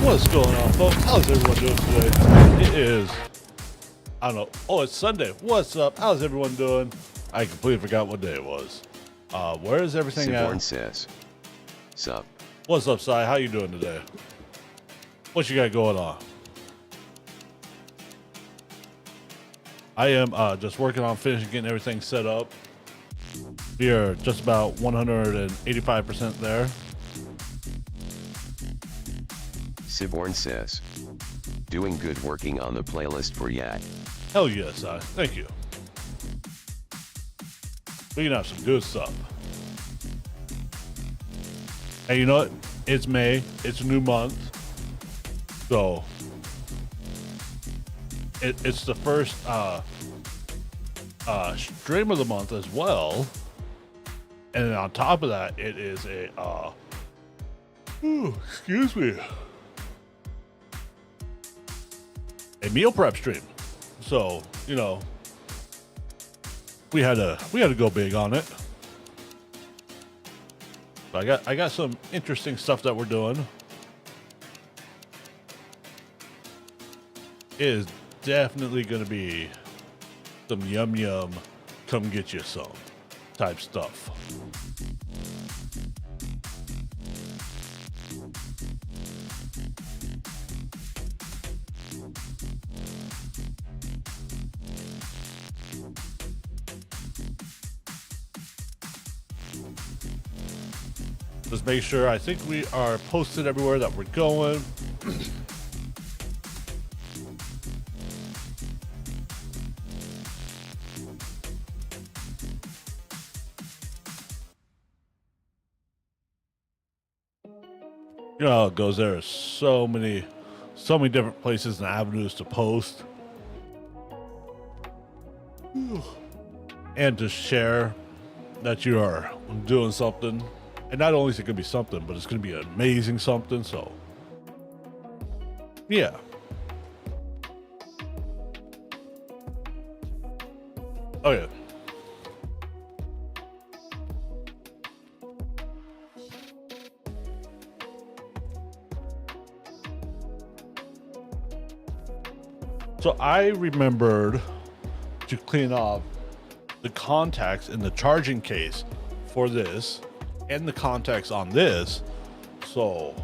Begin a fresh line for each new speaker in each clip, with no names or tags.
What's going on, folks? How's everyone doing today? It is, I don't know. Oh, it's Sunday. What's up? How's everyone doing? I completely forgot what day it was. Where is everything
Siborn
at?
says, sup.
What's up, Sai? How you doing today? What you got going on? I am just working on finishing getting everything set up. We are just about 185% there.
Siborn says, doing good working on the playlist for Yak.
Hell yes, Sai. Thank you. We can have some good stuff. Hey, you know what? It's May. It's a new month. So, it's the first stream of the month as well. And then on top of that, it is a, excuse me, a meal prep stream. So, you know, we had to go big on it. So I got some interesting stuff that we're doing. It is definitely going to be some yum yum, come get you some type stuff. Just make sure, I think we are posted everywhere that we're going. You know how it goes. There are so many different places and avenues to post and to share that you are doing something. And not only is it going to be something, but it's going to be an amazing something. So, yeah. Oh, yeah. So I remembered to clean off the contacts in the charging case for this and the contacts on this, so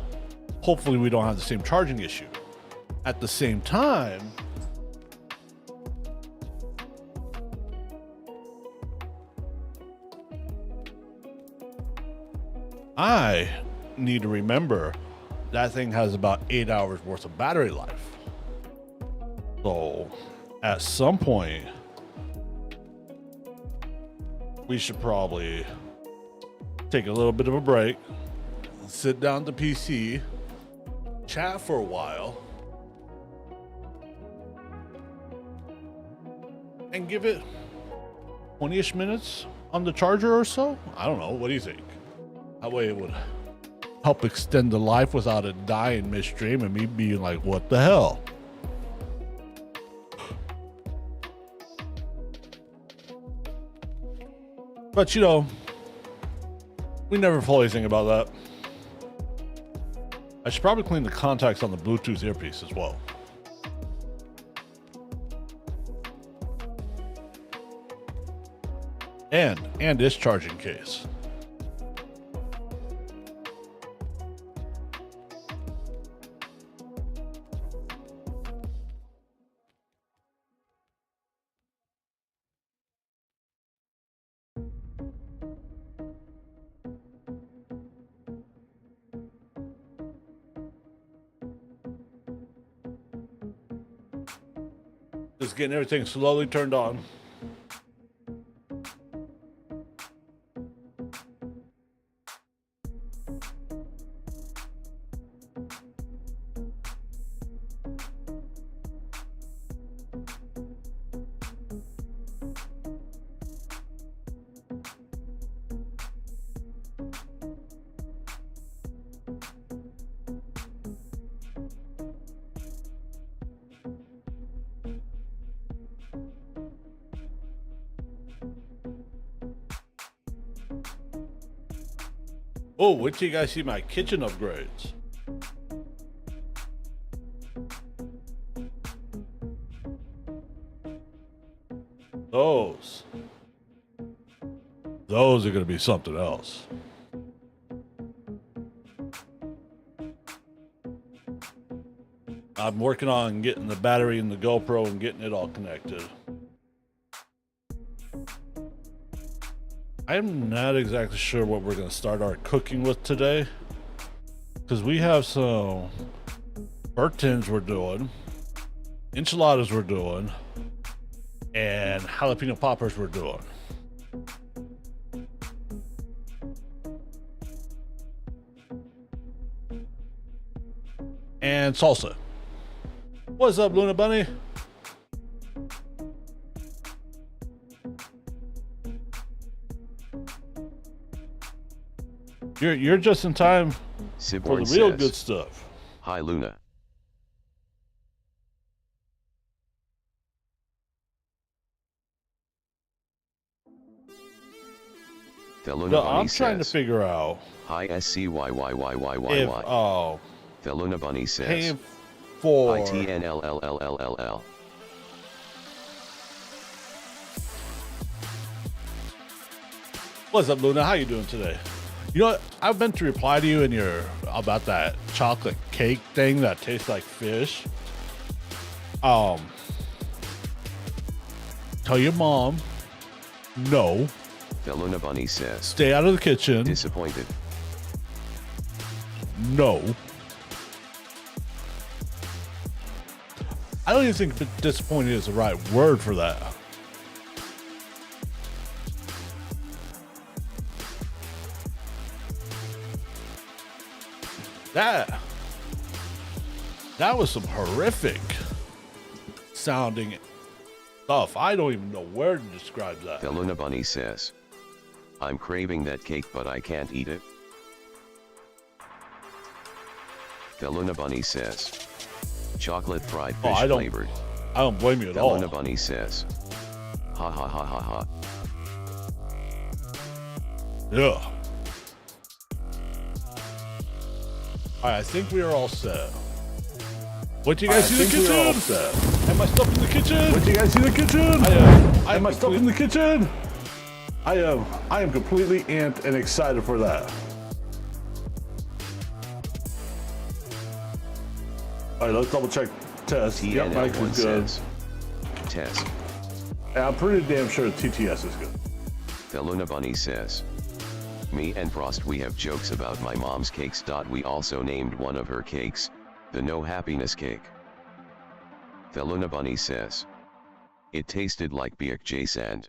hopefully we don't have the same charging issue. At the same time, I need to remember that thing has about 8 hours worth of battery life. So at some point, we should probably take a little bit of a break, sit down at the PC, chat for a while, and give it 20-ish minutes on the charger or so. I don't know. What do you think? That way it would help extend the life without it dying midstream and me being like, what the hell? But you know, we never fully think about that. I should probably clean the contacts on the Bluetooth earpiece as well. And this charging case. Just getting everything slowly turned on. Oh, wait till you guys see my kitchen upgrades. Those are going to be something else. I'm working on getting the battery in the GoPro and getting it all connected. I'm not exactly sure what we're going to start our cooking with today, because we have some burnt tins we're doing, enchiladas we're doing, and jalapeno poppers we're doing. And salsa. What's up, Luna Bunny? You're just in time for the real good stuff.
Hi, Luna. Feluna
No,
Bunny
I'm trying to
says,
figure out
Hi,
if
SCYYYYYY. Feluna Bunny says,
paying for
ITNLLLLLL.
What's up, Luna? How you doing today? You know what? I've meant to reply to you in your about that chocolate cake thing that tastes like fish. Tell your mom, no.
Feluna Bunny says,
Stay out of the kitchen.
disappointed.
No. I don't even think disappointed is the right word for that. That was some horrific sounding stuff. I don't even know where to describe that.
Feluna Bunny says, I'm craving that cake but I can't eat it. Feluna Bunny says, chocolate fried fish flavored.
I don't blame you at all.
Feluna Bunny says, ha ha ha ha ha.
Yeah. Alright, I think we are all set. What do you guys see in the kitchen? Am I stuff in the kitchen?
What do you guys see in the kitchen?
Am I
stuff in the kitchen? I am completely amped and excited for that. All right, let's double check test. Yep, mic is good.
Says, test.
And I'm pretty damn sure TTS is good.
Feluna Bunny says, me and Frost we have jokes about my mom's cakes. We also named one of her cakes, the no happiness cake. Feluna Bunny says, it tasted like Biak J sand.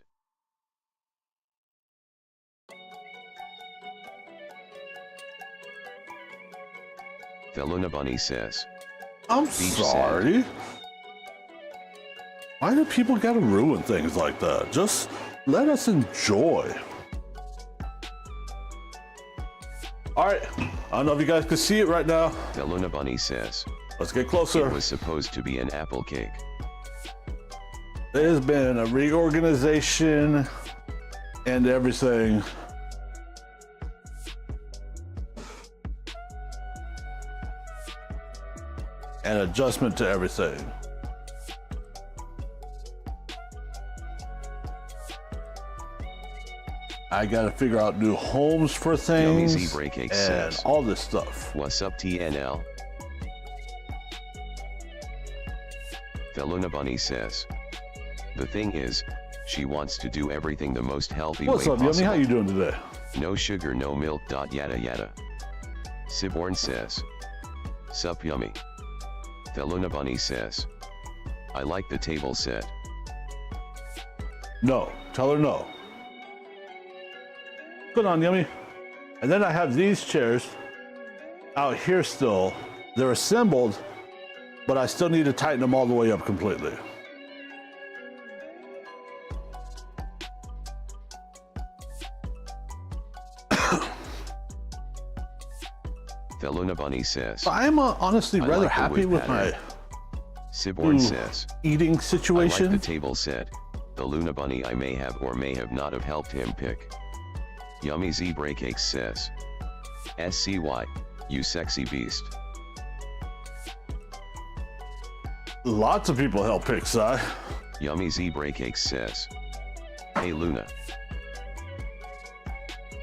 Feluna Bunny says,
I'm
Beach
sorry. Why do people gotta ruin things like that? Just let us enjoy. All right, I don't know if you guys can see it right now.
Feluna Bunny says,
Let's get closer.
it was supposed to be an apple cake.
There's been a reorganization and everything. An adjustment to everything. I gotta figure out new homes for
Yummy
things
Zebra Cake
and
says,
all this stuff.
what's up TNL? Feluna Bunny says, the thing is, she wants to do everything the most healthy
What's
way
up,
possible.
Yummy? How you doing today?
No sugar, no milk. Yada yada. Siborn says, sup Yummy. Feluna Bunny says, I like the table set.
No, tell her no. Good on, Yummy. And then I have these chairs out here still. They're assembled, but I still need to tighten them all the way up completely.
Feluna Bunny says,
I'm honestly
I
rather
like the
happy
wood
with my
pattern. Siborn says,
eating
I like
situation.
the table set. The Luna Bunny I may have or may have not have helped him pick. Yummy Zebra Cakes says, SCY, you sexy beast.
Lots of people help pick, Si.
Yummy Zebra Cakes says, Hey Luna.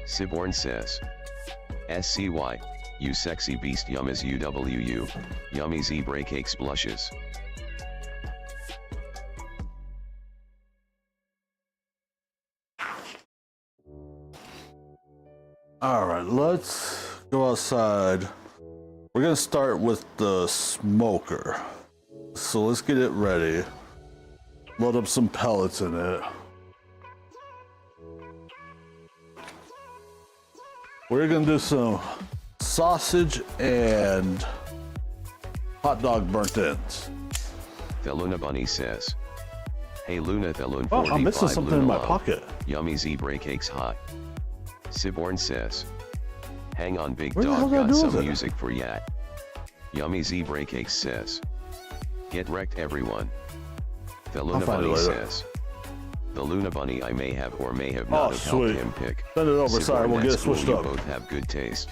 Siborn says. SCY, you sexy beast yum is UWU, yummy zebra cakes blushes.
All right, let's go outside. We're gonna start with the smoker. So let's get it ready. Load up some pellets in it. We're gonna do some sausage and hot dog burnt ends.
The Luna Bunny says. Hey Luna, the Luna
Oh,
45
I'm missing something
Luna
in my
love.
pocket.
Yummy zebra cakes hot. Siborn says. Hang on, big
Where the hell
dog,
did I
got
do
some
with it?
music for ya. Yummy zebra cakes says. Get wrecked everyone. The Luna
find it
Bunny
later.
says. The Luna Bunny I may have or may have not
Oh,
have
sweet.
helped him pick.
Send it over, sorry,
Siborn,
we'll get it
that's cool,
switched
you
up.
both have good taste.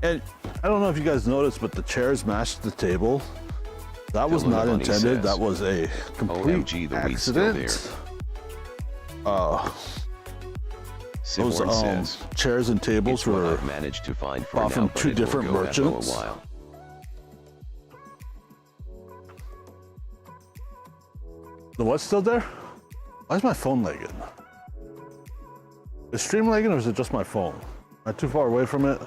And I don't know if you guys noticed, but the chairs matched the table. That was
Luna
not
Bunny
intended.
says,
That was a complete
OMG, the weed's still
accident. Those
Siborn says.
chairs and tables
It's what
were
I've managed to find for
bought
now,
from
but
two
it will
different
go after a
merchants.
while.
The what's still there? Why is my phone lagging? Is stream lagging or is it just my phone? Am I too far away from it?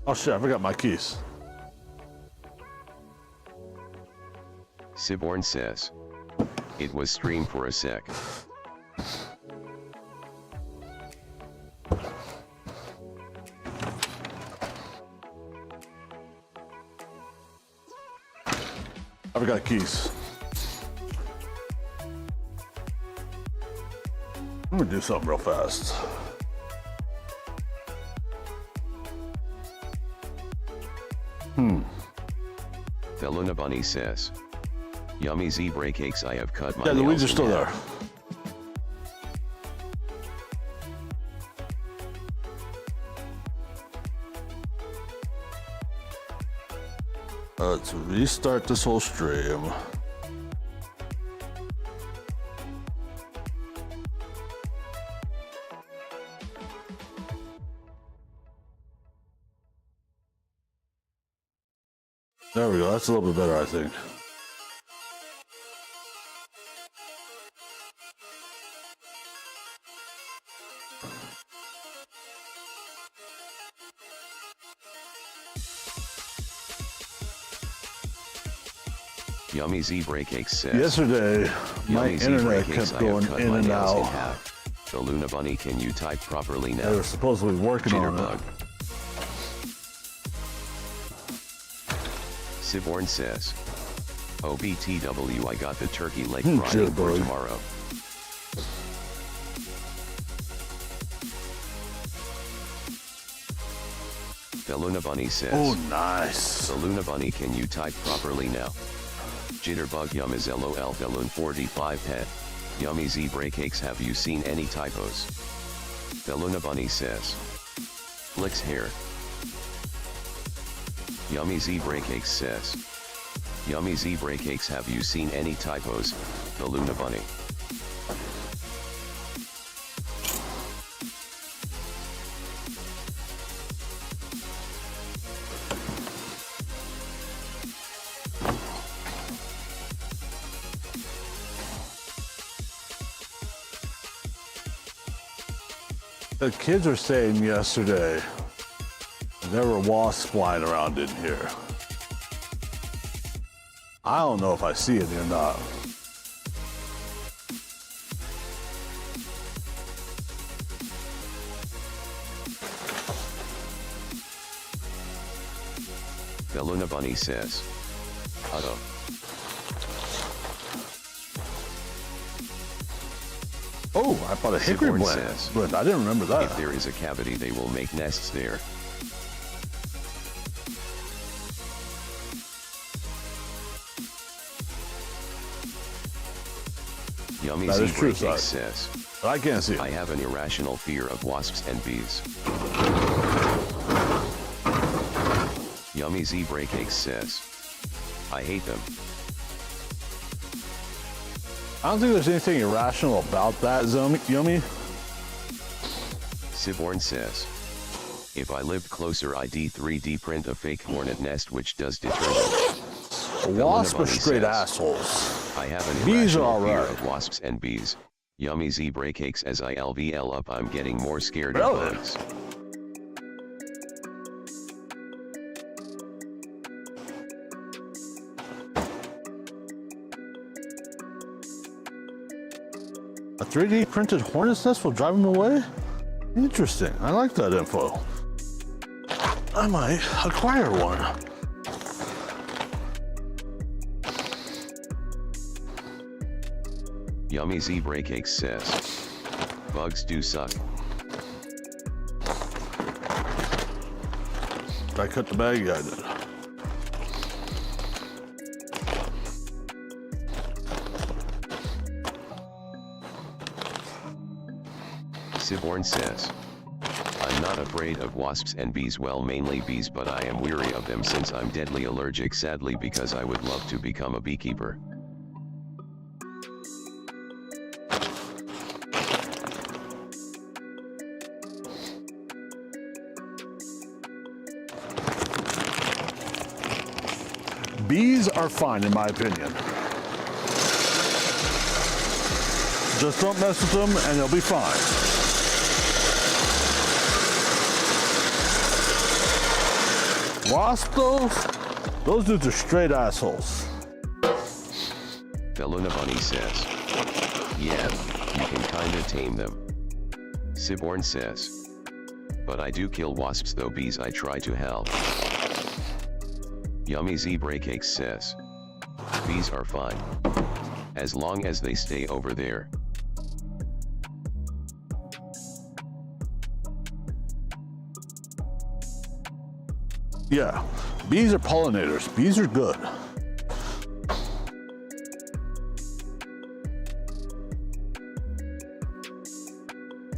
Oh shit, I forgot my keys.
Siborn says. It was streamed for a sec.
I forgot keys. I'm gonna do something real fast.
The Luna Bunny says. Yummy zebra cakes, I have cut my
Yeah, the weeds
nails
are still
in
there.
half.
Let's restart this whole stream. There we go. That's a little bit better, I think.
Yummy zebra cakes says.
Yesterday, my
Yummy zebra
internet
cakes,
kept
I have
going
cut
in
my
and
nails in
out.
half. The Luna Bunny, can you type properly
They
now?
were supposedly working on
Jitterbug.
it.
Siborn says. OBTW, I got the turkey leg
Hmm,
frying for
jitterbug.
tomorrow. The Luna Bunny says.
Oh, nice.
The Luna Bunny, can you type properly now? Jitterbug yum is LOL the Loon 45 pet. Yummy zebra cakes, have you seen any typos? The Luna Bunny says. Flicks hair. Yummy zebra cakes says. Yummy zebra cakes, have you seen any typos? The Luna Bunny.
The kids were saying yesterday there were wasps flying around in here. I don't know if I see any or not.
The Luna Bunny says. Uh-oh.
Oh, I bought a hickory
Siborn
blend.
says,
But I didn't remember that.
If there is a cavity, they will make nests there. Yummy
That is
zebra
true,
cake
Si.
says.
But I can't see
I
them.
have an irrational fear of wasps and bees. Yummy Zebra Cakes says, I hate them.
I don't think there's anything irrational about that, Yummy.
Siborn says, if I lived closer I'd 3D print a fake hornet nest which does detergent.
Wasps are
Bunny
straight
says,
assholes.
I have an
Bees are
irrational fear
alright.
of wasps and bees. Yummy Zebra Cakes as I LVL up I'm getting more scared
Really?
of bugs.
A 3D printed hornet's nest will drive them away? Interesting. I like that info. I might acquire one.
Yummy Zebra Cakes says, bugs do suck.
Did I cut the bag? Yeah, I did.
Siborn says, I'm not afraid of wasps and bees, well mainly bees, but I am weary of them since I'm deadly allergic, sadly, because I would love to become a beekeeper.
Bees are fine in my opinion. Just don't mess with them and they'll be fine. Wasp, those dudes are straight assholes.
Felona Bunny says, yeah, you can kinda tame them. Siborn says, but I do kill wasps though bees I try to help. Yummy Zebra Cakes says, bees are fine. As long as they stay over there.
Yeah, bees are pollinators. Bees are good.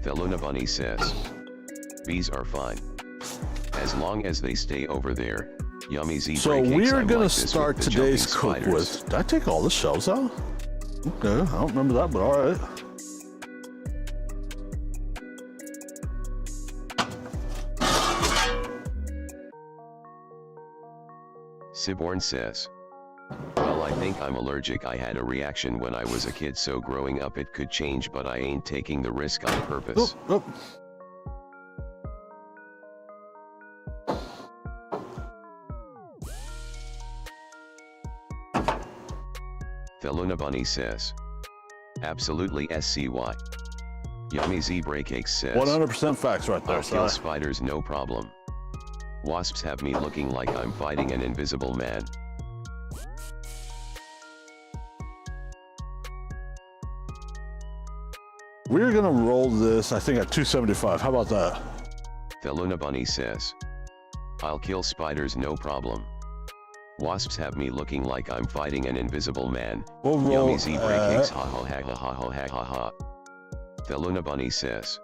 Felona Bunny says, bees are fine. As long as they stay over there. Yummy Zebra
So
Cakes,
we are
I'm
gonna
like this with
start
the
today's
jumping
cook
spiders.
with. Did I take all the shells out? Okay, I don't remember that, but all right.
Siborn says, well, I think I'm allergic. I had a reaction when I was a kid, so growing up it could change, but I ain't taking the risk on purpose.
Oh.
Felona Bunny says, absolutely SCY. Yummy Zebra Cakes says,
100% facts right there.
I'll kill
Si.
spiders no problem. Wasps have me looking like I'm fighting an invisible man.
We're gonna roll this, I think, at 275. How about that?
Felona Bunny says, I'll kill spiders no problem. Wasps have me looking like I'm fighting an invisible man.
We'll roll
Yummy Zebra Cakes
at...
ha ha ha ha ha ha ha ha. Felona Bunny says,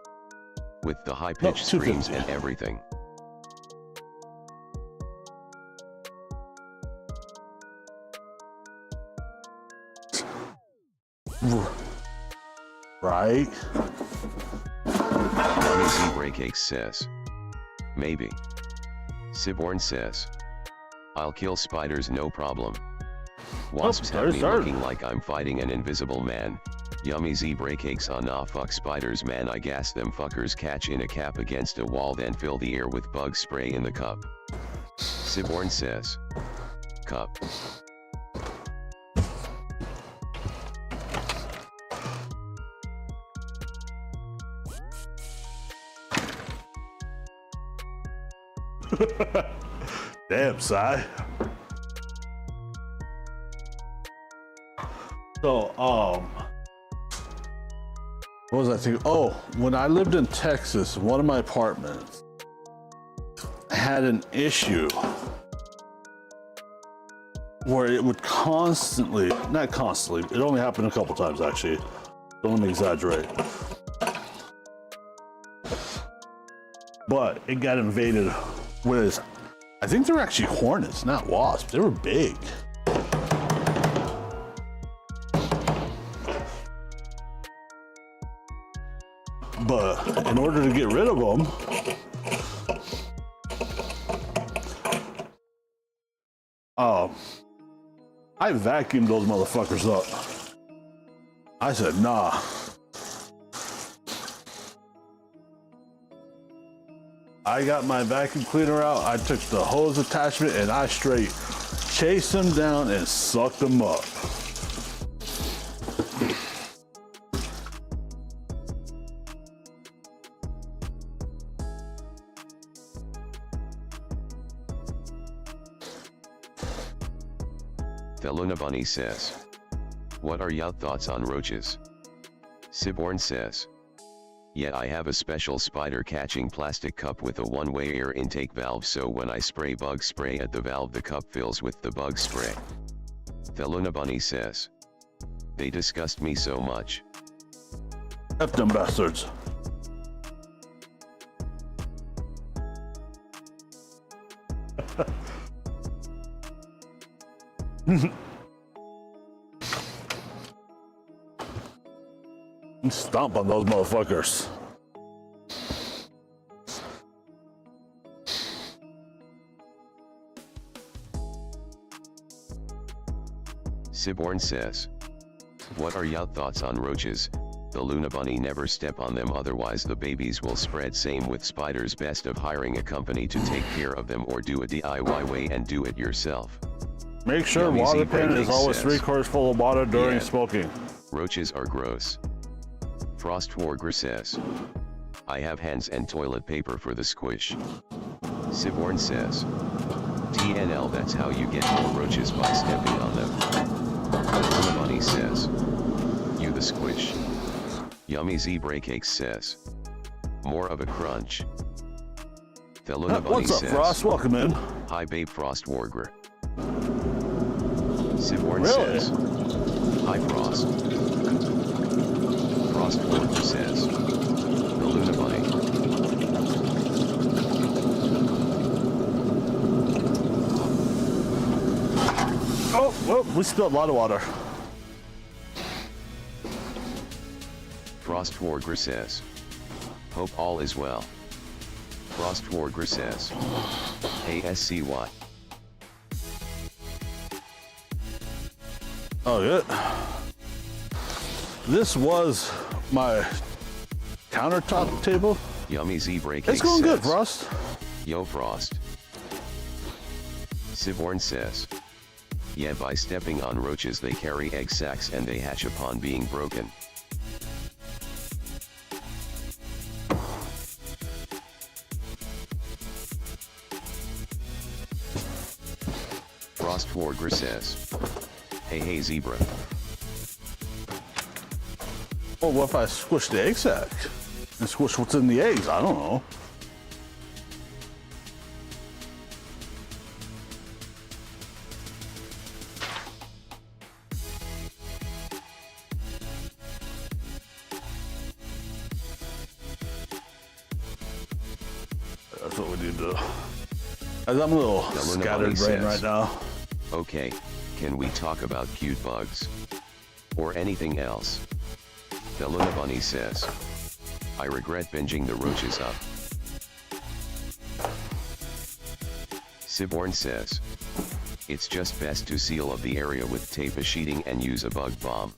with the high
No,
pitched screams
250.
and everything.
Right?
Yummy Zebra Cakes says, maybe. Siborn says, I'll kill spiders no problem. Wasps have me looking like I'm fighting an invisible man. Yummy Zebra Cakes nah fuck spiders man, I gas them fuckers catch in a cap against a wall then fill the air with bug spray in the cup. Siborn says, cup.
Damn, Si. So, what was I thinking? Oh, when I lived in Texas, one of my apartments had an issue where it would constantly, not constantly, it only happened a couple times actually, don't let me exaggerate. but it got invaded with, I think they were actually hornets, not wasps. They were big. But in order to get rid of them, I vacuumed those motherfuckers up. I said, nah. I got my vacuum cleaner out. I took the hose attachment and I straight chased them down and sucked them up.
Thelona Bunny says, what are your thoughts on roaches? Siborn says, yeah, I have a special spider catching plastic cup with a one-way air intake valve, so when I spray bug spray at the valve the cup fills with the bug spray. Thelona Bunny says, they disgust me so much.
F them bastards. Stomp on those motherfuckers.
Siborn says, what are your thoughts on roaches? The Luna Bunny never step on them, otherwise the babies will spread. Same with spiders, best of hiring a company to take care of them or do a DIY way and do it yourself.
Make sure
Yummy
water
Zebra
pan is
Cake
always
says,
3/4 full of water during
yeah.
smoking.
Roaches are gross. Frostwarger says, I have hands and toilet paper for the squish. Siborn says, TNL, that's how you get more roaches, by stepping on them. Luna Bunny says, you the squish. Yummy Zebra Cakes says, more of a crunch. Thelona Bunny
What's up,
says,
Frost? Welcome in.
hi babe Frostwarger. Siborn
Really?
says, hi Frost. Frostwarger says, the Luna Bunny.
Oh, well, we spilled a lot of water.
Frostwarger says, hope all is well. Frostwarger says, hey SCY.
Oh, good. This was my countertop table.
Yummy Zebra Cake
It's going good,
says,
Frost.
yo Frost. Siborn says, yeah, by stepping on roaches they carry egg sacs and they hatch upon being broken. Frostwarger says, hey zebra.
Well, what if I squish the egg sac and squish what's in the eggs? I don't know. That's what we need to do. I'm a little
Thelona
scattered
Bunny
brain right
says,
now.
okay, can we talk about cute bugs? Or anything else? Thelona Bunny says, I regret binging the roaches up. Siborn says, it's just best to seal up the area with tape a sheeting and use a bug bomb.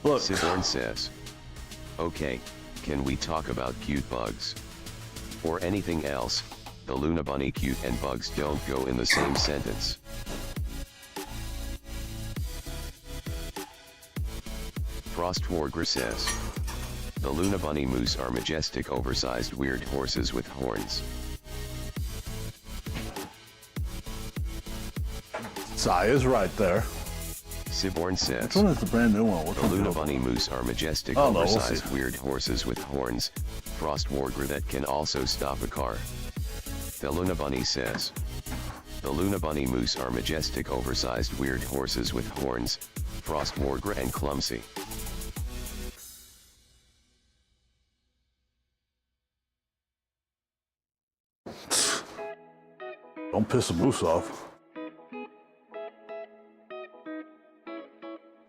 Look,
Siborn says, okay, can we talk about cute bugs? Or anything else? The Luna Bunny cute and bugs don't go in the same sentence. Frostwarger says, the Luna Bunny moose are majestic oversized weird horses with horns.
Sai is right there.
Siborn says,
Which one is the brand new one? Which
the
one's
Luna
the-
Bunny moose are majestic
Oh, no, we'll
oversized
see.
weird horses with horns. Frostwarger that can also stop a car. The Luna Bunny says, The Luna Bunny moose are majestic, oversized weird horses with horns, Frostwargre and clumsy.
Don't piss a moose off.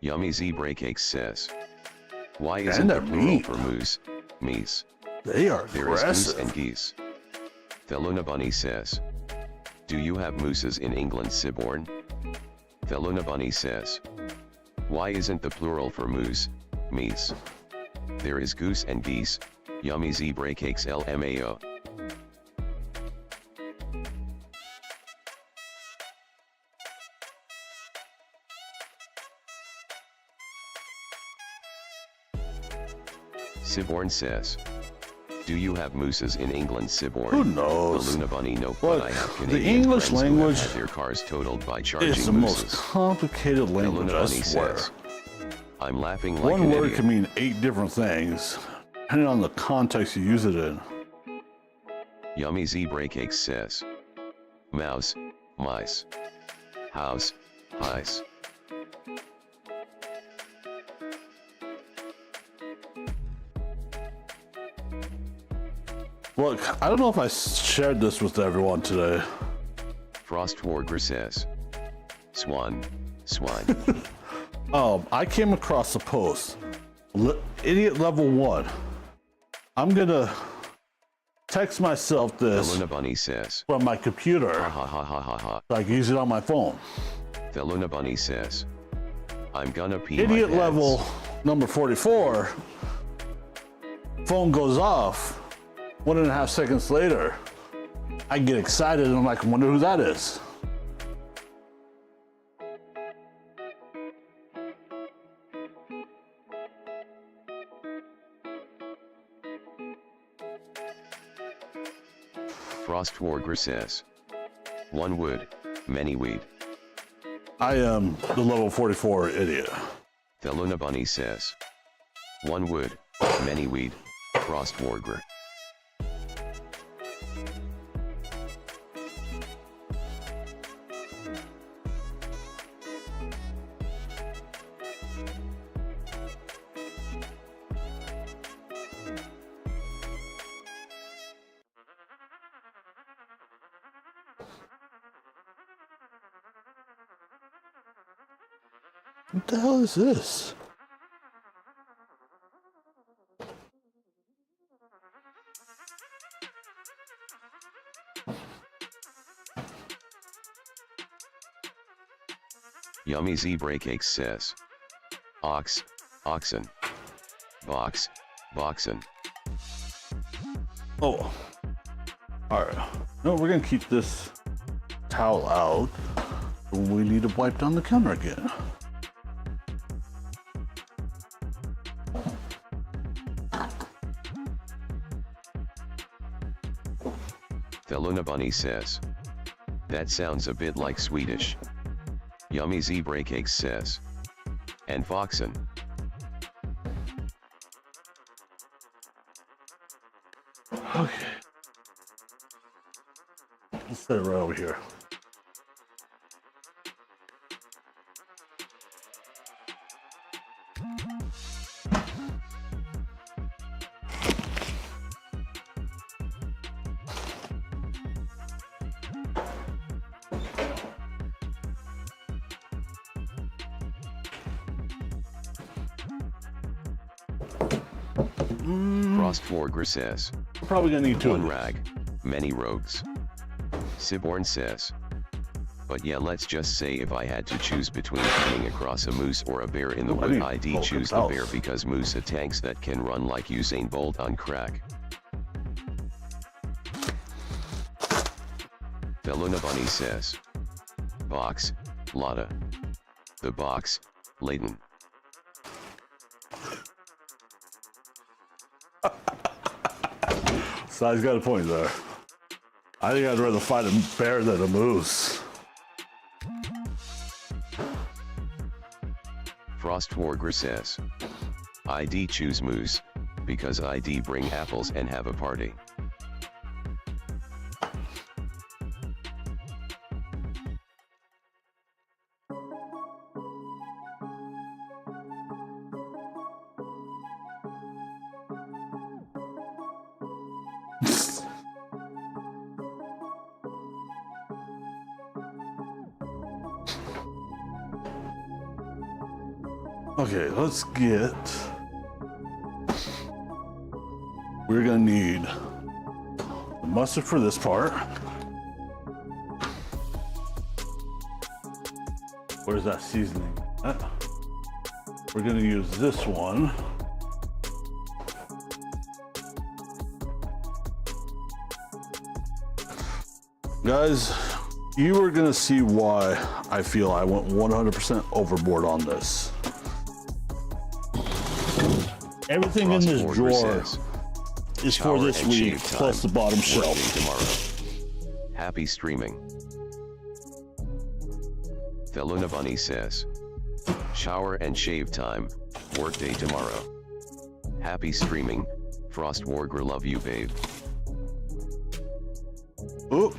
Yummy Zebra Cakes says, why
And
isn't the
they're
plural
mean.
for moose, meese?
They are
There is goose and
aggressive.
geese. Theluna Bunny says, do you have mooses in England, Siborn? Theluna Bunny says, why isn't the plural for moose, meese? There is goose and geese, Yummy Zebra Cakes LMAO. Siborn says, do you have mooses in England, Siborn?
Who
The
knows?
Luna Bunny, no,
Look,
but I have
the
Canadian
English
friends who have
language
had their cars totaled by charging
It's the most
mooses.
complicated
The
language,
Luna
I
Bunny
swear.
says, I'm laughing like
One
an
word
idiot.
can mean 8 different things, depending on the context you use it in.
Yummy Zebra Cakes says, mouse, mice, house, hice.
Look, I don't know if I shared this with everyone today.
Frostwargre says, swan, swine.
I came across a post. Idiot level 1. I'm gonna text myself
The
this
Luna Bunny says,
from my
ha
computer
ha ha ha ha ha.
so I can use it on my phone.
The Luna Bunny says, I'm gonna pee
Idiot
my pants.
level number 44. Phone goes off. 1.5 seconds later, I get excited and I'm like, I wonder who that is.
Frostwargre says, one wood, many weed.
I am the level 44 idiot.
The Luna Bunny says, one wood, many weed, Frostwargre.
What the hell is this?
Yummy Zebra Cakes says, ox, oxen, box, boxen.
Oh. Alright. No, we're gonna keep this towel out when we need to wipe down the counter again.
The Luna Bunny says, that sounds a bit like Swedish. Yummy Zebra Cakes says, and foxen.
Okay. Let's set it right over here.
Frostwargre says,
We're probably gonna need 2 of
one
these.
rag, many rogues. Siborn says, but yeah, let's just say if I had to choose between coming across a moose or a bear in the
Ooh, I
wood,
need
I'd
both
choose the
of
bear
those.
because moose are tanks that can run like Usain Bolt on crack. The Luna Bunny says, box, Lotta. The box, Layton.
Si's got a point there. I think I'd rather fight a bear than a moose.
Frostwargre says, I'd choose moose, because I'd bring apples and have a party.
Okay, let's get. We're gonna need the mustard for this part. Where's that seasoning at? We're gonna use this one. Guys, you are gonna see why I feel I went 100% overboard on this. Everything in this
Frost
drawer
says,
is for
"Shower
this
and
week,
shave time.
plus the bottom
Workday
shelf.
tomorrow. Happy streaming. Thelona Bunny says, shower and shave time, workday tomorrow. Happy streaming, Frost Wargr, love you babe.
Oh,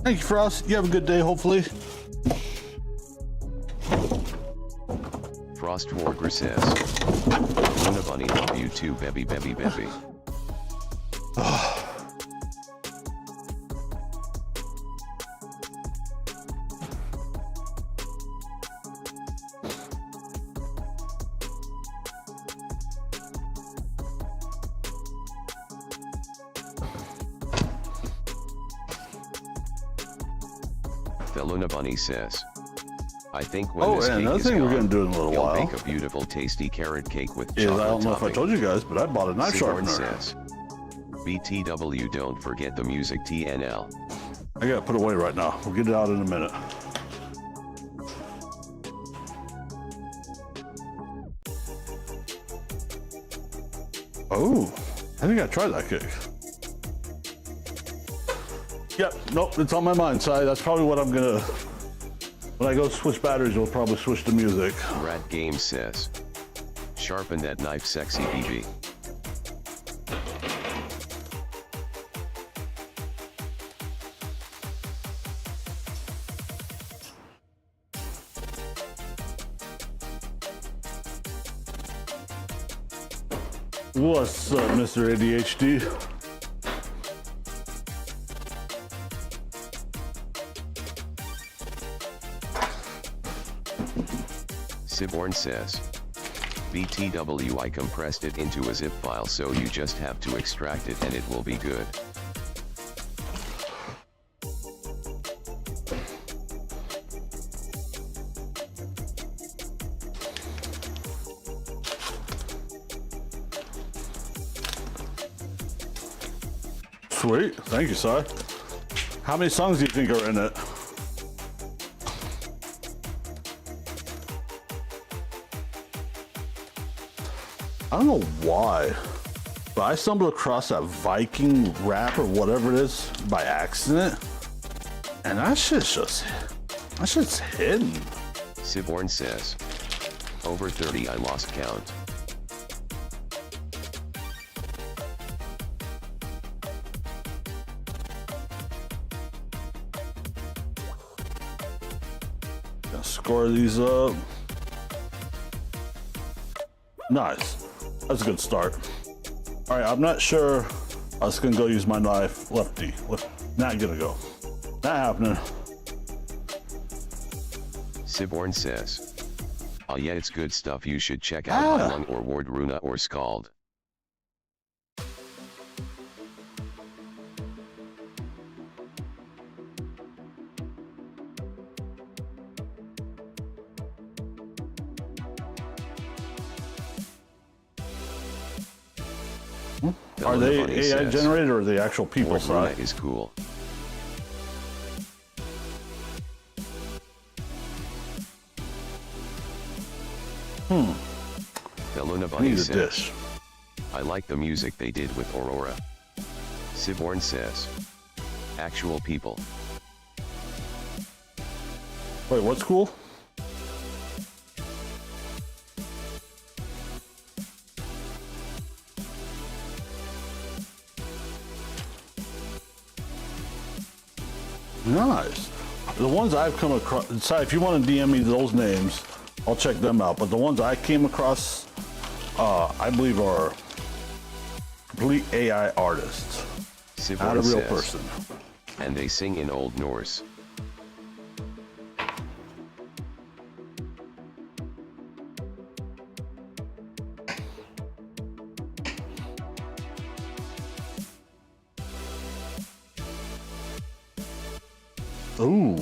thank you, Frost. You have a good day, hopefully.
Frost Wargr says, Thelona Bunny, love you too baby baby baby. Thelona Bunny says, I think when
Oh,
this
and
cake
another
is
thing we're
gone,
gonna do in a little
you'll
while
bake a beautiful tasty carrot cake with
is,
chocolate
I don't know if I
topping.
told you guys, but I bought a knife
Siborn
sharpener.
says, BTW, don't forget the music TNL.
I gotta put it away right now. We'll get it out in a minute. Oh, I think I tried that cake. Yep, nope, it's on my mind, Si. That's probably what I'm gonna. When I go switch batteries, we'll probably switch to music.
Rat Game says, sharpen that knife sexy BB.
What's up, Mr. ADHD?
Siborn says, BTW, I compressed it into a zip file so you just have to extract it and it will be good.
Sweet, thank you, Si. How many songs do you think are in it? I don't know why, but I stumbled across that Viking rap or whatever it is by accident, and that shit's hidden.
Siborn says, over 30, I lost count.
Gonna score these up. Nice. That's a good start. All right, I'm not sure. I was gonna go use my knife. Lefty. Not gonna go. Not happening.
Siborn says, oh yeah, it's good stuff, you should check out Lung or Ward Runa or Scald.
Are they AI generated or are they actual people?
Ward Runa
Side?
is cool. Thelona
I
Bunny
need a
says,
dish.
I like the music they did with Aurora. Siborn says, actual people.
Wait, what's cool? Nice. The ones I've come across, if you want to DM me those names, I'll check them out. But the ones I came across, I believe are complete AI artists,
Siborn
not a real
says,
person.
and they sing in Old Norse.
Ooh.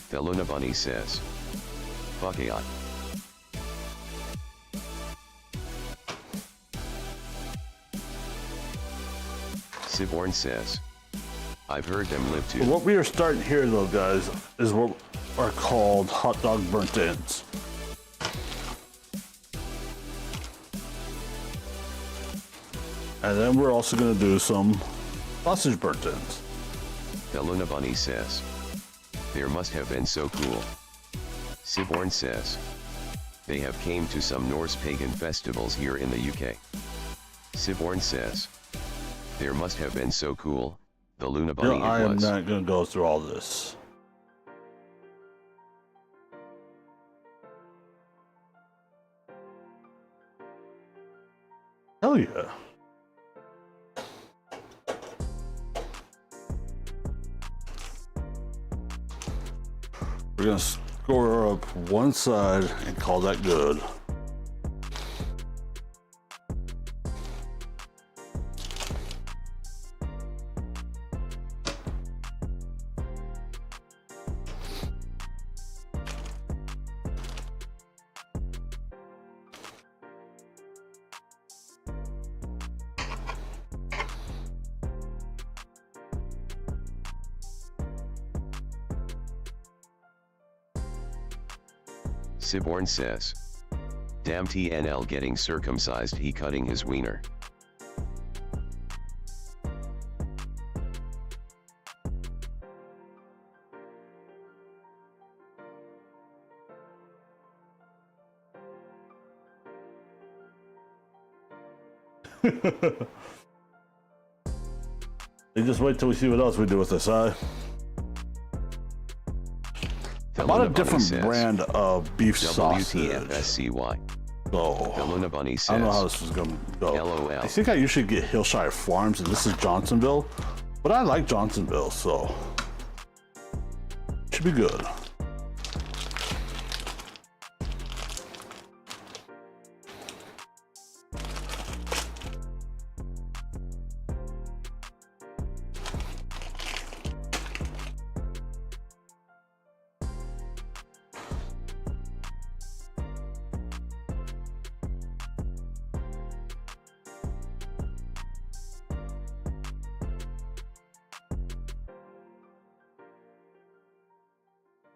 Thelona Bunny says, fuck AI. Siborn says, I've heard them live too.
What we are starting here, though, guys, is what are called hot dog burnt ends. And then we're also going to do some sausage burnt ends.
Thelona Bunny says, there must have been so cool. Siborn says, they have came to some Norse pagan festivals here in the UK. Siborn says, there must have been so cool, the Luna Bunny
I am
was.
not going to go through all this. Hell yeah. We're going to score up one side and call that good.
Siborn says, damn TNL getting circumcised, he cutting his wiener.
You just wait till we see what else we do with this, I bought a different brand of beef sausage.
WTFSCY.
So,
Thelona Bunny
I don't know how
says,
this is going to go.
LOL.
I think I usually get Hillshire Farms, and this is Johnsonville. But I like Johnsonville, so should be good.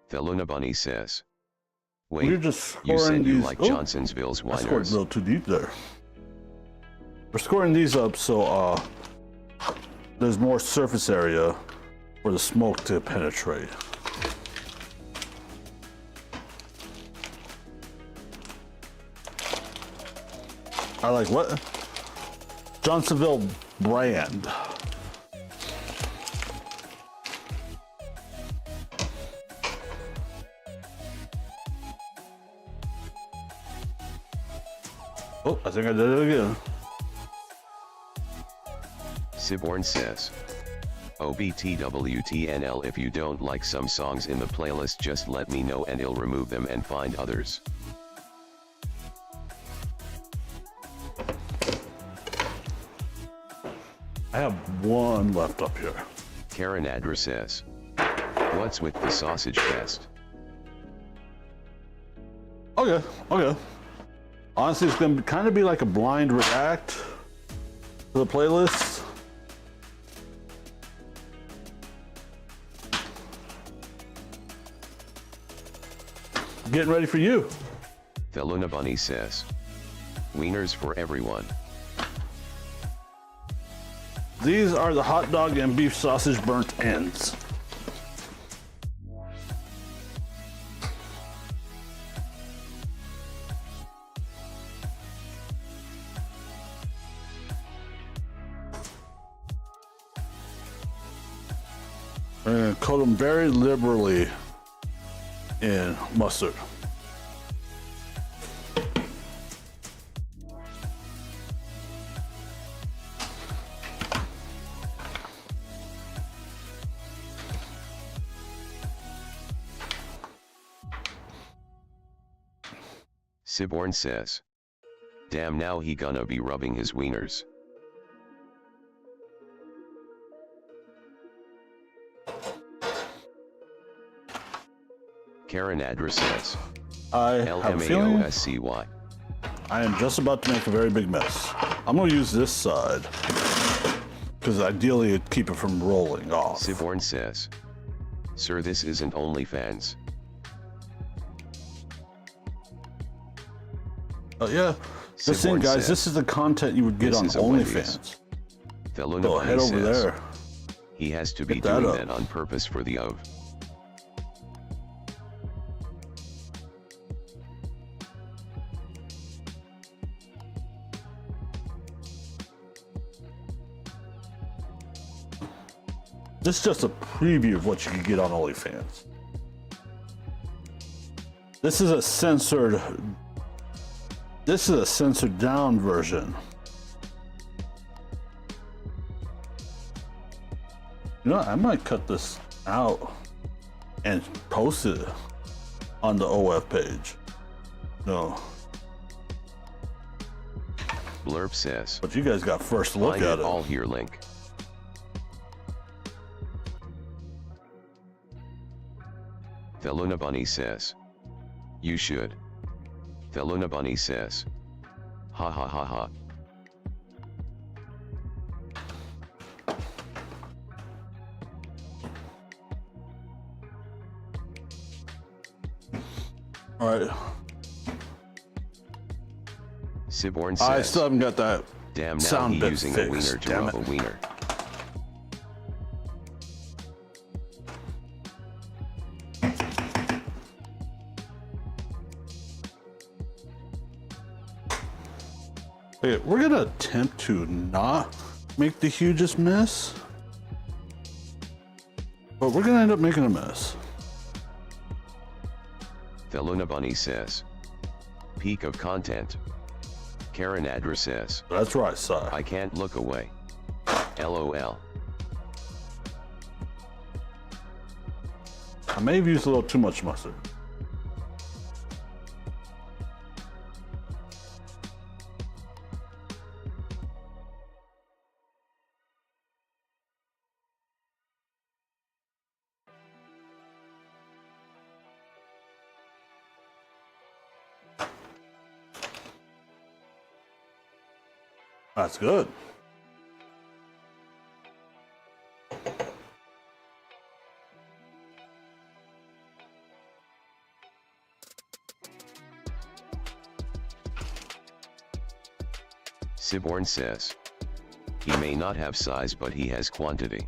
Thelona Bunny says,
We're
wait,
just
you
scoring
said you
these.
like
Oh,
Johnsonville's
I scored a
winers.
little too deep there. We're scoring these up so there's more surface area for the smoke to penetrate. I like what? Johnsonville brand. Oh, I think I did it again.
Siborn says, OBTWTNL, if you don't like some songs in the playlist, just let me know and I'll remove them and find others.
I have one left up here.
Karen Adra says, what's with the sausage fest?
Okay, okay. Honestly, it's gonna kind of be like a blind react to the playlist. Getting ready for you.
Thelona Bunny says, wieners for everyone.
These are the hot dog and beef sausage burnt ends. We're gonna coat them very liberally in mustard.
Siborn says, damn, now he gonna be rubbing his wieners. Karen Adra says.
I have a feeling
LMAOSCY.
I am just about to make a very big mess. I'm gonna use this side because ideally it'd keep it from rolling off.
Siborn says. Sir, this isn't OnlyFans.
Oh yeah. Just saying,
Siborn
guys,
says,
this is the content you would get
"This
on
is a Wendy's."
OnlyFans.
Fellow
So head over
says.
there.
He has to be
Get that
doing
up.
that on purpose for the OV.
This is just a preview of what you can get on OnlyFans. This is a censored down version. You know, I might cut this out and post it on the OF page. No,
Blurb says.
but you guys got first look
Find
at
it all
it.
here link. Thelona Bunny says. You should. Thelona Bunny says. Ha ha ha ha.
All right,
Siborn says.
I still haven't got that.
Damn, now
sound
he
bit
using
fixed,
a wiener to
damn
rub a
it.
wiener.
Okay, we're gonna attempt to not make the hugest mess, but we're gonna end up making a mess.
Thelona Bunny says. Peak of content. Karen Adra says.
That's right, Si.
I can't look away. LOL.
I may have used a little too much mustard. That's good.
Siborn says. He may not have size, but he has quantity.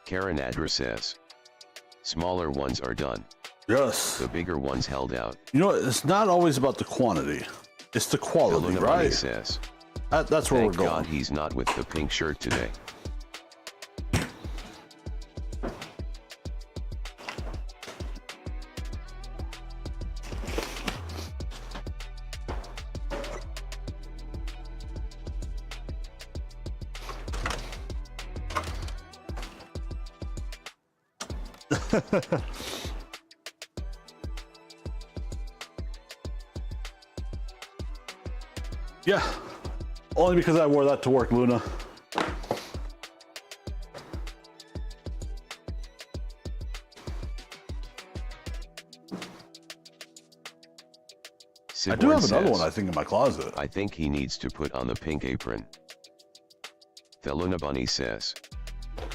Karen Adra says. Smaller ones are done.
Yes.
The bigger ones held out.
You know, it's not always about the quantity. It's the quality,
Thelona Bunny
right?
says.
That's where
Thank
we're going.
God he's not with the pink shirt today.
Yeah. Only because I wore that to work, Luna. I do
Siborn
have another
says,
one, I think, in my closet.
I think he needs to put on the pink apron. Thelona Bunny says.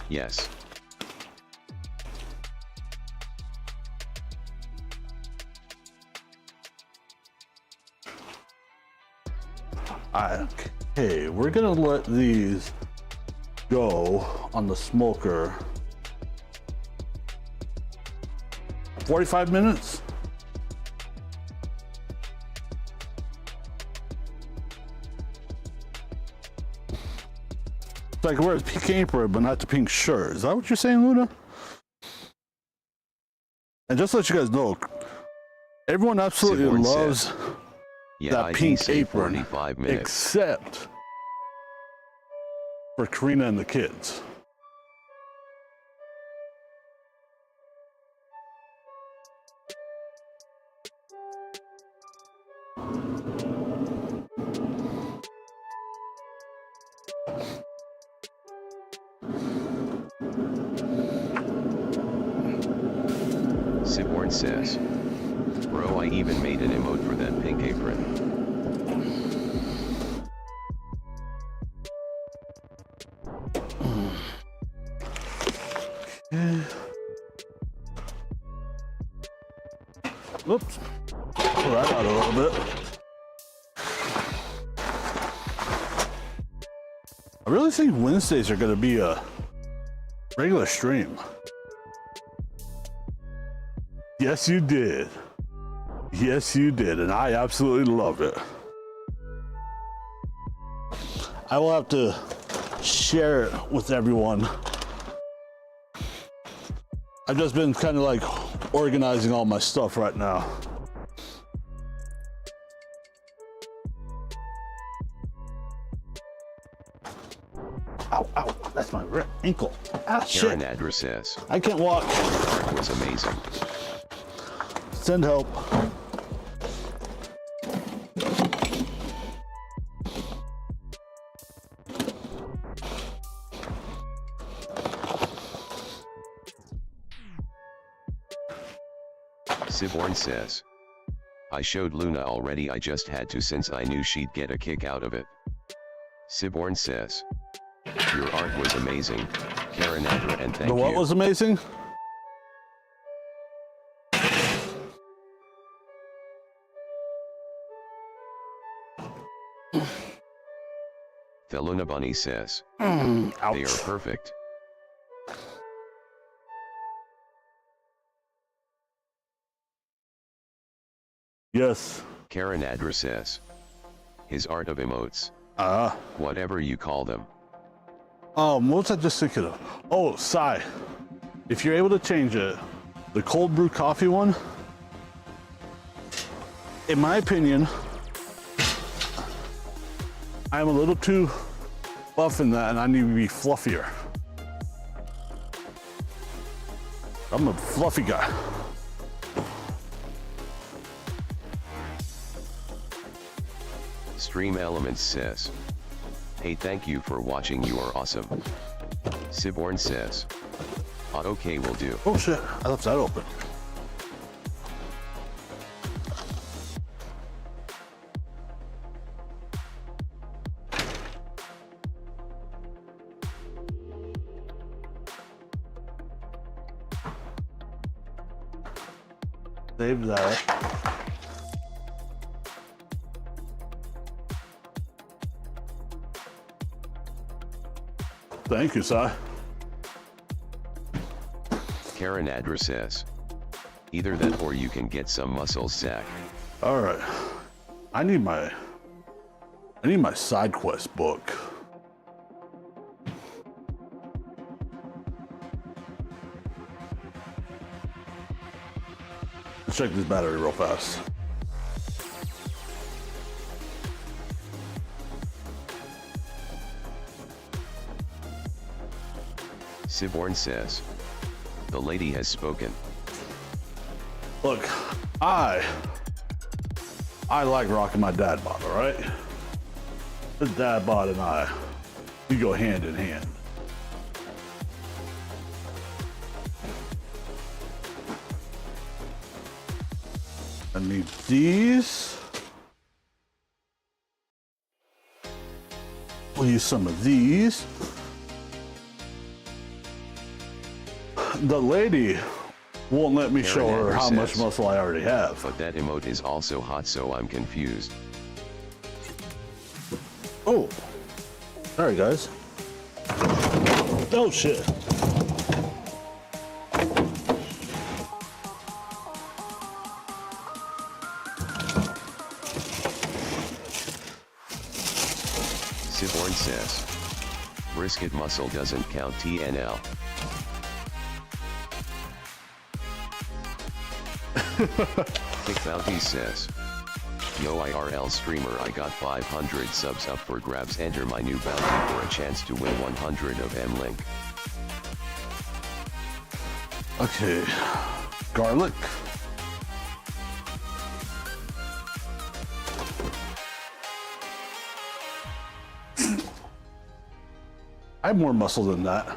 Yes.
Okay, we're gonna let these go on the smoker. 45 minutes? It's like wear a pink apron, but not the pink shirt. Is that what you're saying, Luna? And just to let you guys know, everyone absolutely
Siborn
loves
says, yeah,
that
I
pink
say
apron,
45 minutes.
except for Karina and the kids.
Siborn says, bro, I even made an emote for that pink apron.
Oops. Pull that out a little bit. I really think Wednesdays are going to be a regular stream. Yes, you did. Yes, you did. And I absolutely love it. I will have to share it with everyone. I've just been kind of like organizing all my stuff right now. Ow, ow, that's my ankle. Ah,
Karen
shit.
Adra says,
I can't walk.
art was amazing.
Send help.
Siborn says, I showed Luna already, I just had to since I knew she'd get a kick out of it. Siborn says, your art was amazing, Karen Adra, and thank
The what
you.
was amazing?
Feluna Bunny says, they
Ouch.
are perfect.
Yes.
Karen Adra says, his art of emotes, whatever you call them.
What was I just thinking of? Oh, Sai. If you're able to change it, the cold brew coffee one, in my opinion, I'm a little too buff in that and I need to be fluffier. I'm a fluffy guy.
Stream Elements says, hey, thank you for watching, you are awesome. Siborn says, okay, will do.
Oh shit, I left that open. Save that. Thank you, Si.
Karen Adra says, either that or you can get some muscle sack.
All right. I need my side quest book. Let's check this battery real fast.
Siborn says, the lady has spoken.
Look, I like rocking my dad bod, all right? The dad bod and I, we go hand in hand. I need these. We'll use some of these. The lady won't let me show her how much muscle I already have.
But that emote is also hot, so I'm confused.
Oh, sorry guys. Oh shit.
Siborn says, brisket muscle doesn't count TNL. Kick Bounty says, Yo IRL streamer, I got 500 subs up for grabs. Enter my new bounty for a chance to win 100 of M-Link.
Okay, garlic. I have more muscle than that.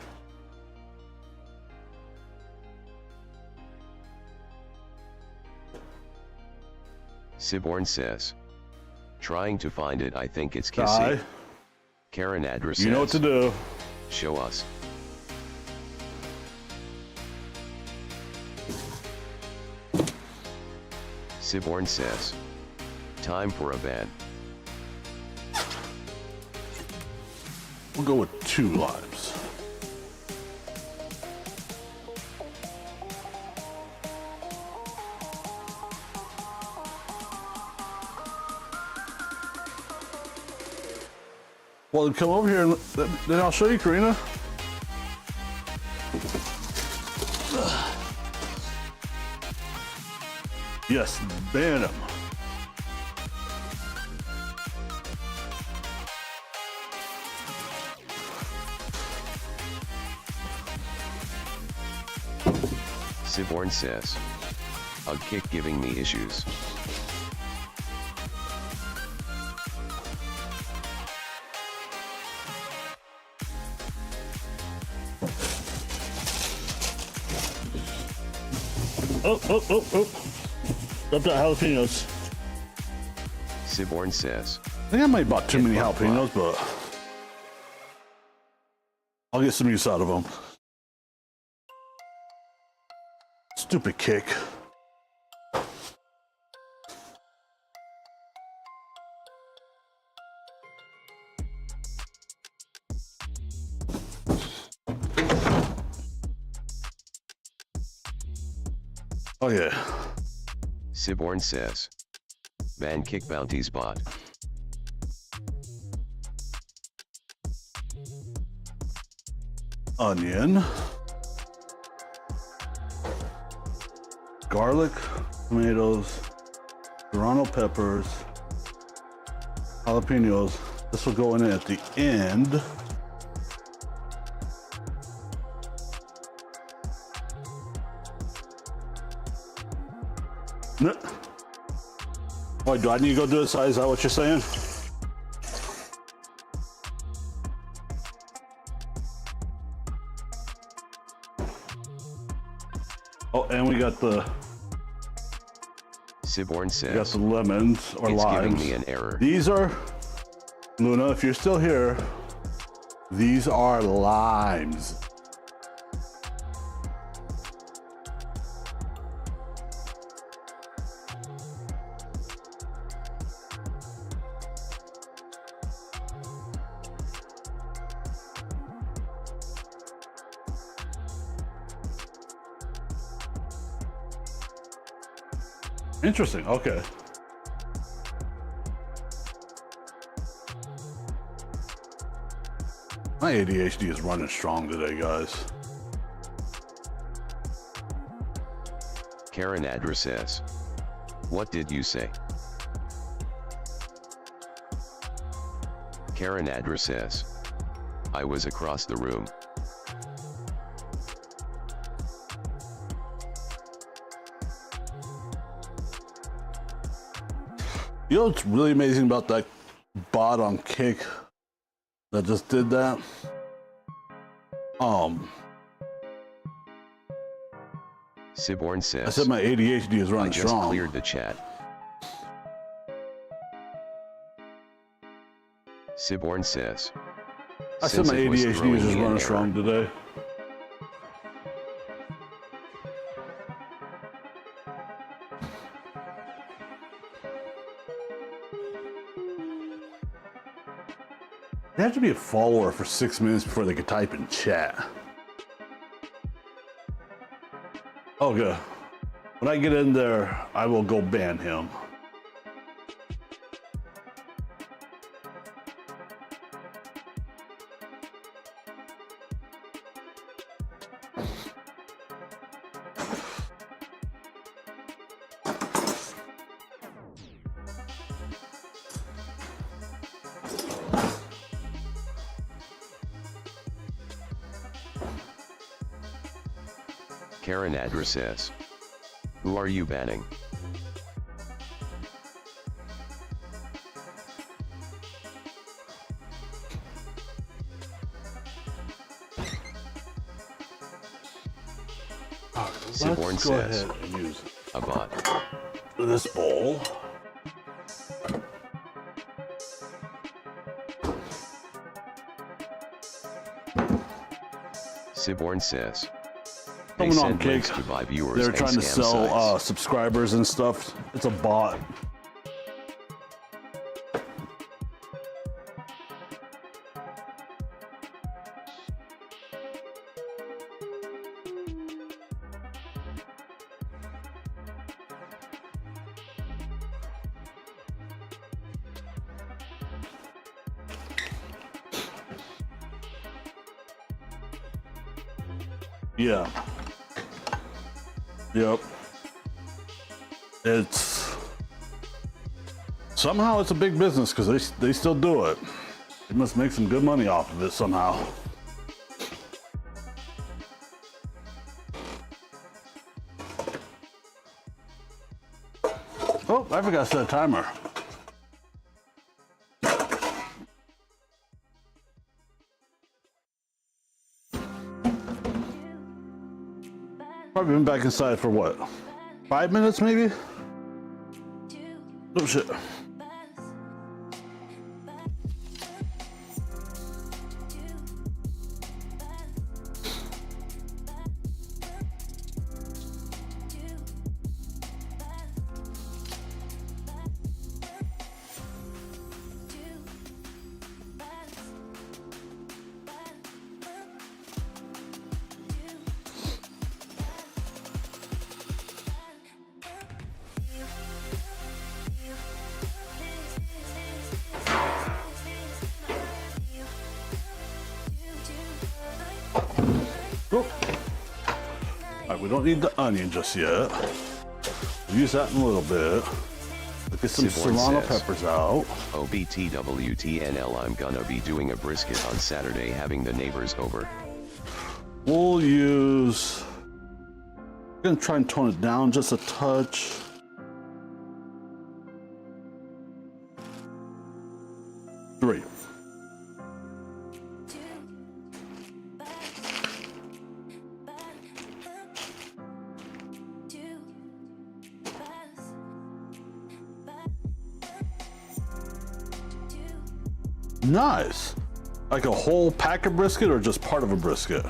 Siborn says. Trying to find it, I think it's
Die.
Kissy. Karen address
You know what to
says,
do.
show us. Siborn says. Time for a ban.
We'll go with 2 lives. Well, then come over here and then I'll show you, Karina. Yes, ban him.
Siborn says. A kick giving me issues.
Oh. Drop that jalapenos.
Siborn says.
I think I might bought too many jalapenos, but I'll get some use out of them. Stupid kick. Oh yeah.
Siborn says. Ban kick bounties bot.
Onion. Garlic, tomatoes, serrano peppers, jalapenos. This will go in at the end. No. Wait, do I need to go do this? Is that what you're saying? Oh, and we got the
Siborn
we got
says.
the lemons or
It's giving
limes.
me an error.
These are Luna. If you're still here, these are limes. Interesting. Okay. My ADHD is running strong today, guys.
Karen address says. What did you say? Karen address says. I was across the room.
You know what's really amazing about that bot on Kick that just did that?
Siborn says.
I said my ADHD is
I
running
just
strong.
cleared the chat. Siborn says.
I said my
Since it was
ADHD
throwing
is just
me an
running
error.
strong today. They have to be a follower for 6 minutes before they can type in chat. Oh, good. When I get in there, I will go ban him.
Karen Adra says. Who are you banning? Siborn
Let's go
says,
ahead and use
a bot.
this bowl.
Siborn says, they
Coming on,
send links
Cake.
to buy viewers
They're
and
trying to
scam
sell
sites.
subscribers and stuff. It's a bot. Yeah. Yep. It's somehow it's a big business because they still do it. They must make some good money off of it somehow. Oh, I forgot to set a timer. Probably been back inside for what? 5 minutes maybe? Oh shit. Oh. Alright, we don't need the onion just yet. We'll use that in a little bit. Let's get some
Siborn
serrano
says,
peppers out.
OBTWTNL, I'm gonna be doing a brisket on Saturday, having the neighbors over.
We'll use... I'm gonna try and tone it down just a touch. Three. Nice. Like a whole pack of brisket or just part of a brisket?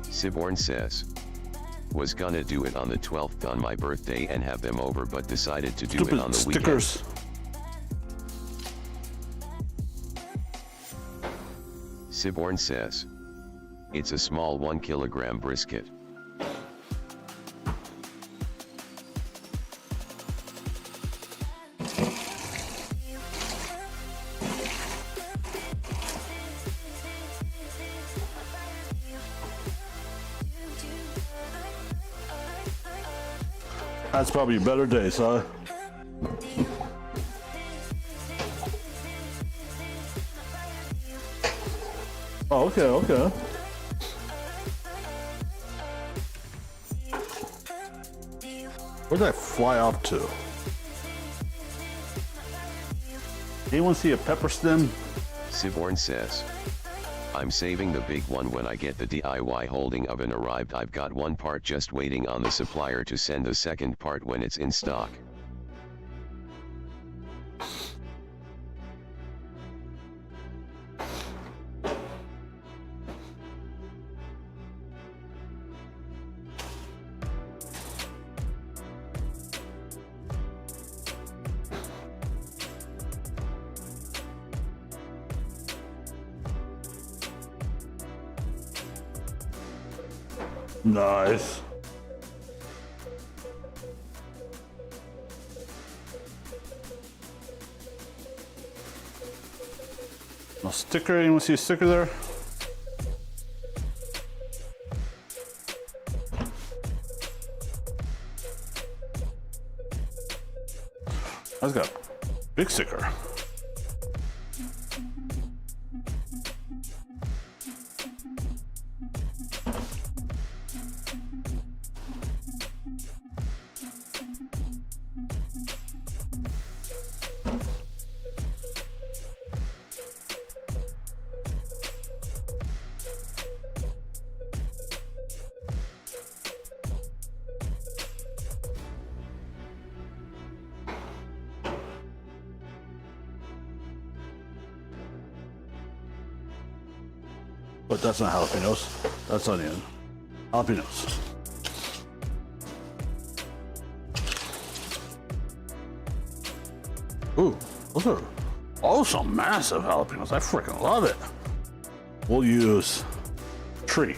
Siborn says, was gonna do it on the 12th on my birthday and have them over, but decided to do it on the
stickers.
weekend. Siborn says, it's a small 1 kilogram brisket.
That's probably a better day, Si. Oh, okay, okay. Where'd that fly off to? Anyone see a pepper stem?
Siborn says, I'm saving the big one when I get the DIY holding oven arrived. I've got one part just waiting on the supplier to send the second part when it's in stock.
Nice. No sticker, anyone see a sticker there? That's got a big sticker. But that's not jalapenos. That's onion. Jalapenos. Ooh, those are also massive jalapenos. I freaking love it. We'll use tree.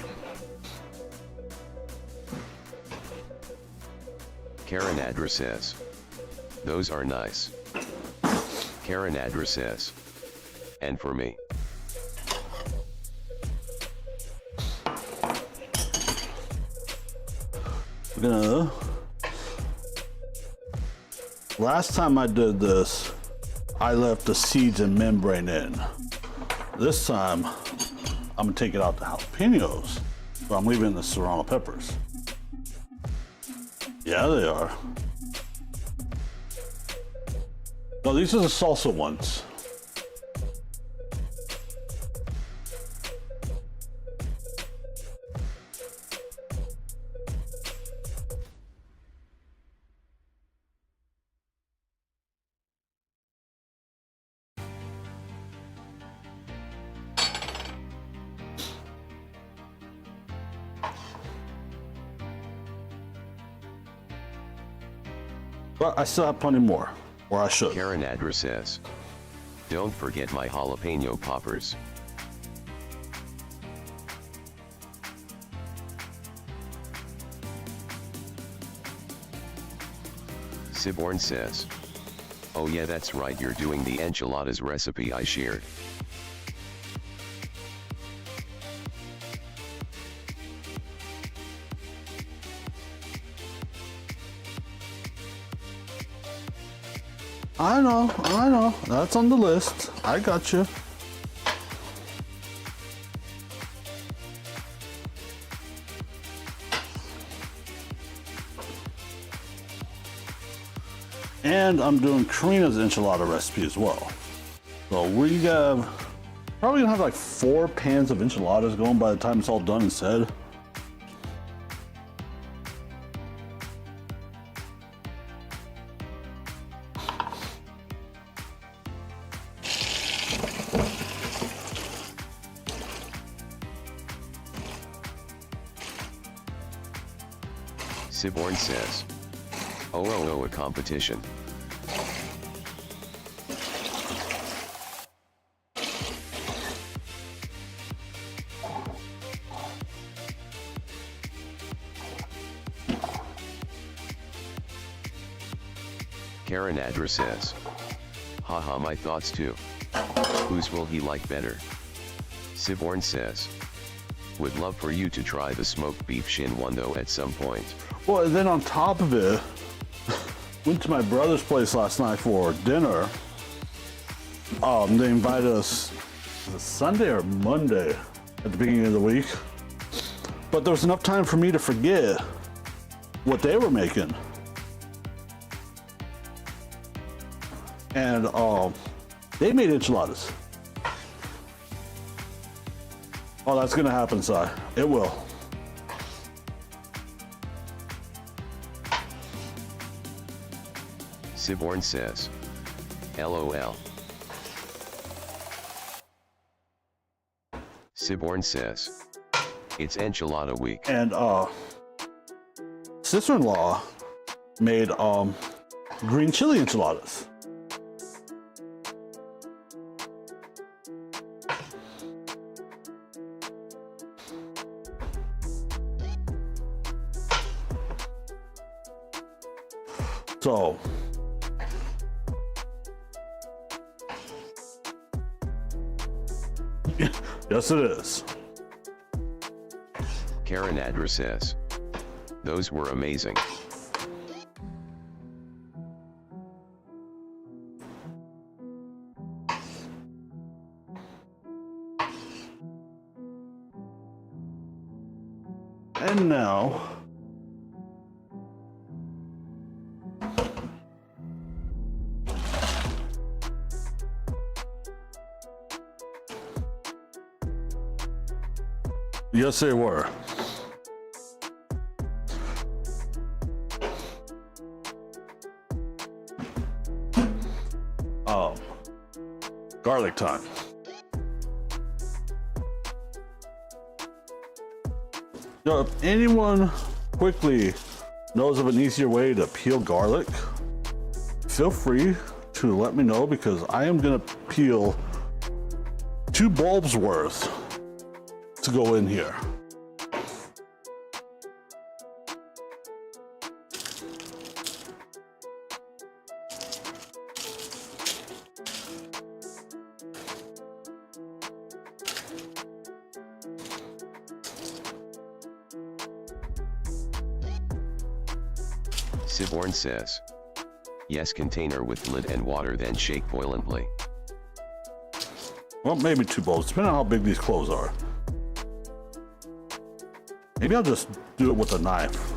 Karen Adra says, those are nice. Karen Adra says, and for me.
We're gonna. Last time I did this, I left the seeds and membrane in. This time, I'm gonna take it out the jalapenos, but I'm leaving the serrano peppers. Yeah, they are. No, these are the salsa ones. But I still have plenty more, or I should.
Karen Adra says, don't forget my jalapeno poppers. Siborn says, oh yeah, that's right, you're doing the enchiladas recipe I shared.
I know. That's on the list. I got you. And I'm doing Karina's enchilada recipe as well. So we have probably gonna have like 4 pans of enchiladas going by the time it's all done and said.
Siborn says, oh, a competition. Karen Adra says, haha, my thoughts too. Whose will he like better? Siborn says, would love for you to try the smoked beef shin one though at some point.
Well, and then on top of it, went to my brother's place last night for dinner. They invited us, was it Sunday or Monday at the beginning of the week? But there was enough time for me to forget what they were making. And they made enchiladas. Oh, that's gonna happen, Si. It will.
Siborn says, LOL. Siborn says, it's enchilada week.
And sister-in-law made green chili enchiladas. So yes, it is.
Karen Adra says, those were amazing.
And now yes, they were. Garlic time. So if anyone quickly knows of an easier way to peel garlic, feel free to let me know, because I am gonna peel 2 bulbs worth to go in here.
Siborn says. Yes, container with lid and water, then shake violently.
Well, maybe 2 bulbs, depending on how big these cloves are. Maybe I'll just do it with a knife.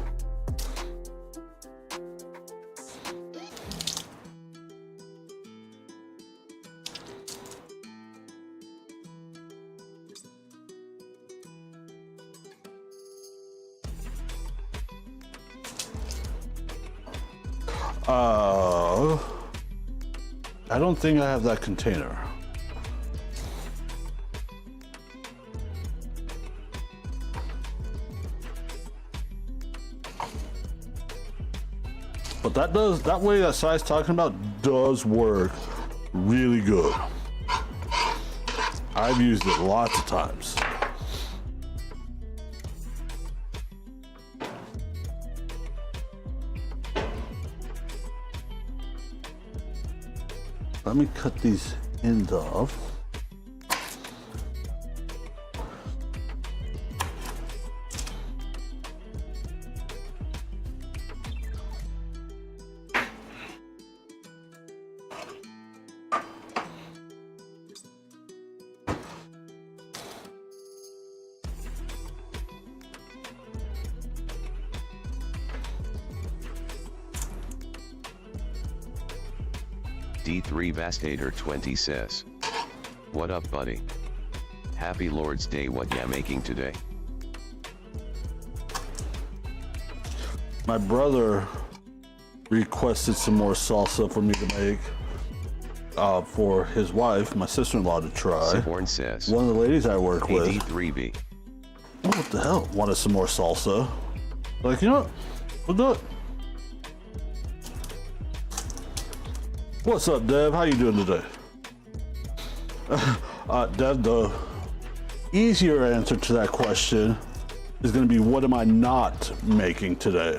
I don't think I have that container. But that way that size talking about does work really good. I've used it lots of times. Let me cut these ends off.
D3 Vastator 20 says. What up, buddy? Happy Lord's Day. What ya making today?
My brother requested some more salsa for me to make for his wife, my sister-in-law, to try.
Siborn says.
One of the ladies I work with.
D3B.
Oh, what the hell? Wanted some more salsa. Like, you know what? We'll do it. What's up, Dev? How you doing today? Dev, the easier answer to that question is going to be, what am I not making today?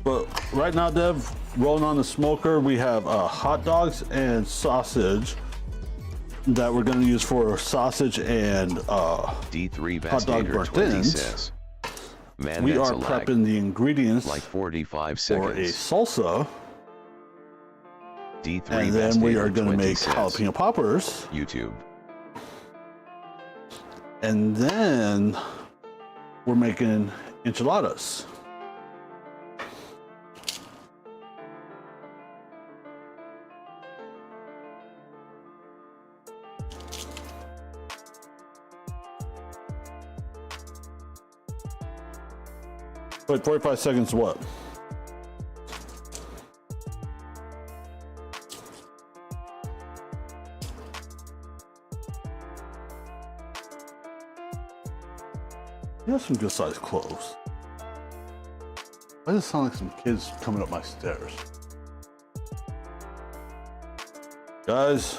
But right now, Dev, rolling on the smoker, we have hot dogs and sausage that we're going to use for sausage and
D3
hot dog
Vastator
burnt
20
ends.
says. Man,
We
that's
are
a lag.
prepping the ingredients
Like 45
for a
seconds.
salsa,
D3
and then we
Vastator
are going to
20
make
says.
jalapeno poppers,
YouTube.
and then we're making enchiladas. Wait, 45 seconds what? You have some good sized clothes. Why does it sound like some kids coming up my stairs? Guys,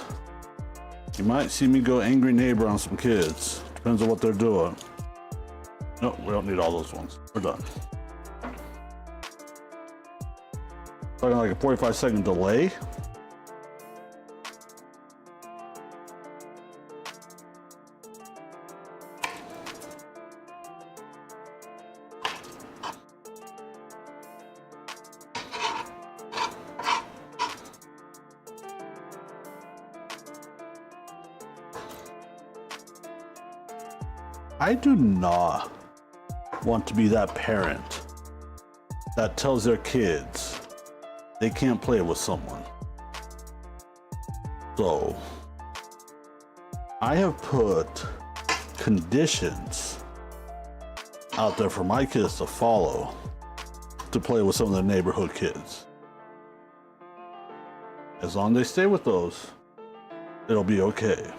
you might see me go angry neighbor on some kids. Depends on what they're doing. No, we don't need all those ones. We're done. Talking like a 45-second delay. I do not want to be that parent that tells their kids they can't play with someone. So I have put conditions out there for my kids to follow, to play with some of the neighborhood kids. As long as they stay with those, it'll be okay.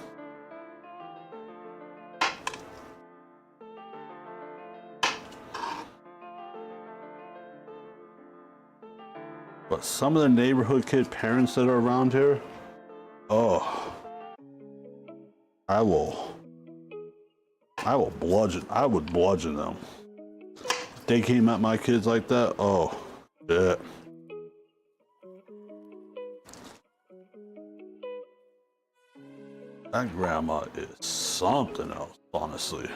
But some of the neighborhood kid parents that are around here, oh, I would bludgeon them. If they came at my kids like that, oh, yeah. That grandma is something else, honestly.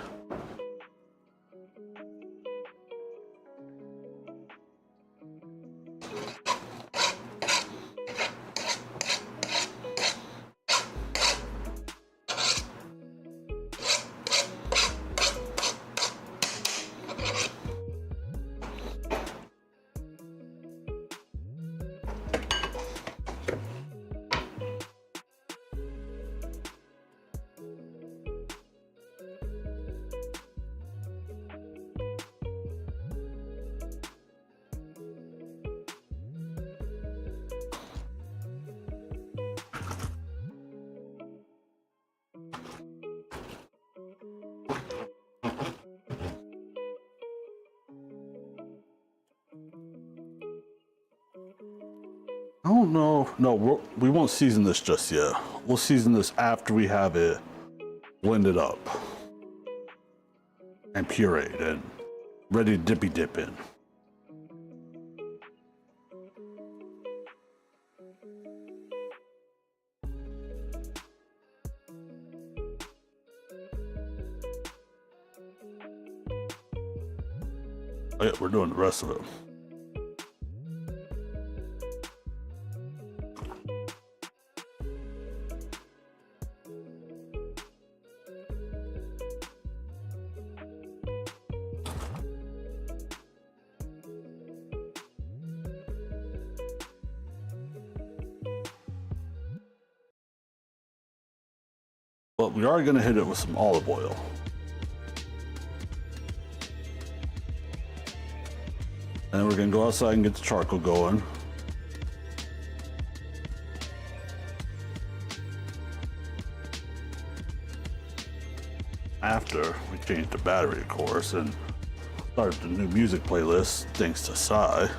I don't know. No, we won't season this just yet. We'll season this after we have it blended up and pureed and ready to dippy dip in. Oh yeah, we're doing the rest of it. But we are going to hit it with some olive oil. And then we're going to go outside and get the charcoal going. After we change the battery, of course, and start the new music playlist, thanks to Sai.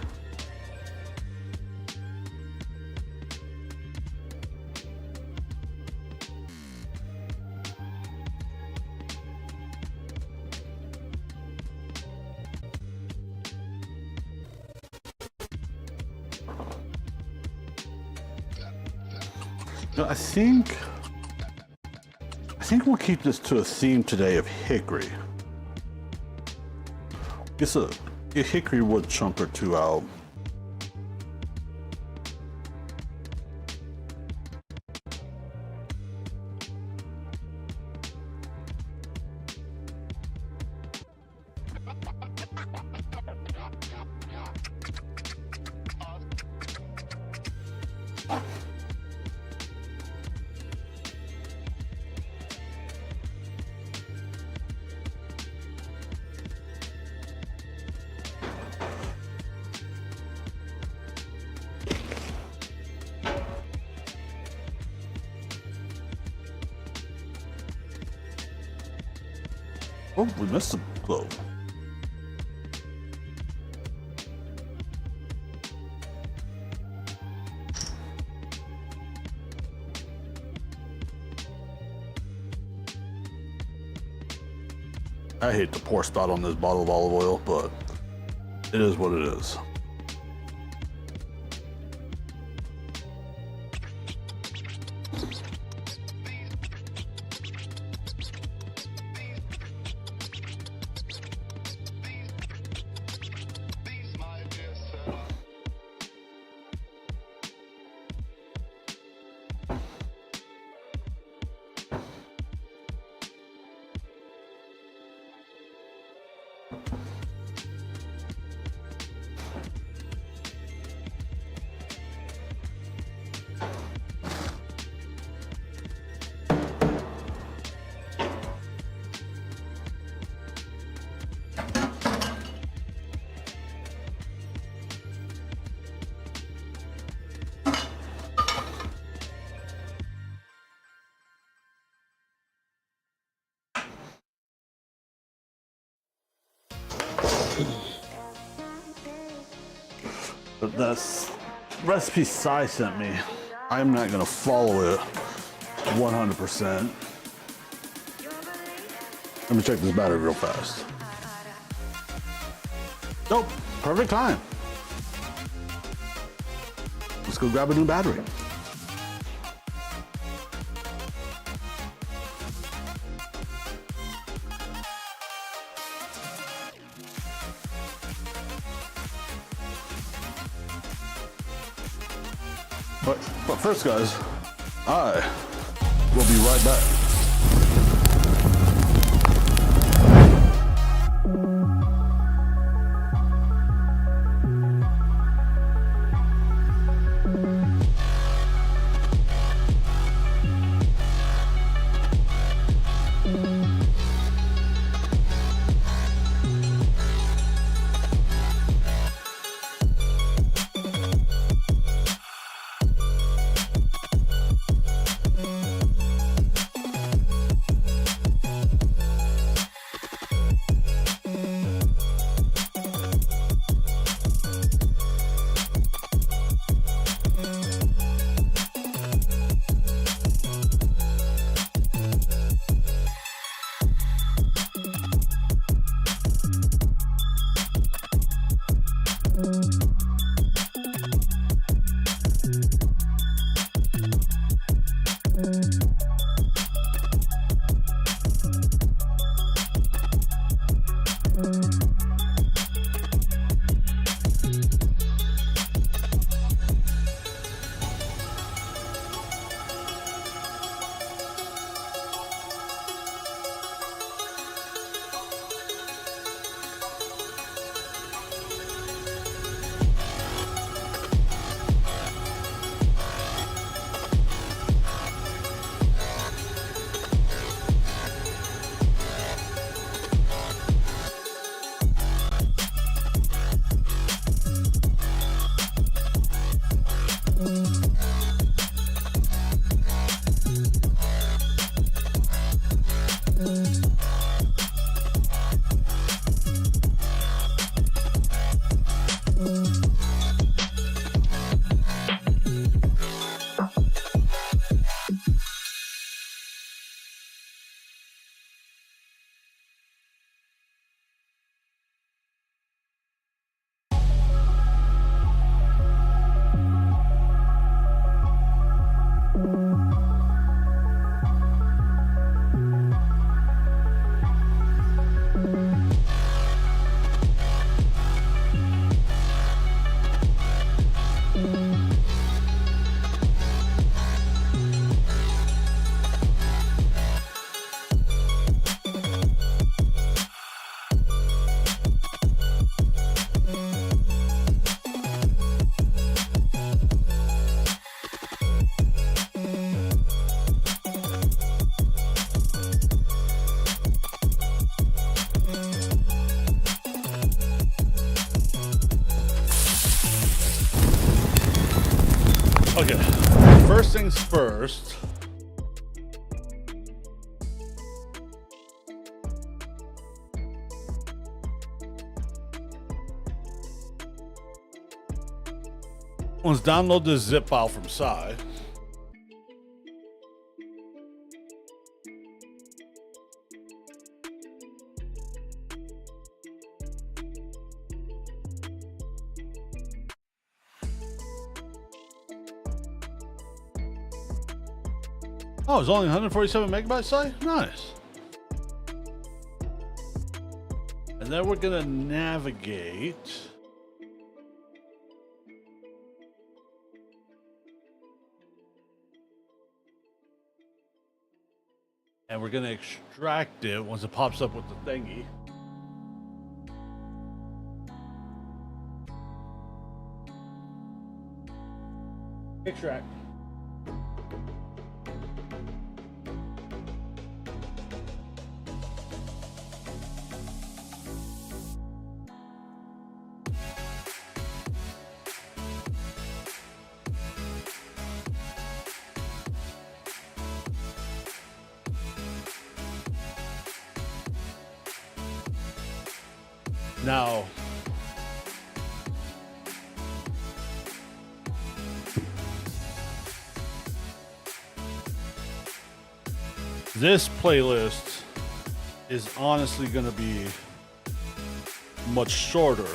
I think we'll keep this to a theme today of hickory. Get a hickory wood chunk or two out. Oh, we missed the globe. I hate to pour spout on this bottle of olive oil, but it is what it is. But that's recipe Sai sent me. I'm not gonna follow it 100%. Let me check this battery real fast. Nope, perfect time. Let's go grab a new battery. But first, guys, I will be right back.
Okay, first things first. Let's download this zip file from Sai. Oh, it's only 147 megabytes, Sai? Nice. And then we're gonna navigate. And we're gonna extract it once it pops up with the thingy. Extract. Now, this playlist is honestly going to be much shorter,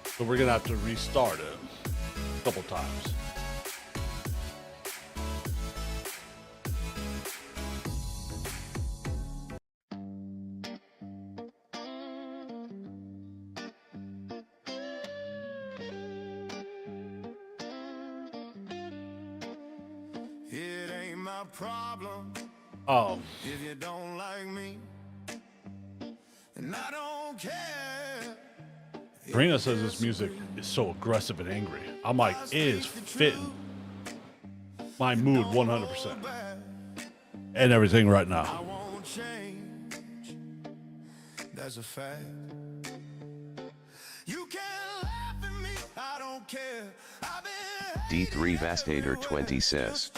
so we're going to have to restart it a couple times.
It ain't my problem
Oh,
if you don't like me, and I don't care.
Karina says this music is so aggressive and angry. I'm like, it is fitting my mood 100% and everything right
I
now.
won't change. That's a fact. You can laugh at me, I don't care. I've been
D3 Vastator 20 says,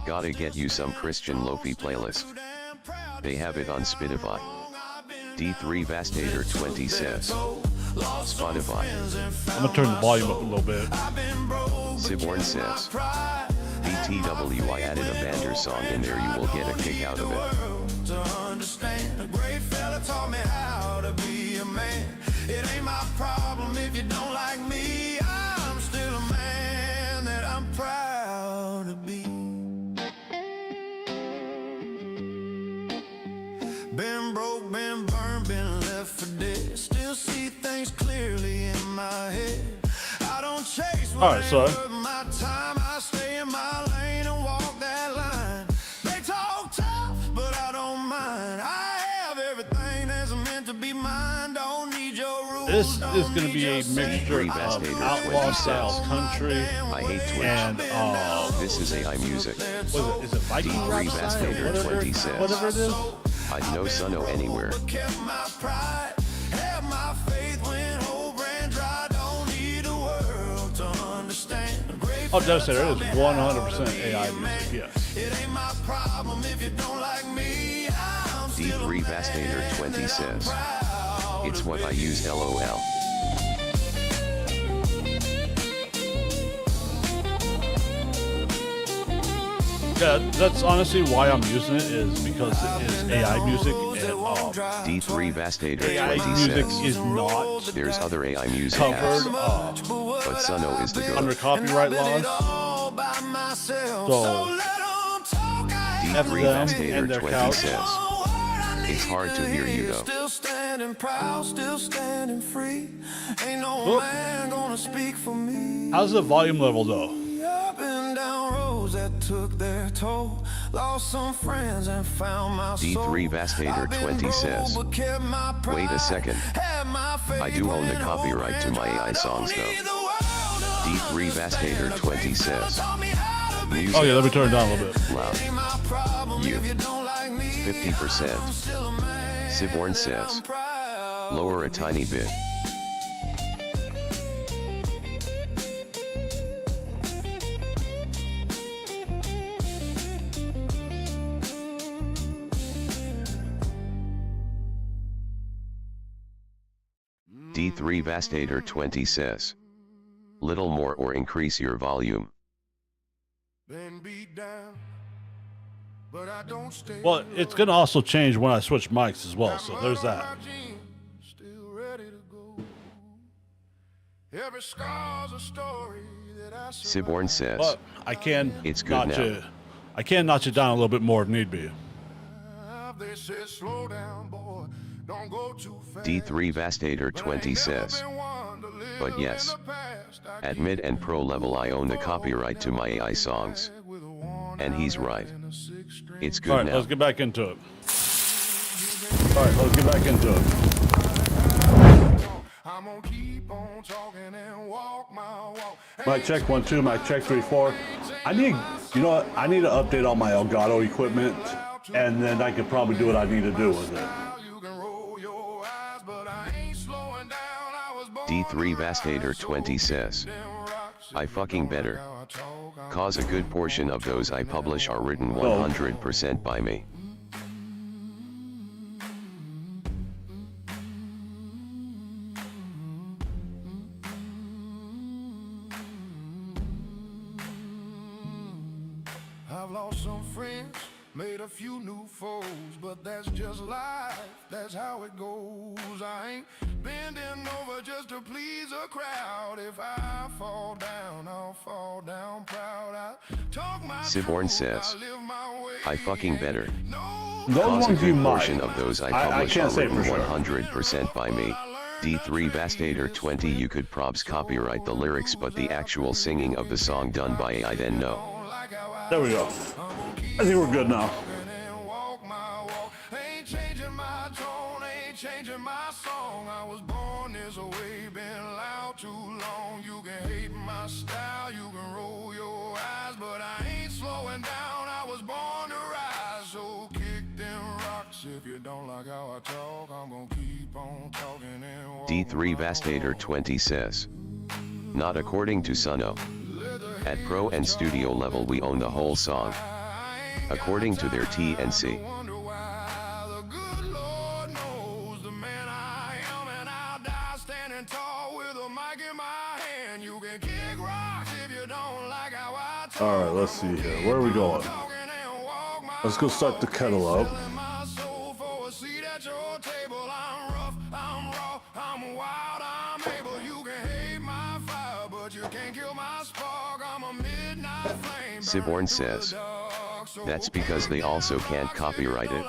gotta get you some Christian Lofi playlist. They have it on Spotify. D3 Vastator 20 says, Spotify.
I'm gonna turn the volume up a little bit.
Siborn says, BTW, I added a Bander song in there, you will get a kick out of it.
to understand. A great fella taught me how to be a man. It ain't my problem if you don't like me. I'm still a man that I'm proud to be. Been broke, been burned, been left for dead. Still see things clearly in my head. I don't chase what
All right, so-
ain't worth my time. I stay in my lane and walk that line. They talk tough, but I don't mind. I have everything that's meant to be mine. Don't need your rules.
This is
don't
going to
need
be a
your say.
mixture of outlaw style country
I hate Twitch.
and
This is AI music.
what is it Viking
D3
rap style?
Vastator 20 says,
Whatever it is.
I'd know Suno anywhere.
Kept my pride, have my faith when hope ran dry. Don't need the world to understand. A great
Oh,
fella
Devastator, it
taught
is
me
100%
how to be
AI
a man.
music, yes.
It ain't my problem if you don't like me. I'm still a
D3
man
Vastator 20
that I'm
says,
proud
it's
to
what
be.
I use, LOL.
Yeah, that's honestly why I'm using it, is because it is AI music and
D3 Vastator
AI
20
music
says,
is not
there's other AI music
covered
apps, but Suno is the
under
goat.
copyright laws. So F
D3
them
Vastator
and their
20
couch.
says, it's hard to hear you though.
Still standing proud, still standing free. Ain't no
Whoop.
man gonna speak for me.
How's the volume level though?
Up and down roads that took their toll. Lost some friends and found my soul.
D3 Vastator
I've been
20
broke,
says,
but kept my
wait a
pride.
second.
Had my faith
I do own the
when
copyright
hope
to my
ran
AI
dry.
songs
Don't
though.
need the world to
D3 Vastator 20 says,
taught me how to be.
music
Oh yeah, let me turn it down a little bit.
loud.
Ain't my problem
You.
if you don't like me.
50%.
I'm still a man
Siborn
that
says,
I'm proud
lower a
to
tiny bit. D3 Vastator 20 says, little more or increase your volume.
Been beat down, but I don't stay
Well, it's gonna also change when I switch mics as well, so there's that.
Still ready to go. Every scar's a story that I
Siborn says,
But I can
It's good
notch
now.
it. I can notch it down a little bit more if need be.
survive. They said slow down, boy, don't go too fast.
D3 Vastator
But I
20
ain't never
says,
been one to live
but
in
yes,
the past. I
at
keep
mid and pro level I own the copyright to my AI songs.
with a worn
And he's
out
right.
and a six-string
It's
All
good
right,
now.
let's get back into it. All right, let's get back into it.
I'm gonna keep on talking and walk my walk.
Mic check 1 2. Mic check 3 4. I need, you know what? I need to update all my Elgato equipment, and then I could probably do what I need to do with it.
You can roll your eyes, but I ain't slowing down. I was born
D3 Vastator 20 says, I fucking better. Cause a good portion of those I publish are written 100% by me.
lost some friends, made a few new foes, but that's just life, that's how it goes. I ain't bending over just to please a crowd. If I fall down, I'll fall down proud. I talk my
Siborn
truth,
says,
I live my way.
I fucking better.
No,
Those
Cause a
ones you
good
might.
portion of those I
I
publish
can't
are
say for
written
sure.
100% by me. D3 Vastator 20 You could probs copyright the lyrics but the actual singing of the song done by AI then no.
There we go. I think we're good now.
and walk my walk. Ain't changing my tone, ain't changing my song. I was born this way, been loud too long. You can hate my style, you can roll your eyes, but I ain't slowing down. I was born to rise, so kick them rocks. If you don't like how I talk, I'm gonna keep on talking and walk.
D3 Vastator 20 says, not according to Suno. At pro and studio level we own the whole song. According to their TNC.
Wonder why the good Lord knows the man I am, and I'll die standing tall with a mic in my hand. You can kick rocks if you don't like how I talk.
All right, let's see here. Where are we going?
Talking and walk my
Let's go start the kettle up.
selling my soul for a seat at your table. I'm rough, I'm raw, I'm wild, I'm able. You can hate my fire, but you can't kill my spark. I'm a midnight flame.
Siborn says, that's because they also can't copyright it.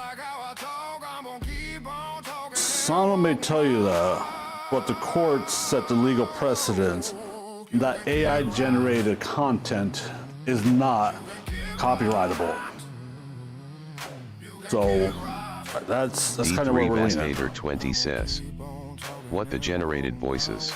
Someone may tell you that, but the courts set the legal precedence that AI generated content is not copyrightable. So that's kind of where
D3
we're leaning.
Vastator 20 says, what the generated voices.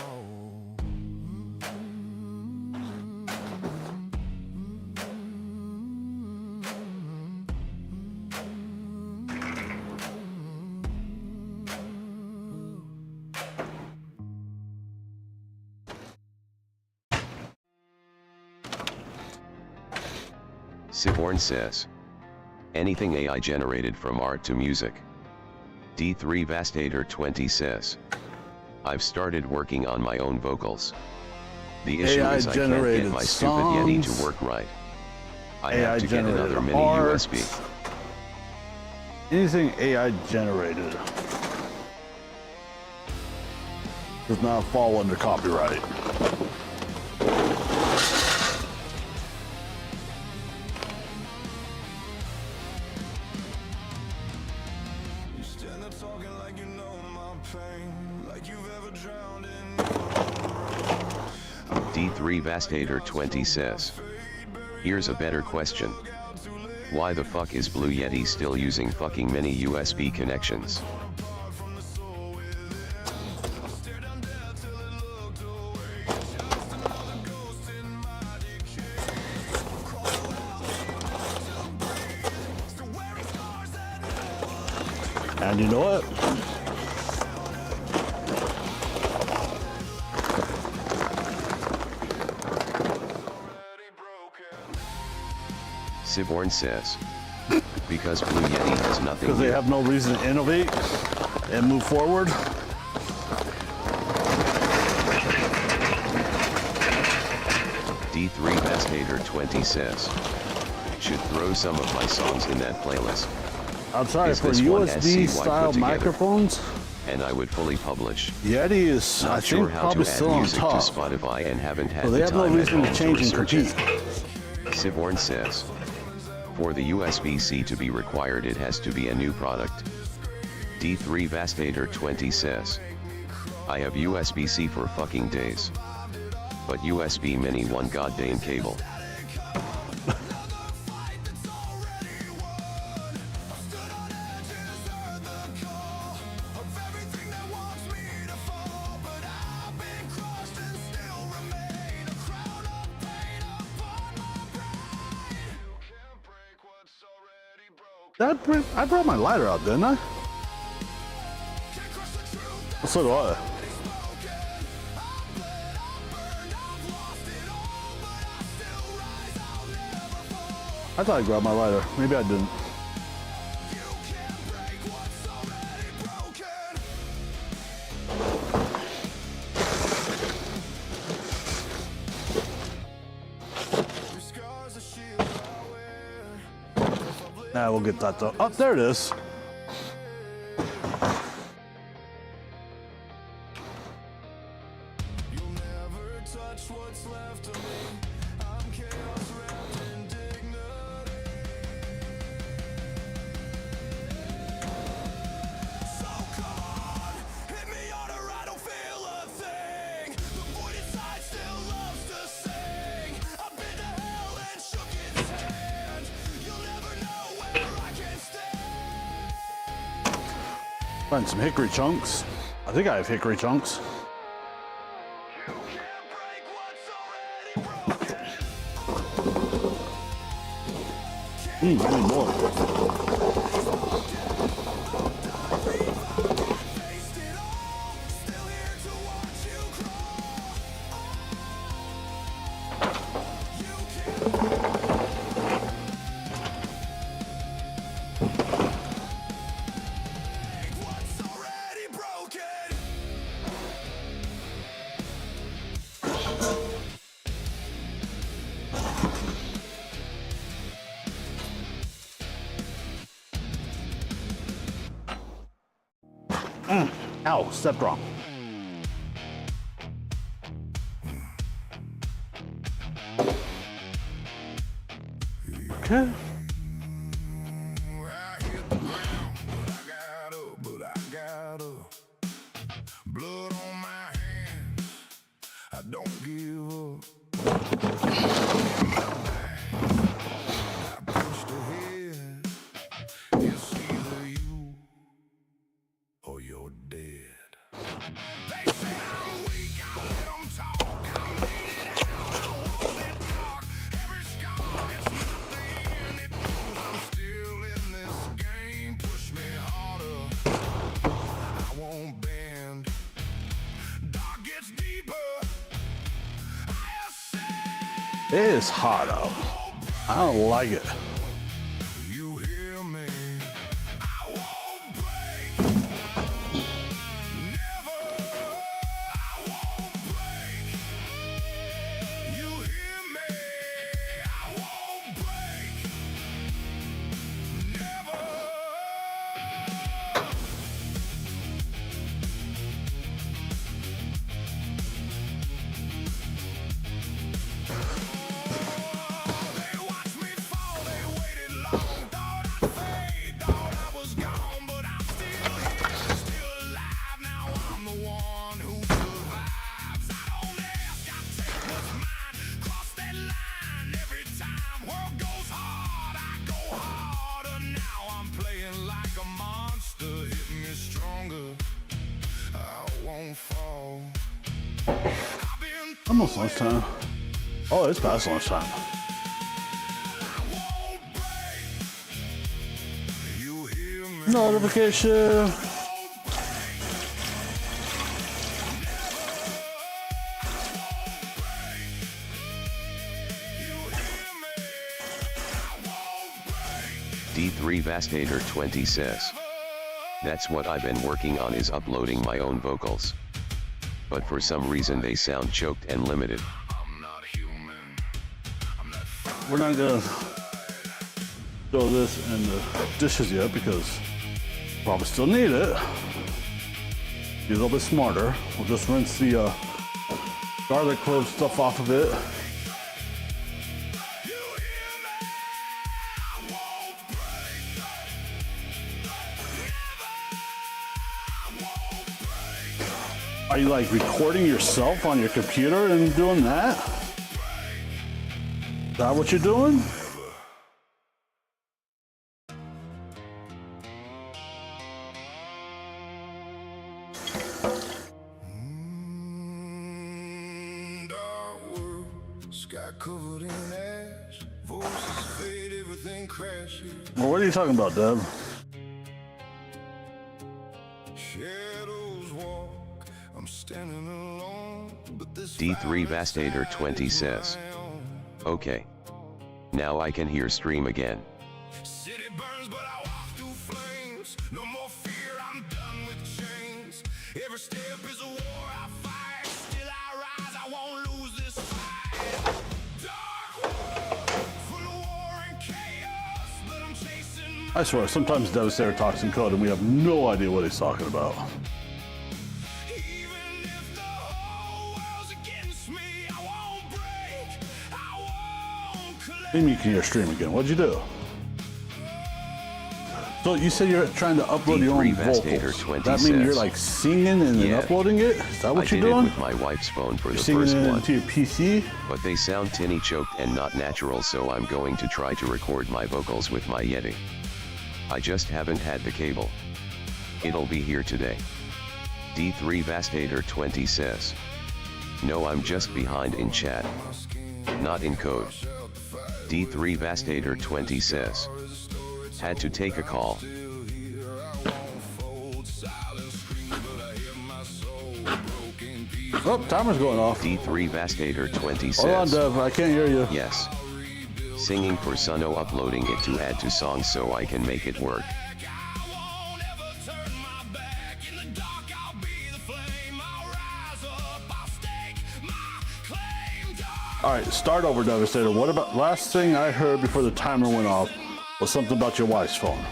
Siborn says, anything AI generated from art to music. D3 Vastator 20 says, I've started working on my own vocals. The issue
AI
is I can't get
generated
my stupid Yeti
songs,
to work right. I
AI
have to get another
generated
mini
art.
USB.
Anything AI generated does not fall under copyright.
You stand there talking like you know my pain, like you've ever drowned in
D3 Vastator 20 says, here's a better question. Why the fuck is Blue Yeti still using fucking many USB connections?
And you know what?
Siborn says, because Blue Yeti has nothing
Because they
new.
have no reason to innovate and move forward.
D3 Vastator 20 says, should throw some of my songs in that playlist,
I'm sorry,
Is
for
this one
USB
SCY
style
put together?
microphones,
and I would fully publish.
Yeti is, I
Not sure
think,
how
probably
to add
still on
music to
top.
Spotify and haven't had
So they
the
have no
time at
reason to
home
change and
research
compete.
it. Siborn says, for the USB-C to be required it has to be a new product. D3 Vastator 20 says, I have USB-C for fucking days. But USB mini one goddamn cable.
I brought my lighter out, didn't I? So do I. I thought I grabbed my lighter. Maybe I didn't. Nah, we'll get that though. Oh, there it is.
You'll never touch what's left of me. I'm chaos wrapped in dignity. So come on, hit me harder, I don't feel a thing. The void inside still loves to sing. I've been to hell and shook its hand. You'll never know where I can stand.
Find some hickory chunks. I think I have hickory chunks.
You can't break what's already broken.
I need more.
Faced it all, still here to watch you crawl. You can't break what's already broken.
Ow, stepped wrong. Okay.
I hit the ground, but I got up. Blood on my hands, I don't give up. I pushed ahead, it's either you or you're dead. They say I'm weak, I let them talk. I made it out, I won't let talk. Every scar, it's nothing, it proves I'm still in this game. Push me harder, I won't bend. Dark gets deeper, I ascend.
It is hot out. I don't like it.
You hear me? I won't break. Never. I won't break. You hear me? I won't break. Never. They watched me fall, they waited long. Thought I'd fade, thought I was gone, but I'm still here, still alive. Now I'm the one who survives. I don't ask, I take what's mine. Cross that line every time. World goes hard, I go harder. Now I'm playing like a monster. Hit me stronger, I won't fall. I've been
Almost lunchtime. Oh, it's past lunchtime.
won't break. You hear me?
Notification.
D3 Vastator 20 says. That's what I've been working on, is uploading my own vocals. But for some reason they sound choked and limited.
I'm not human. I'm not
We're not gonna throw this in the dishes yet because probably still need it. Be a little bit smarter. We'll just rinse the garlic clove stuff off of it.
You hear me? I won't break. Never. I won't break.
Are you like recording yourself on your computer and doing that? Is that what you're doing?
Dark world, sky covered in ash. Voices fade, everything crashes.
Well, what are you talking about, Deb?
Shadows walk, I'm standing alone. But this
D3 Vastator 20 says. Okay. Now I can hear stream again.
city burns, but I walk through flames. No more fear, I'm done with chains. Every step is a war I fight. Still I rise, I won't lose this fight. Dark world, full of war and chaos, but I'm chasing
I swear, sometimes Devastator talks in code and we have no idea what he's talking about.
Even if the whole world's against me, I won't break, I won't collapse.
Maybe you can hear stream again. What'd you do? So you said you're trying to upload your own
D3 Vastator
vocals.
20
That means you're
says.
like singing and then
Yeah.
uploading it? Is that what
I
you're
did
doing?
it with my wife's phone for
You're
the
singing
first
it
one,
into your PC?
but they sound tinny choked and not natural, so I'm going to try to record my vocals with my Yeti. I just haven't had the cable. It'll be here today. D3 Vastator 20 says. No, I'm just behind in chat. Not in code. D3 Vastator 20 says. Had to take a call.
Oh, timer's going off.
D3 Vastator 20
Hold on,
says.
Dev. I can't hear you.
Yes. Singing for Suno, uploading it to add to songs so I can make it work.
I won't ever turn my back. In the dark, I'll be the flame. I'll rise up, I'll stake my claim.
All right, start over, Devastator. What about last thing I heard before the timer went off was something about your wife's phone.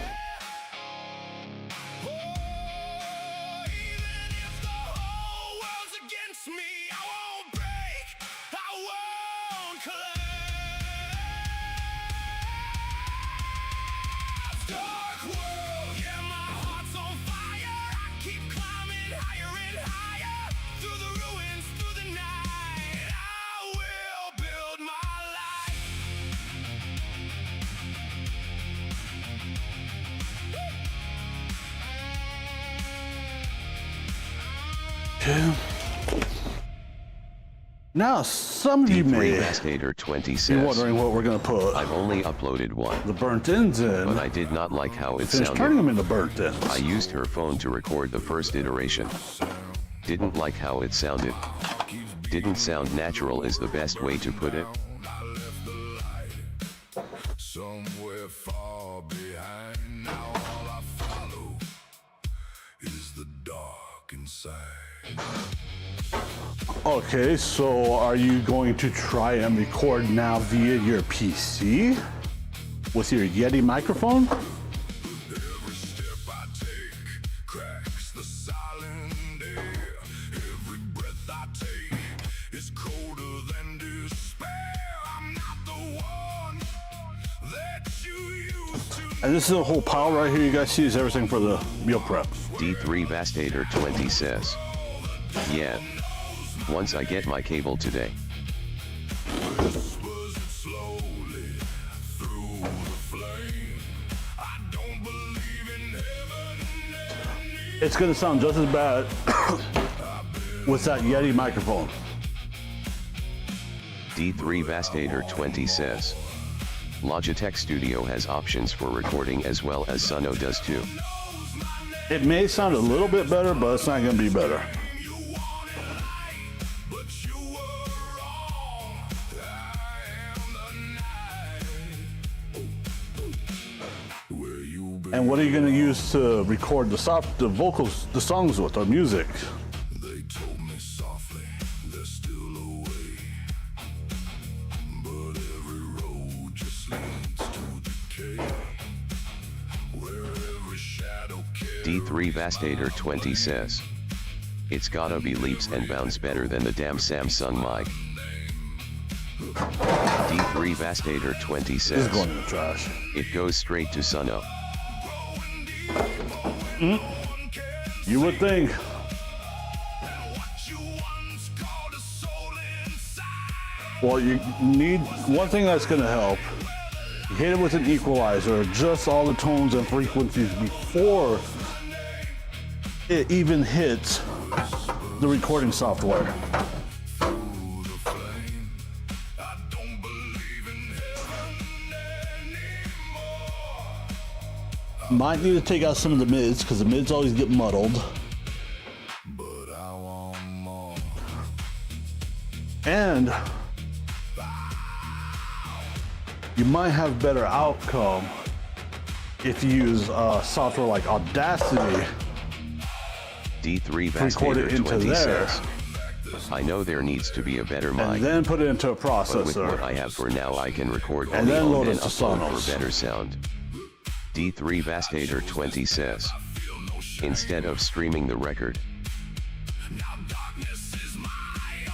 Now, some of you
D3
may
Vastator 20
be
says.
wondering what we're going to put
I've only uploaded one,
the burnt ends in.
but I did not like how it
Finish
sounded.
turning them into burnt ends.
I used her phone to record the first iteration. Didn't like how it sounded. Didn't sound natural is the best way to put it.
Somewhere far behind, now all I follow is the dark inside.
Okay, so are you going to try and record now via your PC with your Yeti microphone?
Every step I take cracks the silent air. Every breath I take is colder than despair. I'm not the one that you used to.
And this is a whole pile right here. You guys see is everything for the meal prep.
D3 Vastator 20 says. Yeah. Once I get my cable today.
Whispers it slowly through the flame. I don't believe in heaven.
It's gonna sound just as bad with that Yeti microphone.
D3 Vastator 20 says. Logitech Studio has options for recording as well as Suno does too.
It may sound a little bit better, but it's not gonna be better. And what are you gonna use to record the vocals, the songs with, or music?
They told me softly, they're still away. But every road just leads to decay. Where every shadow carries.
D3 Vastator 20 says. It's gotta be leaps and bounds better than the damn Samsung mic. D3 Vastator 20
This
says.
is going in the trash.
It goes straight to Suno.
You would think.
What you once called a soul inside.
Well, you need one thing that's gonna help. Hit it with an equalizer, adjust all the tones and frequencies before it even hits the recording software.
Through the flame. I don't believe in heaven anymore.
Might need to take out some of the mids because the mids always get muddled.
But I want more.
And you might have better outcome if you use software like Audacity.
D3
Record it
Vastator
into
20
there.
says. I know there needs to be a better
And
mic,
then put it into a
but with what
processor.
I have for now I can record
And
audio
then load
and
it to
upload
Sonos.
for better sound. D3 Vastator 20 says, instead of streaming the record.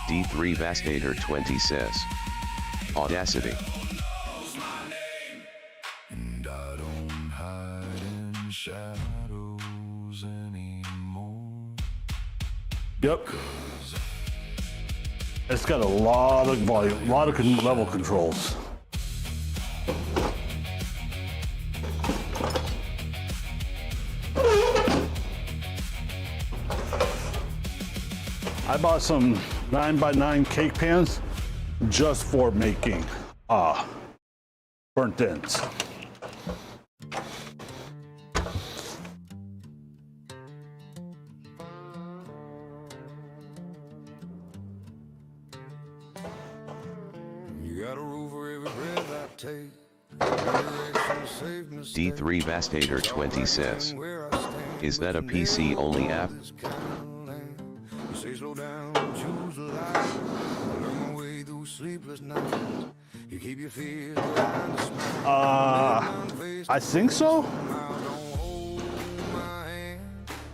D3 Vastator 20 says, Audacity.
And I don't hide in shadows anymore.
Yep. It's got a lot of volume, a lot of level controls. I bought some 9x9 cake pans just for making burnt ends.
You got a rule for every breath I take. Direction safe mistake.
D3 Vastator 20 says,
Where I stand.
is that a PC only app?
This kind of land. You say slow down, choose life. Learn my way through sleepless nights. You keep your fears behind the smile.
I think so.
Don't hold my hand,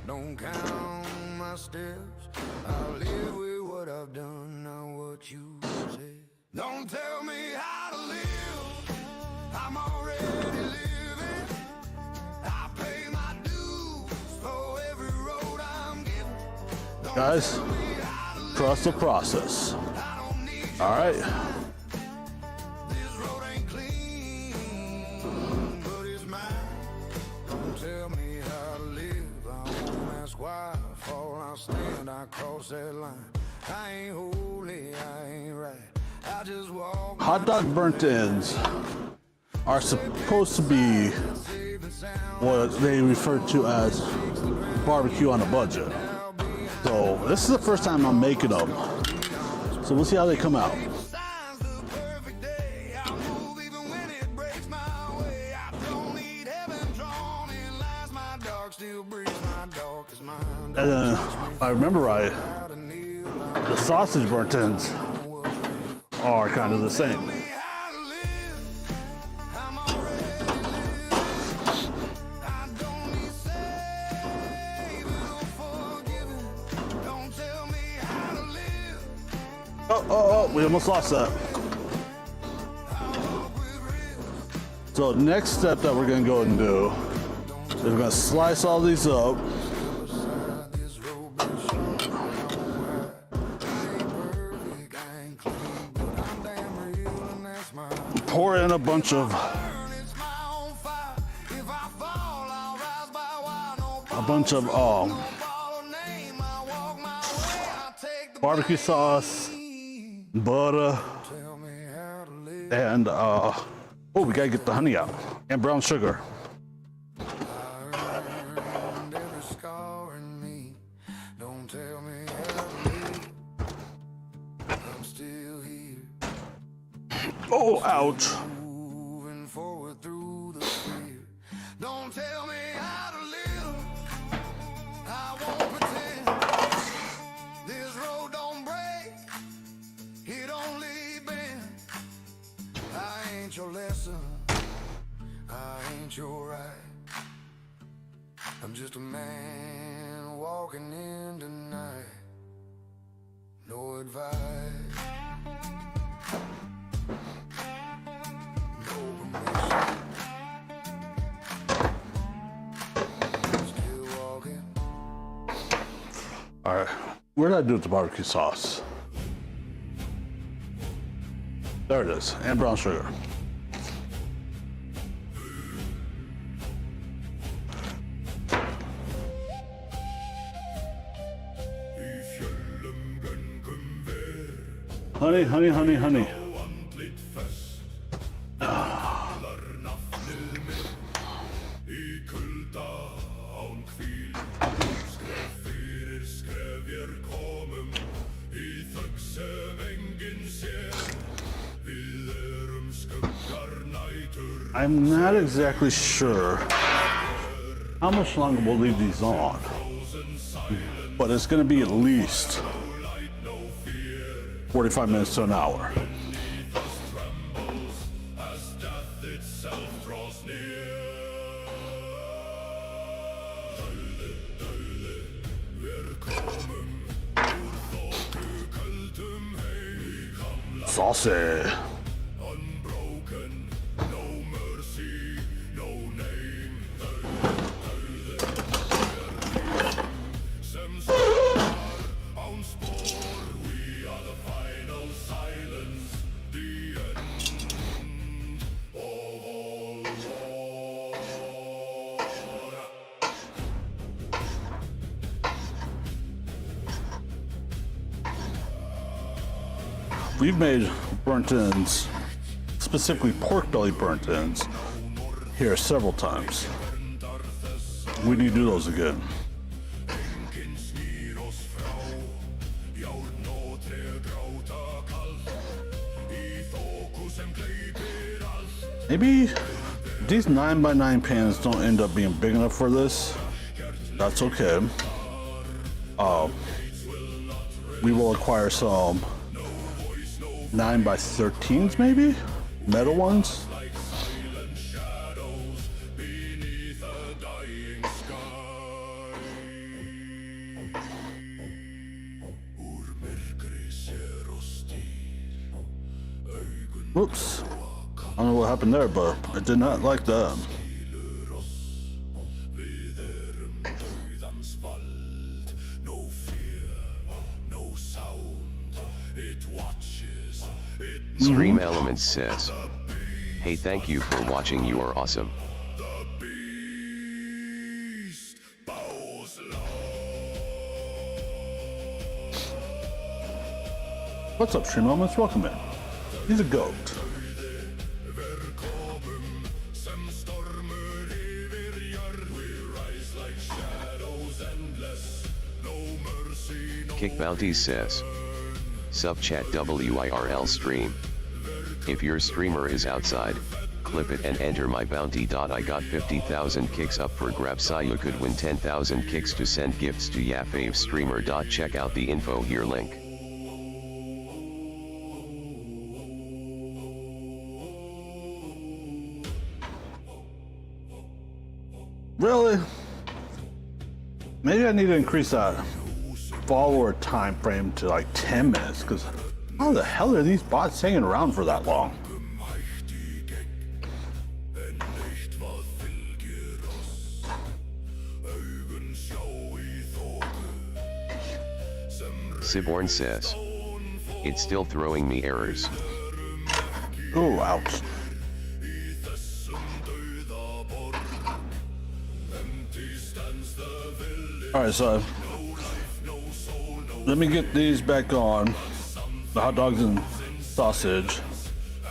don't count my steps. I'll live with what I've done, not what you said. Don't tell me how to live, I'm already living. I pay my dues for every road I'm given. Don't
Guys,
tell me how to live,
trust the process.
I don't need you.
All right.
This road ain't clean, but it's mine. Don't tell me how to live, I won't ask why. I fall, I stand, I cross that line. I ain't holy, I ain't right. I just walk
Hot dog burnt ends are supposed to be what they refer to as barbecue on a budget. So this is the first time I'm making them. So we'll see how they come out.
signs the perfect day. I move even when it breaks my way. I don't need heaven drawn in lines. My dark still breathes, my dark is mine.
And if I remember right,
How to kneel,
the sausage burnt ends are kind of the same.
how to live. I'm already living. I don't need saving or forgiving. Don't tell me how to live.
Oh, we almost lost that. So next step that we're gonna go and do is we're gonna slice all these up.
This road been short. I ain't perfect, I ain't clean, but I'm damn real, and that's my
Pour in a bunch of
burn. It's my own fire. If I fall, I'll rise by why. No
a bunch of
follow name. I walk my way. I take the
barbecue sauce, butter,
tell me how to live.
and oh, we gotta get the honey out and brown sugar.
And every scar in me. Don't tell me how to live. I'm still here.
Oh, ouch!
Moving forward through the fear. Don't tell me how to live. I won't pretend. This road don't break. It only bends. I ain't your lesson. I ain't your right. I'm just a man walking in tonight. No advice. Still walking.
All right, where did I do with the barbecue sauce? There it is, and brown sugar. Honey, honey, honey, honey. I'm not exactly sure how much longer we'll leave these on, but it's going to be at least 45 minutes to an hour. Saucy.
Unbroken, no mercy, no name. Sem on spore, we are the final silence, the end of all war.
We've made burnt ends, specifically pork belly burnt ends, here several times. We need to do those again. Maybe these 9x9 pans don't end up being big enough for this. That's okay. We will acquire some 9x13s maybe? Metal ones? Whoops. I don't know what happened there, but I did not like that.
Stream Elements says, hey, thank you for watching, you are awesome.
What's up, Stream Elements? Welcome in. He's a goat.
Kick Bounties says, sub chat WIRL stream. If your streamer is outside, clip it and enter my bounty. I got 50,000 kicks up for grabs. So you could win 10,000 kicks to send gifts to Yafave streamer. Check out the info here link.
Really? Maybe I need to increase that follower time frame to like 10 minutes, because how the hell are these bots hanging around for that long?
Siborn says, it's still throwing me errors.
Oh, ouch. Alright, so let me get these back on, the hot dogs and sausage,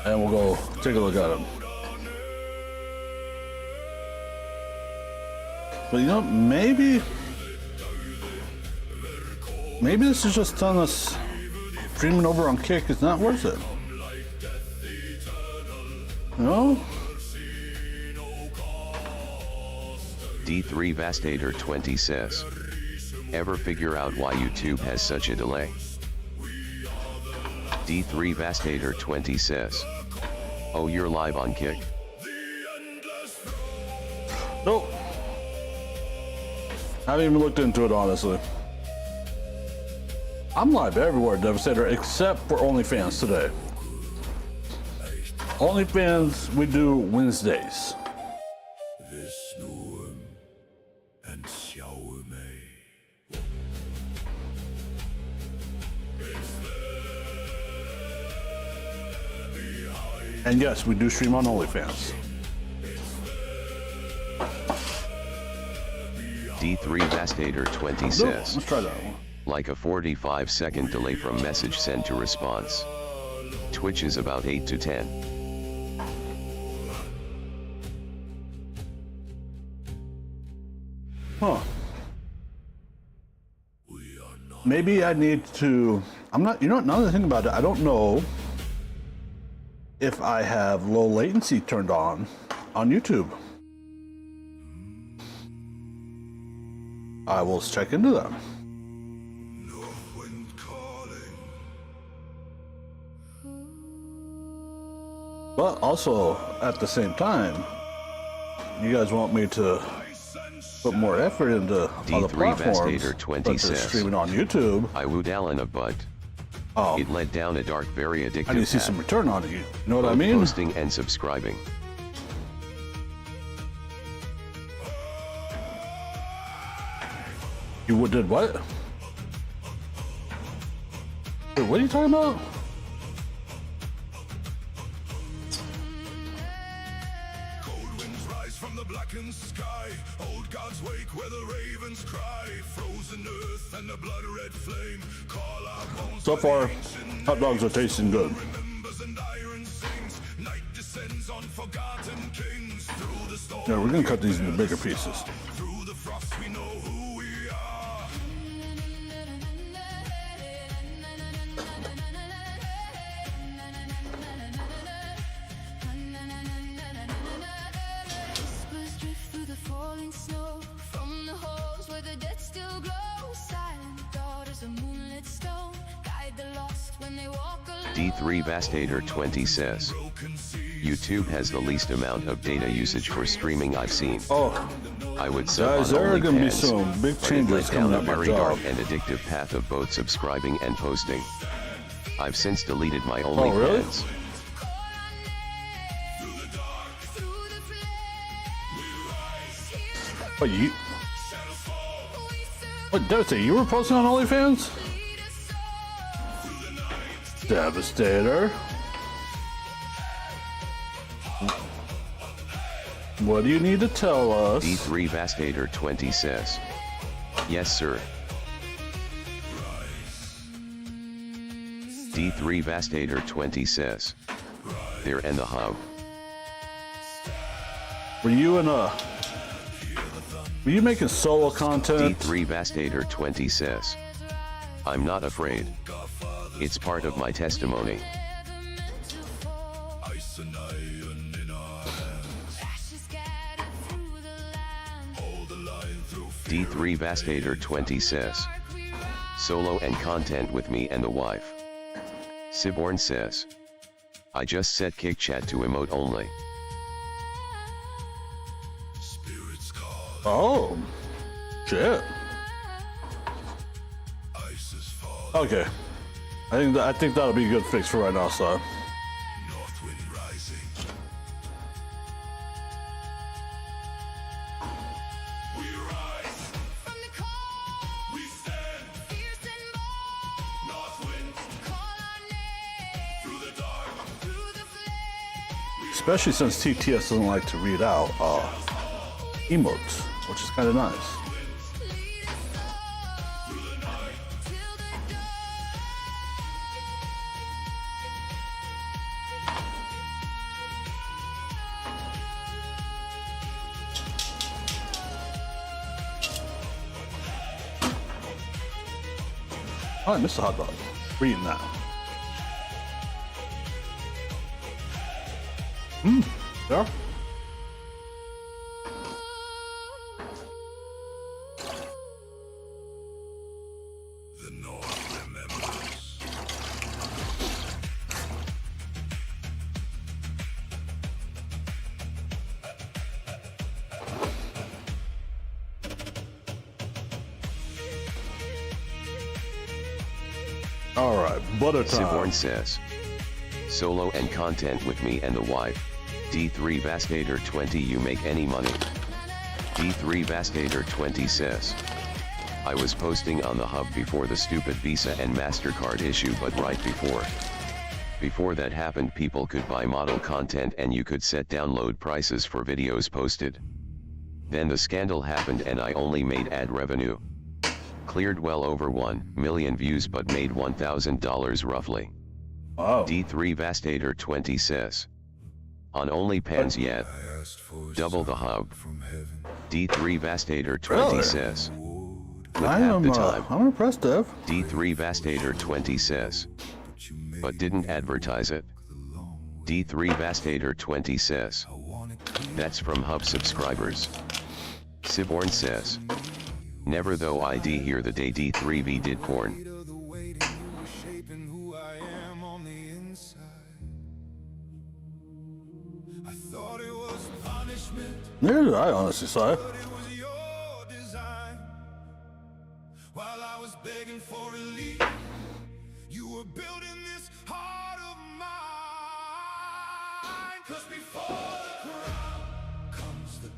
and we'll go take a look at them. But you know, maybe this is just telling us streaming over on Kick is not worth it. No?
D3 Vastator 20 says, ever figure out why YouTube has such a delay? D3 Vastator 20 says, oh, you're live on Kick?
Nope. I haven't even looked into it, honestly. I'm live everywhere, Devastator, except for OnlyFans today. OnlyFans, we do Wednesdays. And yes, we do stream on OnlyFans.
D3 Vastator 20 says,
Let's try that one.
like a 45-second delay from message sent to response. Twitch is about 8 to 10.
Huh. Maybe I need to, I'm not, you know, now that I think about it, I don't know if I have low latency turned on YouTube. I will check into that. But also, at the same time, you guys want me to put more effort into other
D3
platforms,
Vastator 20
such as
says,
streaming on YouTube.
I wooed Alan a butt.
Oh,
It led down a dark, very addictive
I need to see
path.
some return on it. You know what I
Both
mean?
Posting and subscribing.
You did what? Wait, what are you talking about?
Cold winds rise from the blackened sky. Old gods wake where the ravens cry. Frozen earth and the blood red flame. Call our bones.
So far, hot dogs are tasting good.
Remembers and iron sings. Night descends on forgotten kings. Through the storm.
Yeah, we're gonna cut these into bigger pieces.
Through the frost we know who we are.
Whispers drift through the falling snow from the halls where the dead still glow. Silent daughters of moonlit stone guide the lost when they walk alone.
D3 Vastator 20 says, YouTube has the least amount of data usage for streaming I've seen.
Oh,
I would sub
guys,
on
there are gonna be
OnlyFans,
some big
but it
changes
led down
coming
a
up my
very
job.
dark and addictive path of both subscribing and posting. I've since deleted my
Oh, really?
OnlyFans.
What you? What, Darcy, you were posting on OnlyFans? Devastator. What do you need to tell us?
D3 Vastator 20 says, yes sir. D3 Vastator 20 says, there and the hub.
Were you making solo content?
D3 Vastator 20 says, I'm not afraid. It's part of my testimony.
Ice and iron in our hands.
Ashes scattered through the land.
Hold the line through
D3 Vastator 20 says, solo and content with me and the wife. Siborn says, I just set kick chat to emote only.
spirits call.
Oh, shit.
Ice is falling.
Okay, I think that'll be a good fix for right now, son.
North wind rising. We rise.
From the cold,
We stand.
fierce and bold,
North wind
call our name
through the dark.
through the flame.
Especially since TTS doesn't like to read out emotes, which is kind of nice.
Lead us all
Through the night.
till the dawn.
Oh, I missed a hot dog. Reading that. Yeah.
The North remembers.
All right, butter time.
Siborn says, solo and content with me and the wife. D3 Vastator 20 you make any money. D3 Vastator 20 says, I was posting on the hub before the stupid Visa and MasterCard issue, but right before that happened people could buy model content and you could set download prices for videos posted. Then the scandal happened and I only made ad revenue. Cleared well over 1 million views but made $1,000 roughly.
Wow.
D3 Vastator 20 says, on OnlyFans yet,
I asked for
double the hub.
from heaven.
D3 Vastator 20
Really?
says, with
I
half
am,
the time.
I'm impressed, Dev.
D3 Vastator 20 says, but didn't advertise it. D3 Vastator 20 says, that's from hub subscribers. Siborn says, never though ID here the day D3V did porn.
The weight of you was shaping who I am on the inside. I thought it was punishment,
Neither did I, honestly, Si.
but it was your design. While I was begging for relief, you were building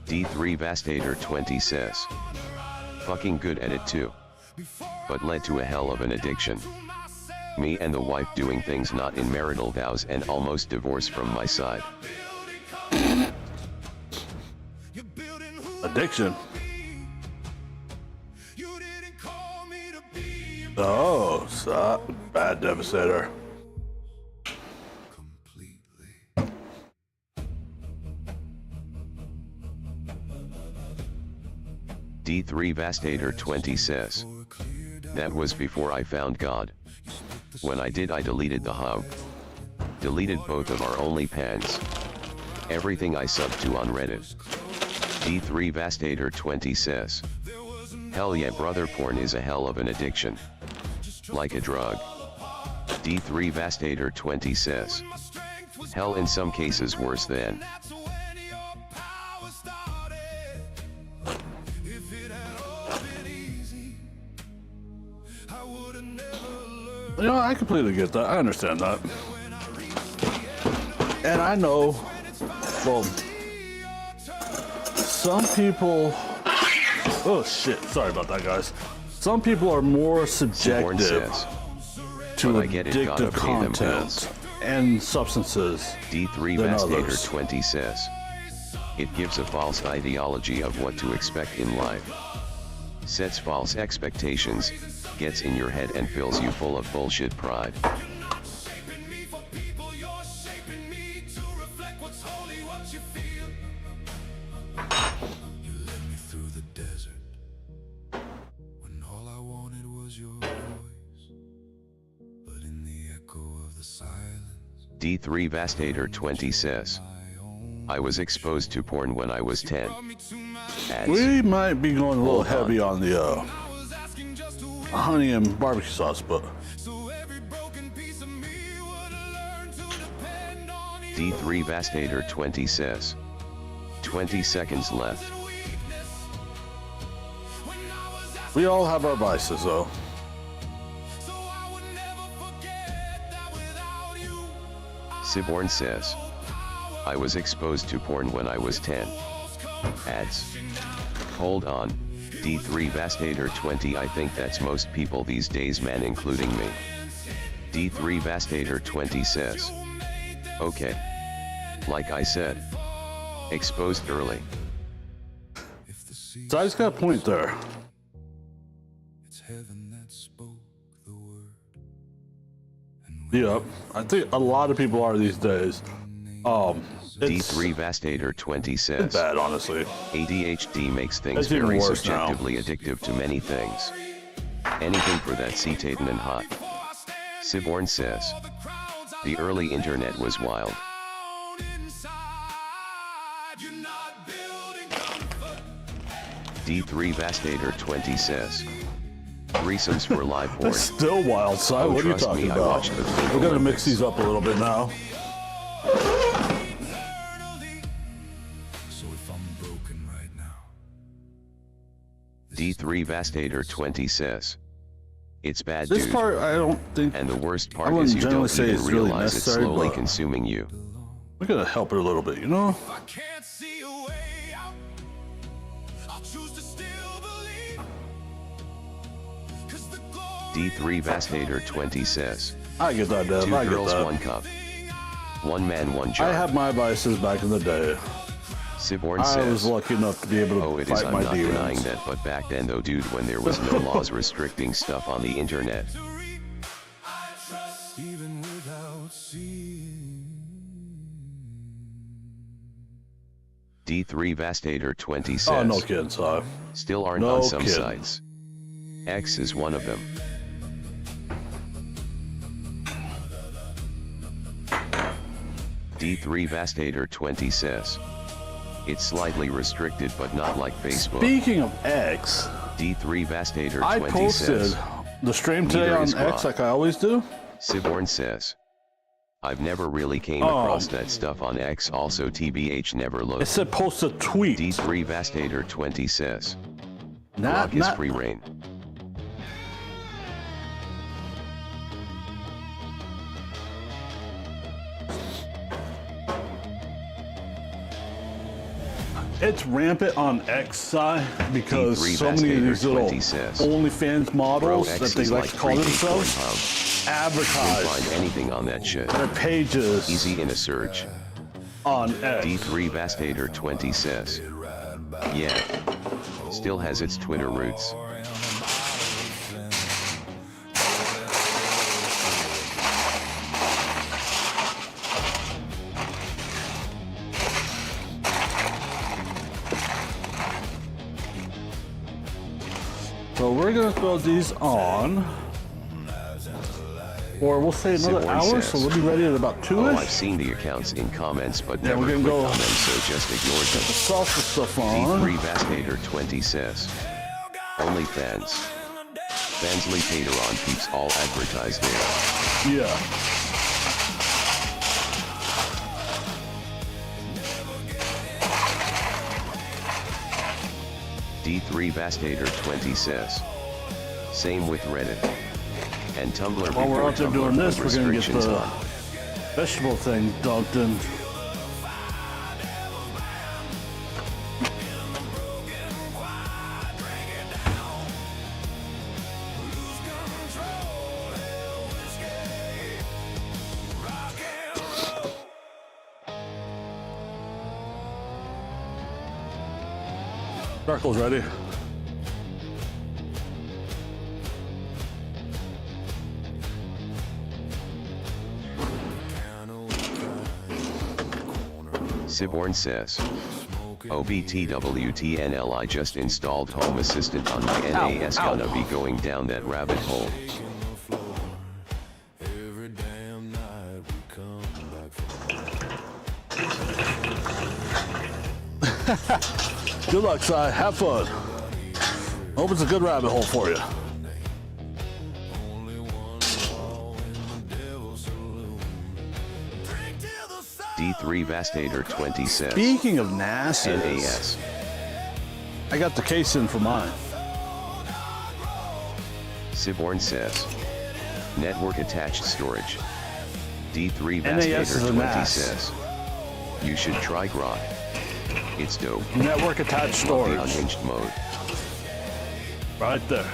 D3 Vastator 20 says. Fucking good at it too. But led to a hell of an addiction. Me and the wife doing things not in marital vows and almost divorce from my side.
Addiction. Oh, so bad Devastator.
D3 Vastator 20 says. That was before I found God. When I did, I deleted the hub. Deleted both of our OnlyPans. Everything I subbed to on Reddit. D3 Vastator 20 says. Hell yeah brother, porn is a hell of an addiction. Like a drug. D3 Vastator 20 says. Hell, in some cases worse than.
You know, I completely get that. I understand that. And I know, well, some people, oh shit, sorry about that, guys. Some people are more subjective
says,
to
"But I get it, gotta
addictive
pay them
content
bills."
and substances.
D3
than
Vastator
others.
20 says. It gives a false ideology of what to expect in life. Sets false expectations, gets in your head and fills you full of bullshit pride. D3 Vastator 20 says. I was exposed to porn when I was 10. Ads.
We might be going a little
Hold on.
heavy on the honey and barbecue sauce, but
D3 Vastator 20 says. 20 seconds left.
we all have our vices, though.
Siborn says. I was exposed to porn when I was 10. Ads. Hold on. D3 Vastator 20, I think that's most people these days, man, including me. D3 Vastator 20 says. Okay. Like I said. Exposed early.
So I just got a point there. Yep, I think a lot of people are these days. It's
D3 Vastator 20 says.
bad, honestly.
ADHD makes things
It's even
very
worse now.
subjectively addictive to many things. Anything for that C-Taten and hot. Siborn says. The early internet was wild. D3 Vastator 20 says. Threesomes for live porn.
It's still wild side.
Oh,
What are you
trust
talking
me, I
about?
watched the Pink
We're gonna
Olympics.
mix these up a little bit now.
D3 Vastator 20 says. It's bad,
This
dude.
part, I don't think
And the worst
I
part
wouldn't
is you
generally
don't
say
even
it's really
realize it's
necessary,
slowly
but-
consuming you.
we're gonna help it a little bit, you know?
I can't see a way out. I'll choose to still believe. 'Cause the glory
D3 Vastator 20 says.
I get that, Dev.
2
I get
girls,
that.
1 cup. 1 man, 1 jar.
I have my vices back in the day.
Siborn
I
says.
was lucky enough to be able to
Oh, it is.
fight
I'm
my
not denying
demons.
that, but back then, though, dude, when there was no laws restricting stuff on the internet.
even without seeing.
D3 Vastator 20 says.
Oh, no kidding, sorry.
Still aren't
No
on some
kidding.
sites. X is one of them. D3 Vastator 20 says. It's slightly restricted, but not like Facebook.
Speaking of X,
D3 Vastator 20
I posted
says.
the stream today
Neither
on
is
X
Grok.
like I always do.
Siborn says. I've never really came across that stuff on X. Also, TBH never
It
looked.
said post a tweet.
D3 Vastator 20 says.
Not,
Grok is
not,
free reign.
It's rampant on X side because
D3
so many of these little
20 says,
OnlyFans models
Bro,
that
X
they
is
like
like
to call
3K
themselves
Pornhub. Can't
advertise
find anything on that shit.
their pages
Easy in a search.
on X.
D3 Vastator 20 says, yeah, still has its Twitter roots.
So we're gonna throw these on, or we'll say another
Siborn
hour.
says,
So we'll be ready at about
Oh, I've
2ish.
seen the accounts in comments, but
Yeah,
never
we're
clicked
gonna go-
on them, so just ignored
The
them.
salsa stuff on.
D3 Vastator 20 says, only fans. Fansly Pateron peeps all advertise there.
Yeah.
D3 Vastator 20 says, same with Reddit. And Tumblr
While we're
before
out there
Tumblr
doing
put
this, we're gonna get
restrictions
the
on.
vegetable thing dumped in. Darko's ready.
Siborn says, OBTWTNL, I just installed Home Assistant on my NAS, gonna be going down that rabbit hole.
Every damn night we come back for
Good luck, Si. Have fun. Hope it's a good rabbit hole for you.
D3 Vastator 20 says,
Speaking of NASA's,
NAS.
I got the case in for mine.
Siborn says, network attached storage. D3
NAS is
Vastator
a
20
NAS.
says, you should try Grok. It's dope.
Network attached
The
storage.
unhinged mode.
Right there.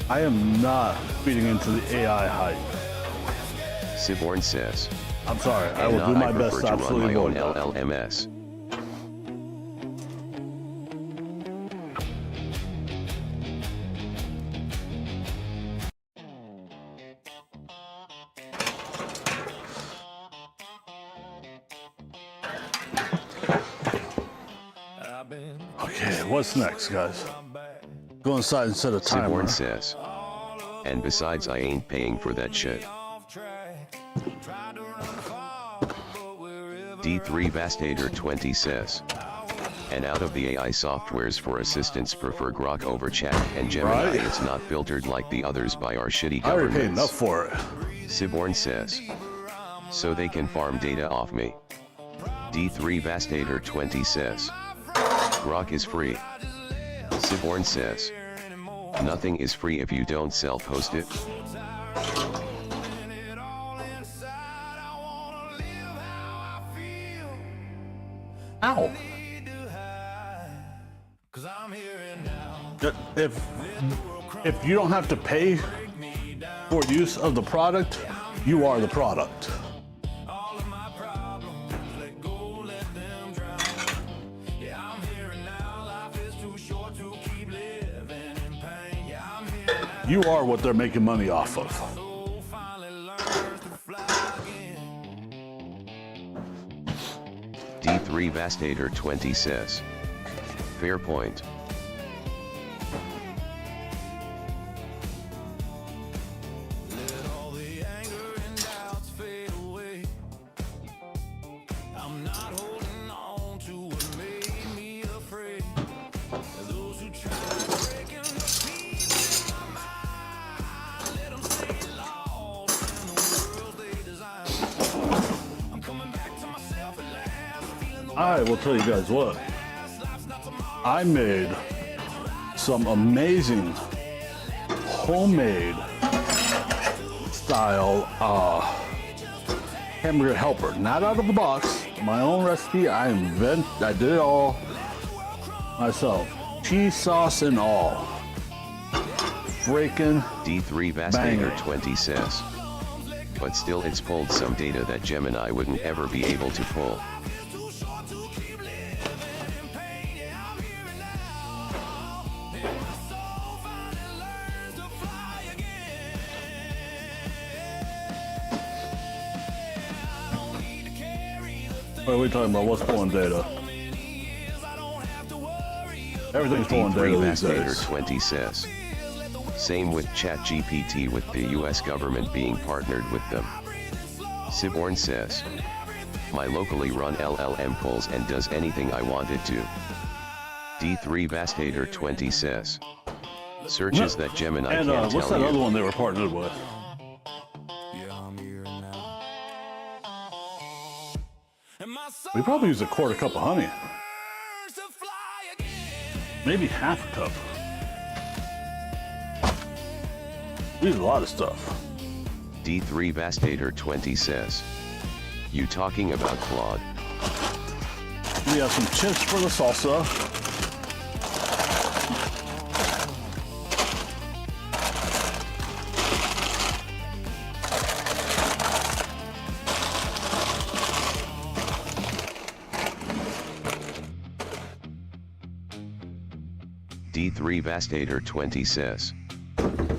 I am not feeding into the AI hype.
Siborn says,
I'm sorry. I
and
will
not
do my
I
best
prefer
to
to run
absolutely
my own
avoid that.
LLMS.
Okay, what's next, guys? Go inside and set a timer.
Siborn says, and besides I ain't paying for that shit. D3 Vastator 20 says, and out of the AI softwares for assistants prefer Grok over Chat and Gemini.
Right.
It's not filtered like the others by our shitty
I already paid enough
governments.
for it.
Siborn says, so they can farm data off me. D3 Vastator 20 says, Grok is free. Siborn says, nothing is free if you don't self-host it.
Ow. If you don't have to pay for use of the product, you are the product. You are what they're making money off of.
D3 Vastator 20 says, fair point.
I will tell you guys what. I made some amazing homemade style hamburger helper, not out of the box. My own recipe. I did it all myself. Cheese sauce and all. Freaking
D3 Vastager 20 says. But still it's pulled some data that Gemini wouldn't ever be able to pull.
What are we talking about? What's pulling data? Everything's pulling data
D3
these
Vastager
days.
20 says. Same with ChatGPT with the US government being partnered with them. Siborn says. My locally run LLM pulls and does anything I want it to. D3 Vastager 20 says. Searches that Gemini
And
can't
what's
tell
that
you.
other one they were partnered with? We probably use a quarter cup of honey. Maybe half a cup. We use a lot of stuff.
D3 Vastager 20 says. You talking about Claude?
We have some chips for the salsa.
D3 Vastager 20 says.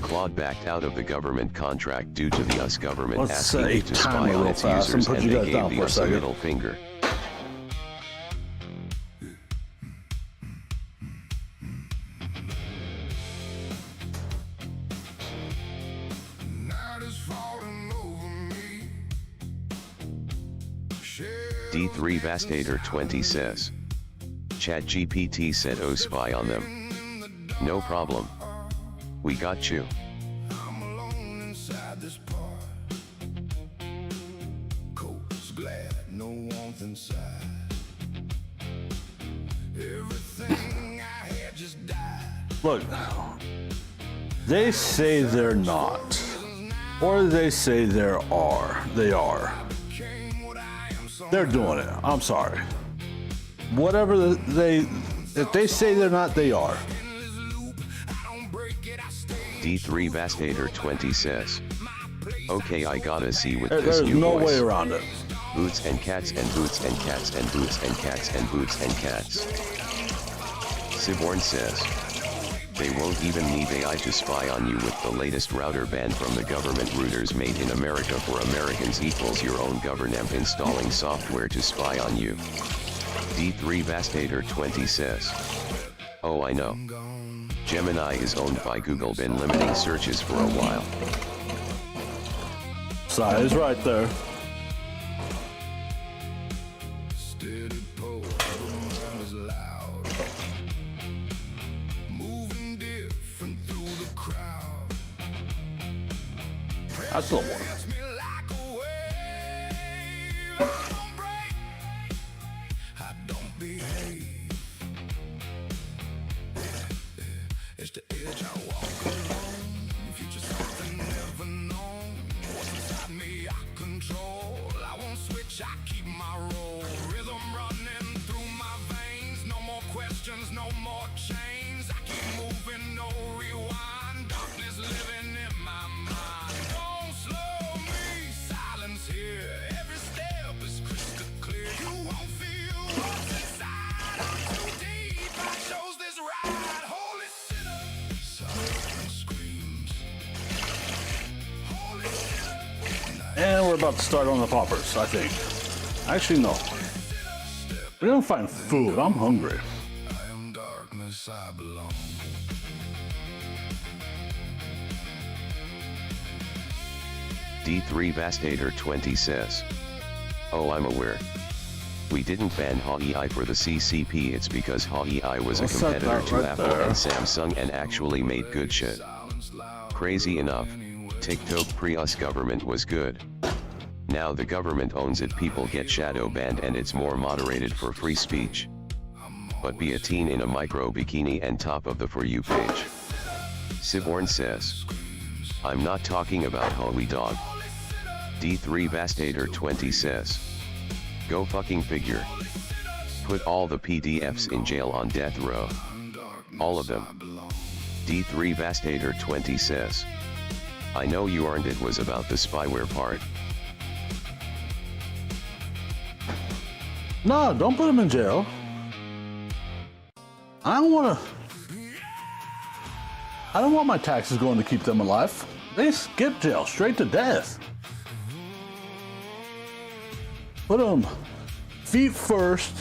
Claude backed out of the government contract due to the US government
Let's
asking
set a
it to spy
timer
on
real
its
fast and
users
put
and
you
they
guys
gave
down
the
for a
US a
second.
middle finger. D3 Vastager 20 says. ChatGPT said oh spy on them. No problem. We got you.
I'm alone inside this part. Cold's glad, no warmth inside. Everything I had just died.
Look, they say they're not, or they say there are. They are.
Came what I am, so
They're doing it. I'm sorry. Whatever if they say they're not, they are.
I don't break it, I stay.
D3 Vastager 20 says. Okay, I gotta see with this
There's
new
no
voice.
way around it.
Boots and cats and boots and cats and boots and cats and boots and cats. Siborn says. They won't even need AI to spy on you with the latest router banned from the government. Routers made in America for Americans equals your own government installing software to spy on you. D3 Vastager 20 says. Oh, I know. Gemini is owned by Google, been limiting searches for a while.
Size right there.
Steady pull, run is loud. Moving different through the crowd.
That's the one.
Hits me like a wave. I don't break, I don't behave. It's the edge I walk along. Future something never known. What's inside me, I control. I won't switch, I keep my role. Rhythm running through my veins. No more questions, no more chains. I keep moving, no rewind. Darkness living in my mind. Don't slow me, silence here. Every step is crystal clear. You won't feel what's inside. I'm too deep. I chose this ride. Holy sinner, silence screams. Holy sinner.
And we're about to start on the poppers, I think. Actually, no. We don't find food. I'm hungry.
I am darkness, I belong.
D3 Vastager 20 says. Oh, I'm aware. We didn't ban HawEI for the CCP, it's because HawEI was a
What's that
competitor to
right
Apple
there?
and Samsung and actually made good shit. Crazy enough, TikTok pre-US government was good. Now the government owns it, people get shadow banned and it's more moderated for free speech. But be a teen in a micro bikini and top of the For You page. Siborn says. I'm not talking about Holy Dog. D3 Vastator 20 says. Go fucking figure. Put all the PDFs in jail on death row. All of them. D3 Vastator 20 says. I know you earned it was about the spyware part.
No, don't put them in jail. I don't want my taxes going to keep them alive. They skip jail straight to death. Put them feet first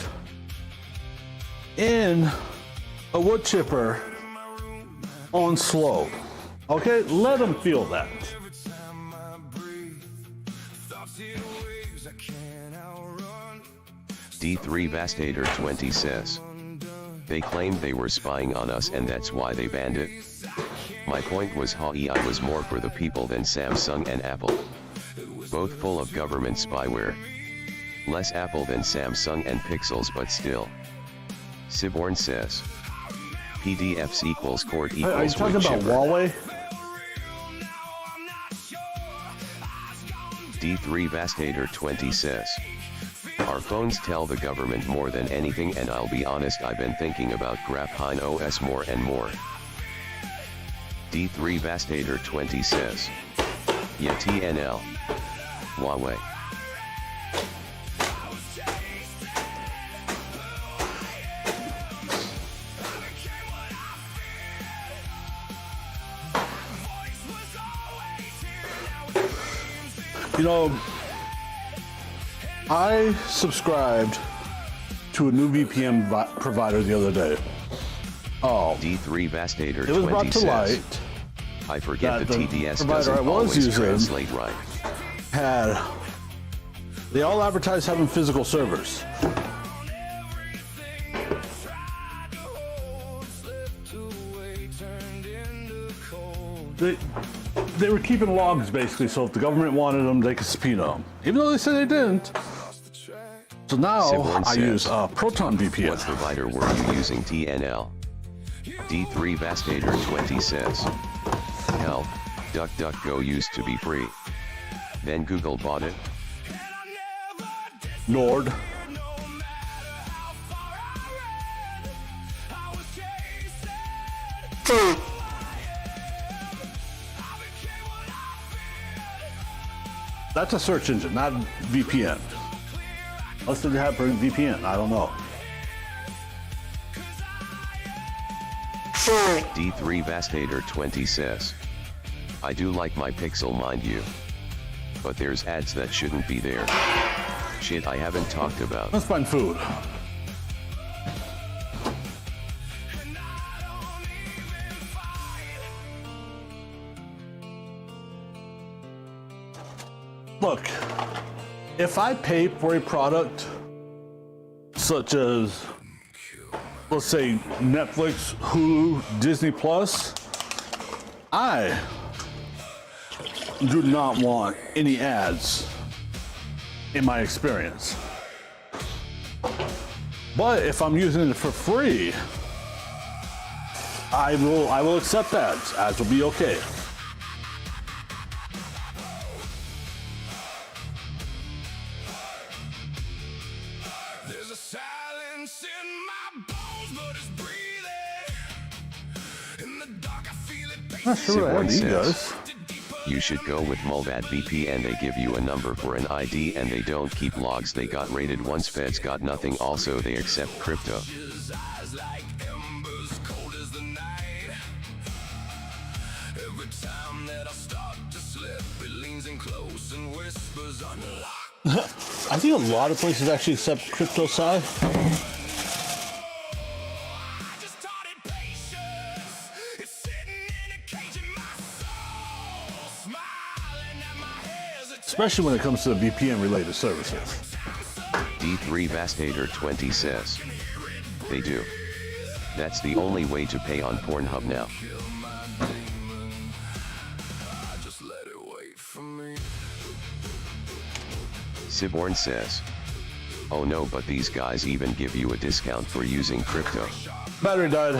in a wood chipper on slow. Okay, let them feel that.
D3 Vastator 20 says. They claimed they were spying on us and that's why they banned it. My point was I was more for the people than Samsung and Apple. Both full of government spyware. Less Apple than Samsung and Pixels but still. Siborn says. PDFs equals court equals
Are you talking
wood
about
chipper.
Huawei?
D3 Vastator 20 says. Our phones tell the government more than anything and I'll be honest I've been thinking about Graphene OS more and more. D3 Vastator 20 says. Yeah TNL. Huawei.
You know, I subscribed to a new VPN provider the other day. Oh,
D3 Vastator 20
it was brought to
says.
light
I forget
that
the
the
TDS
provider I
doesn't
was
always
using
translate right.
they all advertise having physical servers. They were keeping logs basically, so if the government wanted them, they could subpoena them, even though they said they didn't. So now
Siborn
I
says,
use Proton VPN.
What provider were you using TNL? D3 Vastator 20 says. Help, DuckDuckGo used to be free. Then Google bought it.
Nord. That's a search engine, not VPN. Unless they have a VPN, I don't know.
D3 Vastator 20 says. I do like my Pixel mind you. But there's ads that shouldn't be there. Shit I haven't talked about.
Let's find food. Look, if I pay for a product such as, let's say, Netflix, Hulu, Disney Plus, I do not want any ads in my experience. But if I'm using it for free, I will accept ads. Ads will be okay.
There's a silence in my bones, but it's breathing. In the dark, I feel it.
I'm not sure what
Siborn
ID
says.
does.
You should go with Mulvad VPN. They give you a number for an ID and they don't keep logs. They got raided once. Feds got nothing. Also they accept crypto.
His eyes like embers, cold as the night. Every time that I start to slip, it leans in close and whispers unlock.
I think a lot of places actually accept crypto side.
I just taught it patience. It's sitting in a cage in my soul, smiling at my hesitation.
Especially when it comes to the VPN related services.
D3 Vastator 20 says. They do. That's the only way to pay on Pornhub now.
Just let it wait for me.
Siborn says. Oh no, but these guys even give you a discount for using crypto.
Battery died.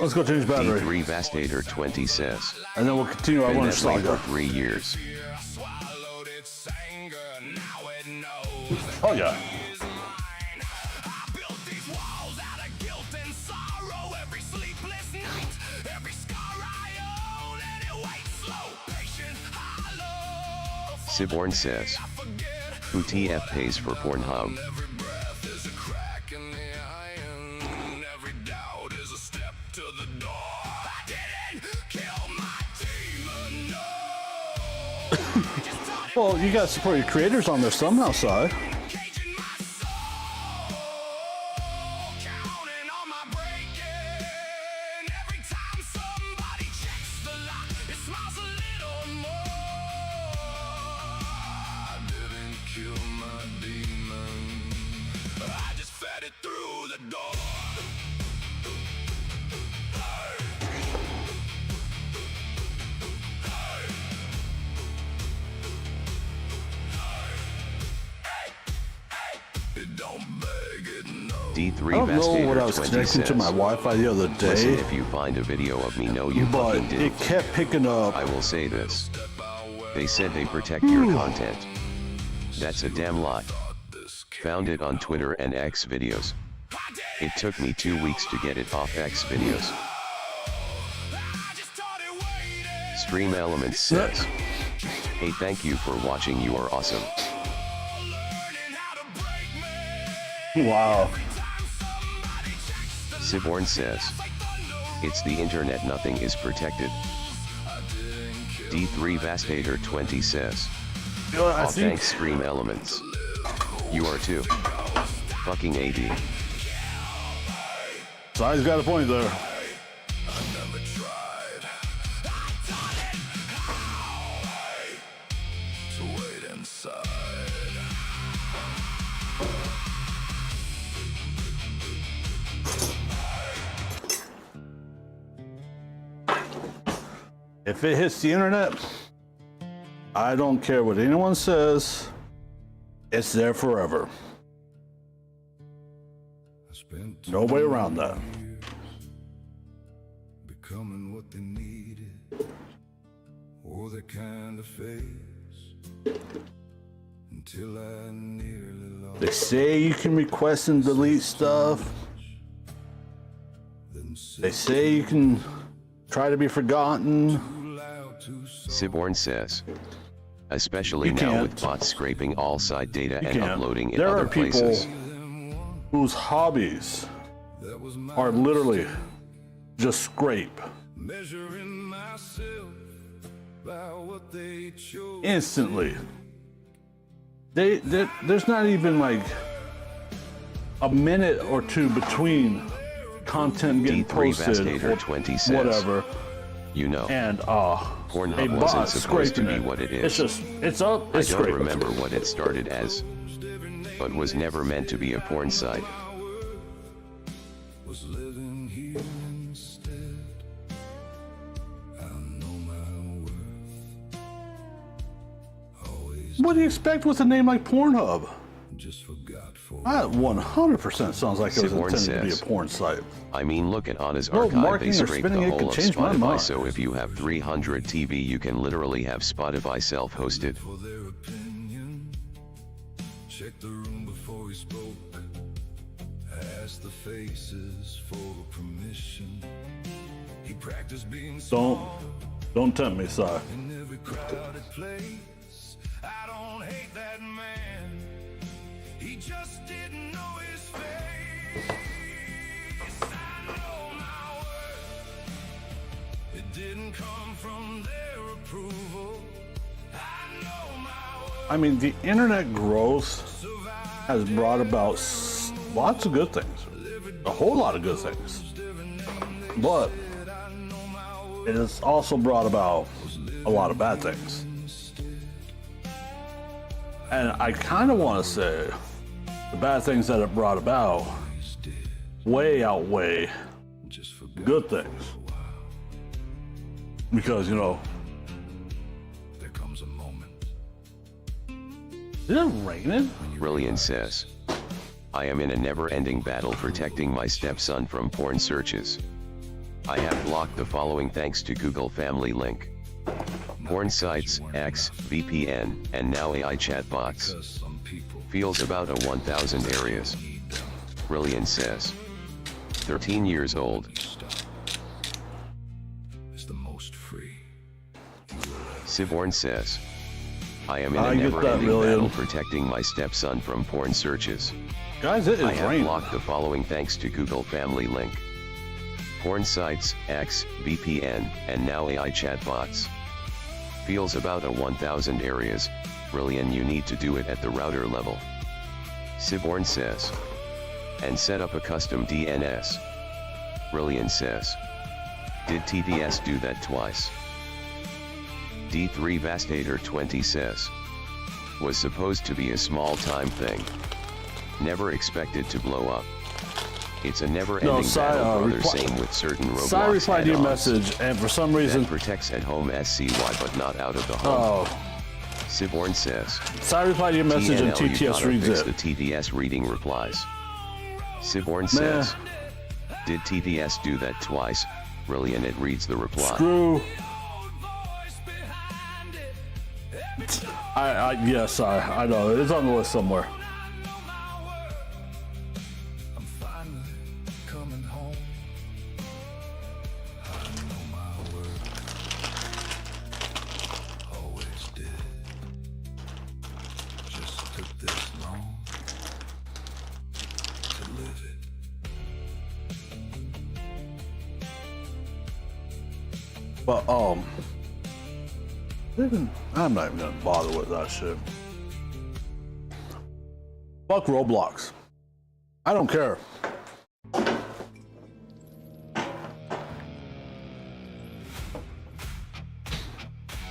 Let's go change battery.
D3 Vastator 20 says,
And then we'll continue our
been
Winter
that way
Saga.
for 3 years.
Swallowed its anger, now it knows that
Oh, yeah.
it's mine. I built these walls out of guilt and sorrow. Every sleepless night, every scar I own, and it waits slow, patient, hollow.
Siborn says, who TF pays for Pornhub?
Every breath is a crack in the iron. Every doubt is a step to the door. I didn't kill my demon, no.
Well, you gotta support your creators on there somehow, Si.
Caging my soul, counting on my breaking. Every time somebody checks the lock, it smiles a little more. I didn't kill my demon, I just fed it through the door. It don't beg, it knows.
D3
I don't know what I
Vastator
was
20
connecting
says,
to my Wi-Fi the other
listen,
day,
if you find a video of me, know you
but
fucking did.
it kept picking up.
I will say this. They said they protect your content. That's a damn lie. Found it on Twitter and X videos. It took me 2 weeks to get it off X videos.
I just started waiting.
Stream Elements says, hey, thank you for watching, you are awesome.
Learning how to break me.
Wow.
Siborn says, it's the internet, nothing is protected. D3 Vastator 20 says,
You know what, I
oh,
think
thanks Stream Elements. You are too. Fucking AD.
Si's got a point there.
Never tried. I've done it. So wait inside.
If it hits the internet, I don't care what anyone says. It's there forever. No way around that.
Becoming what they needed, or the kind of face, until I nearly lost.
They say you can request and delete stuff. They say you can try to be forgotten.
Siborn says, especially
You
now
can't.
with bots scraping all side data and
can't.
uploading in
There
other
are people
places.
whose hobbies are literally just scrape
Measuring myself by what they chose.
instantly. There's not even like a minute or two between content getting
D3
posted
Vastator
or
20 says,
whatever
you know,
and a
Pornhub wasn't
bot
supposed to
scraping
be
it.
what it
It's
is.
just it's up.
I
It's
don't
scraping.
remember what it started as, but was never meant to be a porn site.
Was living here instead. I know my worth. Always
What do you expect with a name like Pornhub?
just forgot for.
That 100% sounds like it was
Siborn
intended to be a
says,
porn site.
I mean, look at Anna's
No,
archive, they
marketing or
scraped the
spinning it
whole
could
of
change my
Spotify,
mind.
so if you have 300 TV you can literally have Spotify self-hosted.
For their opinion. Check the room before he spoke. Ask the faces for permission. He practiced being
Don't tempt me, Si.
in every crowded place. I don't hate that man. He just didn't know his face. I know my worth. It didn't come from their approval. I know my worth.
I mean, the internet growth has brought about lots of good things, a whole lot of good things, but it has also brought about a lot of bad things. And I kind of want to say the bad things that it brought about way outweigh
Just forgot
good things. Because, you know,
there comes a moment.
is it raining?
Brilliant says, I am in a never-ending battle protecting my stepson from porn searches. I have blocked the following thanks to Google Family Link. Porn sites, X, VPN, and now AI chatbots. Feels about a 1,000 areas. Brilliant says. 13 years old. Siborn says. I am in a never-ending battle protecting my stepson from porn searches.
Guys, it is
I have
raining.
blocked the following thanks to Google Family Link. Porn sites, X, VPN, and now AI chatbots. Feels about a 1,000 areas, brilliant, you need to do it at the router level. Siborn says. And set up a custom DNS. Brilliant says. Did TVS do that twice? D3 Vastator 20 says. Was supposed to be a small time thing. Never expected to blow up. It's a never-ending battle, brother. Same with certain Roblox
Sai replied to your
add-ons.
message, and for some reason...
That protects at home SCY but not out of the home.
Oh.
Siborn says.
Sai replied to your message, and
TNL, you
TTS
gotta
reads
fix
it.
the TTS reading replies. Siborn says. Did TTS do that twice? Brilliant, it reads the reply.
Screw. Yes, I know. It's on the list somewhere.
I'm finally coming home. I know my word. Always did. Just took this long to live it.
But, I'm not even gonna bother with that shit. Fuck Roblox. I don't care.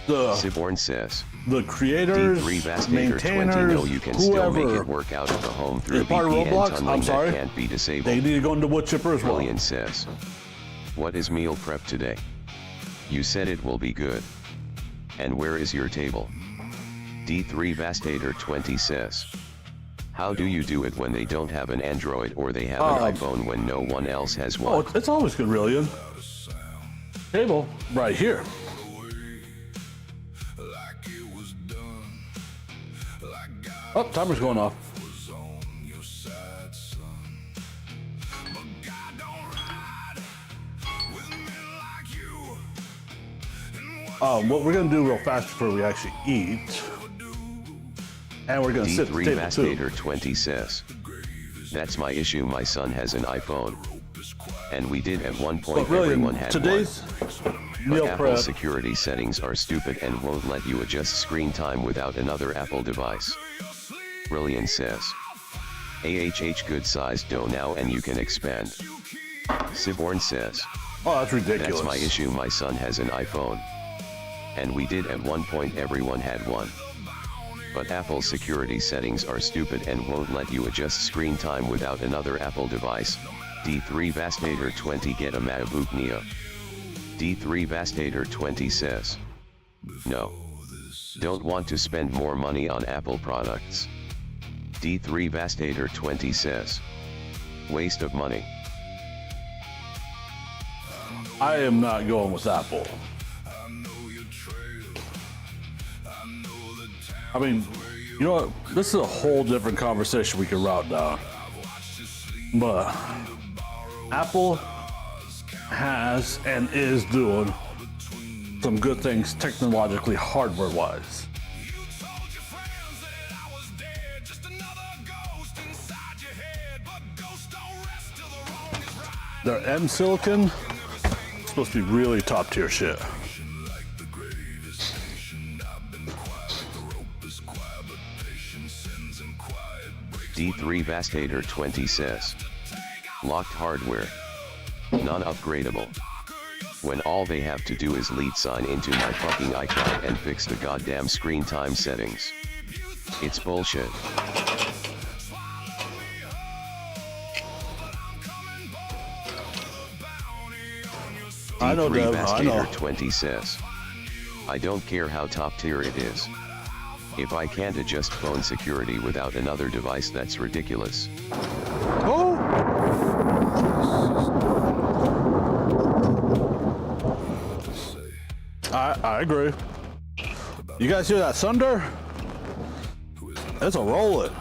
Siborn says.
The creators,
D3 Vastator
maintainers,
20 know you can still make
whoever
it work out of the home through
is part of
VPN
Roblox,
tunneling
I'm sorry,
that can't be disabled.
they need to go into wood chipper as well.
Brilliant says. What is meal prep today? You said it will be good. And where is your table? D3 Vastator 20 says. How do you do it when they don't have an Android or they have an iPhone when no one else has one?
Oh, it's always good, Rillian. Table right here.
Like it was done. Like God
Oh, timer's going off.
was on your side, son. But God don't ride with me like you. And what
What we're gonna do real fast before we actually eat, and we're gonna sit at the
D3
table too.
Vastator 20 says. That's my issue, my son has an iPhone. And we did at one point,
But really,
everyone had
today's
one.
meal
But Apple
prep.
security settings are stupid and won't let you adjust screen time without another Apple device. Brilliant says. AHH good size dough now and you can expand. Siborn says.
Oh, that's ridiculous.
That's my issue, my son has an iPhone. And we did at one point, everyone had one. But Apple security settings are stupid and won't let you adjust screen time without another Apple device. D3 Vastator 20 get a MacBook Neo. D3 Vastator 20 says. No. Don't want to spend more money on Apple products. D3 Vastator 20 says. Waste of money.
I am not going with Apple. I mean, you know what? This is a whole different conversation we can route down. But Apple has and is doing some good things technologically, hardware-wise. Their M Silicon is supposed to be really top-tier shit.
D3 Vastator 20 says. Locked hardware. Non-upgradable. When all they have to do is lead sign into my fucking iCloud and fix the goddamn screen time settings. It's bullshit.
I know,
D3
Dev, I know.
Vastator 20 says. I don't care how top tier it is. If I can't adjust phone security without another device, that's ridiculous.
Oh! I agree. You guys hear that thunder? It's a rolling.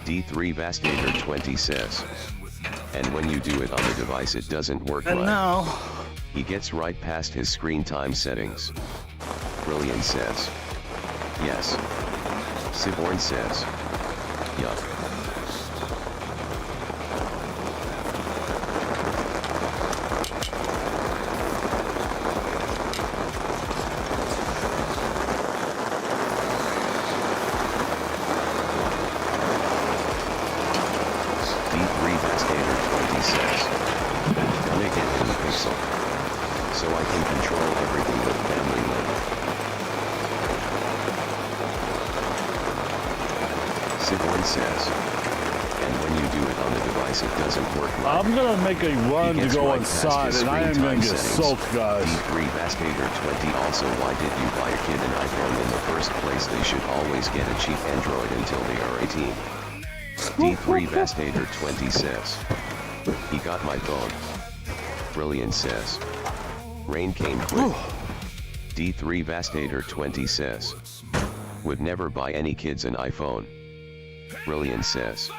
D3 Vastator 20 says. And when you do it on the device it doesn't work
And
right.
now,
He gets right past his screen time settings. Brilliant says. Yes. Siborn says. Yup. D3 Vastator 20 says. Make it in the pixel. So I can control everything with family mode. Siborn says. And when you do it on the device it doesn't work right.
I'm gonna make a run
He
to
gets
go
right past
inside,
his
and I am
screen
gonna
time
get
settings.
soaked, guys.
D3 Vastator 20 also, why did you buy a kid an iPhone in the first place? They should always get a cheap Android until they are 18. D3 Vastator 20 says. He got my phone. Brilliant says. Rain came quick. D3 Vastator 20 says. Would never buy any kids an iPhone. Brilliant says.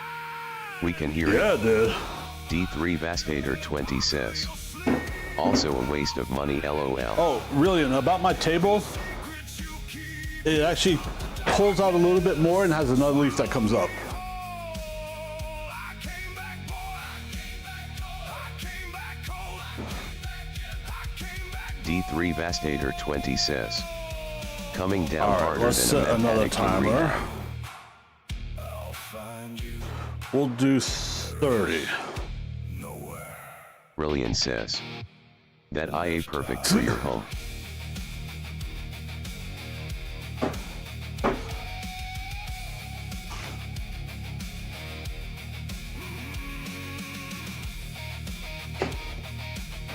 We can hear
Yeah,
it.
dude.
D3 Vastator 20 says. Also a waste of money, lol.
Oh, really? And about my table, it actually pulls out a little bit more and has another leaf that comes up.
D3 Vastator 20 says. Coming down
All right,
harder
let's
than a
set another
mechanic in
timer.
rehab.
We'll do 30.
Brilliant says. That IA perfect for your home.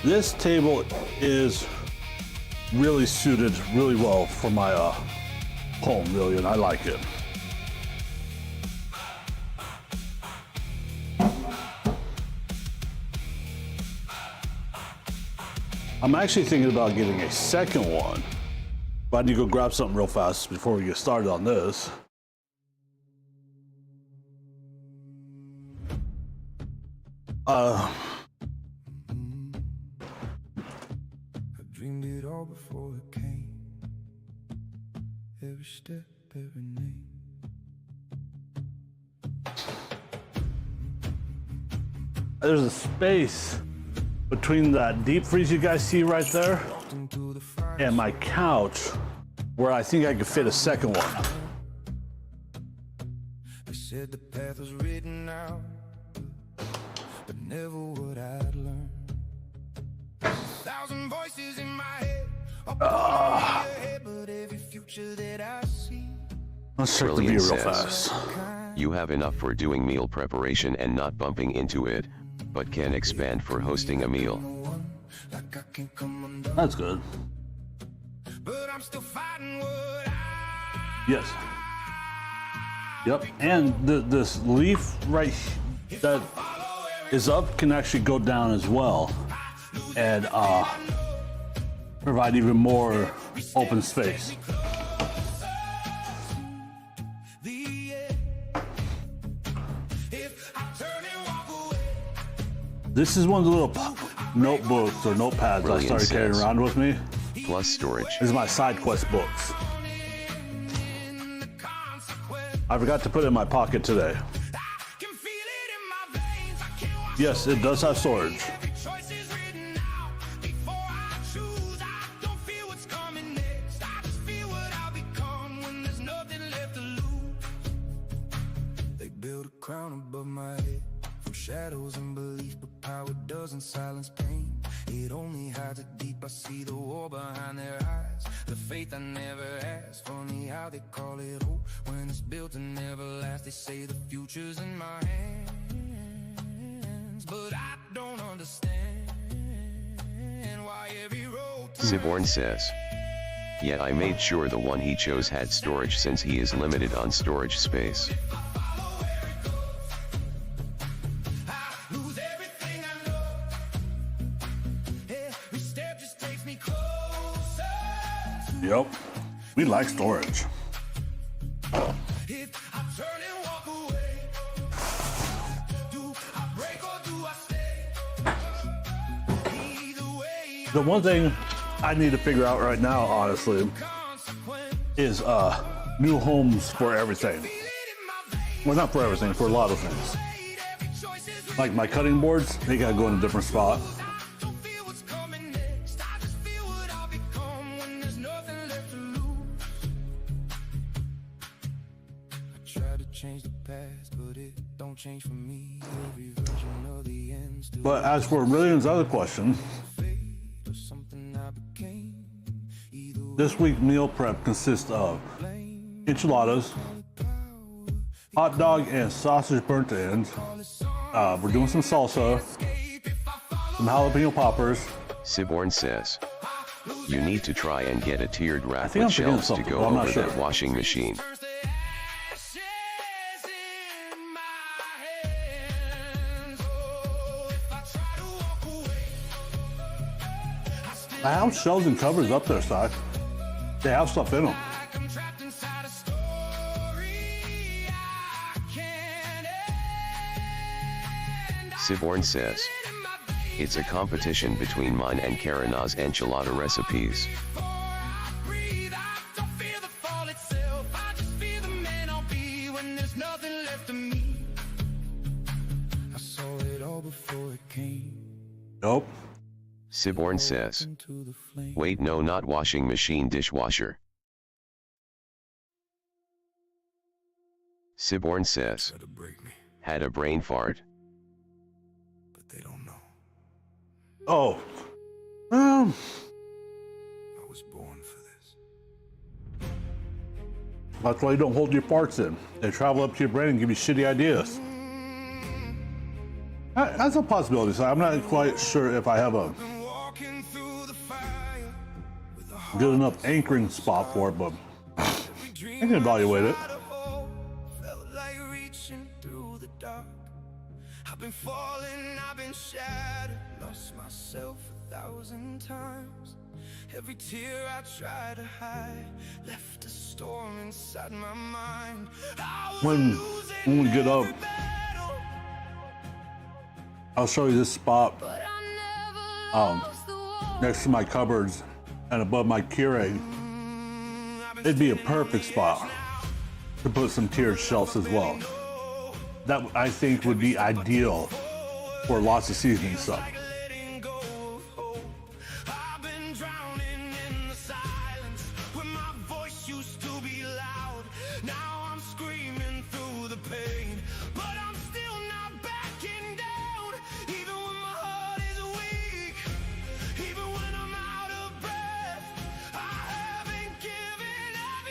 This table is really suited really well for my home, really, and I like it. I'm actually thinking about getting a second one, but I need to go grab something real fast before we get started on this.
Dreamed it all before it came. Every step, every name.
There's a space between that deep freeze you guys see right there
Into the fire.
and my couch where I think I could fit a second one.
They said the path was written out, but never what I'd learn. 1,000 voices in my head, all pointing me ahead, but every future that I see.
Let's check the view
Brilliant
real
says.
fast.
You have enough for doing meal preparation and not bumping into it, but can expand for hosting a meal.
Like I can come undone,
That's good.
but I'm still fighting what I.
Yes. Yep. And this leaf right that is up can actually go down as well and provide even more open space. This is one of the little notebooks or notepads I
Brilliant
started carrying
says.
around with me.
Plus storage.
This is my side quest books. I forgot to put it in my pocket today.
Can feel it in my veins. I can't watch
Yes, it does have storage.
every choice is written out. Before I choose, I don't feel what's coming next. I just feel what I'll become when there's nothing left to lose. They build a crown above my head from shadows and belief, but power doesn't silence pain. It only hides it deep. I see the war behind their eyes, the faith I never asked. Funny how they call it hope when it's built to never last. They say the future's in my hands, but I don't understand why why every road
Siborn says. Yeah, I made sure the one he chose had storage since he is limited on storage space.
lose everything I know. Every step just takes me closer.
Yep. We like storage.
If I turn and walk away, do I break or do I stay? Either way,
The one thing I need to figure out right now, honestly,
consequence.
is new homes for everything.
Feel it in my veins.
Well, not for everything, for a lot of things.
Every choice is
Like my cutting boards, they gotta go in a different spot.
don't feel what's coming next. I just feel what I'll become when there's nothing left to lose. I try to change the past, but it don't change for me. Every version of the end still
But as for Lillian's other question,
fade or something I became. Either
this week meal prep consists of enchiladas, hot dog and sausage burnt to ends. We're doing some salsa, some jalapeno poppers.
Siborn says. You need to try and get a tiered rack
think
with
I'm forgetting
shelves to
something,
go
but I'm not
over
sure.
that washing machine.
turns to ashes in my hands. Oh, if I try to walk away, I still
I have shelves and cupboards up there, Si. They have stuff in them.
like I'm trapped inside a story I can't end.
Siborn says.
In my veins
It's a competition between mine and Karina's enchilada recipes.
before I breathe, I don't feel the fall itself. I just feel the man I'll be when there's nothing left of me. I saw it all before it came
Nope.
Siborn says.
into the flame.
Wait, no, not washing machine, dishwasher. Siborn says.
Try to break me,
Had a brain fart.
but they don't know.
Oh.
I was born for this.
That's why you don't hold your farts in. They travel up to your brain and give you shitty ideas. That's a possibility, Si. I'm not quite sure if I have a
Been walking through the fire with a heart
good enough anchoring spot for it, but
every dream
I can evaluate it.
tried to hold felt like reaching through the dark. I've been falling, I've been shattered, lost myself 1,000 times. Every tear I tried to hide left a storm inside my mind. I was
When we get up,
every battle,
I'll show you this spot
But I never lost the war.
next to my cupboards and above my Keurig. It'd be a perfect spot to put some tiered shelves as well. That I think would be ideal for lots of seasoning stuff.
letting go of hope. I've been drowning in the silence when my voice used to be loud. Now I'm screaming through the pain, but I'm still not backing down. Even when my heart is weak, even when I'm out of breath, I haven't given up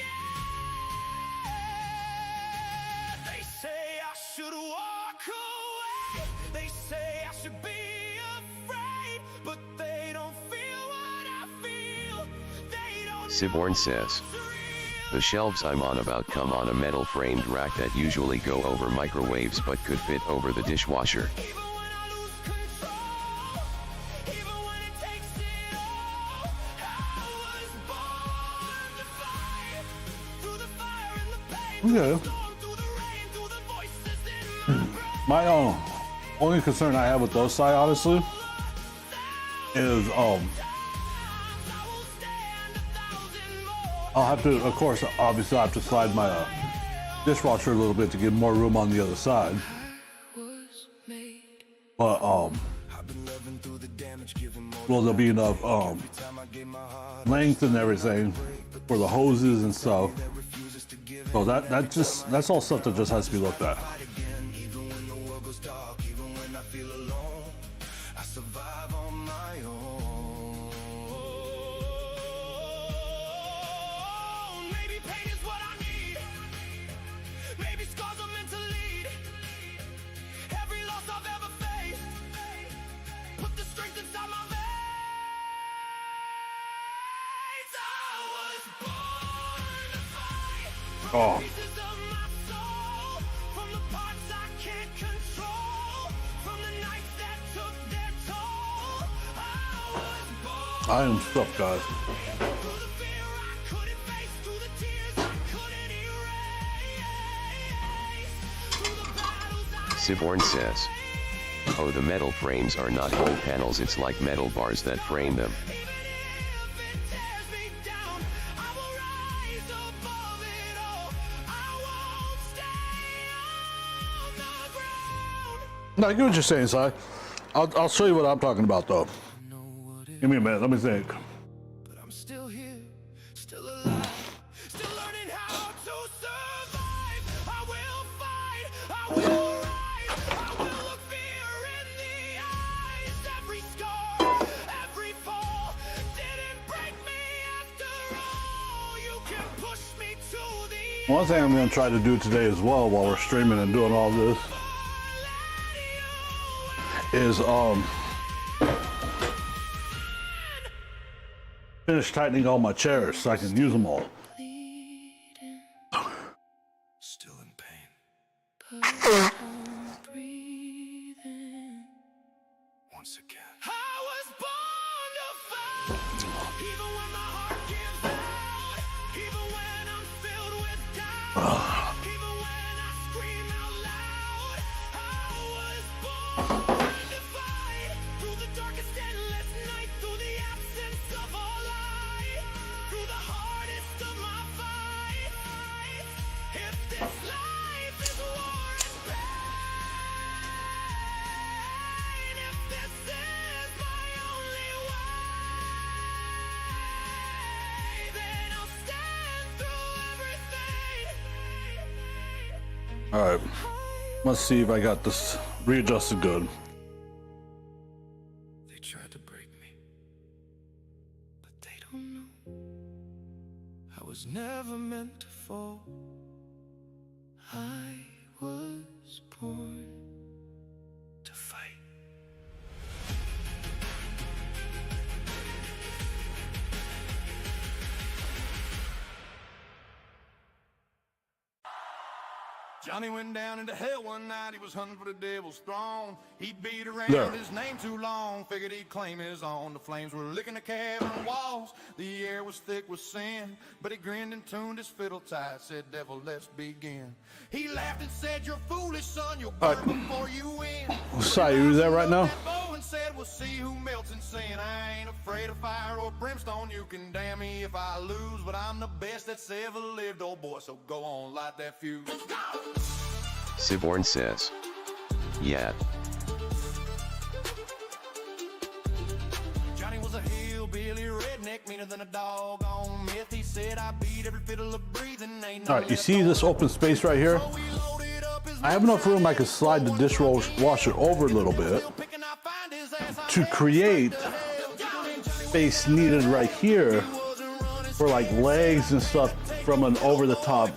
yet. They say I should walk away. They say I should be afraid, but they don't feel what I feel. They don't
Siborn says. The shelves I'm on about come on a metal framed rack that usually go over microwaves but could fit over the dishwasher.
even when I lose control, even when it takes it all. I was born to fight through the fire and the pain,
Okay.
storm, through the rain, through the voices in my brain.
My only concern I have with those, Si, honestly, is
I will stand 1,000 more.
I'll have to, of course, obviously I'll have to slide my dishwasher a little bit to give more room on the other side.
Was made.
But
I've been living through the damage, giving more
will there be enough
time I gave my heart.
length and everything for the hoses and stuff?
That refuses to give
So that's all stuff that just has to be looked at.
again, even when the world goes dark, even when I feel alone, I survive on my own. Maybe pain is what I need. Maybe scars are meant to lead. Every loss I've ever faced, put the strength inside my veins.
Oh,
Pieces of my soul, from the parts I can't control, from the nights that took their toll. I was born
I am stuck, guys.
through the fear I couldn't face, through the tears I couldn't erase, through the battles I
Siborn says, oh, the metal frames are not whole panels, it's like metal bars that frame them.
even if it tears me down, I will rise above it all. I won't stay on the ground.
No, I get what you're saying, Si. I'll show you what I'm talking about, though.
Know what it,
Give me a minute. Let me think.
but I'm still here, still alive, still learning how to survive. I will fight, I will rise, I will look fear in the eyes. Every scar, every fall didn't break me after all. You can push me to the
One thing I'm going to try to do today as well, while we're streaming and doing all this, is finish tightening all my chairs so I can use them all.
bleeding,
still in pain.
but I'm breathing.
Once again. I was born to fight, even when my heart gives out, even when I'm filled with doubt, even when I scream out loud. I was born to fight, through the darkest endless night, through the absence of all light, through the hardest of my fights. If this life is war and pain, if this is my only way, then I'll stand through everything.
All right. Let's see if I got this readjusted good.
They tried to break me, but they don't know I was never meant to fall. I was born to fight. Johnny went down into hell one night, he was hunting for the devil's throne. He beat around
There.
his name too long, figured he'd claim his own. The flames were licking the cavern walls, the air was thick with sin. But he grinned and tuned his fiddle tight, said, devil, let's begin. He laughed and said, you're foolish, son, you'll burn before you win.
Si, you there right now?
That bow and said, we'll see who melts in sin. I ain't afraid of fire or brimstone, you can damn me if I lose, but I'm the best that's ever lived, old boy, so go on, light that fuse.
Siborn says, yeah,
Johnny was a hillbilly redneck, meaner than a dog on myth. He said, I beat every fiddle of breathing, ain't no
All right, you see this open space right here?
So we loaded up his
I have enough room I can slide the dishwasher over a little bit
picking out find his ass.
to create space needed right here for like legs and stuff from an over-the-top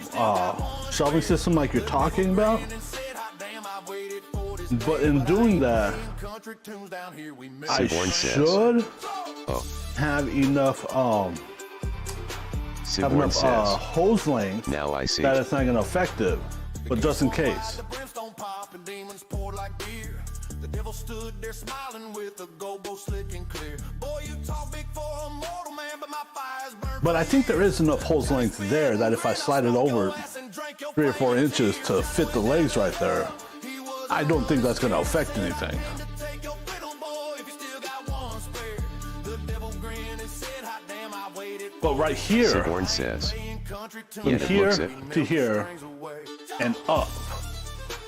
shelving system like you're talking about. But in doing that, I
Siborn says.
should
oh,
have enough
Siborn says,
hose length
now I see.
that it's not going to affect it. But just in case.
The brimstone pop and demons poured like beer. The devil stood there smiling with a gobo slick and clear. Boy, you talk big for a mortal man, but my fire's burned.
But I think there is enough hose length there that if I slide it over 3 or 4 inches to fit the legs right there, I don't think that's going to affect anything. But right here,
Siborn says,
from
Yeah, it
here
looks it.
to here and up,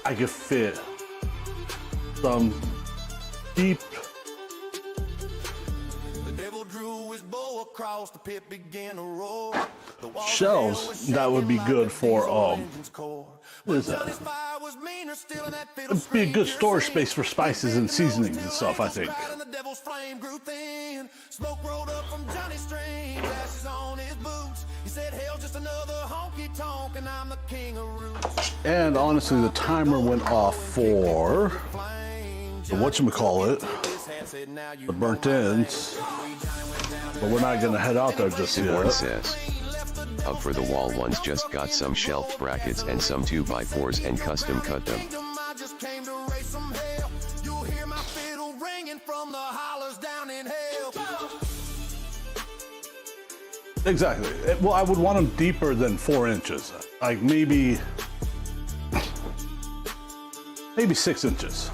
I could fit some deep shelves that would be good for what is that? It'd be a good storage space for spices and seasonings and stuff, I think.
Smoke rolled up from Johnny Strange, ashes on his boots. He said, hell's just another honky tonk, and I'm the king of roots.
And honestly, the timer went off for the whatchamacallit, the burnt ends. But we're not gonna head out there just
Siborn
yet.
says, Up for the wall ones just got some shelf brackets and some 2x4s and custom cut them.
I just came to raise some hell. You'll hear my fiddle ringing from the hollers down in hell.
Exactly. Well, I would want them deeper than 4 inches. Like maybe 6 inches.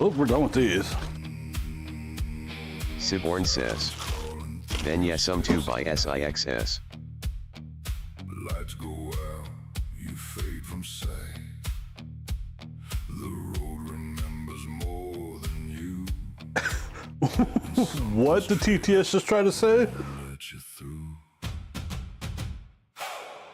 Oh, we're done with these.
Siborn says. Then yes, some 2x6.
Lights go out, you fade from sight. The road remembers more than you.
What did TTS just try to say?
Let you through.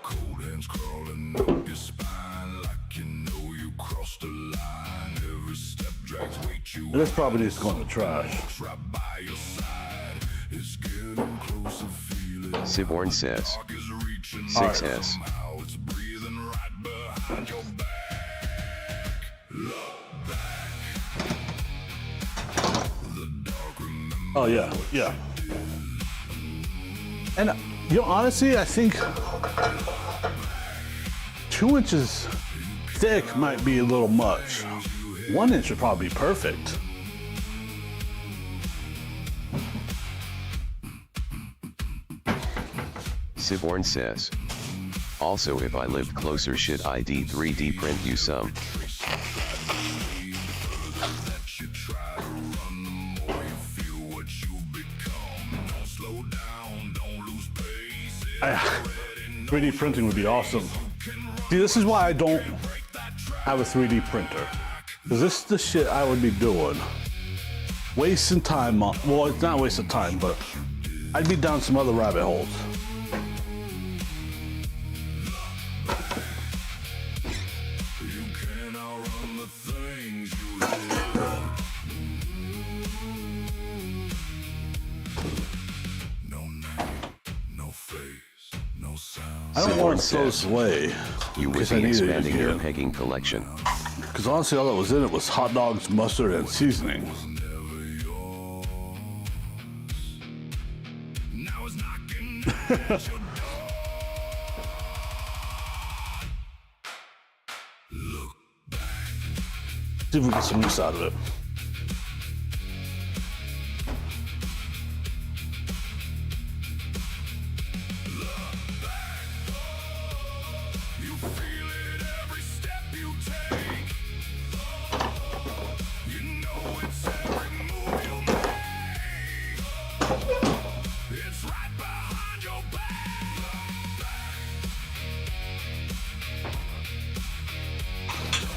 Cold hands crawling up your spine like you know you crossed a line. Every step drags weight you
This probably needs to go in the trash.
right by your side. It's getting closer, feel it.
Siborn says.
Dark is reaching
6S.
somehow. It's breathing right behind your back. Look back. The dark remembers.
Oh yeah, yeah. And honestly, I think 2 inches thick might be a little much. 1 inch would probably be perfect.
Siborn says. Also, if I lived closer, should I 3D print you some?
You try to run, the more you feel what you become. Don't slow down, don't lose pace.
3D printing would be awesome. See, this is why I don't have a 3D printer. Because this is the shit I would be doing. Wasting time on, well, it's not wasting time, but I'd be down some other rabbit holes.
You can't outrun the things you live. No name, no face, no sound.
I don't
Siborn
want to throw
says.
this away.
You would
because I
be
need it
expanding your
again.
pegging collection.
Because honestly, all that was in it was hot dogs, mustard, and seasoning.
Never yours. Now it's knocking at your door. Look back.
See if we get some use out of it.
You feel it every step you take. You know it's every move you make. It's right behind your back.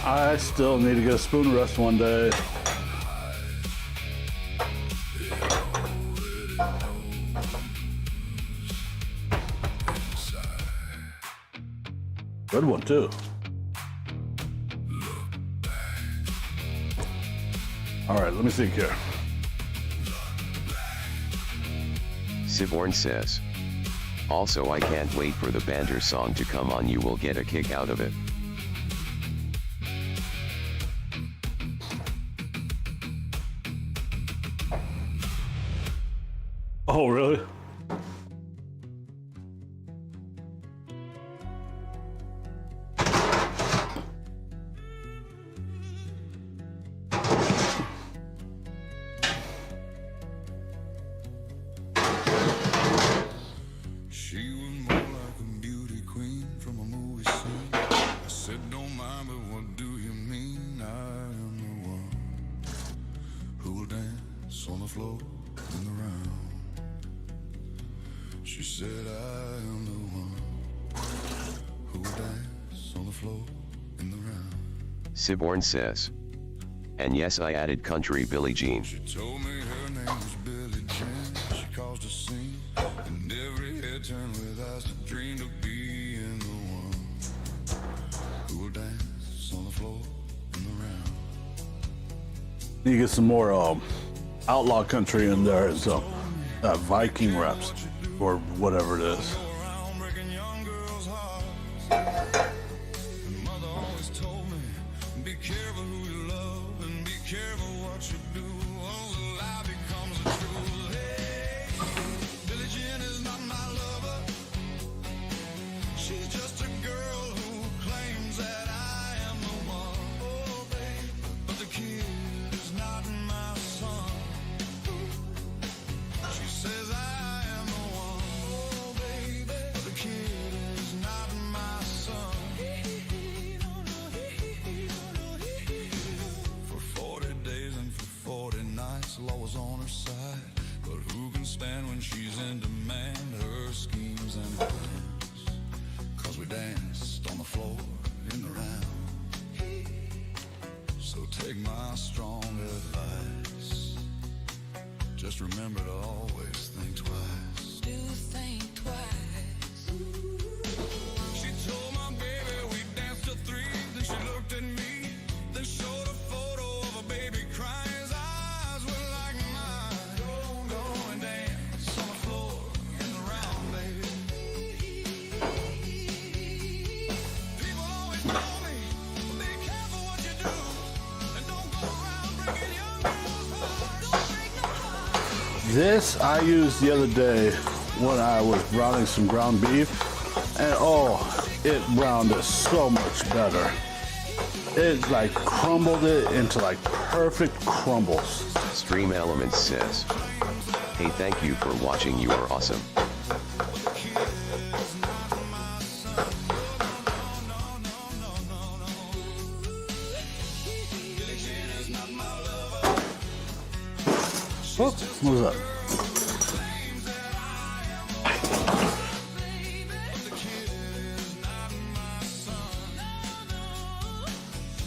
I still need to get a spoon rest one day. Good one too. All right, let me think here.
Siborn says. Also, I can't wait for the banter song to come on. You will get a kick out of it.
Oh, really?
She was more like a beauty queen from a movie scene. I said, don't mind, but what do you mean? I am the one who will dance on the floor in the round. She said, I am the one who will dance on the floor in the round.
Siborn says. And yes, I added country Billie Jean.
She told me her name was Billie Jean. She caused a scene, and every head turned with eyes to dream of being the one who will dance on the floor in the round.
Need to get some more outlaw country in there and some Viking raps or whatever it is.
what you do. Oh, the lie becomes a truth. Hey, Billie Jean is not my lover. She's just a girl who claims that I am the one. Oh, baby, but the kid is not my son. She says I am the one. Oh, baby, but the kid is not my son. For 40 days and for 40 nights, law was on her side. But who can stand when she's in demand? Her schemes and plans. 'Cause we danced on the floor in the round. So take my strong advice. Just remember to always think twice.
Do think twice.
She told my baby we danced till 3. Then she looked at me. Then showed a photo of a baby crying. His eyes were like mine. Go and dance on the floor in the round, baby. People always tell me, be careful what you do. And don't go around breaking young girls' hearts. Don't break no heart.
This I used the other day when I was browning some ground beef, and oh, it browned it so much better. It like crumbled it into like perfect crumbles.
Stream Elements says, hey, thank you for watching, you are awesome.
Oh, what was that?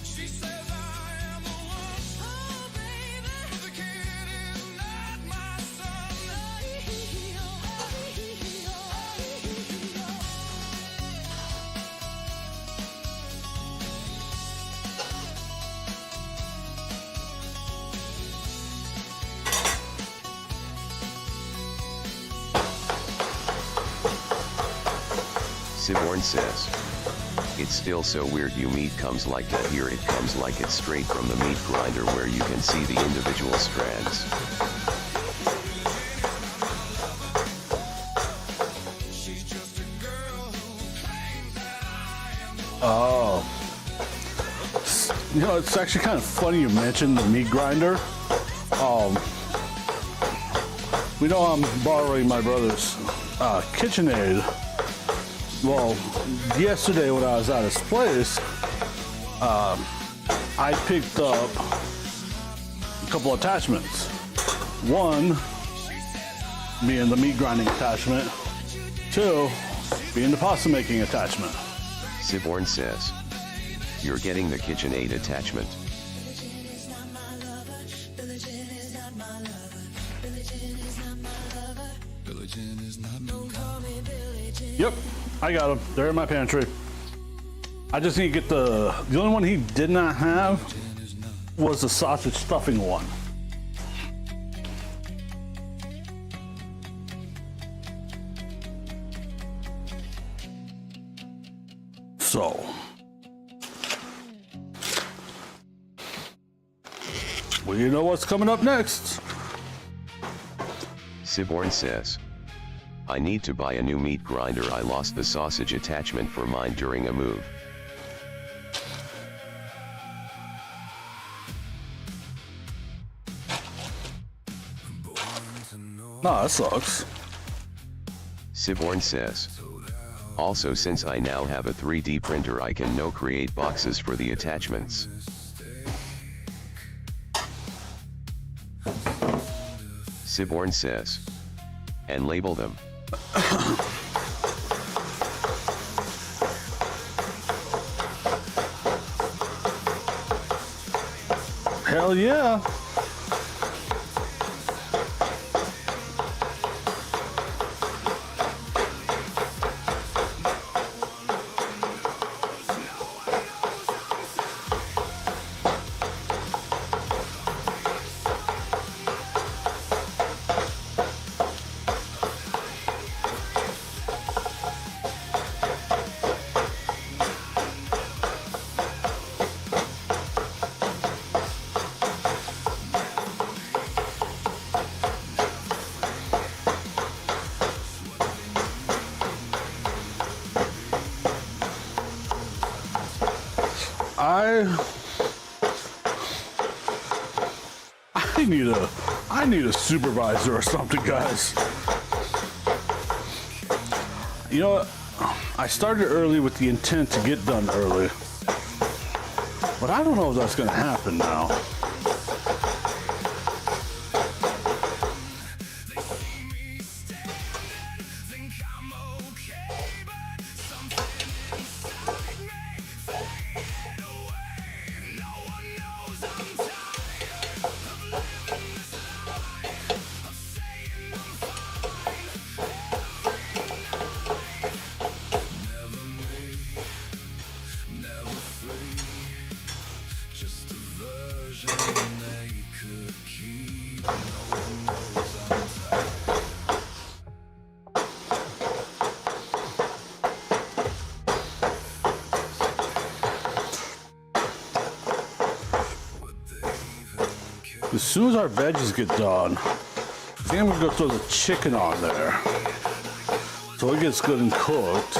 She says I am the one. Oh, baby, but the kid is not my son.
Siborn says, it's still so weird you meat comes like that. Here it comes like it's straight from the meat grinder where you can see the individual strands.
Oh. You know, it's actually kind of funny you mentioned the meat grinder. We know I'm borrowing my brother's KitchenAid. Well, yesterday when I was at his place, I picked up a couple attachments. One being the meat grinding attachment. 2 being the pasta making attachment.
Siborn says, you're getting the KitchenAid attachment.
Billie Jean is not my
Yep, I got them. They're in my pantry. I just need to get the only one he did not have was the sausage stuffing one. So, well, you know what's coming up next.
Siborn says, I need to buy a new meat grinder. I lost the sausage attachment for mine during a move.
Nah, that sucks.
Siborn says, also since I now have a 3D printer I can now create boxes for the attachments. Siborn says, and label them.
Hell yeah. I need a supervisor or something, guys. You know what? I started early with the intent to get done early. But I don't know if that's gonna happen now. As soon as our veggies get done, I think I'm gonna go throw the chicken on there. So it gets good and cooked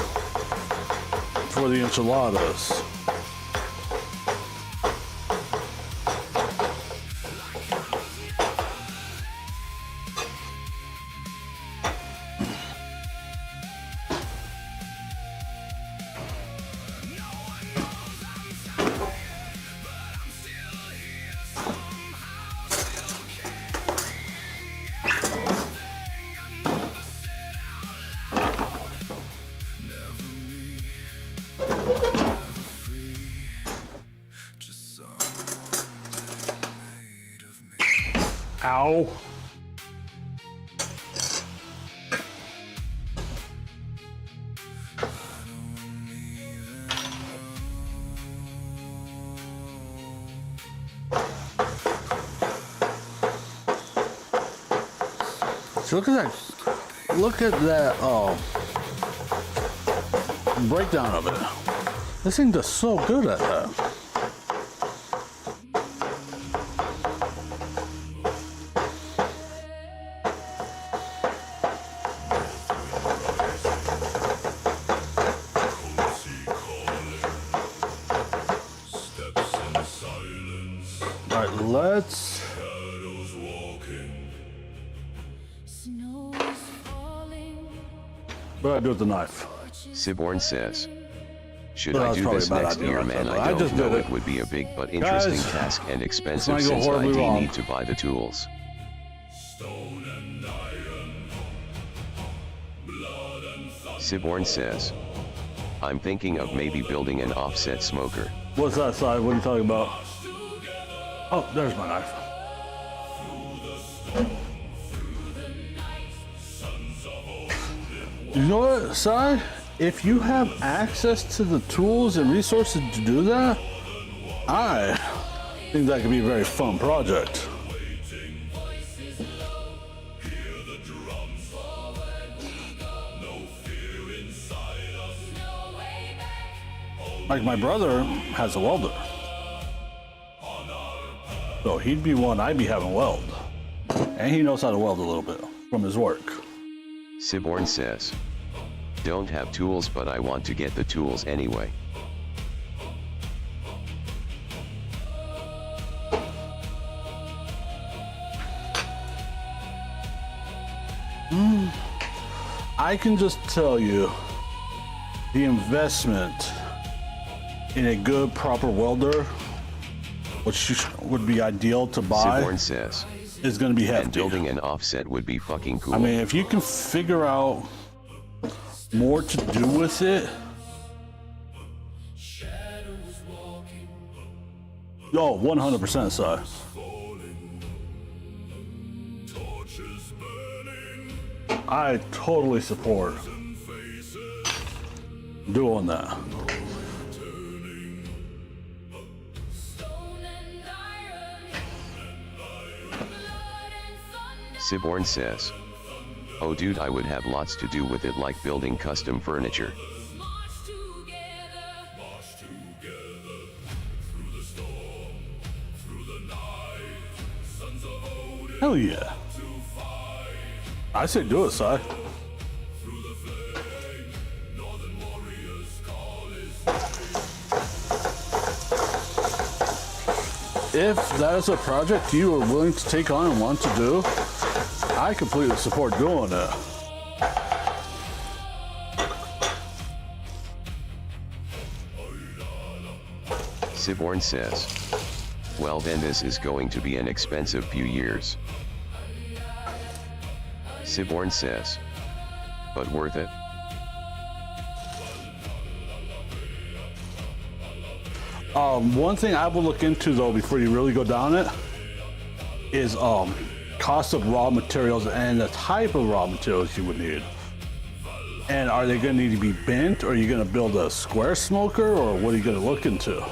for the enchiladas. Ow. So look at that. Look at that breakdown of it. This thing does so good at that. Alright, let's.
Snow is falling.
What do I do with the knife?
Siborn says, should
Well,
I
that's
do
probably
this
a bad
next
idea,
year,
right?
man?
I
I don't
just
know.
did
It
it.
would be a big but interesting
Guys,
task and expensive
might go
since I
horribly
do
wrong.
need to buy the tools. Siborn says, I'm thinking of maybe building an offset smoker.
What's that side? What are you talking about? Oh, there's my knife. You know what, Si? If you have access to the tools and resources to do that, I think that could be a very fun project. Like my brother has a welder. So he'd be one I'd be having weld. And he knows how to weld a little bit from his work.
Siborn says, don't have tools but I want to get the tools anyway.
I can just tell you the investment in a good proper welder, which would be ideal to buy,
Siborn says,
is going to be
and
hefty.
building an offset would be fucking cool.
I mean, if you can figure out more to do with it. Oh, 100% side. I totally support doing that.
Stone and iron. Blood and thunder.
Siborn says, oh dude, I would have lots to do with it, like building custom furniture.
March together.
Hell yeah. I say do it, Si. if that is a project you are willing to take on and want to do, I completely support doing it.
Siborn says, well then this is going to be an expensive few years. Siborn says, but worth it?
One thing I will look into though before you really go down it is cost of raw materials and the type of raw materials you would need. And are they going to need to be bent, or are you going to build a square smoker, or what are you going to look into?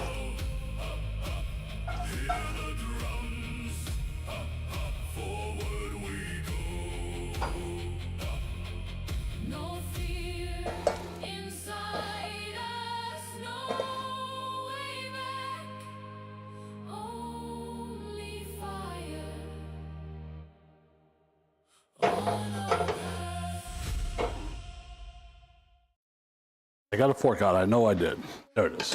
No fear inside us, no way back, only fire.
I got a fork out. I know I did. There it is.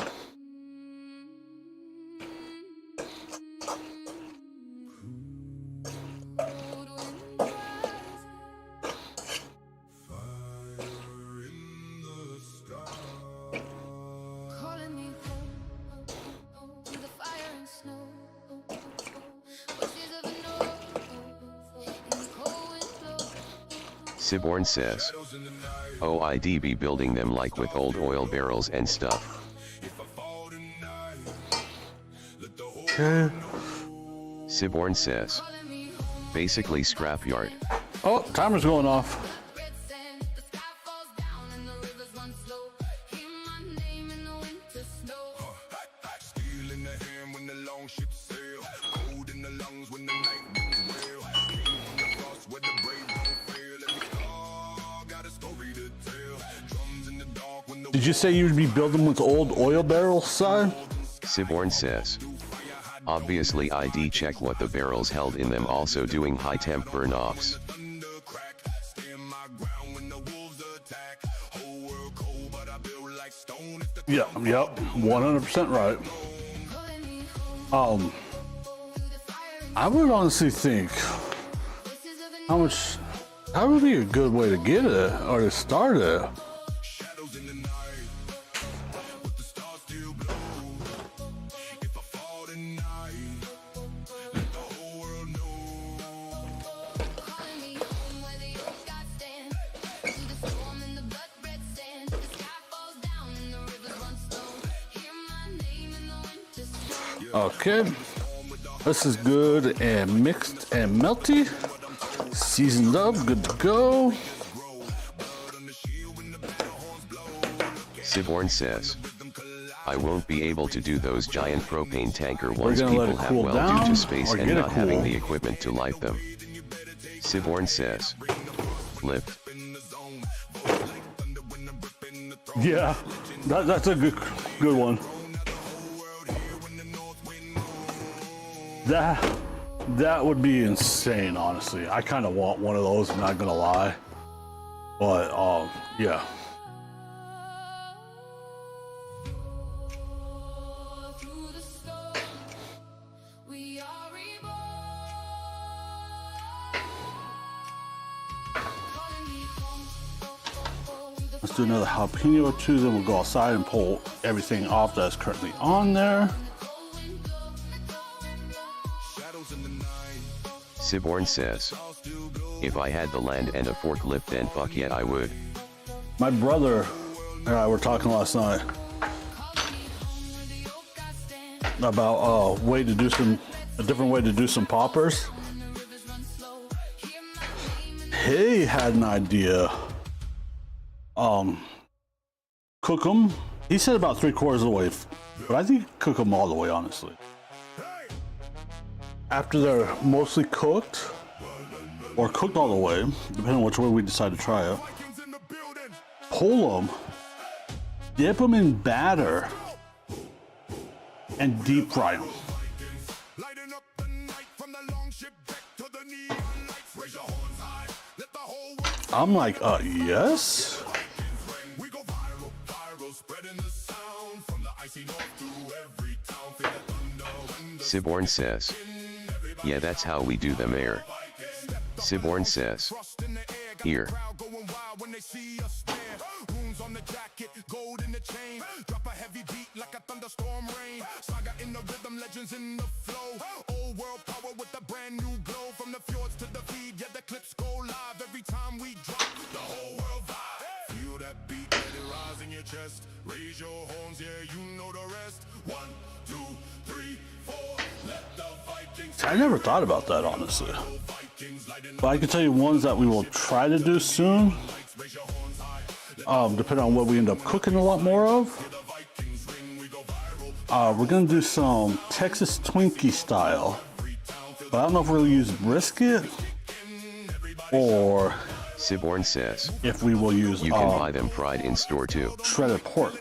Calling me home to the fire and snow. Voices of a no in the cold wind blow.
Siborn says, oh I'd be building them like with old oil barrels and stuff.
Okay.
Siborn says, basically scrapyard.
Oh, timer's going off.
Red sand, the sky falls down and the rivers run slow. Hear my name in the winter snow.
Steel in the hand when the long ship sail. Cold in the lungs when the night winds wail. King from the frost where the brave don't fail. Every star got a story to tell. Drums in the dark when the
Did you say you'd be building with old oil barrels, Si?
Siborn says, obviously I'd check what the barrels held in them, also doing high temp burn offs.
thunder crack. Stand my ground when the wolves attack. Whole world cold, but I build like stone. If the
Yep, 100% right.
Calling me home to the fire and
I would honestly think
voices of a
that would be a good way to get it, or to start it.
shadows in the night. But the stars still glow. If I fall tonight, let the whole world know.
calling me home where the old gods stand. Through the storm and the blood red sand. The sky falls down and the rivers run slow. Hear my name in the winter snow.
Okay. This is good and mixed and melty. Seasoned up, good to go.
Siborn says, I won't be able to do those giant propane tanker ones
gonna let
people
it
have
cool
well
down
due to space
or
and
get it
not having
cool?
the equipment to light them. Siborn says, lift.
Yeah, that's a good one. That would be insane, honestly. I kind of want one of those, I'm not gonna lie. But yeah.
Through the storm, we are reborn. Calling me home to the
Let's do another jalapeno or two, then we'll go outside and pull everything off that's currently on there.
Siborn says, if I had the land and a forklift then fuck yeah I would.
My brother and I were talking last night about a different way to do some poppers. He had an idea. Cook them. He said about 3/4 of the way, but I think cook them all the way, honestly. After they're mostly cooked, or cooked all the way, depending on which way we decide to try it, pull them, dip them in batter, and deep fry them.
Lighting up the night from the long ship deck to the neon lights. Raise your horns high, let the whole world
I'm like, yes?
we go viral, viral, spreading the sound from the icy north to every town. Feel the thunder when the
Siborn says. Yeah, that's how we do them, air. Siborn says. Here.
When they see us stare, runes on the jacket, gold in the chain, drop a heavy beat like a thunderstorm rain, saga in the rhythm, legends in the flow, old world power with a brand new glow, from the fjords to the feed, yeah the clips go live, every time we drop, the whole world vibe, feel that beat, let it rise in your chest, raise your horns, yeah you know the rest, 1, 2, 3, 4, let the Vikings,
I never thought about that, honestly. But I can tell you ones that we will try to do soon, depending on what we end up cooking a lot more of. We're gonna do some Texas Twinkie style, but I don't know if we'll use brisket or
Siborn says.
if we will use
You can buy them fried in store too.
shredded pork.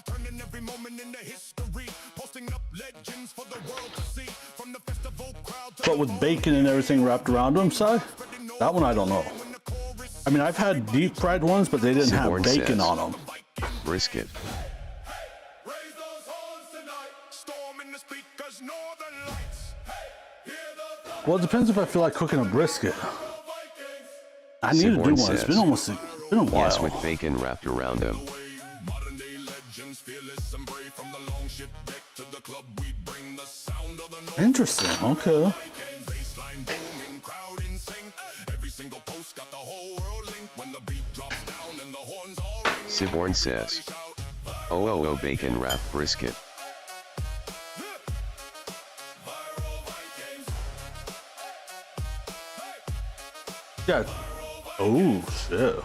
turning every moment into history, posting up legends for the world to see, from the festival crowd to
But with bacon and everything wrapped around them, side, that one I don't know. I mean, I've had deep fried ones, but they didn't have
Siborn
bacon
says.
on them.
Brisket.
raise those horns tonight, storm in the speakers, northern lights, hey, hear the
Well, it depends if I feel like cooking a brisket. I need to do
Siborn
one. It's
says.
been almost been a while.
Yes, with bacon wrapped around them.
modern day legends, fearless and brave, from the long ship deck to the club, we bring the sound of the north.
Interesting. Okay.
Baseline booming, crowd in sync. Every single post got the whole world linked. When the beat drops down and the horns all ring.
Siborn says. Oh, bacon wrapped brisket.
Viral Vikings.
Yeah. Oh shit.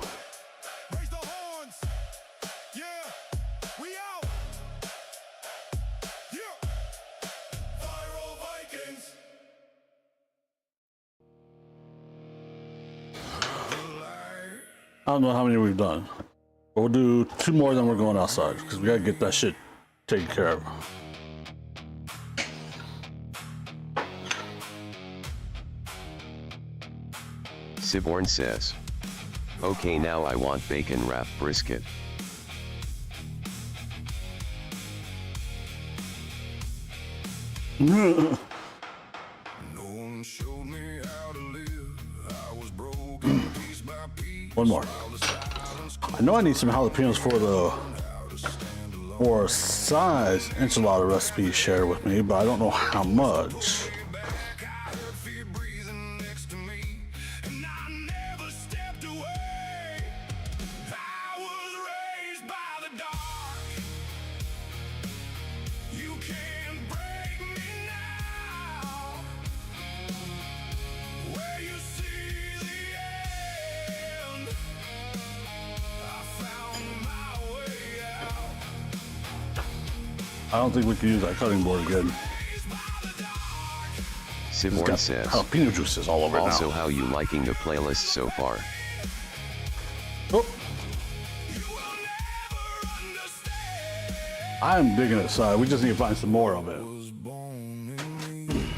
Raise the horns. Yeah, we out. Yeah. Viral Vikings.
I don't know how many we've done, but we'll do 2 more, then we're going outside because we gotta get that shit taken care of.
Siborn says. Okay, now I want bacon wrapped brisket.
No one showed me how to live. I was broken piece by piece.
One more. I know I need some jalapenos for size enchilada recipe you shared with me, but I don't know how much.
Fear breathing next to me, and I never stepped away. I was raised by the dark. You can't break me now. Where you see the end, I found my way out.
I don't think we can use that cutting board again. It's
Siborn
got
says.
jalapeno juices all over it
Also,
now.
how you liking the playlist so far?
Oh,
You will never understand.
I'm digging it, side. We just need to find some more of it.
Was born in me.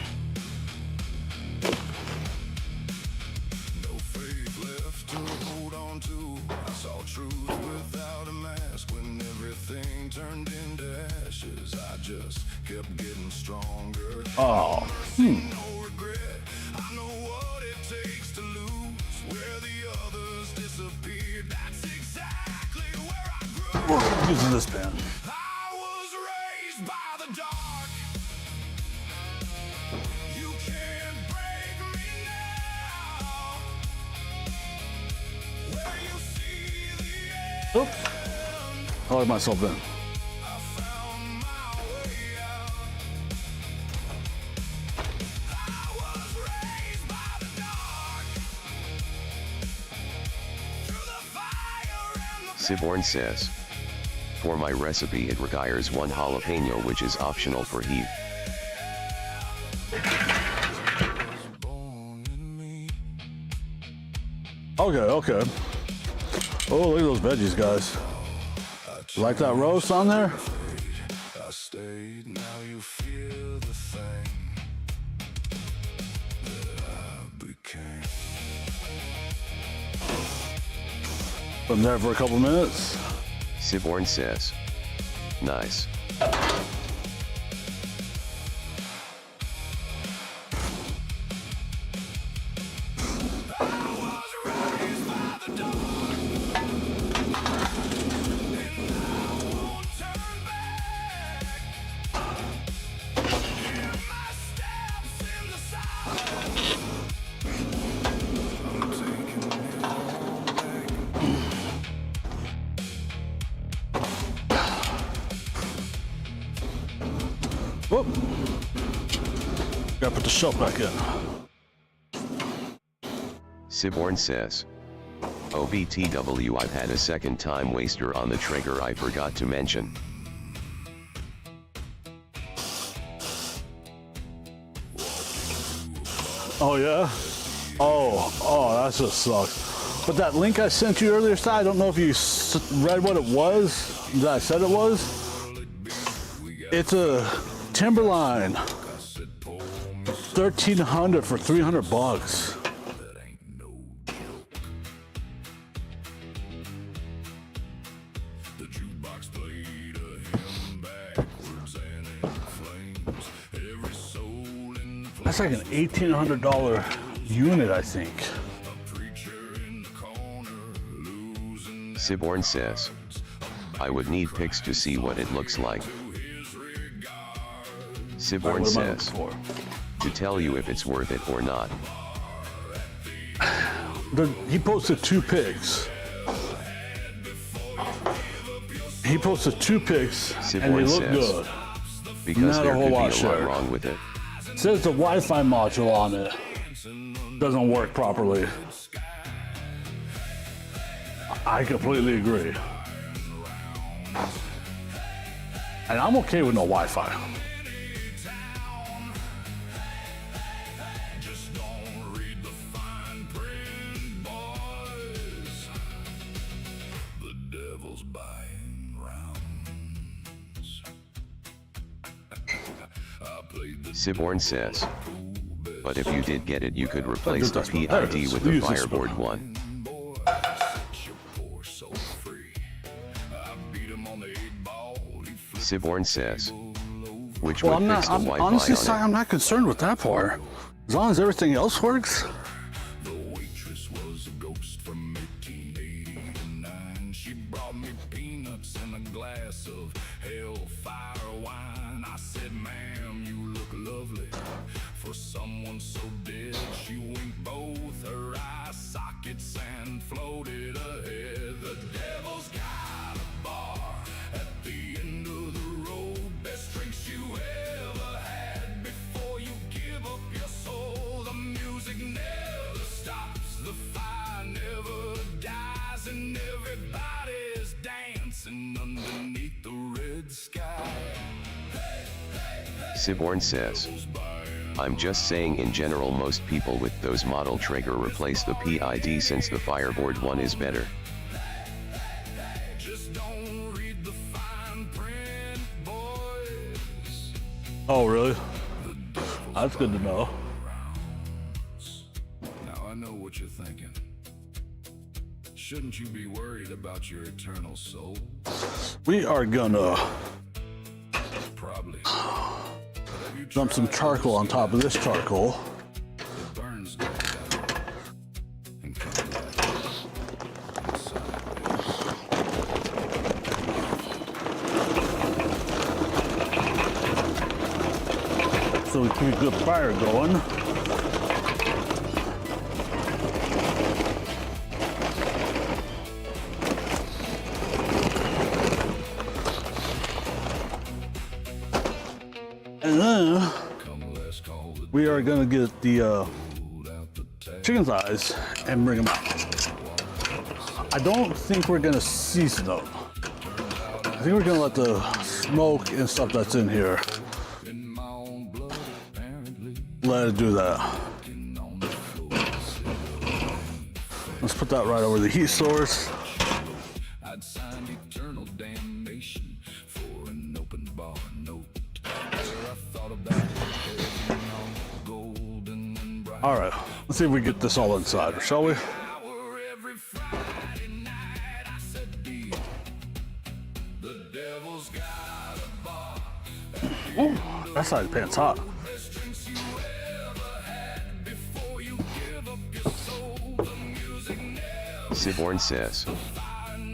No faith left to hold on to. I saw truth without a mask. When everything turned into ashes, I just kept getting stronger.
Oh,
No regret. I know what it takes to lose. Where the others disappeared. That's exactly where I grew.
we're using this pen.
I was raised by the dark. You can't break me now. Where you see the end,
Oops. I let myself in.
I found my way out. I was raised by the dark. Through the fire and the
Siborn says. For my recipe it requires 1 jalapeno, which is optional for Heath.
born in me.
Okay, okay. Oh, look at those veggies, guys. You like that roast on there?
I stayed, now you feel the thing that I became.
Been there for a couple minutes.
Siborn says. Nice.
Gotta put the shelf back in.
Siborn says, OBTW, I've had a second time waster on the Traeger I forgot to mention.
Oh yeah? Oh, that just sucks. But that link I sent you earlier, Si, I don't know if you read what it was that I said it was. It's a Timberline 1300 for $300.
The jukebox played a hymn backwards and in flames. Every soul in the
That's like an $1,800 unit, I think.
preacher in the corner losing
Siborn says, I would need pics to see what it looks like.
his regard.
Siborn
What am I
says,
looking for?
to tell you if it's worth it or not.
He posted 2 pics. He posted 2 pics, and they
Siborn
look
says,
good.
because
Not a
there
whole
could be a
lot
lot
shared.
wrong with it.
Says the Wi-Fi module on it doesn't work properly. I completely agree. And I'm okay with no Wi-Fi.
Just don't read the fine print, boys. The devil's buying rounds. I played the
Siborn says, but if you did get it, you could replace the
There it
PID
is.
with the
Use this
Fireboard
one.
1.
boy. Your poor soul free. I beat him on the 8-ball. He flipped
Siborn says, which
Well,
would fix the
I'm
Wi-Fi
honestly,
on
Si,
it.
I'm not concerned with that part. As long as everything else works.
The waitress was a ghost from 1889. She brought me peanuts and a glass of hellfire wine. I said, ma'am, you look lovely for someone so dead. She winked both her eye sockets and floated ahead. The devil's got a bar at the end of the road. Best drinks you ever had before you give up your soul. The music never stops, the fire never dies, and everybody's dancing underneath the red sky.
Siborn says, I'm just saying in general most people with those model Traeger replace the PID since the Fireboard 1 is better.
Just don't read the fine print, boys.
Oh, really? That's good to know.
Now I know what you're thinking. Shouldn't you be worried about your eternal soul?
We are gonna
Probably.
dump some charcoal on top of this charcoal.
It burns deep down and comes back inside.
So we keep a good fire going. And then
Come let's call the
we are gonna get the
dude out the tag.
chicken thighs and bring them out. I don't think we're gonna season them. I think we're gonna let the smoke and stuff that's in here,
In my own blood, apparently.
let it do that.
On the floor,
Let's put that right over the heat source.
I'd signed eternal damnation for an open bar note. Where I thought about heaven all golden and bright.
All right, let's see if we get this all inside, shall we?
Hour every Friday night, I said, "Dear, the devil's got a bar.
Ooh, that side of the pan's hot.
Best drinks you ever had before you give up your soul. The music never
Siborn says,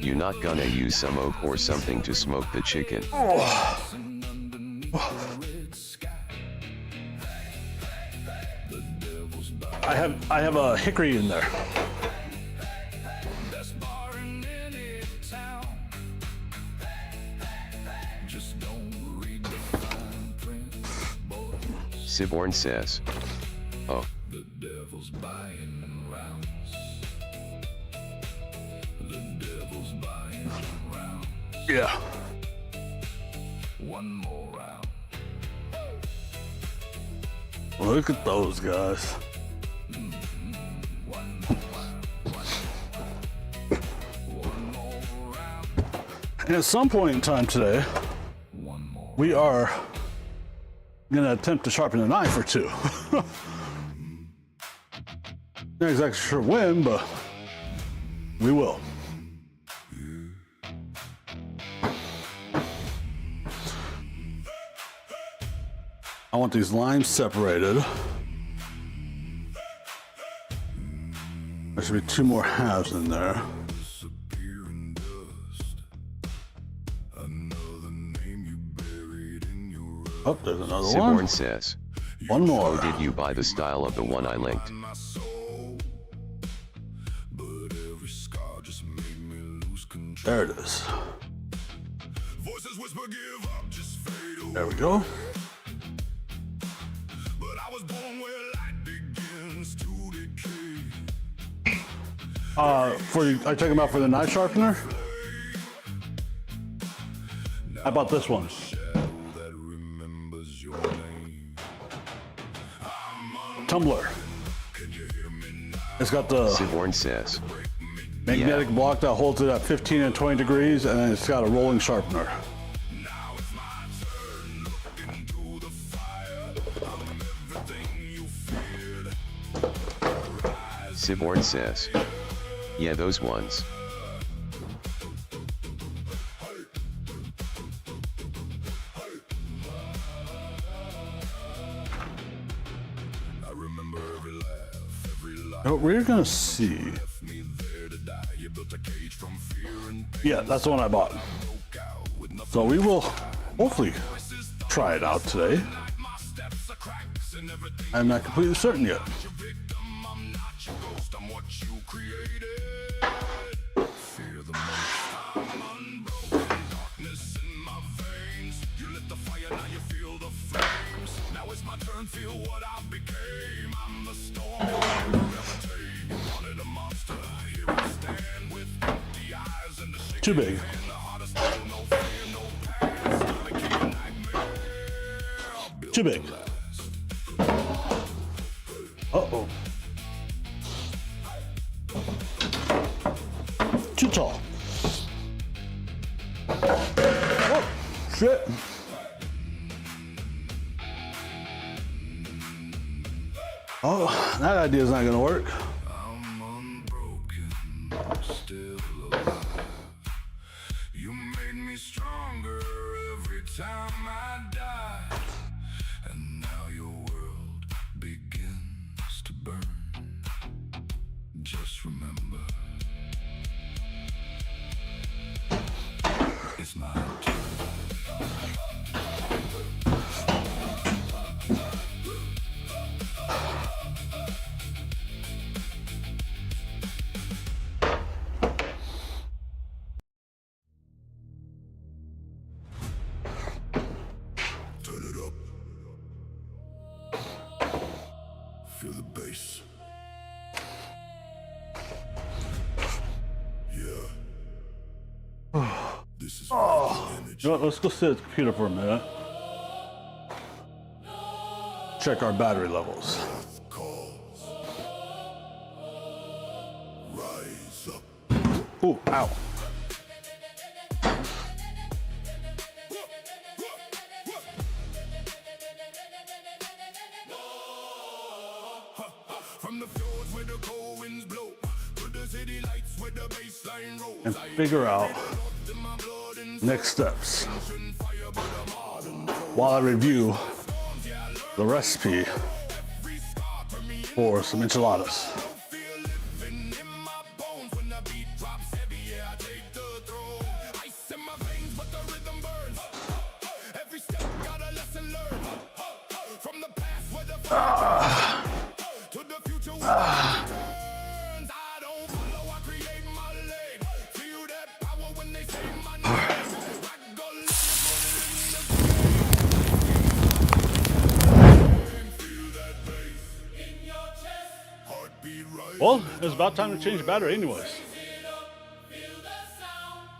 you not gonna use some oak or something to smoke the chicken.
underneath the red sky. The devil's bar.
I have a hickory in there.
Best bar in any town. Just don't read the fine print, boy.
Siborn says. Oh,
The devil's buying rounds. The devil's buying rounds.
Yeah.
One more round.
Look at those guys.
One more round. One more round.
And at some point in time today,
One more.
we are gonna attempt to sharpen a knife or two. Not exactly sure when, but we will. I want these limes separated. There should be 2 more halves in there.
Disappearing dust. Another name you buried in your
Oh, there's another one.
Siborn says.
One more.
Oh, did you buy the style of the one I linked?
my soul. But every scar just made me lose control.
There it is.
Voices whisper, give up, just fade away.
There we go.
But I was born where light begins to decay.
Are you talking about for the knife sharpener? How about this one?
Shadow that remembers your name.
Tumbler.
Can you hear me now?
It's got the
Siborn says.
magnetic
Yeah.
block that holds it at 15 and 20 degrees, and then it's got a rolling sharpener.
Now it's my turn. Look into the fire. I'm everything you feared.
Siborn says. Yeah, those ones.
I remember every laugh, every lie.
What we're gonna see.
Left me there to die. You built a cage from fear and pain.
Yeah, that's the one I bought.
Broke out with nothing.
So we will hopefully try it out today.
My steps are cracks and everything.
I'm not completely certain yet.
Your victim, I'm not your ghost. I'm what you created. Fear the most. I'm unbroken. Darkness in my veins. You lit the fire, now you feel the flames. Now it's my turn. Feel what I became. I'm the storm. You'll never tame. You wanted a monster. Here I stand with empty eyes and the shaking
Too big.
hand. The heart of stone. No fear, no past. Like a nightmare. Built
Too big.
to last.
Uh-oh. Too tall. Oh, shit. Oh, that idea's not gonna work.
I'm unbroken, still alive. You made me stronger every time I die. And now your world begins to burn. Just remember, it's my turn. Turn it up. Feel the bass. Yeah. This is energy.
You know what, let's go sit at the computer for a minute. Check our battery levels.
Calls. Rise up.
Ooh, ow.
From the fjords where the cold winds blow to the city lights where the baseline rolls.
And figure out next steps while I review the recipe for some enchiladas.
Feel living in my bones when the beat drops heavy. Yeah, I take the throne. Ice in my veins, but the rhythm burns. Every step got a lesson learned. From the past where the fire to the future where it returns. I don't follow, I create my lane. Feel that power when they say my name. I go live in the game.
Well, it's about time to change the battery anyways.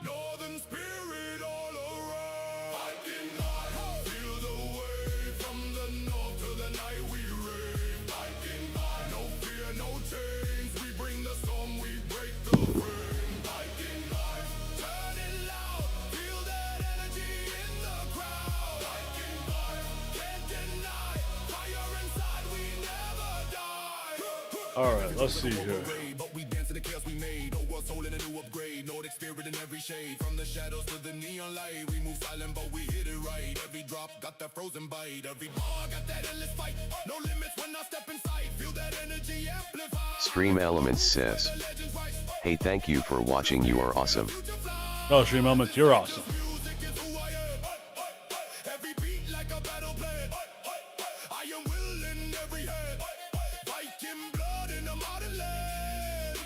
Northern spirit all around. Fighting life, feel the wave from the north to the night we rave. Fighting life, no fear, no chains. We bring the storm, we break the frame. Fighting life, turn it loud. Feel that energy in the crowd. Fighting life, can't deny. Fire inside, we never die.
All right, let's see here.
But we dance in the chaos we made. Oh, our soul in a new upgrade. Nordic spirit in every shade. From the shadows to the neon light. We move silent, but we hit it right. Every drop got that frozen bite. Every bar got that endless fight. No limits when I step inside. Feel that energy amplified.
Stream Elements says, hey, thank you for watching, you are awesome.
No, Stream Elements, you're awesome.
Music is who I am. Every beat like a battle plan. I am will in every hand. Viking blood in a modern land.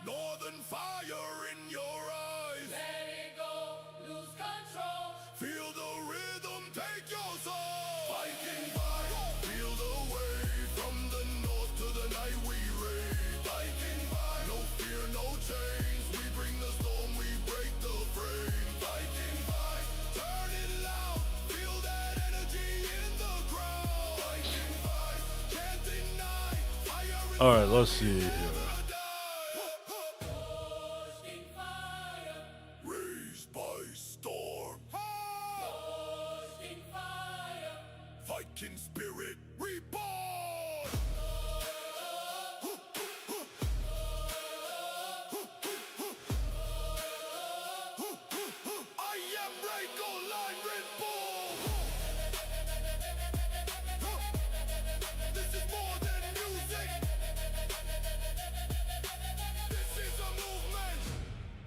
Northern fire in your eyes. Let it go, lose control. Feel the rhythm, take your soul. Viking fire, feel the wave. From the north to the night we rave. Viking fire, no fear, no chains. We bring the storm, we break the frame. Viking fire, turn it loud. Feel that energy in the crowd. Viking fire, can't deny. Fire in
All right, let's see here.
raised by storm. Viking spirit reborn. I am Rhaegal, line Red Bull. This is more than music. This is a movement.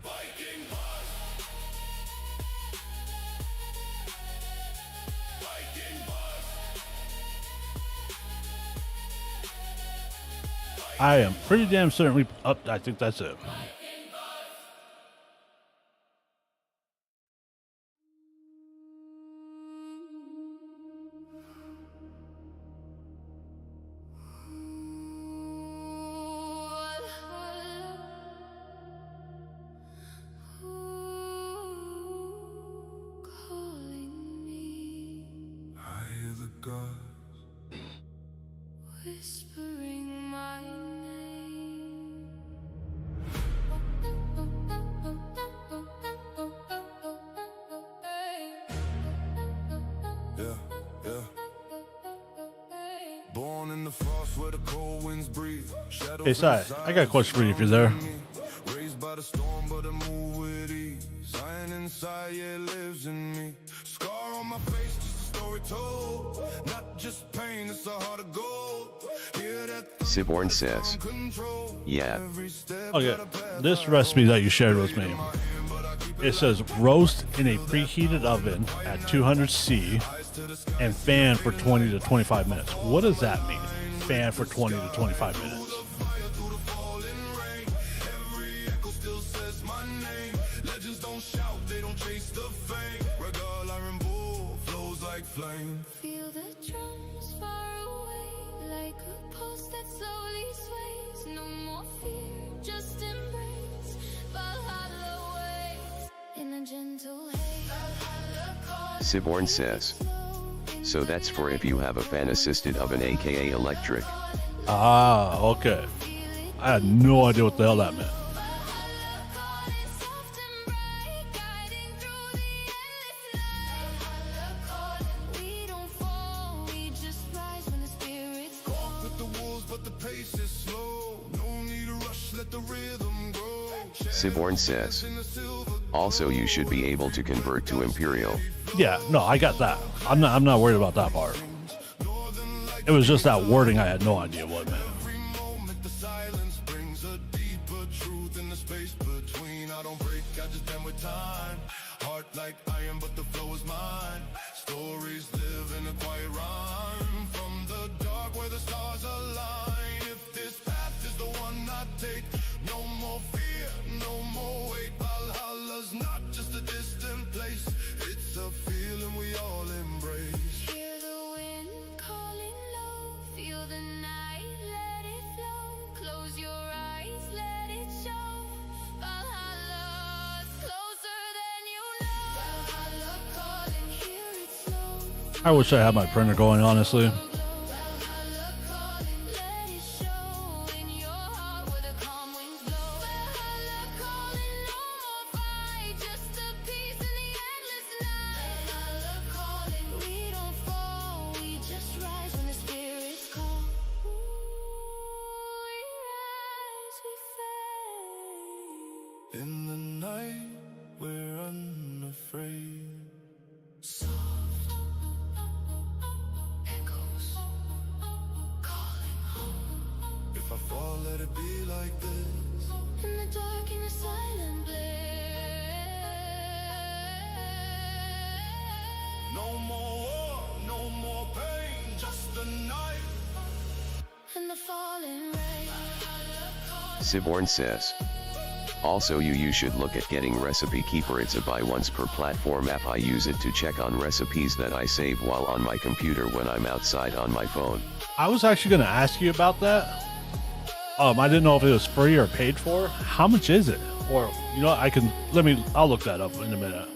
Viking bus. Viking bus.
I am pretty damn certain we up. I think that's it.
Calling me,
I hear the gods.
whispering my name.
Yeah, yeah. Born in the frost where the cold winds breathe. Shadows
Hey, Sai, I got a question for you if you're there.
Raised by the storm, but I move with ease. Iron inside, yeah, lives in me. Scar on my face, just a story told. Not just pain, it's a heart of gold. Hear that
Siborn says,
control.
yeah,
Every step
Okay,
that I pass,
this recipe that you shared with me, it says roast in a preheated oven at 200 C and fan for 20 to 25 minutes. What does that mean? Fan for 20 to 25 minutes.
fire through the falling rain. Every echo still says my name. Legends don't shout, they don't chase the fame. Regal iron bull flows like flame.
Feel the drums far away, like a pulse that slowly sways. No more fear, just embrace Valhalla waves in a gentle haze. Valhalla calls
Siborn says, so that's for if you have a fan assisted oven aka electric.
Ah, okay. I had no idea what the hell that meant.
Valhalla calling soft and bright, guiding through the endless night. Valhalla calling, we don't fall, we just rise when the spirits
Off
call.
with the wolves, but the pace is slow. No need to rush, let the rhythm grow.
Siborn says,
In the silver
also you should be able to convert to Imperial.
Yeah, no, I got that. I'm not worried about that part. It was just that wording I had no idea what it meant.
every moment, the silence brings a deeper truth in the space between. I don't break, I just bend with time. Heart like iron, but the flow is mine. Stories live in a quiet rhyme. From the dark where the stars align. If this path is the one I take, no more fear, no more weight. Valhalla's not just a distant place, it's a feeling we all embrace.
Hear the wind calling low, feel the night let
I wish I had my printer going, honestly.
Let it show in your heart where the calm winds blow. Valhalla calling, no more fight, just a peace in the endless night. Valhalla calling, we don't fall, we just rise when the spirits call. Ooh, we rise, we fade.
In the night, we're unafraid.
Soft echoes calling home.
If I fall, let it be like this.
In the dark, in a silent bliss.
No more war, no more pain, just the night.
And the falling rain.
Siborn says. Also you should look at getting Recipe Keeper. It's a buy once per platform app. I use it to check on recipes that I save while on my computer when I'm outside on my phone.
I was actually going to ask you about that. I didn't know if it was free or paid for. How much is it? Or, you know, I'll look that up in a minute.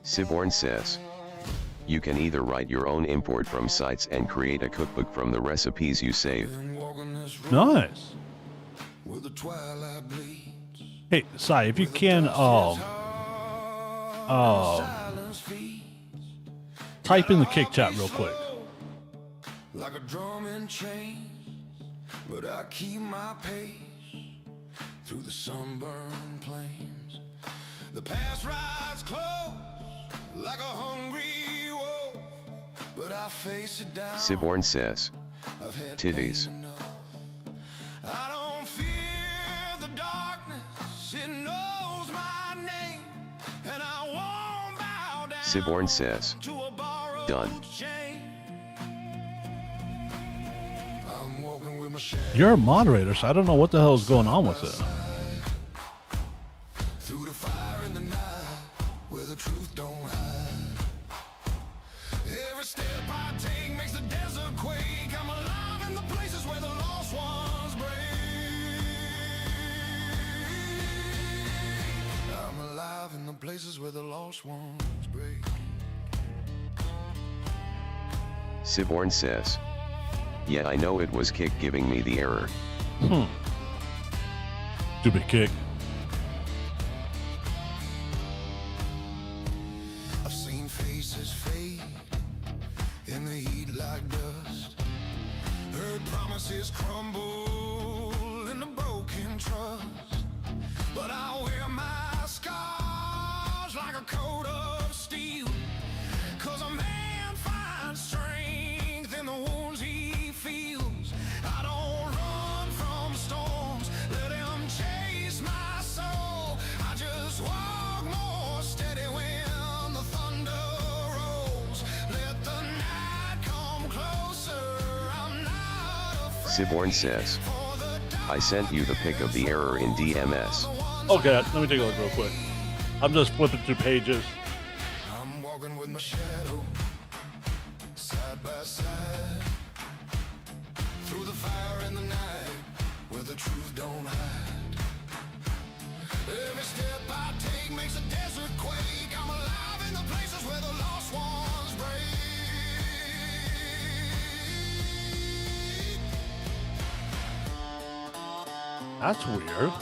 Siborn says. You can either write your own import from sites and create a cookbook from the recipes you save.
And walking this road
Nice.
where the twilight bleeds.
Hey, Sai, if you can,
Silence feeds
type in the kick chat real quick.
like a drum in chains, but I keep my pace through the sunburned plains. The past rides close like a hungry wolf, but I face it down.
Siborn says.
I've had
Titties.
pain enough. I don't fear the darkness, it knows my name, and I won't bow down
Siborn says.
to a borrowed
Done.
chain. I'm walking with my shadow
You're a moderator, so I don't know what the hell is going on with it.
through the fire in the night where the truth don't hide. Every step I take makes the desert quake. I'm alive in the places where the lost ones break. I'm alive in the places where the lost ones break.
Siborn says. Yeah, I know it was Kick giving me the error.
Stupid kick.
I've seen faces fade in the heat like dust. Heard promises crumble in the broken trust. But I wear my scars like a coat of steel. 'Cause a man finds strength in the wounds he feels. I don't run from storms, let them chase my soul. I just walk more steady when the thunder rolls. Let the night come closer, I'm not afraid.
Siborn says.
For the
I sent you the pic of the error in DMS.
Okay, let me take a look real quick. I'm just flipping through pages.
I'm walking with my shadow, side by side, through the fire in the night, where the truth don't hide. Every step I take makes a desert quake. I'm alive in the places where the lost ones break.
That's weird.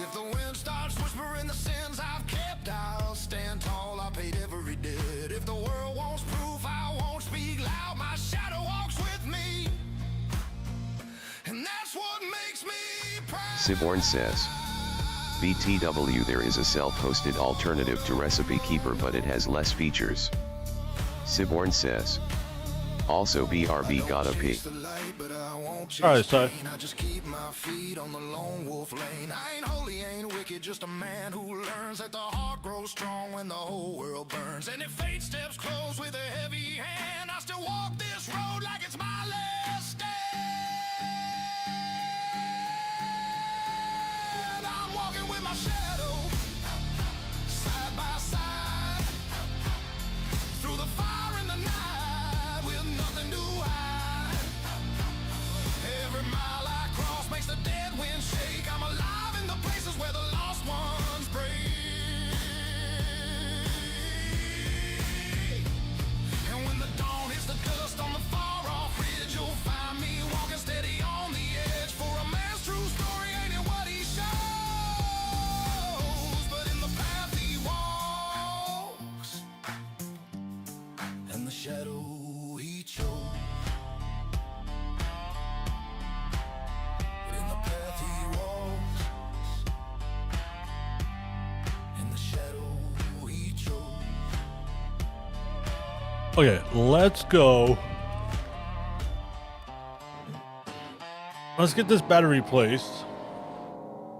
If the wind starts whispering the sins I've kept, I'll stand tall. I paid every debt. If the world wants proof, I won't speak loud. My shadow walks with me, and that's what makes me proud.
Siborn says. BTW, there is a self-hosted alternative to Recipe Keeper, but it has less features. Siborn says. Also BRB gotta pee.
Chase the light, but I won't chase
All right, Si.
pain. I just keep my feet on the lone wolf lane. I ain't holy, ain't wicked, just a man who learns that the heart grows strong when the whole world burns. And if fate steps close with a heavy hand, I still walk this road like it's my last stand. I'm walking with my shadow, side by side, through the fire in the night with nothing to hide. Every mile I cross makes the dead wind shake. I'm alive in the
Okay, let's go. Let's get this battery replaced.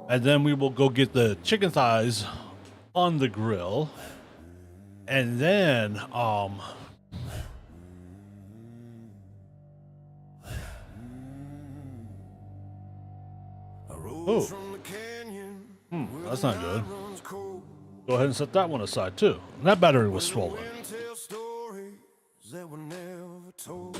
And then we will go get the chicken thighs on the grill. And then,
A road
Oh.
from the canyon.
that's not good.
Runs cold.
Go ahead and set that one aside too. And that battery was swollen.
Wind tell stories that were never told.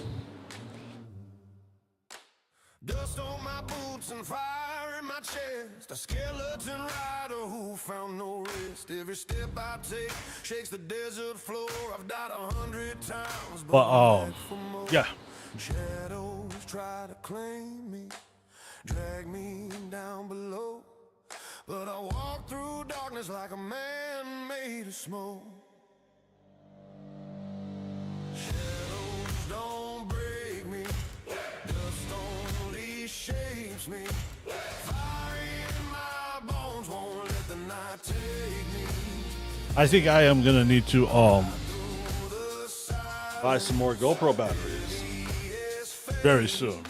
Dust on my boots and fire in my chest. A skeleton rider who found no rest. Every step I take shakes the desert floor. I've died 100 times,
But
I'm back for more.
yeah.
Shadows try to claim me, drag me down below. But I walk through darkness like a man made of smoke. Shadows don't break me, dust only shapes me. Fire in my bones won't let the night take me.
I think I am gonna need to buy some more GoPro batteries very soon.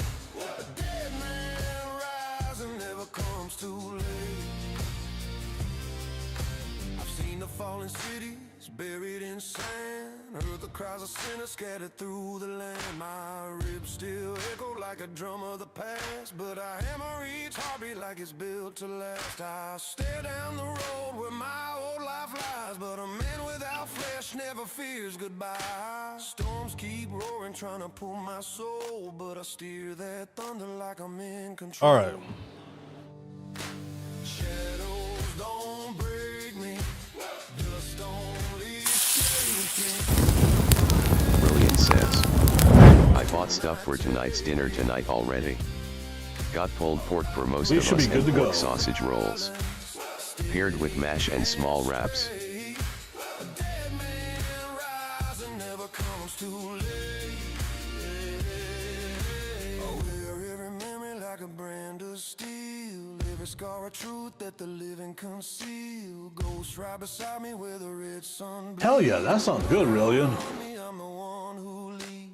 Dead man rise and never comes too late. I've seen the fallen cities buried in sand. Heard the cries of sinners scattered through the land. My ribs still echo like a drum of the past, but I hammer each heartbeat like it's built to last. I stare down the road where my old life lies, but a man without flesh never fears goodbye. Storms keep roaring, trying to pull my soul, but I steer that thunder like I'm in control.
All right.
Shadows don't break me, dust only shapes me.
Brilliant says. I bought stuff for tonight's dinner tonight already. Got pulled pork for most
We
of
should
us
be good
and
to
pork
go.
sausage rolls. Paired with mash and small wraps.
A dead man rise and never comes too late. I wear every memory like a brand of steel. Every scar of truth that the living conceal. Ghost right beside me where the red sun bleeds.
Hell yeah, that sounds good, Rillian.
Me, I'm the one who leads.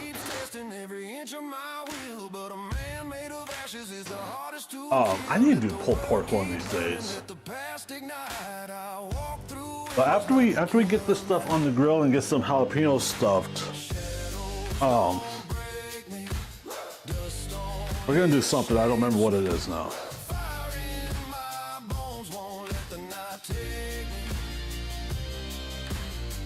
Keeps testing every inch of my will, but a man made of ashes is the hardest to
I need to do pulled pork one of these days.
let the past ignite. I walk through
But after we get this stuff on the grill and get some jalapenos stuffed, we're gonna do something. I don't remember what it is now.
fire in my bones, won't let the night take me.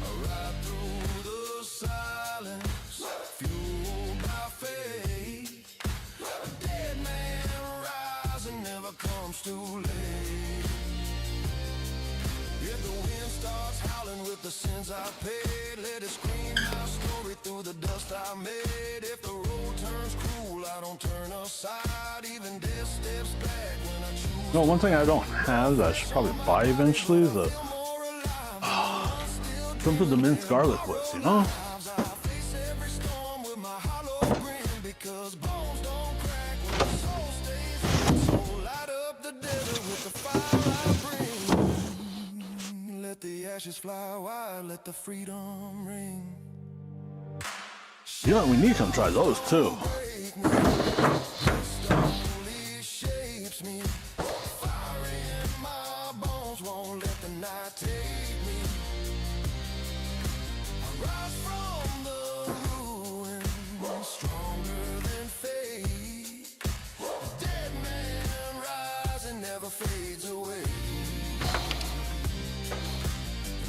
I ride through the silence, fueled by faith. A dead man rise and never comes too late. If the wind starts howling with the sins I paid, let it scream my story through the dust I made. If the road turns cruel, I don't turn aside. Even death steps back when I choose
No, one thing I don't have that I should probably buy eventually is a
more alive.
something for the minced garlic with, you know?
I face every storm with my hollow grin, because bones don't crack when the soul stays in. So light up the desert with the fire I bring. Let the ashes fly wide, let the freedom ring.
You know, we need to come try those too.
Slowly shapes me. Fire in my bones won't let the night take me. I rise from the ruins, stronger than fate. A dead man rise and never fades away.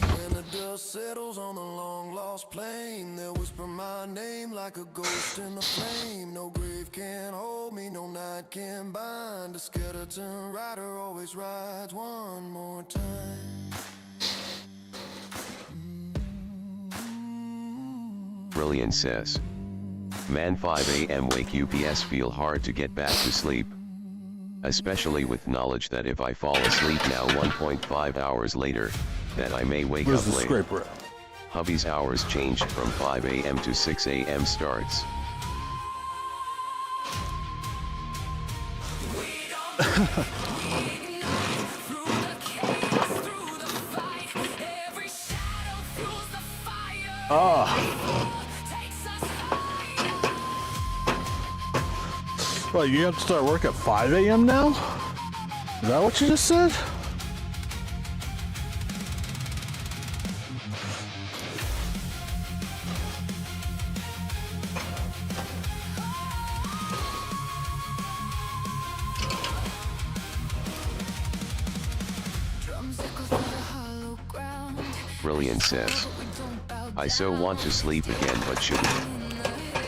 When the dust settles on the long lost plain, they'll whisper my name like a ghost in the flame. No grave can hold me, no night can bind. A skeleton rider always rides one more time.
Brilliant says. Man, 5 a.m. wake UPS feel hard to get back to sleep. Especially with knowledge that if I fall asleep now 1.5 hours later, that I may wake
Where's
up
the
late.
scraper at?
Hubby's hours changed from 5 a.m. to 6 a.m. starts.
Through the chaos, through the fight, every shadow fuels the fire.
Well, you have to start work at 5 a.m. now? Is that what you just said?
Drums echo through the hollow ground.
Brilliant says, I so want to sleep again but shouldn't.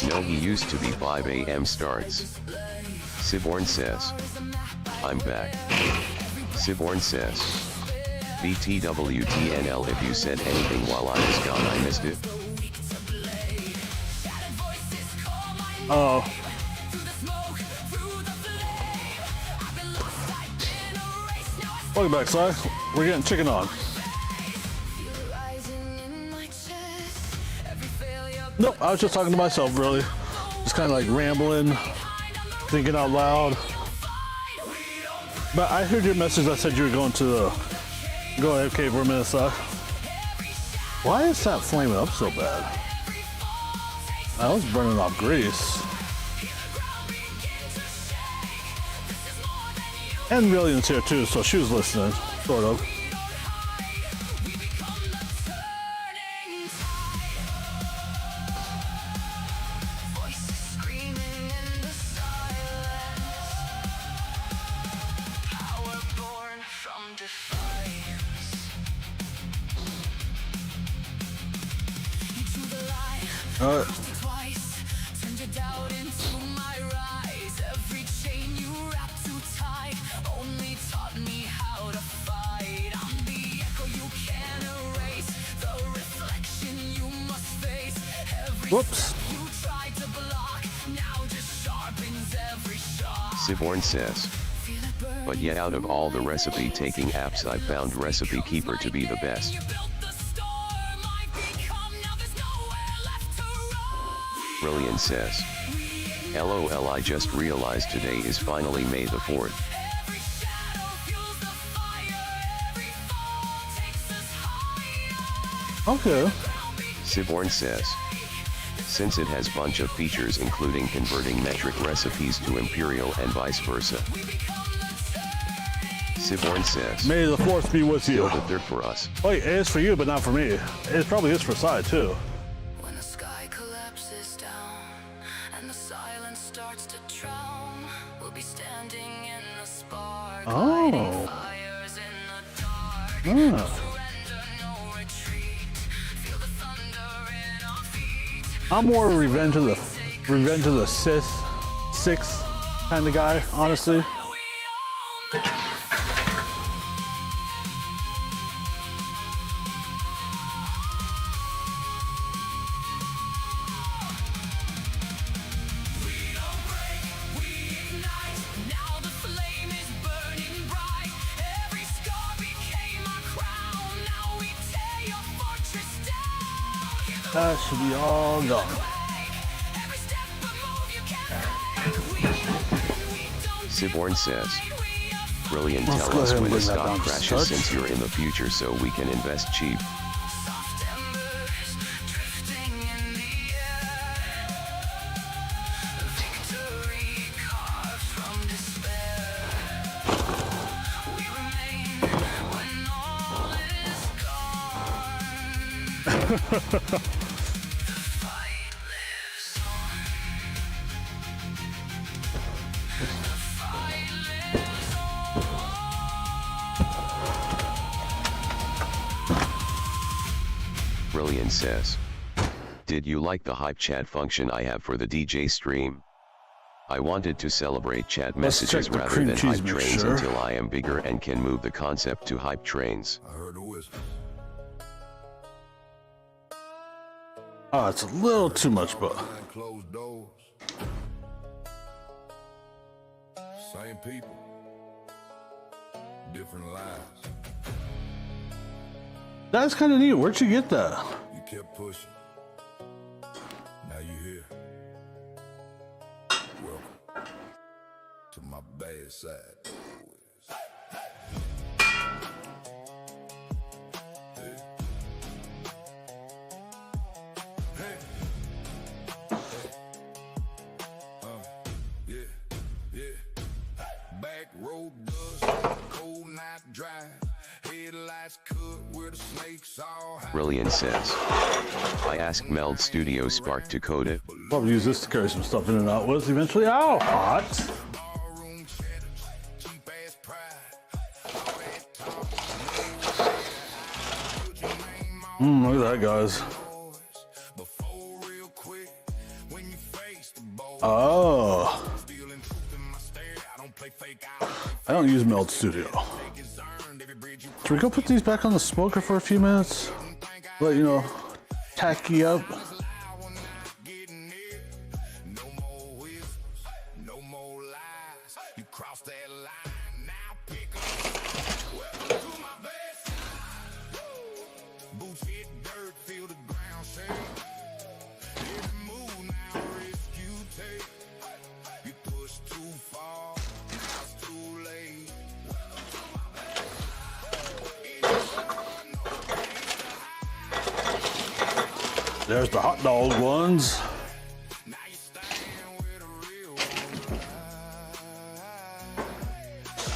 No, he used to be 5 a.m. starts. Siborn says, I'm back. Siborn says, BTWTNL, if you said anything while I was gone I missed it.
Oh. Welcome back, Si. We're getting chicken on. Nope, I was just talking to myself, really. Just kind of like rambling, thinking out loud. But I heard your message that said you were going to the... Go ahead, okay, for a minute, Si. Why is that flaming up so bad? I was burning off grease. And Brilliant's here too, so she was listening, sort of.
Twice, turned your doubt into my rise. Every chain you wrapped too tight only taught me how to fight. I'm the echo you can't erase, the reflection you must face. Every
Whoops.
step you tried to block now just sharpens every shot.
Siborn says,
Feel it burn.
but yeah, out of all the recipe taking apps I found Recipe Keeper to be the best.
You built the storm I become, now there's nowhere left to run.
Brilliant says, LOL, I just realized today is finally May the 4th.
Every shadow fuels the fire, every fall takes us higher.
Okay.
Siborn says, since it has bunch of features including converting metric recipes to imperial and vice versa. Siborn says,
May the 4th be with
still
you.
the third for us.
Wait, it is for you, but not for me. It probably is for Si, too.
When the sky collapses down and the silence starts to drown, we'll be standing in the spark, lighting fires in the dark.
Ah.
Surrender, no retreat. Feel the thunder in our feet.
I'm more Revenge of the Sith 6 kind of guy, honestly.
We all know. Now the flame is burning bright. Every scar became our crown. Now we tear your fortress down. Hear the
That should be all gone.
quake. Every step we move, you can't. We don't
Siborn says,
we are
brilliant,
Let's
tell
go
us
ahead and
when the
bring that down
stock
to
crashes
start.
since you're in the future so we can invest cheap.
soft embers drifting in the air. Victory carved from despair. We remain when all is gone. The fight lives on. The fight lives on.
Brilliant says, did you like the hype chat function I have for the DJ stream? I wanted to celebrate chat
Let's
messages
check the
rather
cream
than
cheese
hype trains
mixture.
until I am bigger and can move the concept to hype trains.
I heard the whistle.
Oh, it's a little too much, but
Behind closed doors. Same people. Different lives.
that's kind of neat. Where'd you get that?
You kept pushing. Now you here. Welcome to my bad side. nice cut where the snakes all hide.
Brilliant says. I asked Meld Studio Spark to code it.
Probably use this to carry some stuff in and out with eventually. Ow, hot.
Ballroom cheddar, cheap ass pride. All that talk, put your name on
Look at that, guys.
yours. Before real quick, when you face the bowl.
Oh,
Stealing truth in my stare, I don't play fake, I don't play
I don't use Meld Studio.
fake, it's earned. Every bridge you
Should we go put these back on the smoker for a few minutes? Let you know, tacky up.
getting near. No more whistles, no more lies. You cross that line, now pick up. Welcome to my best side. Boots hit dirt, feel the ground shake. Every move now risk you take. You push too far, now it's too late.
There's the hot dog ones.
Now you stand where the real ones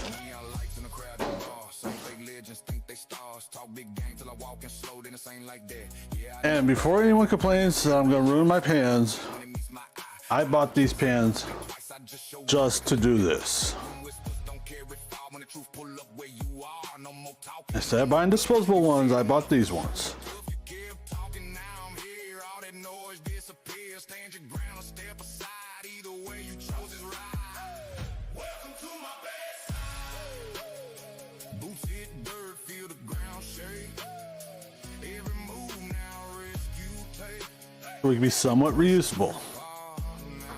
ride. Neon lights in the crowd at the bar. Some fake legends think they stars. Talk big game till I walk in slow, then it's ain't like that. Yeah, I
And before anyone complains that I'm gonna ruin my pans,
it meets my eye.
I bought these pans
Twice I just show
just to do this.
whispers, don't care if I when the truth pull up where you are. No more talking.
Instead of buying disposable ones, I bought these ones.
If you keep talking, now I'm here. All that noise disappears. Stand your ground or step aside. Either way you chose is right. Welcome to my best side. Boots hit dirt, feel the ground shake. Every move now risk you take.
So we can be somewhat reusable.
Now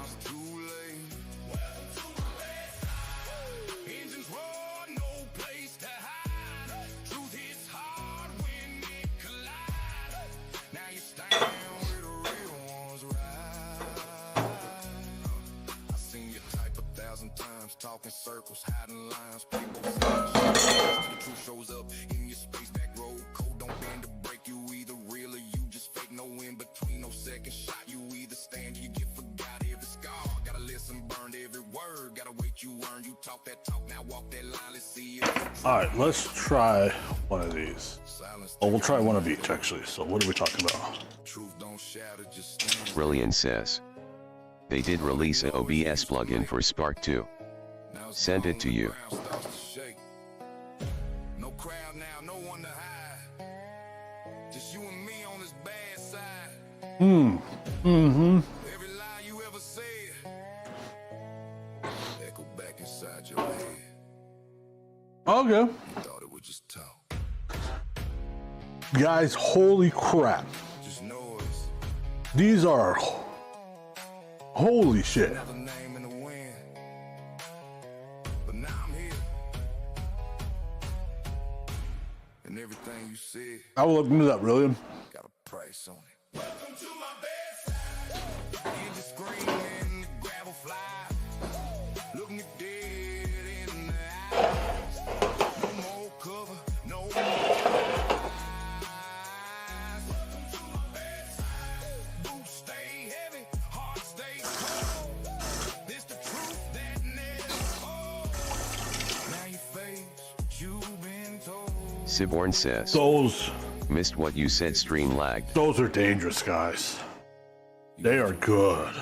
it's too late. Welcome to my best side. Engines roar, no place to hide. Truth hits hard when it collides. Now you stand where the real ones ride. I've seen your type 1,000 times, talking circles, hiding lines. People the truth shows up in your space, back road. Code don't bend to break you either real or you just fake. No in between, no second shot. You either stand or you get forgot every scar. Gotta listen, burned every word. Gotta wait, you earn. You talk that talk, now walk that line. Let's see if
All right, let's try one of these.
silence.
Oh, we'll try one of each actually. So what are we talking about?
Truth don't shatter, just stand.
Brilliant says. They did release a OBS plugin for Spark 2.
Now it's
Send it
gone,
to
the
you.
ground starts to shake. No crowd now, no one to hide. Just you and me on this bad side. Every lie you ever said echo back inside your head.
Okay.
Thought it was just talk,
Guys, holy crap.
just noise.
These are holy shit.
Another name in the wind. But now I'm here. And everything you said
I will look into that, William.
got a price on it. Welcome to my best side. Hear the screaming, the gravel fly. Looking you dead in the eyes. No more cover, no more lies. Welcome to my best side. Boots stay heavy, heart stay cold. This the truth that never falls. Now you face what you've been told.
Siborn says.
Those
Missed what you said, stream lagged.
are dangerous, guys. They are good.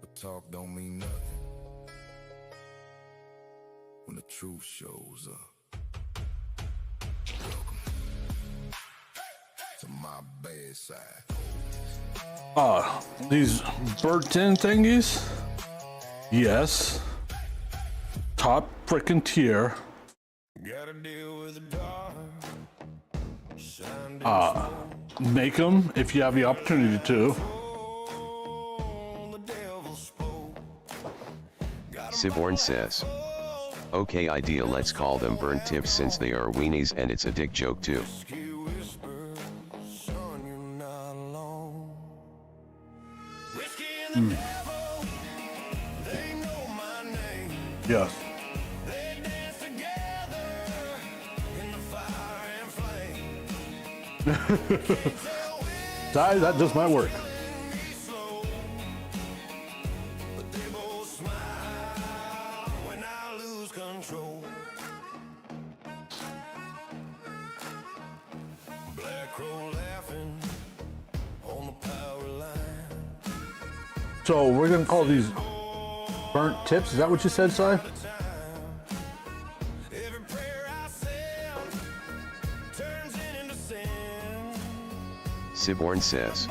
But talk don't mean nothing when the truth shows up. Welcome to my bad side.
These bird tin thingies? Yes. Top frickin' tier.
Gotta deal with the dark. Shine
Make them if you have the opportunity to.
the devil spoke.
Siborn says. Okay, idea, let's call them burnt tips since they are weenies and it's a dick joke too.
He whispers, son, you're not alone. Whiskey and the devil, they know my name.
Yes.
They dance together in the fire and flame.
That just might work.
Be slow, but they both smile when I lose control. crow laughing on the power line.
So we're gonna call these burnt tips. Is that what you said, Si?
Every prayer I send turns into sin.
Siborn says,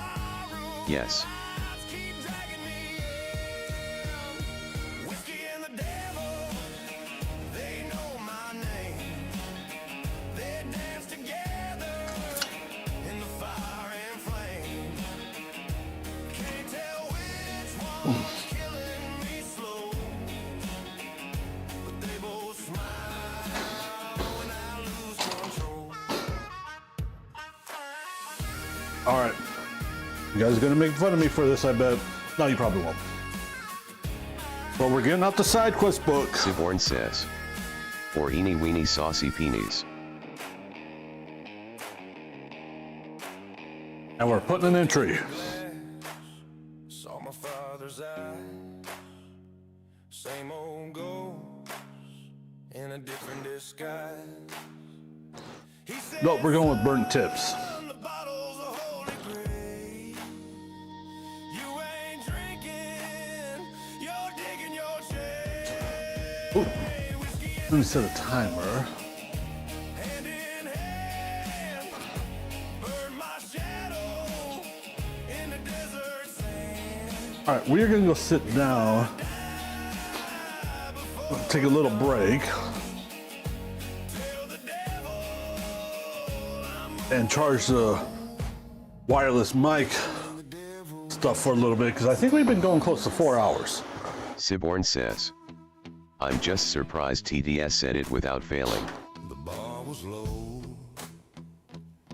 yes.
Keep dragging me in. Whiskey and the devil, they know my name. They dance together in the fire and flame. Can't tell which one's killing me slow, but they both smile when I lose control.
All right. You guys are gonna make fun of me for this, I bet. No, you probably won't. But we're getting out the side quest book.
Siborn says, or eeny weeny saucy peenies.
And we're putting an entry.
Saw my father's eyes, same old ghost in a different disguise. He said,
Nope, we're going with burnt tips.
the bottle's a holy grail. You ain't drinking, you're digging your chair.
Let me set a timer.
Hand in hand, burn my shadow in the desert sand.
All right, we're gonna go sit down, take a little break, and charge the wireless mic stuff for a little bit because I think we've been going close to 4 hours.
Siborn says, I'm just surprised TDS said it without failing.
The bar was low,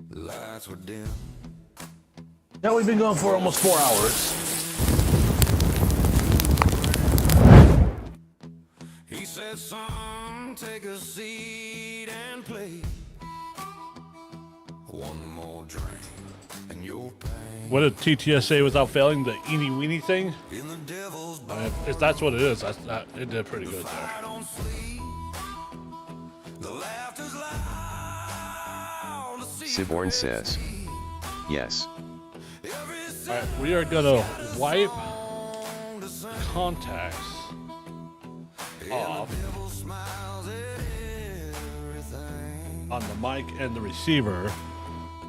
the lights were dim.
Now we've been going for almost 4 hours.
He said, son, take a seat and play. One more drink and your pain
What did TTS say without failing? The eeny weeny thing?
in the devil's
If that's what it is, it did pretty good there.
I don't sleep. The laughter's loud. The
Siborn says, yes.
All right, we are gonna wipe the contacts off on the mic and the receiver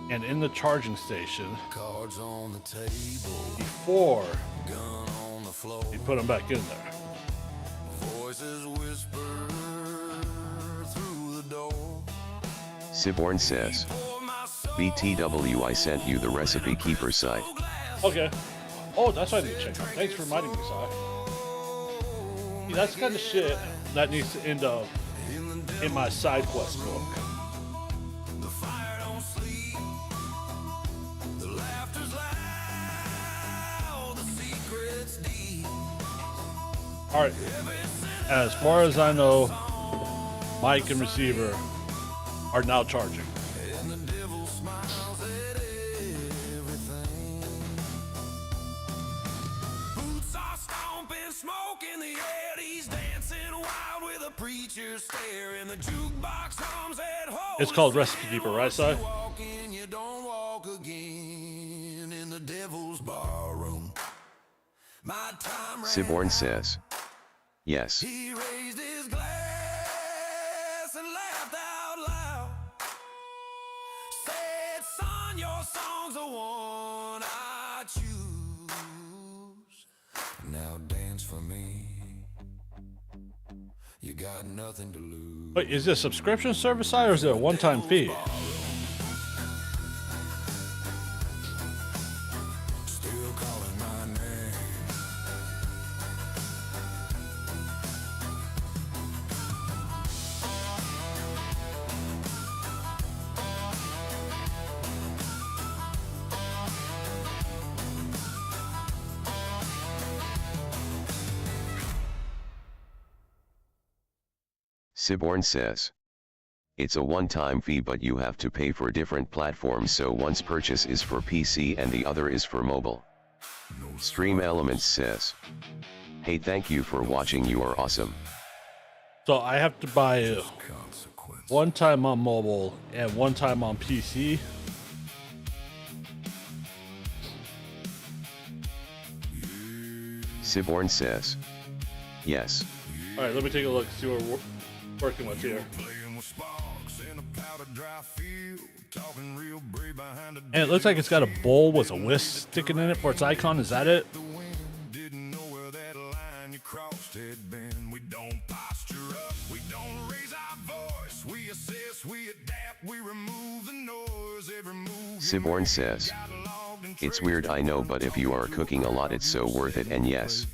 and in the charging station
cards on the table,
before
gun on the floor,
you put them back in there.
voices whisper through the door.
Siborn says, BTW I sent you the recipe keeper site.
Okay. Oh, that's what I need to check out. Thanks for reminding me, Si. See, that's the kind of shit that needs to end up in my side quest book.
The fire don't sleep. The laughter's loud. The secret's deep.
All right. As far as I know, mic and receiver are now charging.
And the devil smiles at everything. Boots are stomping, smoke in the air. He's dancing wild with a preacher stare. And the jukebox hums at home.
It's called Recipe Keeper, right, Si?
Walk in, you don't walk again. In the devil's barroom. My time ran
Siborn says, yes.
He raised his glass and laughed out loud. Said, son, your song's the one I choose. Now dance for me. You got nothing to lose.
Wait, is this a subscription service, Si, or is it a one-time fee?
Still calling my name.
Siborn says, it's a one-time fee but you have to pay for different platforms, so one's purchase is for PC and the other is for mobile. Stream Elements says, hey, thank you for watching, you are awesome.
So I have to buy one time on mobile and one time on PC.
Siborn says. Yes.
All right, let me take a look, see what we're working with here.
Playing with sparks in a powder dry field, talking real brave behind a
And it looks like it's got a bowl with a whisk sticking in it for its icon. Is that it?
the wind. Didn't know where that line you crossed had been. We don't posture up, we don't raise our voice. We assess, we adapt, we remove the noise. Every move
Siborn says. It's weird, I know, but if you are cooking a lot, it's so worth it. And yes.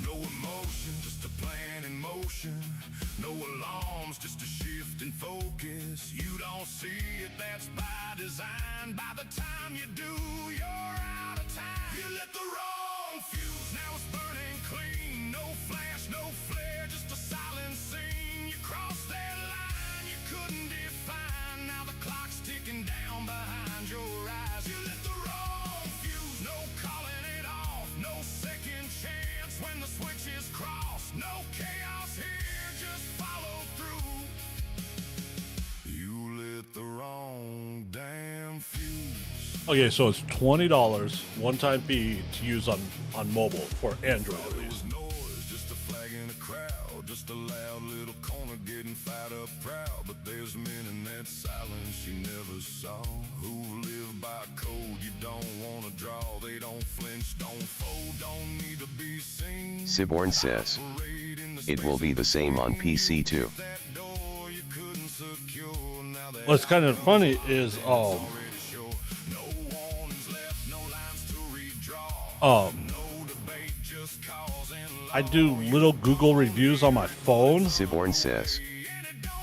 no emotion, just a plan in motion. No alarms, just a shift in focus. You don't see it, that's by design. By the time you do, you're out of time. You lit the wrong fuse, now it's burning clean. No flash, no flare, just a silent scene. You crossed that line you couldn't define. Now the clock's ticking down behind your eyes. You lit the wrong fuse, no calling it off. No second chance when the switch is crossed. No chaos here, just follow through. You lit the wrong damn fuse.
Okay, so it's $20 one-time fee to use on mobile for Android at least.
Noise, just a flag in a crowd, just a loud little corner getting fired up proud. But there's men in that silence you never saw, who live by code you don't wanna draw. They don't flinch, don't fold, don't need to be seen.
Siborn says. It will be the same on PC too.
That door you couldn't secure, now that
What's kind of funny is
already sure. No warnings left, no lines to redraw. No debate, just cause and
I do little Google reviews on my phone.
Siborn says.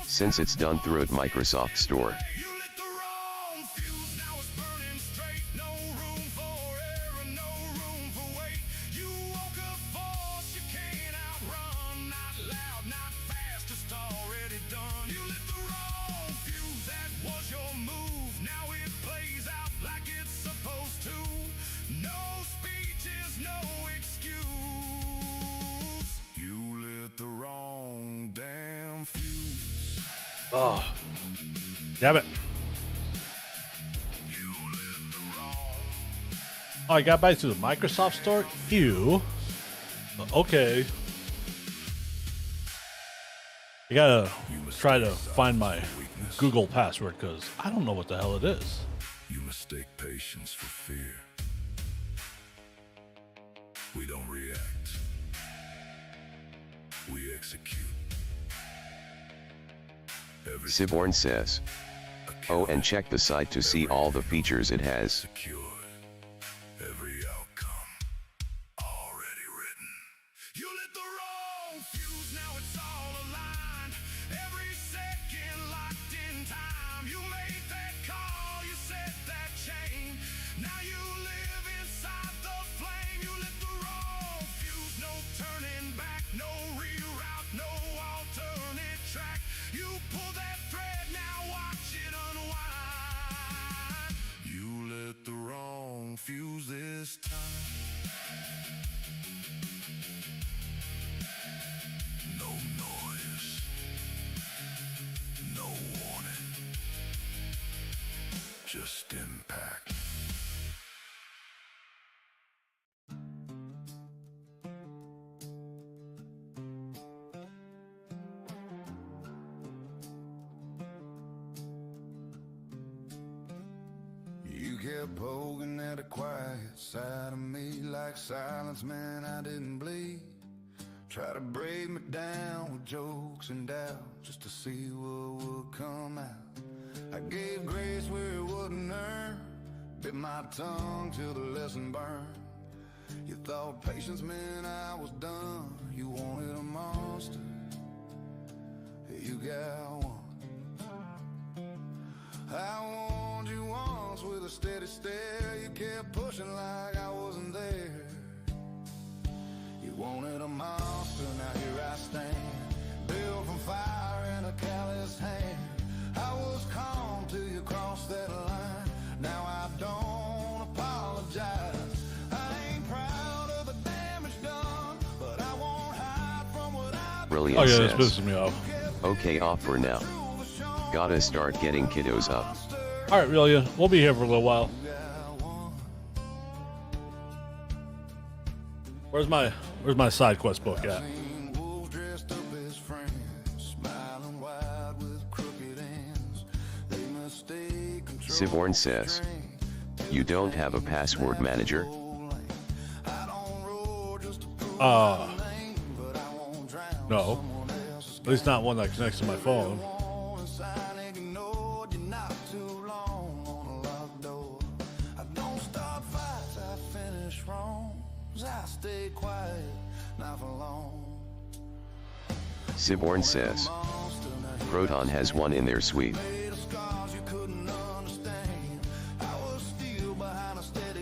Since it's done through at Microsoft Store.
you lit the wrong fuse, now it's burning straight. No room for error, no room for wait. You woke a force you can't outrun. Not loud, not fast, just already done. You lit the wrong fuse, that was your move. Now it plays out like it's supposed to. No speeches, no excuse. You lit the wrong damn fuse.
Oh, damn it. Oh, I got back to the Microsoft Store? Ew. Okay. I gotta try to find my Google password because I don't know what the hell it is.
You mistake patience for fear. We don't react. We execute. Every
Siborn says. Oh, and check the site to see all the features it has.
secured. Every outcome already written. You lit the wrong fuse, now it's all aligned. Every second locked in time. You made that call, you set that chain. Now you live inside the flame. You lit the wrong fuse, no turning back, no reroute, no alternate track. You pull that thread, now watch it unwind. You lit the wrong fuse this time. No noise, no warning, just impact. You kept poking at a quiet side of me like silence, man, I didn't bleed. Try to break me down with jokes and doubt just to see what would come out. I gave grace where it wasn't earned, bit my tongue till the lesson burned. You thought patience meant I was done. You wanted a monster, you got one. I warned you once with a steady stare. You kept pushing like I wasn't there. You wanted a monster, now here I stand, built from fire and a callous hand. I was calm till you crossed that line. Now I don't apologize. I ain't proud of the damage done, but I won't hide from what I've
Brilliant
Oh yeah, that's
says.
pissing me off.
Okay, off for now. Gotta start getting kiddos up.
All right, Relia, we'll be here for a little while. Where's my side quest book at?
Wolves dressed up as friends, smiling wide with crooked ends. They mistake control.
Sivorn says, you don't have a password manager?
No. At least not one that connects to my phone.
Sivorn says, Proton has one in their sweep.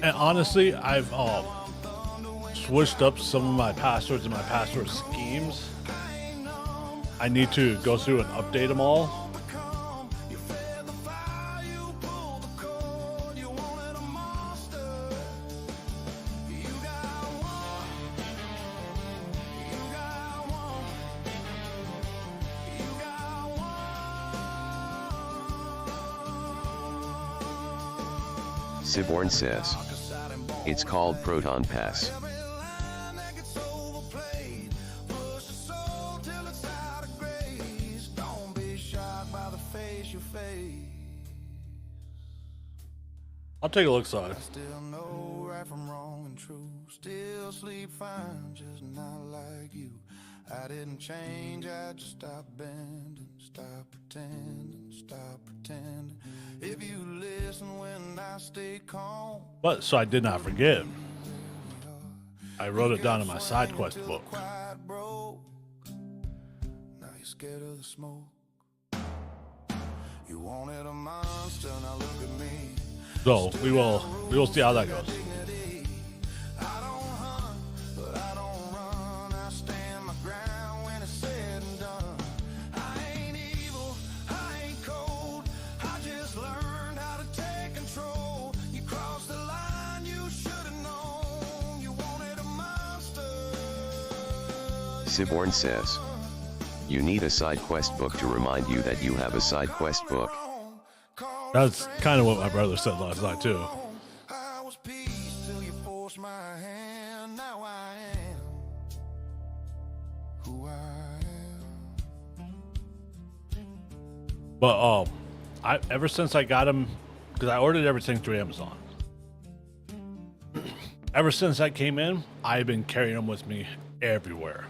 And honestly, I've switched up some of my passwords and my password schemes. I need to go through and update them all.
Sivorn says, it's called Proton Pass.
I'll take a look, son.
Still know right from wrong and true. Still sleep fine, just not like you. I didn't change, I just stopped bending, stop pretending. If you listen when I stay calm.
But so I did not forget. I wrote it down in my side quest book.
Now you're scared of the smoke. You wanted a monster, now look at me.
So we will see how that goes.
I don't hunt, but I don't run. I stand my ground when it's said and done. I ain't evil, I ain't cold. I just learned how to take control. You crossed the line, you should have known. You wanted a monster.
Sivorn says, you need a side quest book to remind you that you have a side quest book.
That's kind of what my brother said last night too.
I was peace till you forced my hand. Now I am who I am.
But ever since I got him, because I ordered everything through Amazon. Ever since that came in, I've been carrying them with me everywhere.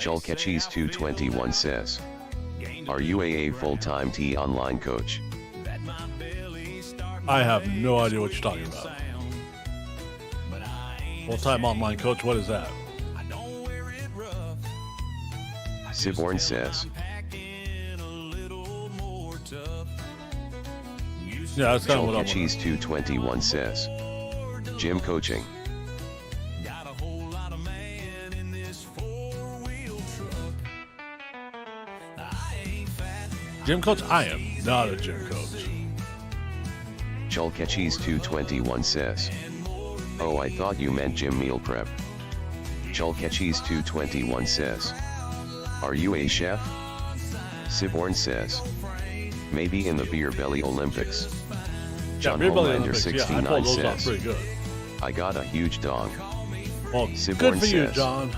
Chulkechis221 says, are you a full-time T online coach?
I have no idea what you're talking about. Full-time online coach, what is that?
Sivorn says,
Yeah, that's kind of what I'm wondering.
Chulkechis221 says, gym coaching.
Gym coach? I am not a gym coach.
Chulkechis221 says, oh, I thought you meant gym meal prep. Chulkechis221 says, are you a chef? Sivorn says, maybe in the Beer Belly Olympics. John
Beer Belly
Homelander
Olympics,
69
I pulled those off
says,
pretty good.
I got a huge dong.
Well,
Sivorn
good for you,
says,
John.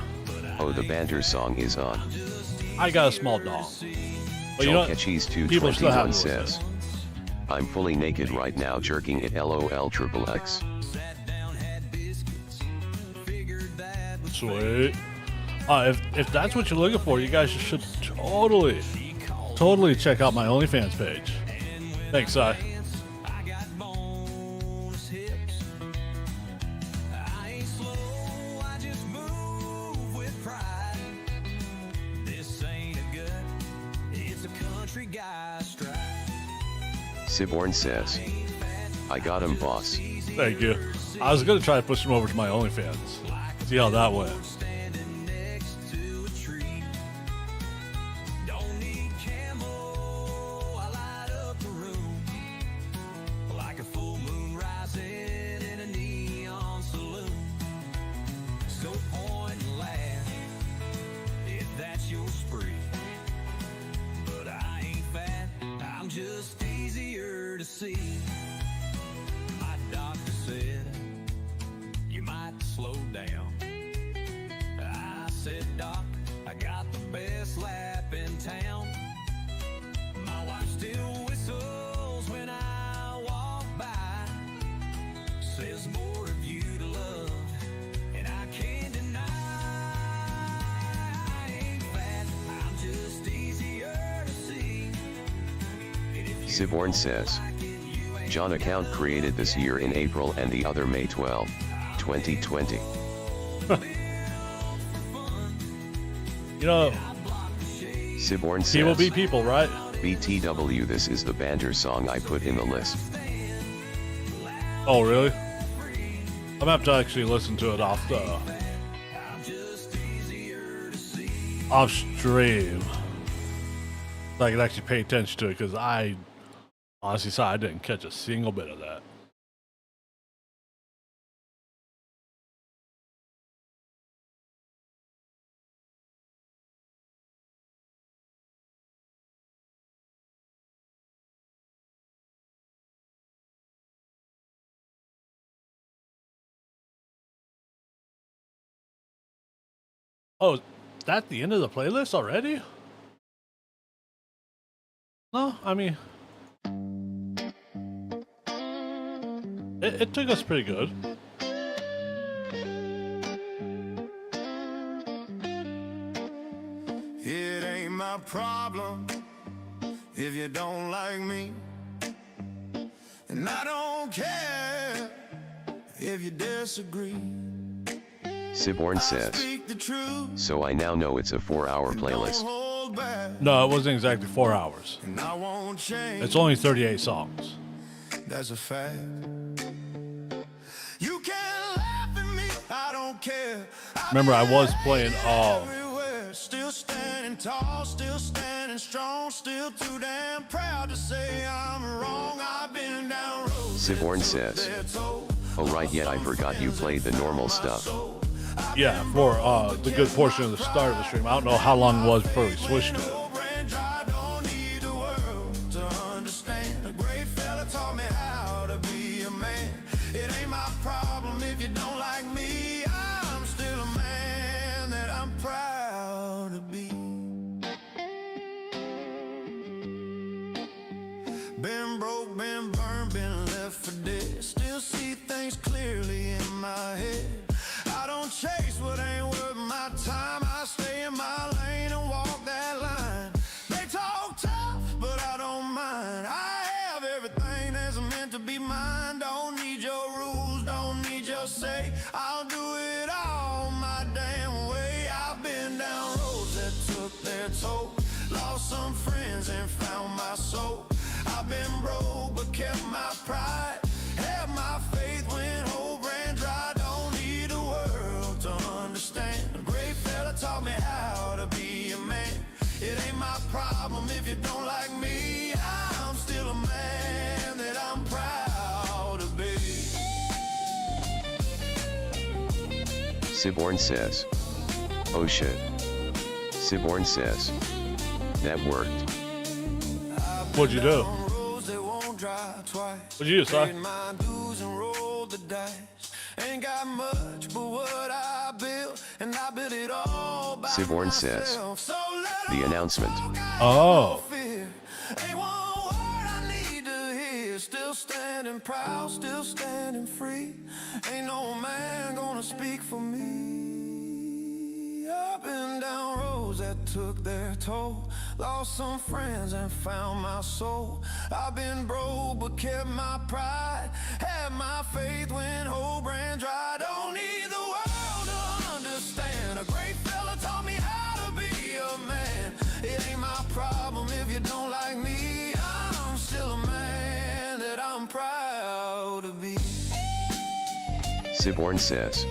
oh, the banter song is on.
I got a small dong. But you know what? People are still happy
Chulkechis221
with
says, I'm fully naked right now jerking it LOL.
Sweet. If that's what you're looking for, you guys should totally check out my OnlyFans page. Thanks, Si.
Sivorn says, I got him, boss.
Thank you. I was going to try to push him over to my OnlyFans. See how that went.
said, Doc, I got the best lap in town. My wife still whistles when I walk by. Says more of you to love, and I can't deny. I ain't fat, I'm just easier to see. And if you
Siborn says, John account created this year in April and the other May 12, 2020.
You know,
Siborn
people
says,
be people, right?
BTW, this is the banter song I put in the list.
Oh, really? I'm gonna have to actually listen to it off stream, so I can actually pay attention to it, because I honestly saw I didn't catch a single bit of that. Oh, is that the end of the playlist already? No, I mean, it took us pretty good.
It ain't my problem if you don't like me. And I don't care if you disagree.
Siborn says,
Speak the truth,
so I now know it's a 4-hour
don't
playlist.
hold back,
No, it wasn't exactly 4 hours.
and I won't change.
It's only 38 songs.
That's a fact. You can laugh at me, I don't care.
Remember, I was playing
everywhere, still standing tall, still standing strong, still too damn proud to say I'm wrong. I've been down roads
Siborn says, oh right, yeah, I forgot you played the normal stuff.
Yeah, for the good portion of the start of the stream. I don't know how long it was before we switched to it.
I don't need the world to understand. A great fella taught me how to be a man. It ain't my problem if you don't like me. I'm still a man that I'm proud to be. Been broke, been burned, been left for dead. Still see things clearly in my head. I don't chase what ain't worth my time. I stay in my lane and walk that line. They talk tough, but I don't mind. I have everything that's meant to be mine. Don't need your rules, don't need your say. I'll do it all my damn way. I've been down roads that took their toll. Lost some friends and found my soul. I've been broke but kept my pride. Had my faith when hope ran dry. Don't need the world to understand. A great fella taught me how to be a man. It ain't my problem if you don't like me. I'm still a man that I'm proud to be.
Siborn says, oh shit. Siborn says, that worked.
What'd you do?
Roads that won't drive twice.
What'd you do, son?
Paid my dues and rolled the dice. Ain't got much but what I built, and I built it all by
Siborn says,
myself. So let
the
all
announcement.
talk out,
Oh.
no fear. Ain't one word I need to hear. Still standing proud, still standing free. Ain't no man gonna speak for me. Up and down roads that took their toll. Lost some friends and found my soul. I've been broke but kept my pride. Had my faith when hope ran dry. Don't need the world to understand. A great fella taught me how to be a man. It ain't my problem if you don't like me. I'm still a man that I'm proud to be.
Siborn says,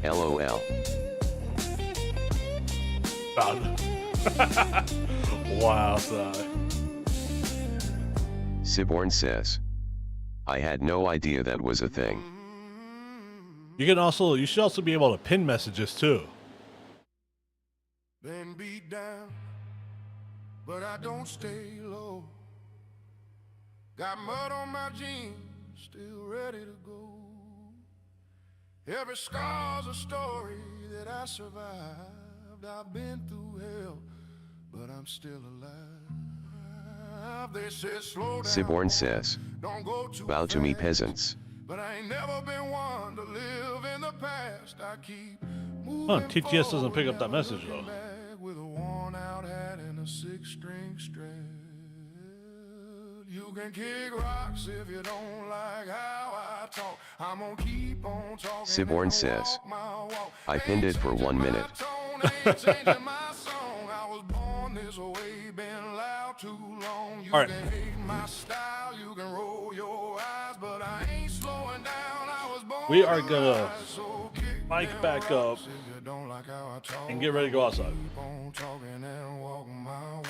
LOL.
Wow, son.
Siborn says, I had no idea that was a thing.
You should also be able to pin messages too.
Been beat down, but I don't stay low. Got mud on my jeans, still ready to go. Every scar's a story that I survived. I've been through hell, but I'm still alive. They said slow down.
Siborn says,
Don't go too
bow to me
fast.
peasants.
But I ain't never been one to live in the past. I keep moving
Huh, TTS doesn't pick up that
forward,
message,
never
though.
back with a worn out hat and a 6-string strap. You can kick rocks if you don't like how I talk. I'm gonna keep on talking.
Siborn
and
says,
walk my walk.
I pinned it for 1 minute.
Ain't changing my song. I was born this way, been loud too long. You
All right.
can hate my style, you can roll your eyes, but I ain't slowing down. I was born
We are
to
gonna
rise, so kick
mic
them
back up
rocks if you don't like how I talk.
and get ready to go outside.
Keep on talking and walk my walk.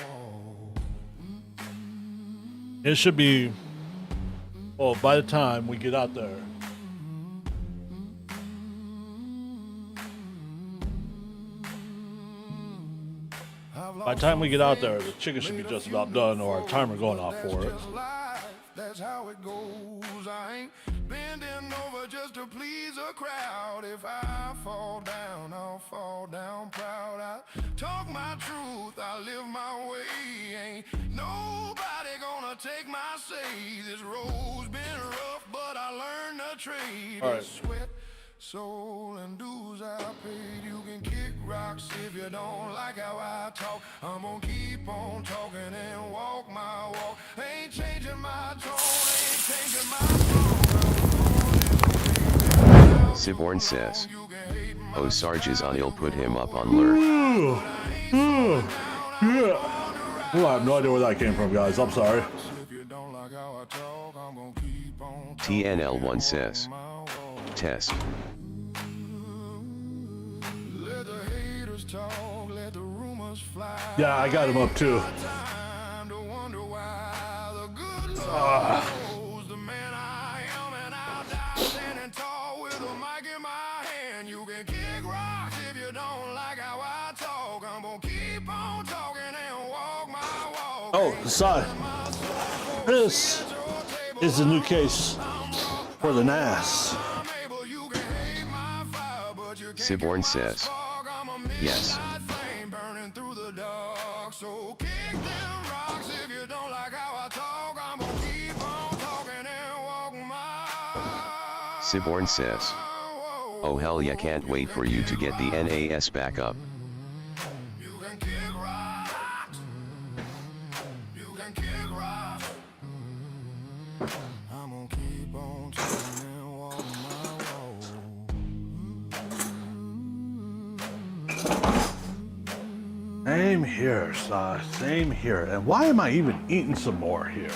It should be, well, by the time we get out there, by the time we get out there, the chicken should be just about done or a timer going off for it.
That's how it goes. I ain't bending over just to please a crowd. If I fall down, I'll fall down proud. I talk my truth, I live my way. Ain't nobody gonna take my say. This road's been rough, but I learned the trade.
All right.
It's sweat, soul, and dues I paid. You can kick rocks if you don't like how I talk. I'm gonna keep on talking and walk my walk. Ain't changing my tone, ain't changing my song.
Siborn says, oh Sarge is on, he'll put him up on lurk.
Oh, I have no idea where that came from, guys. I'm sorry.
If you don't like how I talk, I'm gonna keep on
TNL1 says, test.
let the haters talk, let the rumors fly.
Yeah, I got him up too.
Time to wonder why the good Lord knows the man I am, and I'll die standing tall with a mic in my hand. You can kick rocks if you don't like how I talk. I'm gonna keep on talking and walk my walk.
Oh, sorry. This is the new case for the NAS.
I'm able, you can hate my fire, but you can't
Siborn
kick my
says,
spark. I'm a
yes.
midnight flame burning through the dark. So kick them rocks if you don't like how I talk. I'm gonna keep on talking and walk my
Siborn says, oh hell yeah, can't wait for you to get the NAS back up.
You can kick rocks. You can kick rocks. I'm gonna keep on talking and walk my walk.
Same here, son. Same here. And why am I even eating some more here?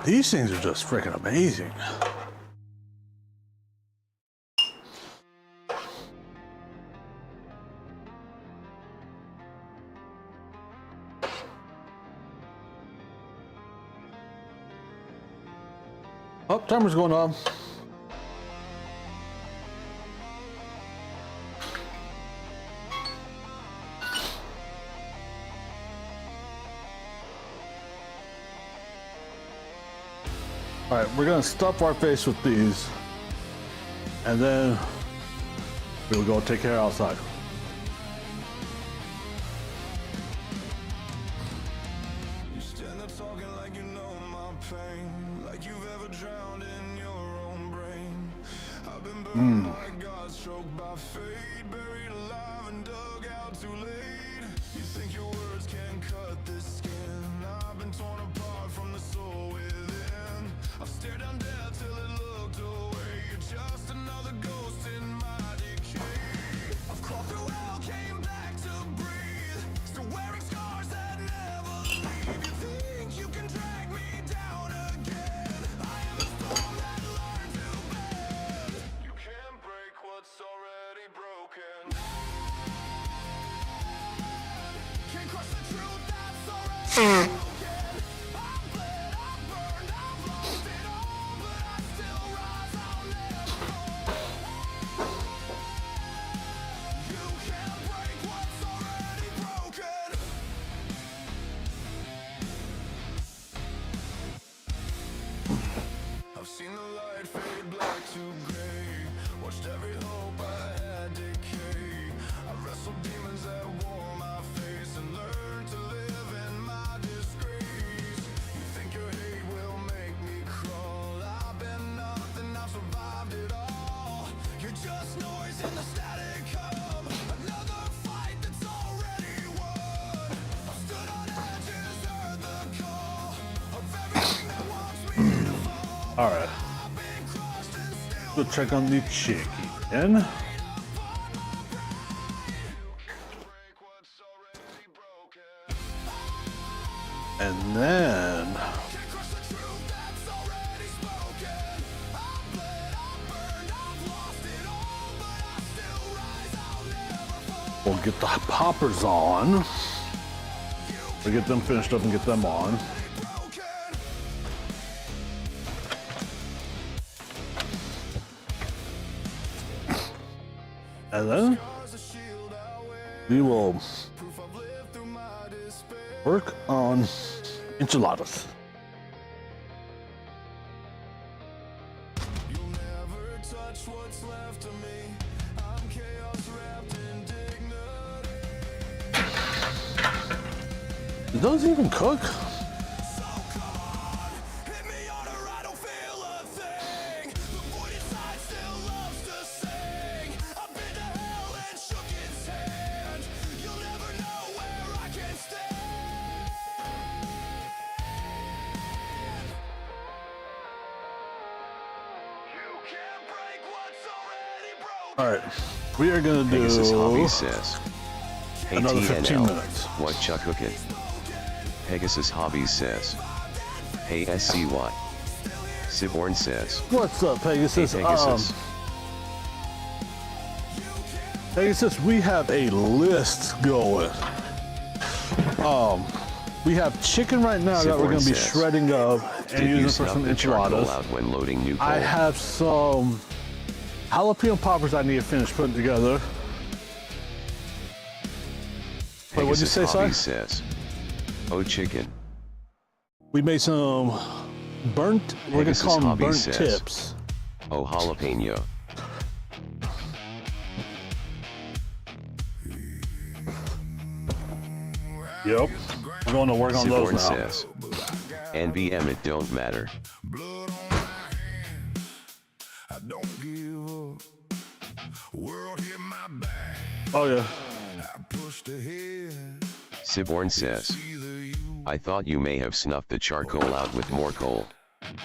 These things are just freaking amazing. Oh, timer's going on. All right, we're gonna stuff our face with these, and then we'll go take care outside.
You stand there talking like you know my pain, like you've ever drowned in your own brain. I've been burned by God, stroked by fate, buried alive and dug out too late. You think your words can cut this skin? I've been torn apart from the soul within. I've stared down death till it looked away. You're just another ghost in my decay. I've crawled through hell, came back to breathe. Still wearing scars that never leave. You think you can drag me down again? I am a storm that learned to bend. You can't break what's already broken. Can't crush the truth that's already broken. I'm bled, I'm burned, I've lost it all, but I still rise, I'll never fall. You can't break what's already broken. I've seen the light fade black to gray, watched every hope I had decay.
All right. Go check on the chicken. And then we'll get the poppers on. We'll get them finished up and get them on. And then we will work on enchiladas. Do those even cook? All right, we are gonna do
Pegasus Hobby says. Hey
another 15
TNL,
minutes.
what chuck cooking? Pegasus Hobbies says. Hey SCY. Siborn says.
What's up, Pegasus?
Hey Pegasus.
Pegasus, we have a list going. We have chicken right now that we're
Siborn
going to be
says,
shredding up and
Did you
using for
snuff
some
the charcoal
enchiladas.
out when loading new coal?
I have some jalapeno poppers I need to finish putting together. Wait, what'd you
Pegasus
say,
Hobbies
Si?
says. Oh chicken.
We made some burnt, we're going to
Pegasus
call them
Hobby
burnt
says.
tips.
Oh jalapeno.
Yep. We're going to work on those
Siborn
now.
says. NVM it don't matter.
Blood on my hand. I don't give up. World hit my back.
Oh, yeah.
I pushed ahead.
Siborn says.
Either you.
I thought you may have snuffed the charcoal out with more coal.
They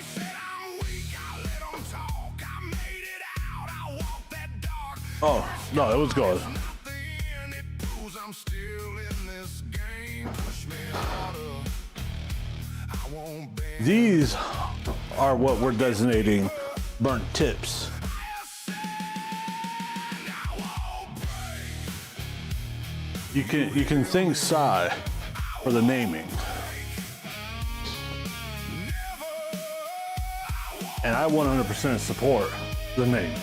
said I'm weak. I let 'em talk. I made it out. I walked that dark.
Oh, no, it was good.
At the end, it proves I'm still in this game. Push me harder. I won't bend.
These are what we're designating burnt tips. You can thank Sai for the naming. And I 100% support the name.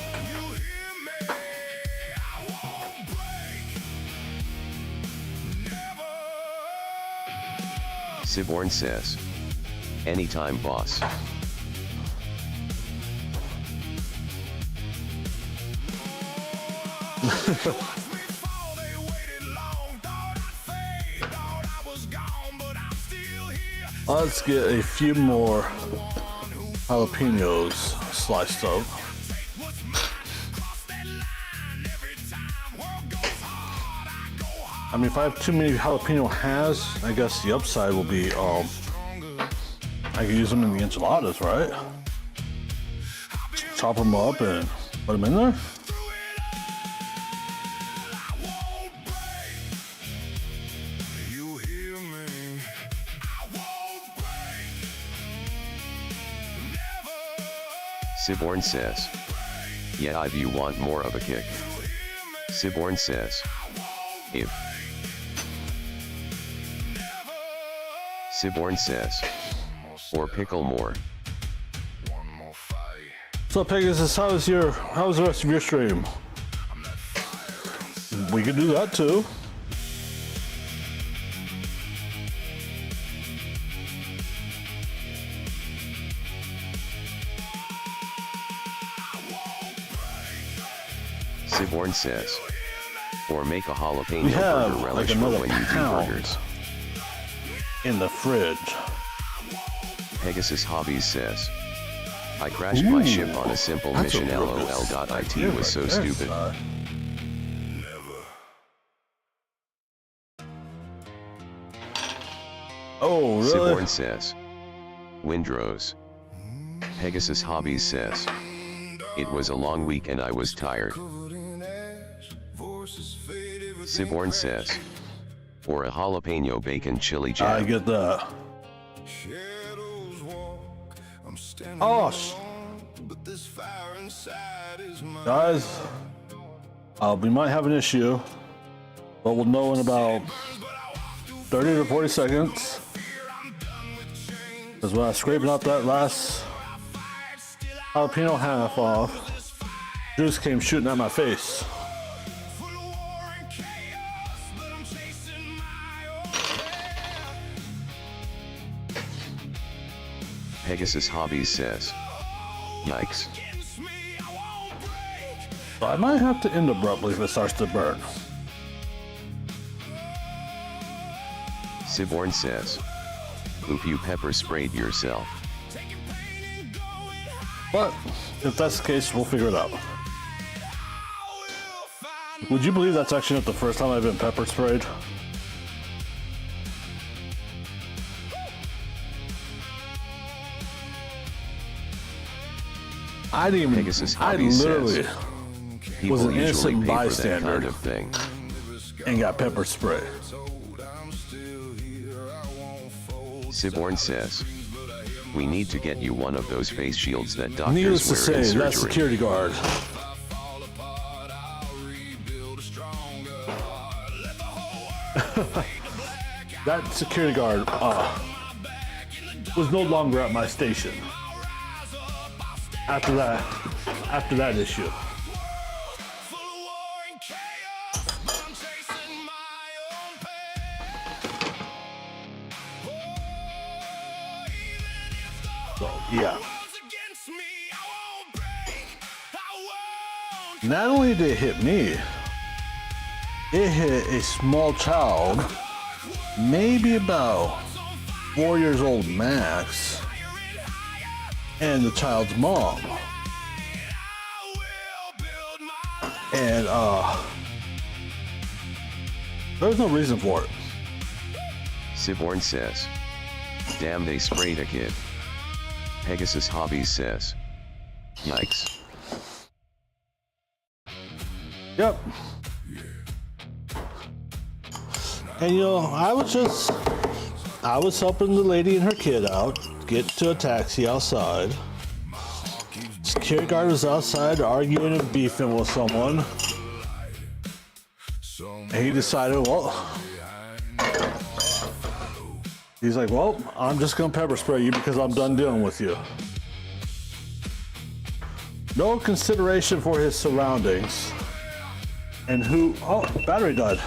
Siborn says. Anytime boss.
Let's get a few more jalapenos sliced up. I mean, if I have too many jalapeno has, I guess the upside will be I can use them in the enchiladas, right? Chop them up and put them in there.
You hear me? I won't break. Never.
Siborn says. Yeah, if you want more of a kick. Siborn says. If. Siborn says. Or pickle more.
One more fight.
So Pegasus, how's the rest of your stream? We could do that too.
Siborn says. Or make a jalapeno
We have,
burger
like,
relish for
another
when you do
pound.
burgers.
In the fridge.
Pegasus Hobbies says. I crashed my ship on a simple
That's a
mission
real good
LOL.it
idea
was so
right there,
stupid.
Si. Oh, really?
Siborn says. Windrose. Pegasus Hobbies says, it was a long week and I was tired. Siborn says, or a jalapeno bacon chili
I
jam.
get that.
Shadows walk, I'm standing
Oh,
alone, but this fire inside is mine.
guys, we might have an issue, but we'll know in about 30 to 40 seconds. Because when I was scraping up that last jalapeno half off, juice came shooting at my face.
Full of war and chaos, but I'm chasing my own path.
Pegasus Hobbies says, yikes.
Against me, I won't break.
So I might have to end abruptly if it starts to burn.
Siborn says, oof, you pepper sprayed yourself.
Taking pain and going high.
But if that's the case, we'll figure it out.
I will find
Would you believe that's actually not the first time I've been pepper sprayed? I didn't even,
Pegasus
I
Hobbies
literally
says, people
was an
usually
innocent
pay for that
bystander.
kind of thing.
and got pepper spray.
told I'm still here. I won't fold.
Siborn says, we need to get you one of those face shields that doctors
Needless to
wear
say,
in surgery.
that security guard
Fall apart, I'll rebuild a stronger heart. Let the whole world fade to black.
that security guard was no longer at my station after that issue.
Full of war and chaos, but I'm chasing my own path. Oh, even if the
So yeah,
world's against me, I won't break. I won't.
not only did it hit me, it hit a small child, maybe about 4 years old max, and the child's mom.
I will build my
And there's no reason for it.
Siborn says, damn, they sprayed a kid. Pegasus Hobbies says, yikes.
Yep. And you know, I was helping the lady and her kid out, get to a taxi outside. Security guard was outside arguing and beefing with someone. And he decided, well, he's like, well, I'm just gonna pepper spray you because I'm done dealing with you. No consideration for his surroundings. And who, oh, battery died.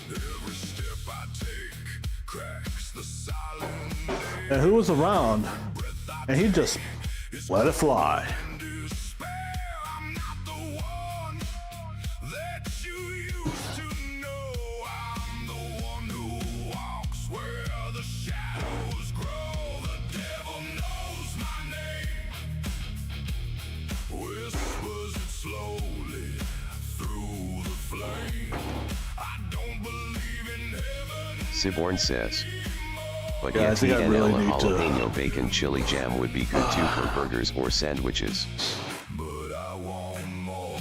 every step I take cracks the silent
And who was around, and he just let it fly.
despair. I'm not the one that you used to know. I'm the one who walks where the shadows grow. The devil knows my name. Whispers it slowly through the flame. I don't believe in heaven.
Siborn says, but
Yeah, I
yeah,
think I
TNL
really
a
need to-
jalapeno bacon chili jam would be good too for burgers or sandwiches.
But I want more.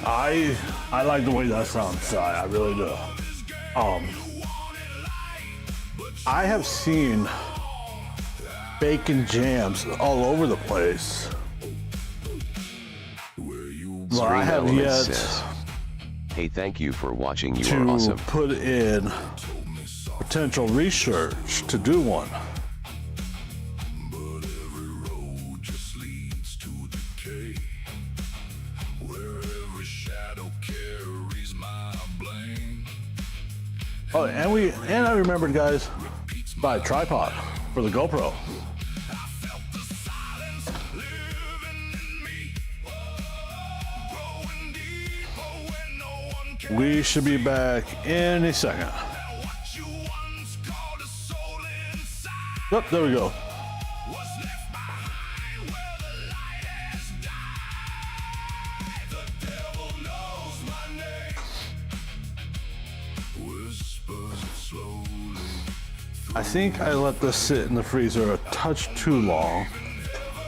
I like the way that sounds, Si. I really do. I have seen bacon jams all over the place. Well, I have
Element
yet
says, hey, thank you for watching. You
to
are awesome.
put in potential research to do one.
But every road just leads to decay. Where every shadow carries my blame.
Oh, and I remembered, guys, buy a tripod for the GoPro.
Felt the silence living in me. Growing deeper when no one can.
We should be back in a second.
What you once called a soul inside
Yep, there we go.
was left behind where the light has died. The devil knows my name. Whispers it slowly
I think I let this sit in the freezer a touch too long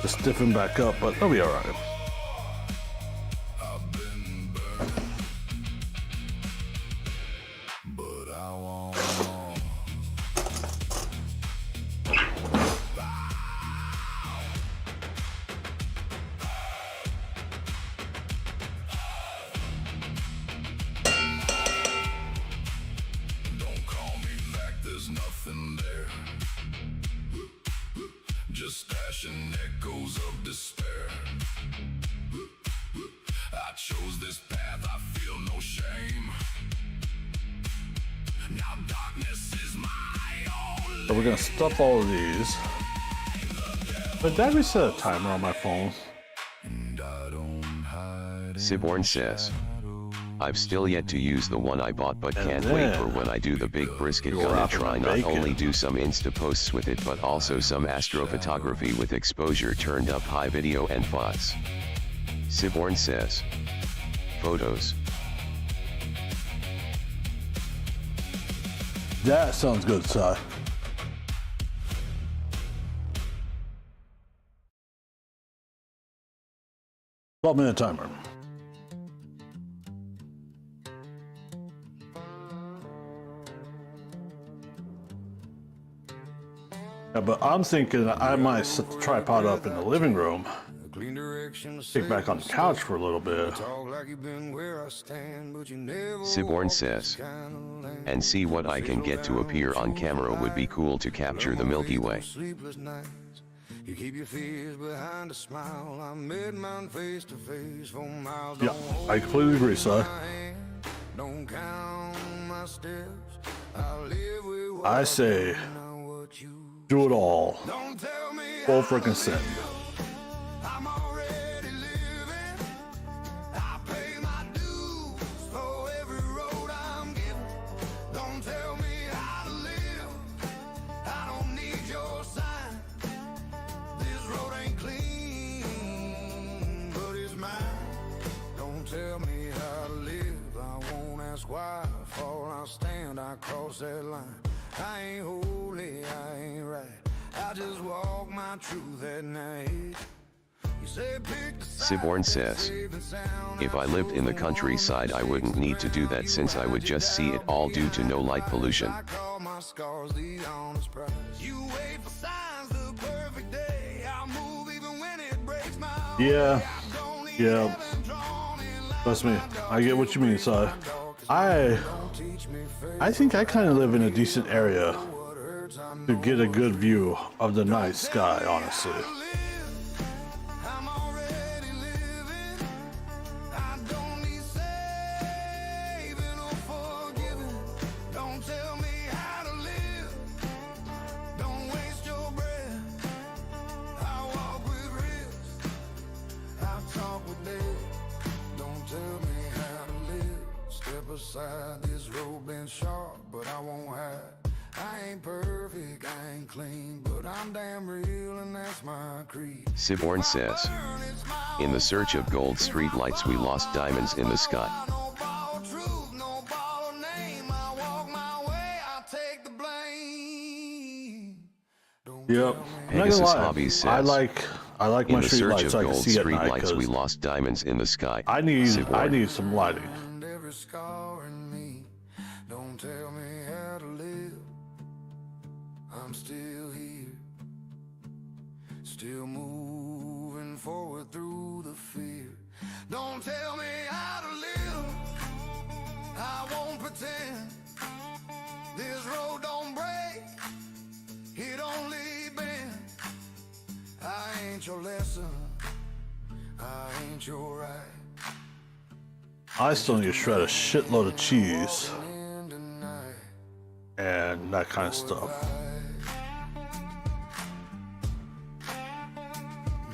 to stiffen back up, but it'll be all right.
But I want more. Don't call me back, there's nothing there. Just stashing echoes of despair. I chose this path, I feel no shame. Now darkness is my own.
So we're gonna stuff all of these. But did I reset a timer on my phone?
And I don't hide.
Siborn says, I've still yet to use the one I bought but
And
can't wait for
then
when I do the big brisket.
you'll
Gonna
wrap it
try
in
not
bacon.
only do some Insta posts with it but also some astrophotography with exposure turned up high video and FOTs. Siborn says, photos.
That sounds good, Si. 12-minute timer. Yeah, but I'm thinking I might set the tripod up in the living room,
Clean direction,
kick back on the couch for a little bit.
talk like you've been where I stand, but you never
Siborn says, and see what I can get to appear on camera would be cool to capture the Milky Way.
Sleepless nights. You keep your fears behind a smile. I met mine face to face for miles.
Yeah, I completely agree, Si.
Don't count my steps. I live with what
I say,
know what you
do it all.
don't tell me.
Full freaking send.
I'm already living. I pay my dues for every road I'm given. Don't tell me how to live. I don't need your sign. This road ain't clean, but it's mine. Don't tell me how to live. I won't ask why. I fall, I stand, I cross that line. I ain't holy, I ain't right. I just walk my truth at night. You say pick the side
Siborn
that's
says,
safe and sound.
if I lived in the countryside I wouldn't need to do that since I would just see it all due to no light pollution.
I call my scars the honest price. You wait for signs, the perfect day. I'll move even when it breaks my heart.
Yeah,
I don't need
yeah.
heaven drawn in line.
Trust me, I get what you mean, Si.
Teach me faith.
I think I kind of live in a decent area
What hurts, I know
to get a good view of the night sky, honestly.
I'm already living. I don't need saving or forgiving. Don't tell me how to live. Don't waste your breath. I walk with risk. I talk with death. Don't tell me how to live. Step aside, this road been sharp, but I won't hide. I ain't perfect, I ain't clean, but I'm damn real and that's my creed.
Siborn says, in the search of gold street lights we lost diamonds in the sky.
No borrowed truth, no borrowed name. I walk my way, I take the blame. Don't
Yep. I'm not
Pegasus
gonna lie.
Hobbies says,
I like
in
my
the
street
search
lights
of
so I can
gold
see at
street
night.
lights we
'Cause
lost diamonds in the sky.
I need
Siborn.
some lighting.
and every scar in me. Don't tell me how to live. I'm still here, still moving forward through the fear. Don't tell me how to live. I won't pretend. This road don't break, it only bends. I ain't your lesson, I ain't your right.
I still need to shred a shitload of cheese
In the night.
and that kind of stuff.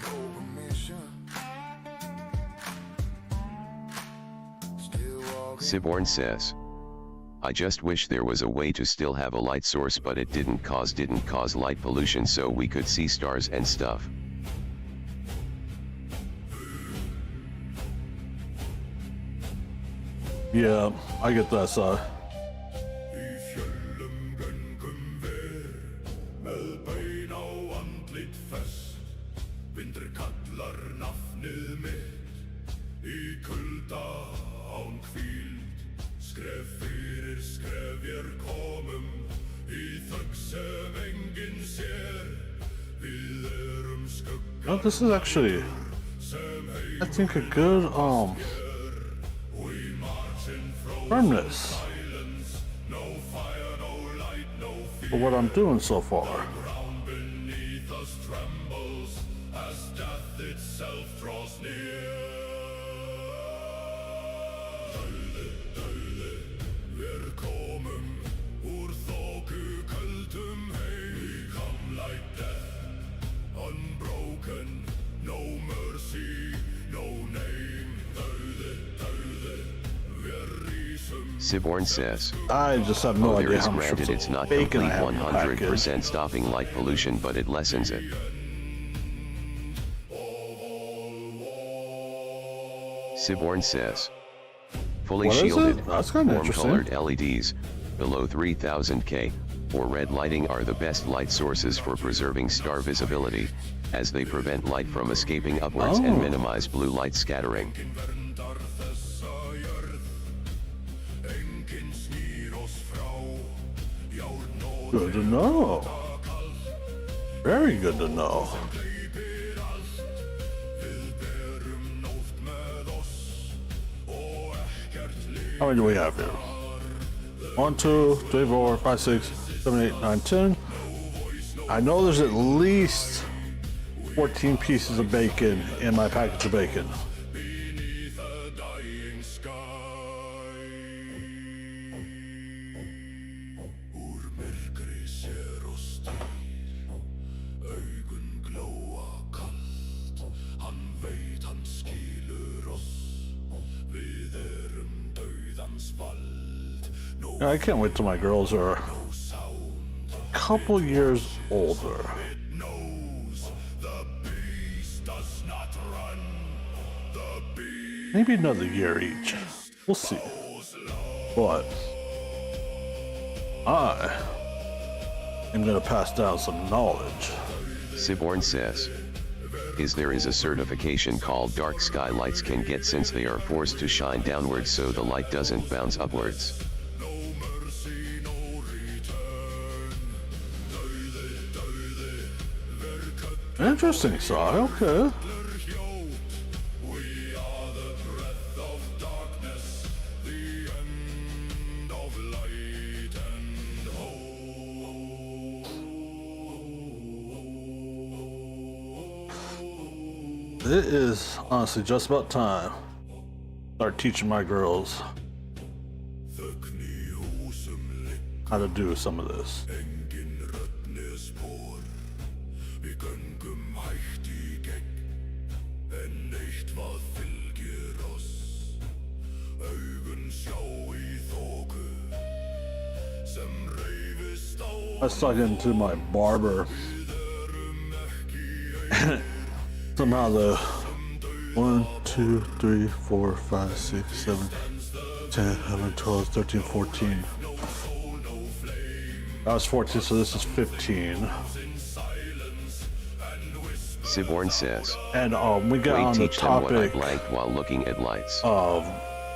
No permission. Still walking.
Siborn says, I just wish there was a way to still have a light source but it didn't cause light pollution so we could see stars and stuff.
Yeah, I get that, Si.
var nafnið mitt í kulda án hvíld. Skref fyrir skref ég komum í þögn sem enginn sér. Við erum skugga
Oh, this is actually, I think, a good firmness
no fire, no light, no fear.
for what I'm doing so far.
Ground beneath us trembles as death itself draws near. Dauði, við komum úr þoku köldum heim. We come like death, unbroken, no mercy, no name. Dauði, við rísum.
Siborn says,
I just have no
oh, there
idea
is
how much
granted
strips
it's
of
not
bacon I
complete
have in the package.
100% stopping light pollution, but it lessens it. Siborn says, fully
What is it?
shielded,
That's kinda interesting.
warm-colored LEDs, below 3000K, or red lighting are the best light sources for preserving star visibility, as they prevent light from escaping upwards and
Oh.
minimize blue light scattering.
Verndar þessa jörð. Enginn snýr oss frá. Járn og
Good to know. Very good to know.
gleypir allt. Við berum nótt með oss og ekkert líf.
How many do we have here? 1, 2, 3, 4, 5, 6, 7, 8, 9, 10. I know there's at least 14 pieces of bacon in my package of bacon.
Beneath a dying sky. Úr myrkri sér oss dýr. Augun glóa kalt. Hann veit hann skilur oss. Við erum dauðans vald. No
I can't wait till my girls are a couple years older.
knows. The beast does not run. The beast
Maybe another year each. We'll see. But I am going to pass down some knowledge.
Siborn says, there is a certification called dark sky lights can get since they are forced to shine downwards so the light doesn't bounce upwards.
no mercy, no return. Dauði, verköllar
Interesting, Sai. Okay.
hjó. We are the breath of darkness, the end of light and hope.
It is honestly just about time. Start teaching my girls
Þögn í húsum ligg,
how to do some of this.
engin rödd né spor. Við göngum hægt í gegn, en eitthvað fylgir oss. Augun sjá í þoku, sem reifist á.
I was talking to my barber. Somehow the 1, 2, 3, 4, 5, 6, 7, 10, 11, 12, 13, 14. That was 14, so this is 15.
Siborn says,
And we got
wait,
on the
teach them what I
topic
blanked while looking at lights.
of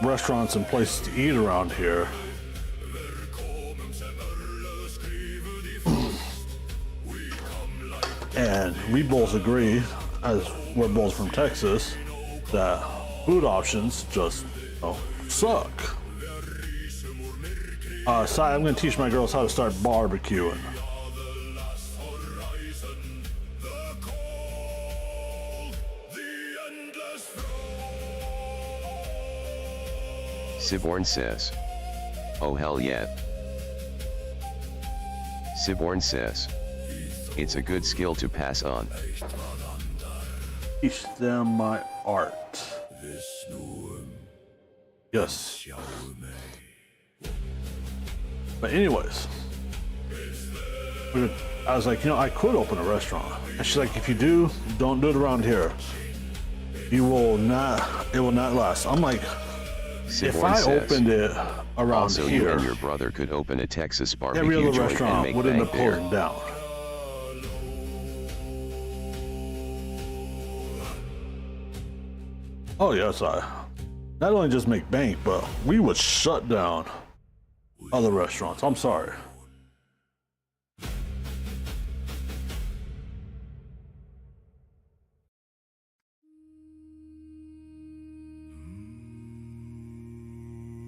restaurants and places to eat around here. And we both agree, as we're both from Texas, that food options just suck. So I'm going to teach my girls how to start barbecuing.
Siborn says, oh hell yeah. Siborn says, it's a good skill to pass on.
Teach them my art. Yes. But anyways, I was like, I could open a restaurant. And she's like, if you do, don't do it around here. It will not last. I'm like, if
Siborn
I
says,
opened it around
also you and
here,
your brother could open a Texas
every
barbecue
other
joint and
restaurant
make
would end
bank
up
there.
closing down. Oh yes, I not only just make bank, but we would shut down other restaurants. I'm sorry.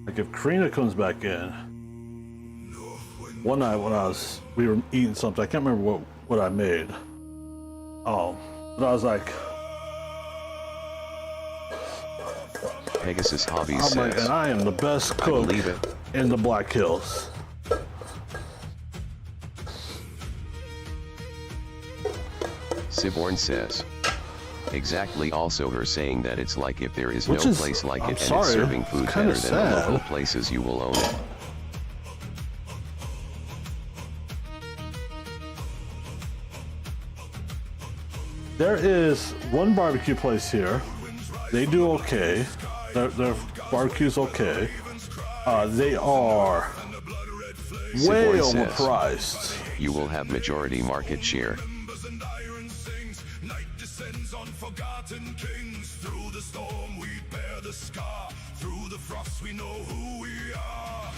Like if Karina comes back in, one night when we were eating something, I can't remember what I made. But I was like,
Pegasus Hobbies
I'm like,
says,
and I am the best
I
cook
believe it.
in the Black Hills.
Siborn says, exactly. Also her saying that it's like if there is
Which
no
is-
place like
I'm
it and
sorry,
it's serving
it's
food
kinda
better than the
sad.
local places, you will own it.
There is one barbecue place here. They do okay. Their barbecue's okay. They are way
Siborn says,
overpriced.
you will have majority market share.
And iron sings, night descends on forgotten kings. Through the storm we bear the scar. Through the frost we know who we are.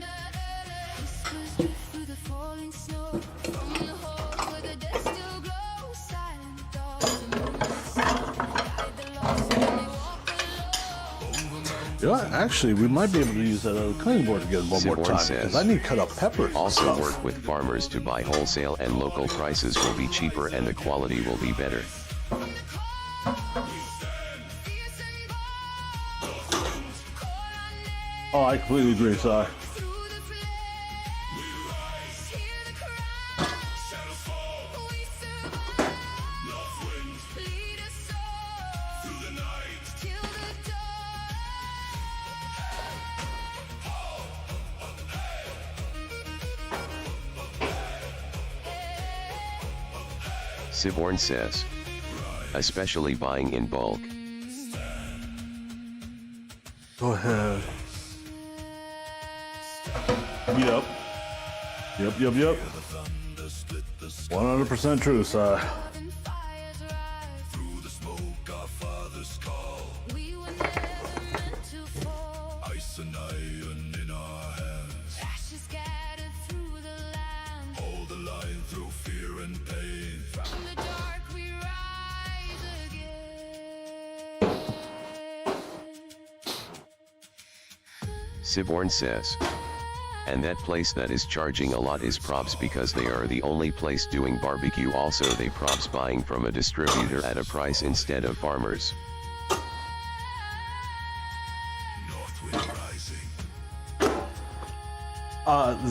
Whispers drift through the falling snow. From the hole where the dead still glow. Silent dogs, the moonlit sun. Guide the lost when they walk alone.
You know what? Actually, we might be able to use that other cutting board again one more
Siborn
time
says,
because I need cut up peppers. and
Also
stuff.
work with farmers to buy wholesale, and local prices will be cheaper and the quality will be better.
Oh, I completely agree, Si.
Through the flames, we rise. Hear the cry. Shadows fall. We survive. North winds lead us on. Through the night. Till the dawn.
Siborn says, especially buying in bulk.
Go ahead. Yep. Yep. 100% true, Si.
And fires rise.
Through the smoke our fathers call.
We were never meant to fall.
Ice and iron in our hands.
Ashes scattered through the land.
Hold the line through fear and pain.
From the dark we rise again.
Siborn says, and that place that is charging a lot is Probs because they are the only place doing barbecue. Also they Probs buying from a distributor at a price instead of farmers.
North wind rising.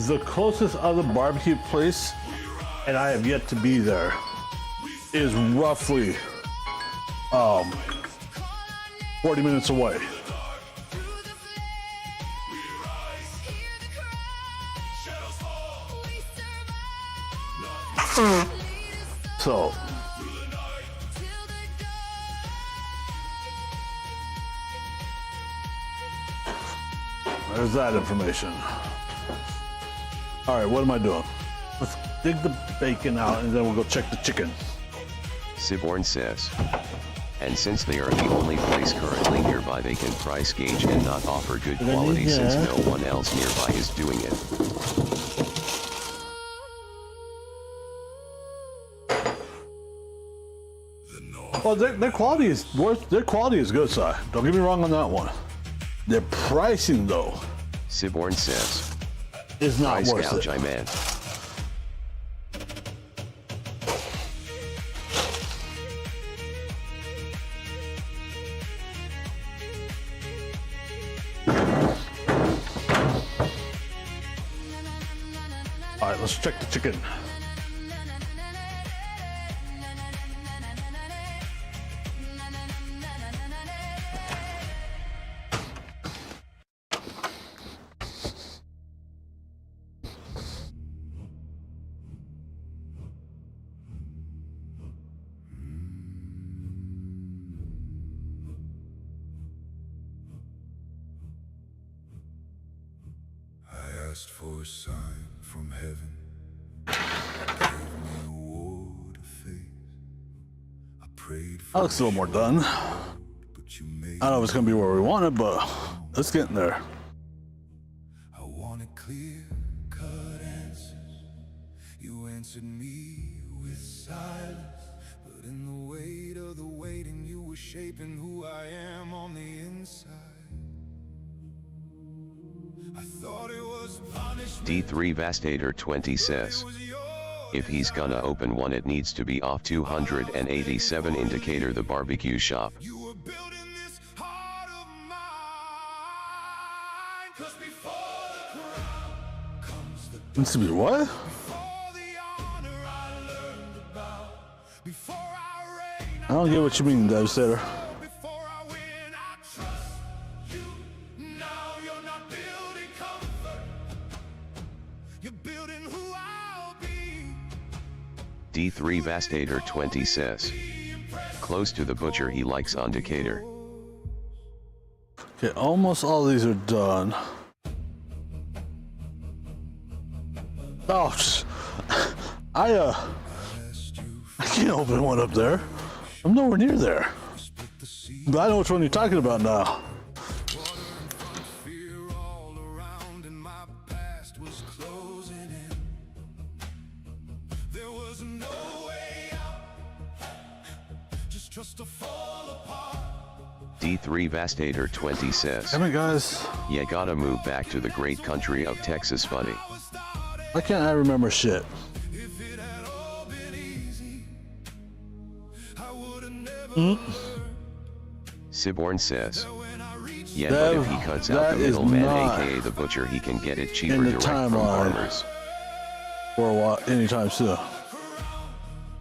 The closest other barbecue place, and I have yet to be there, is roughly 40 minutes away.
Through the flames, we rise. Hear the cry. Shadows fall. We survive. Lead us
So,
on till the dawn.
there's that information. All right, what am I doing? Let's dig the bacon out and then we'll go check the chicken.
Siborn says, and since they are the only place currently nearby, they can price gauge and not offer good quality since no one else nearby is doing it.
Well, their quality is good, Si. Don't get me wrong on that one. Their pricing though
Siborn says,
is not
price
worth
gouge
it.
I meant.
All right, let's check the chicken.
asked for a sign from heaven. Gave me a war to face. I prayed for
That looks a little more done.
but you made
I don't know if it's gonna be where we want it, but let's get in there.
I wanted clear cut answers. You answered me with silence. But in the weight of the waiting, you were shaping who I am on the inside. I thought it was punishment.
D3 Vastator 20 says, if he's gonna open one, it needs to be off 287 indicator the barbecue shop.
You were building this heart of mine. 'Cause before the crown comes the
Needs to be what?
before the honor I learned about. Before I reign,
I don't get what you mean, Devastator.
before I win, I trust you. Now you're not building comfort. You're building who I'll be.
D3 Vastator 20 says, close to the butcher he likes on Decatur.
Okay, almost all these are done. Oh, I can't open one up there. I'm nowhere near there. But I know which one you're talking about now.
Fear all around and my past was closing in. There was no way out. Just trust to fall apart.
D3 Vastator 20 says,
Damn it, guys.
you gotta move back to the great country of Texas, buddy.
Why can't I remember shit?
If it had all been easy, I would have never
Siborn says,
when I reached
yeah, but if he cuts out
That
the
is
middleman,
not
aka the butcher, he can get it cheaper
in the
direct from
timeline.
farmers.
For a while, anytime soon.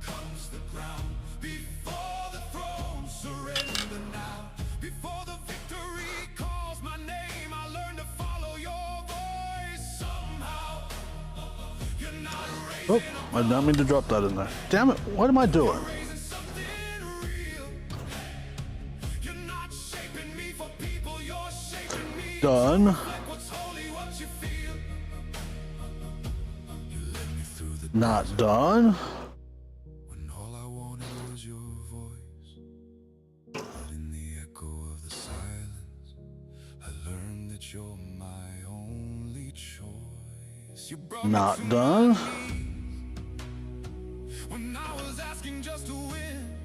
comes the ground. Before the throne, surrender now. Before the victory calls my name, I learned to follow your voice somehow. You're not
Oh, I did not mean to drop that in there. Damn it, what am I doing?
raising something real. You're not shaping me for people, you're shaping me.
Done.
Like what's holy, what you feel. You led me through the
Not done.
when all I wanted was your voice. But in the echo of the silence, I learned that you're my only choice. You brought me
Not
to
done.
when I was asking just to win.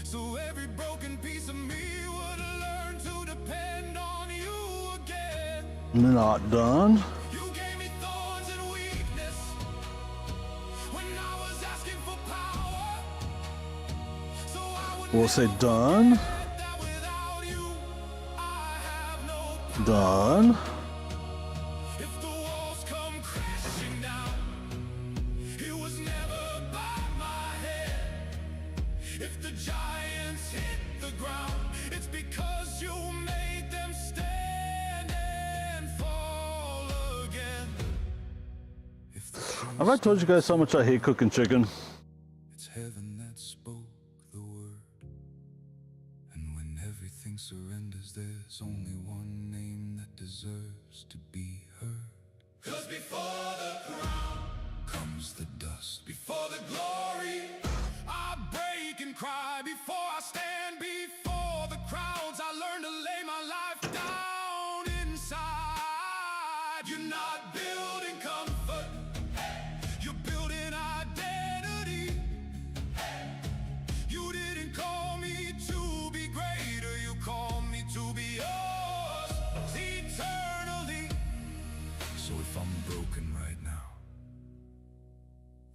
So every broken piece of me would learn to depend on you again.
Not done.
You gave me thorns and weakness when I was asking for power. So I would
We'll say done.
that without you, I have no power.
Done.
If the walls come crashing down, it was never by my head. If the giants hit the ground, it's because you made them stand and fall again. If the
Have I told you guys how much I hate cooking chicken?
it's heaven that spoke the word. And when everything surrenders, there's only one name that deserves to be heard. 'Cause before the crown comes the dust. Before the glory, I break and cry. Before I stand before the crowds, I learn to lay my life down inside. You're not building comfort, you're building identity. You didn't call me to be greater, you called me to be yours eternally. So if I'm broken right now,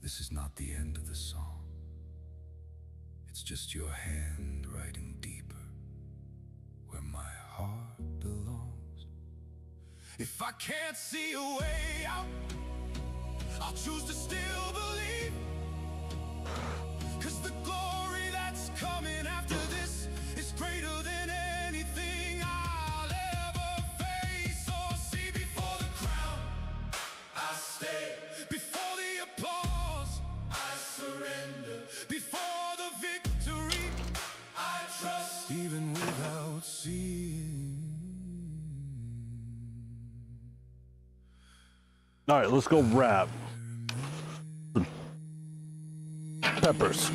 this is not the end of the song. It's just your hand writing deeper where my heart belongs. If I can't see a way out, I'll choose to still believe. 'Cause the glory that's coming after this is greater than anything I'll ever face or see. Before the crown, I stay. Before the applause, I surrender. Before the victory, I trust. Even without seeing,
All right, let's go wrap. Peppers.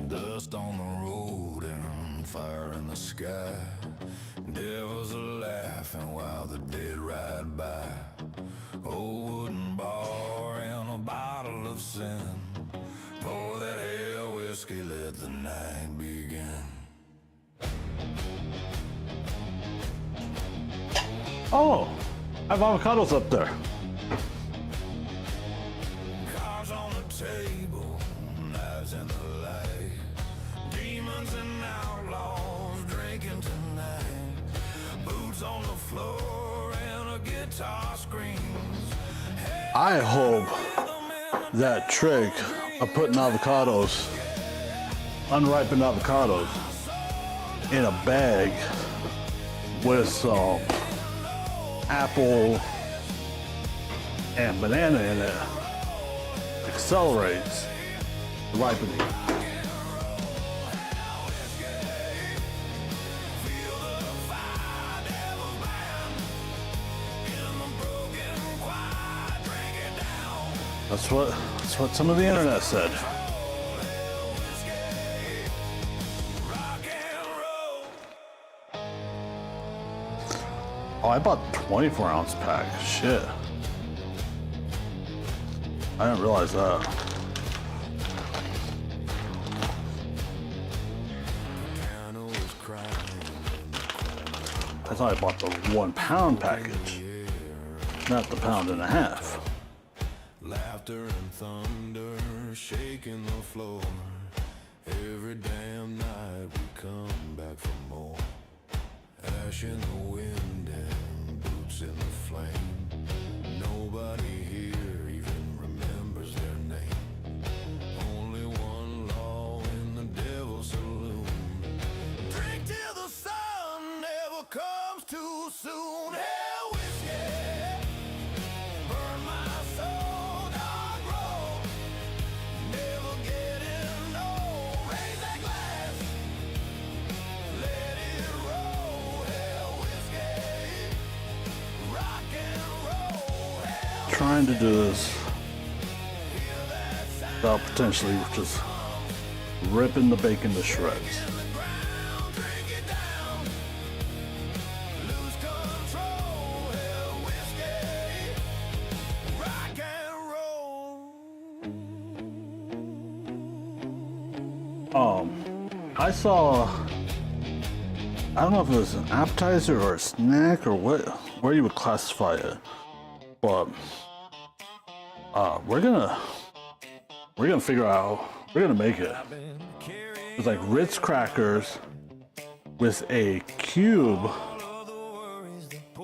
Dust on the road and fire in the sky. Devils are laughing while the dead ride by. Old wooden bar and a bottle of sin. Pour that hell whiskey, let the night begin.
Oh, I have avocados up there.
Cards on the table, knives in the light. Demons and outlaws drinking tonight. Boots on the floor and a guitar screams.
I hope that trick of putting avocados, unripened avocados, in a bag with some apple and banana in it accelerates the ripening. That's what some of the internet said. Oh, I bought 24-ounce pack. Shit. I didn't realize that. I thought I bought the 1 pound package, not the pound and a half.
Laughter and thunder shaking the floor. Every damn night we come back for more. Ash in the wind and boots in the flame. Nobody here even remembers their name. Only one law in the devil's saloon. Drink till the sun never comes too soon. Hell whiskey, burn my soul, dark road. Never getting old. Raise that glass, let it roll. Hell whiskey, rock and roll. Hell
Trying to do this without potentially just ripping the bacon to shreds.
ground, drink it down. Lose control. Hell whiskey, rock and roll.
I saw, I don't know if it was an appetizer or a snack or what, where you would classify it, but we're gonna figure out, we're gonna make it. It's like Ritz crackers with a cube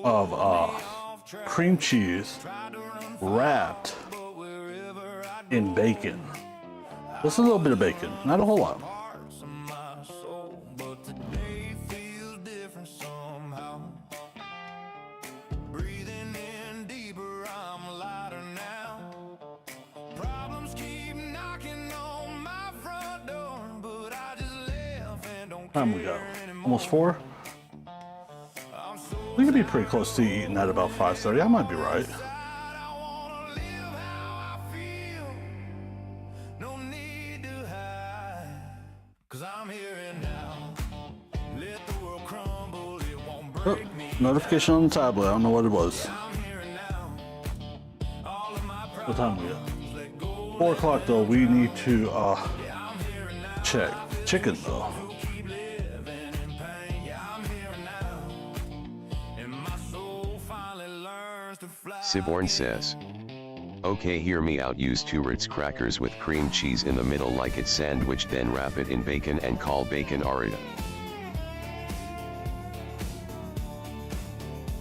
of cream cheese wrapped in bacon. Just a little bit of bacon, not a whole lot.
Parts of my soul, but today feels different somehow. Breathing in deeper, I'm lighter now. Problems keep knocking on my front door, but I just left and don't
Time we
care
go.
anymore.
Almost 4.
I'm so
We could be pretty close to eating at about 5:30. I might be right.
I wanna live how I feel. No need to hide, 'cause I'm here and now. Let the world crumble, it won't
Oh,
break me.
notification on the tablet. I don't know what it was.
I'm here and now. All of my
What time we got?
problems let go.
4 o'clock though. We need to
I'm here and now.
check chicken though.
Keep living in pain. Yeah, I'm here and now. And my soul finally learned learns to fly.
Siborn says. Okay, hear me out. Use 2 Ritz crackers with cream cheese in the middle like it's sandwich, then wrap it in bacon and call bacon Arita.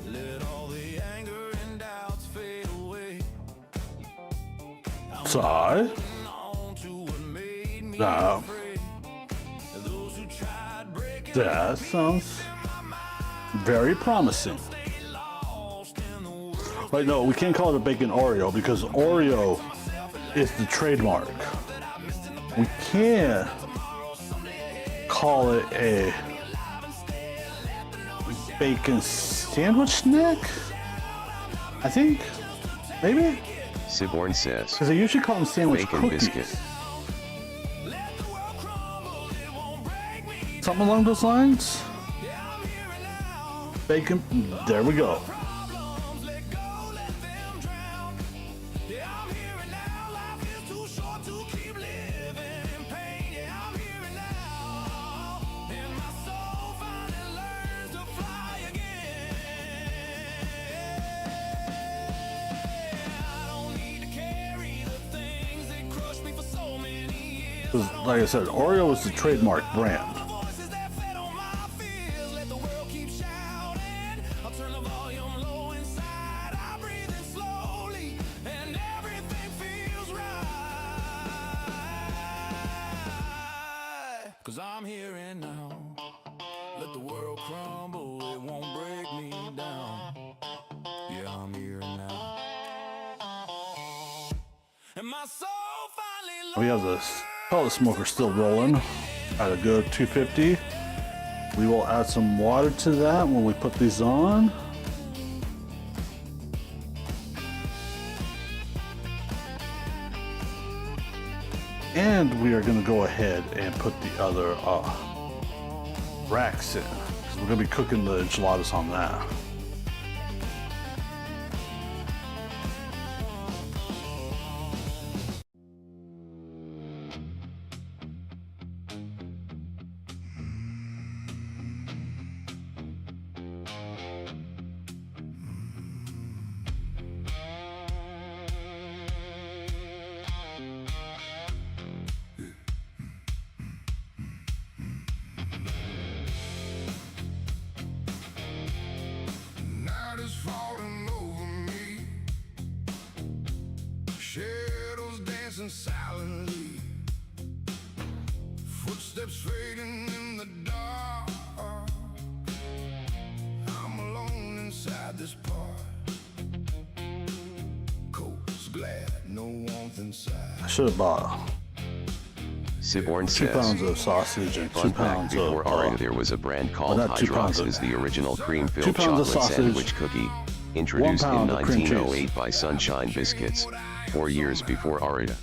Let all the anger and doubts fade away.
Side.
On to what made me
Now,
afraid. Those who tried breaking
that sounds very promising.
lost in the world.
Wait, no, we can't call it a bacon Oreo because Oreo is the trademark. We can't call it a bacon sandwich snack. I think, maybe,
Siborn says.
because they usually call them sandwich
Bacon
cookies.
biscuit.
Something along those lines. Bacon. There we go.
Let go, let them drown. Yeah, I'm here and now. Life is too short to keep living in pain. Yeah, I'm here and now. And my soul finally learns to fly again. I don't need to carry the things that crushed me for so many years.
'Cause like I said, Oreo is the trademark brand.
Voices that fed on my fears, let the world keep shouting. I'll turn the volume low inside. I breathe in slowly, and everything feels right. 'Cause I'm here and now. Let the world crumble, it won't break me down. Yeah, I'm here and now. And my soul finally
We have this pellet smoker still rolling at a good 250. We will add some water to that when we put these on. And we are going to go ahead and put the other racks in. 'Cause we're going to be cooking the enchiladas on that.
Night is falling over me. Shadows dancing silently. Footsteps fading in the dark. I'm alone inside this park. Coast glad, no warmth inside.
I should have bought
Siborn
2
says.
pounds of sausage and 2
Fun fact,
pounds
before
of
Arita there was a brand called
not 2 pounds of-
Hydrox's, the original
2
cream-filled
pounds of
chocolate
sausage,
sandwich cookie, introduced in
pound of cream cheese.
1908 by Sunshine Biscuits, 4 years before Arita.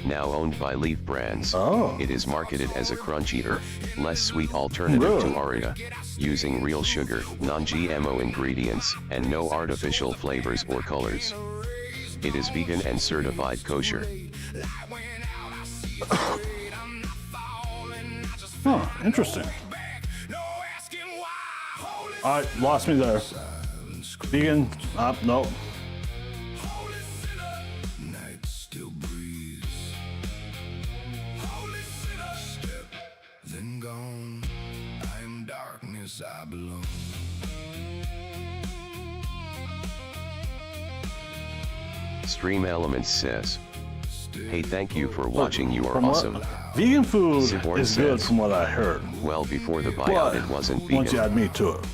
Now owned by Leaf Brands,
Oh.
it is marketed as a crunch eater, less sweet alternative
Really?
to Arita, using real sugar, non-GMO ingredients, and no artificial flavors or colors. It is vegan and certified kosher.
Huh, interesting. Alright, lost me there. Vegan, nope.
Night still breathes. Holy sinner, step, then gone. I am darkness, I belong.
Stream Elements says, hey, thank you for watching, you are
From what-
awesome.
Vegan food
Siborn
is good
says.
from what I heard.
Well, before the buyout
But
it wasn't
once you
vegan.
add meat to it.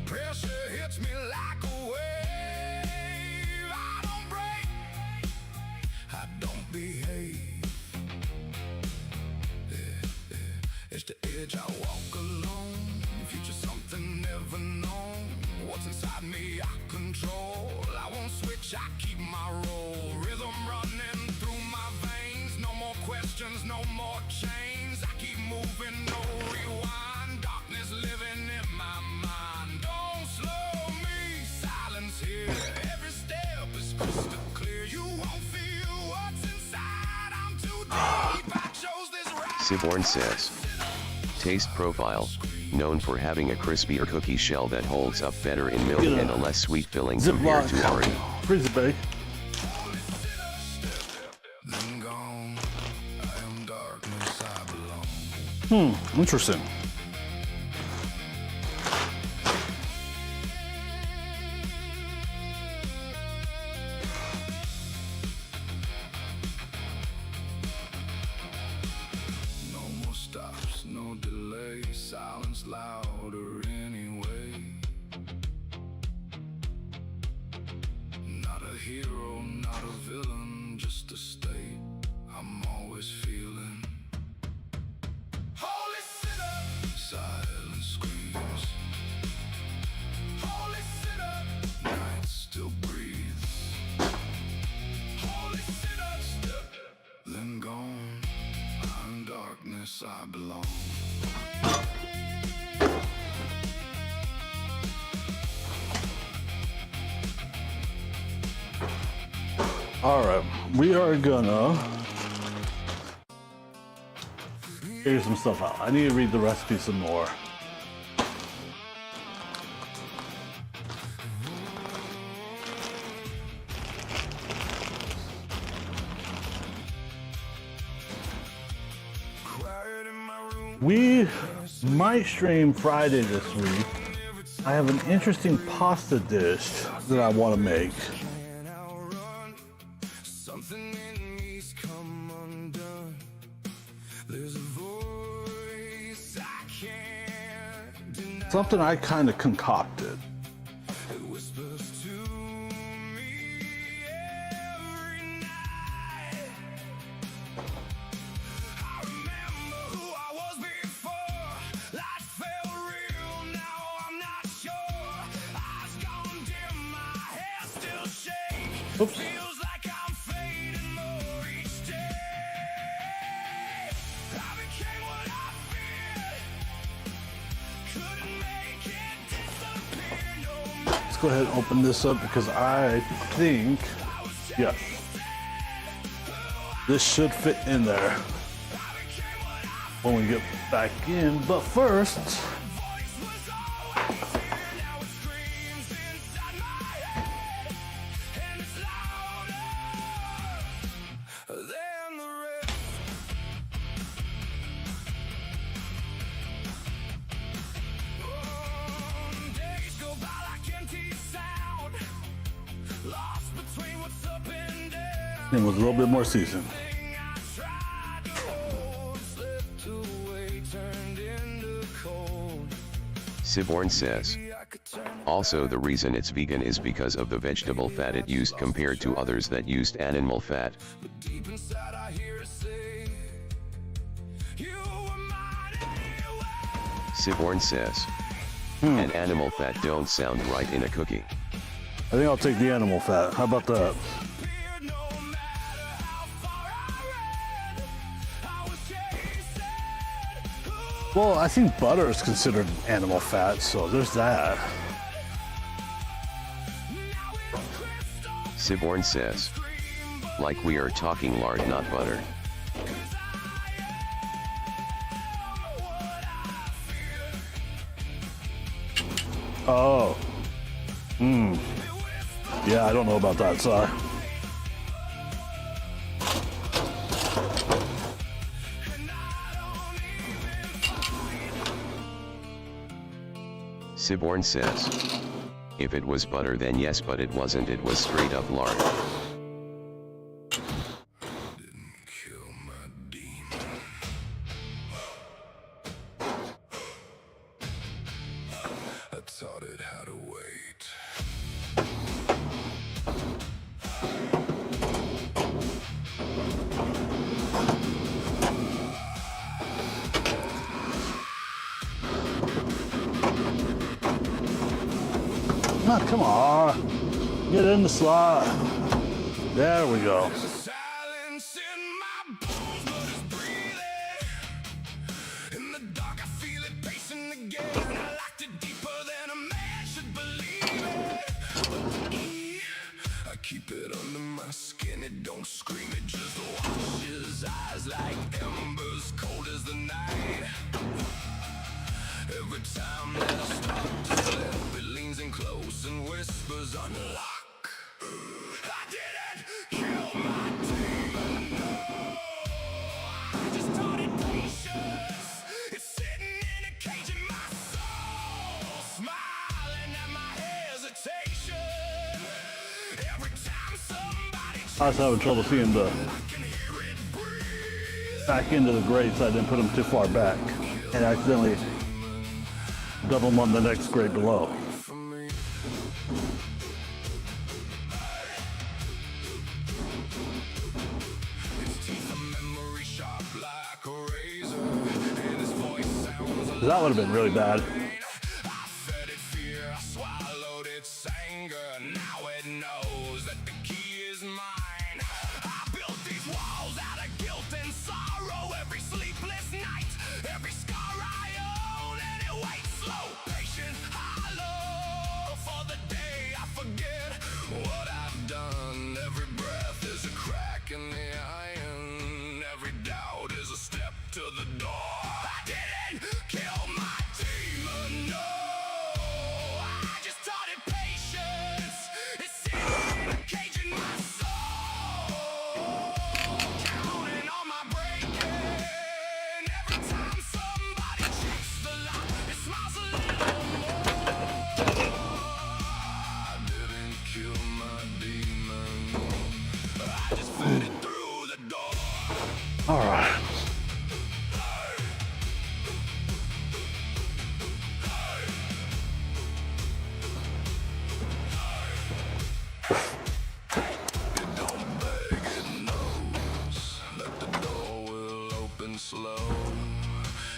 Pressure hits me like a wave. I don't break, I don't behave. It's the edge I walk alone. Future something never known. What's inside me I control. I won't switch, I keep my role. Rhythm running through my veins. No more questions, no more chains. I keep moving, no rewind. Darkness living in my mind. Don't slow me, silence here. Every step is crystal clear. You won't feel what's inside. I'm too deep. I chose this ride.
Siborn says, taste profile, known for having a crispier cookie shell that holds up better in milk and a less sweet filling compared to
Ziploc.
Oreo.
Freeze it, bake.
Then gone. I am darkness, I belong.
Interesting.
No more stops, no delay. Silence louder anyway. Not a hero, not a villain, just a state I'm always feeling. Holy sinner, silent screams. Holy sinner, night still breathes. Holy sinner, then gone. I'm darkness, I belong.
All right, we are gonna figure some stuff out. I need to read the recipe some more.
Quiet in my room.
We might stream Friday this week. I have an interesting pasta dish that I want to make.
And I'll run. Something in me's come undone. There's a voice I can't deny.
Something I kind of concocted.
It whispers to me every night. I remember who I was before. Life felt real, now I'm not sure. Eyes gone dim, my hair still shake.
Oops.
Feels like I'm fading more each day. I became what I feared. Couldn't make it disappear no more.
Let's go ahead and open this up because I think, yes, this should fit in there when we get back in. But first,
Voice was always here, now it screams inside my head, and it's louder than the rest. Days go by like empty sound, lost between what's up and down.
it was a little bit more seasoned.
Thing I tried to hold slipped away, turned into cold.
Siborn says.
I could turn
Also, the reason it's vegan is because of the vegetable fat it used compared to others that used animal fat.
but deep inside I hear it say, you were mine anyway.
Siborn says. And animal fat don't sound right in a cookie.
I think I'll take the animal fat. How about that?
Disappeared no matter how far I ran. I was chasing who
Well, I think butter is considered animal fat, so there's that.
now it's crystal
Siborn says. Like we are talking lard, not butter.
Oh. Yeah, I don't know about that, sorry.
Siborn says. If it was butter then yes, but it wasn't, it was straight up lard.
kill my demon. I taught it how to wait.
Ah, come on. Get in the slot. There we go.
Silence in my bones, but it's breathing. In the dark, I feel it pacing again. I locked it deeper than a man should believe it. I keep it under my skin, it don't scream, it just washes eyes like embers, cold as the night. Every time that I start to slip, it leans in close and whispers unlock. I didn't kill my demon, no. I just taught it patience. It's sitting in a cage in my soul, smiling at my hesitation. Every time somebody
I was having trouble seeing the
can hear it breathe.
back into the grate, so I didn't put them too far back, and accidentally double them on the next grade below.
His teeth are memory sharp like a razor, and his voice sounds like
That would have been really bad.
I fed it fear, I swallowed its anger. Now it knows that the key is mine. I built these walls out of guilt and sorrow. Every sleepless night, every scar I own, and it waits slow, patient, hollow for the day I forget what I've done. Every breath is a crack in the iron. Every doubt is a step to the door. I didn't kill my demon, no. I just taught it patience. It's sitting in a cage in my soul, counting on my breaking. Every time somebody checks the lock, it smiles a little more. I didn't kill my demon. I just fed it through the door.
All right.
That the door will open slow.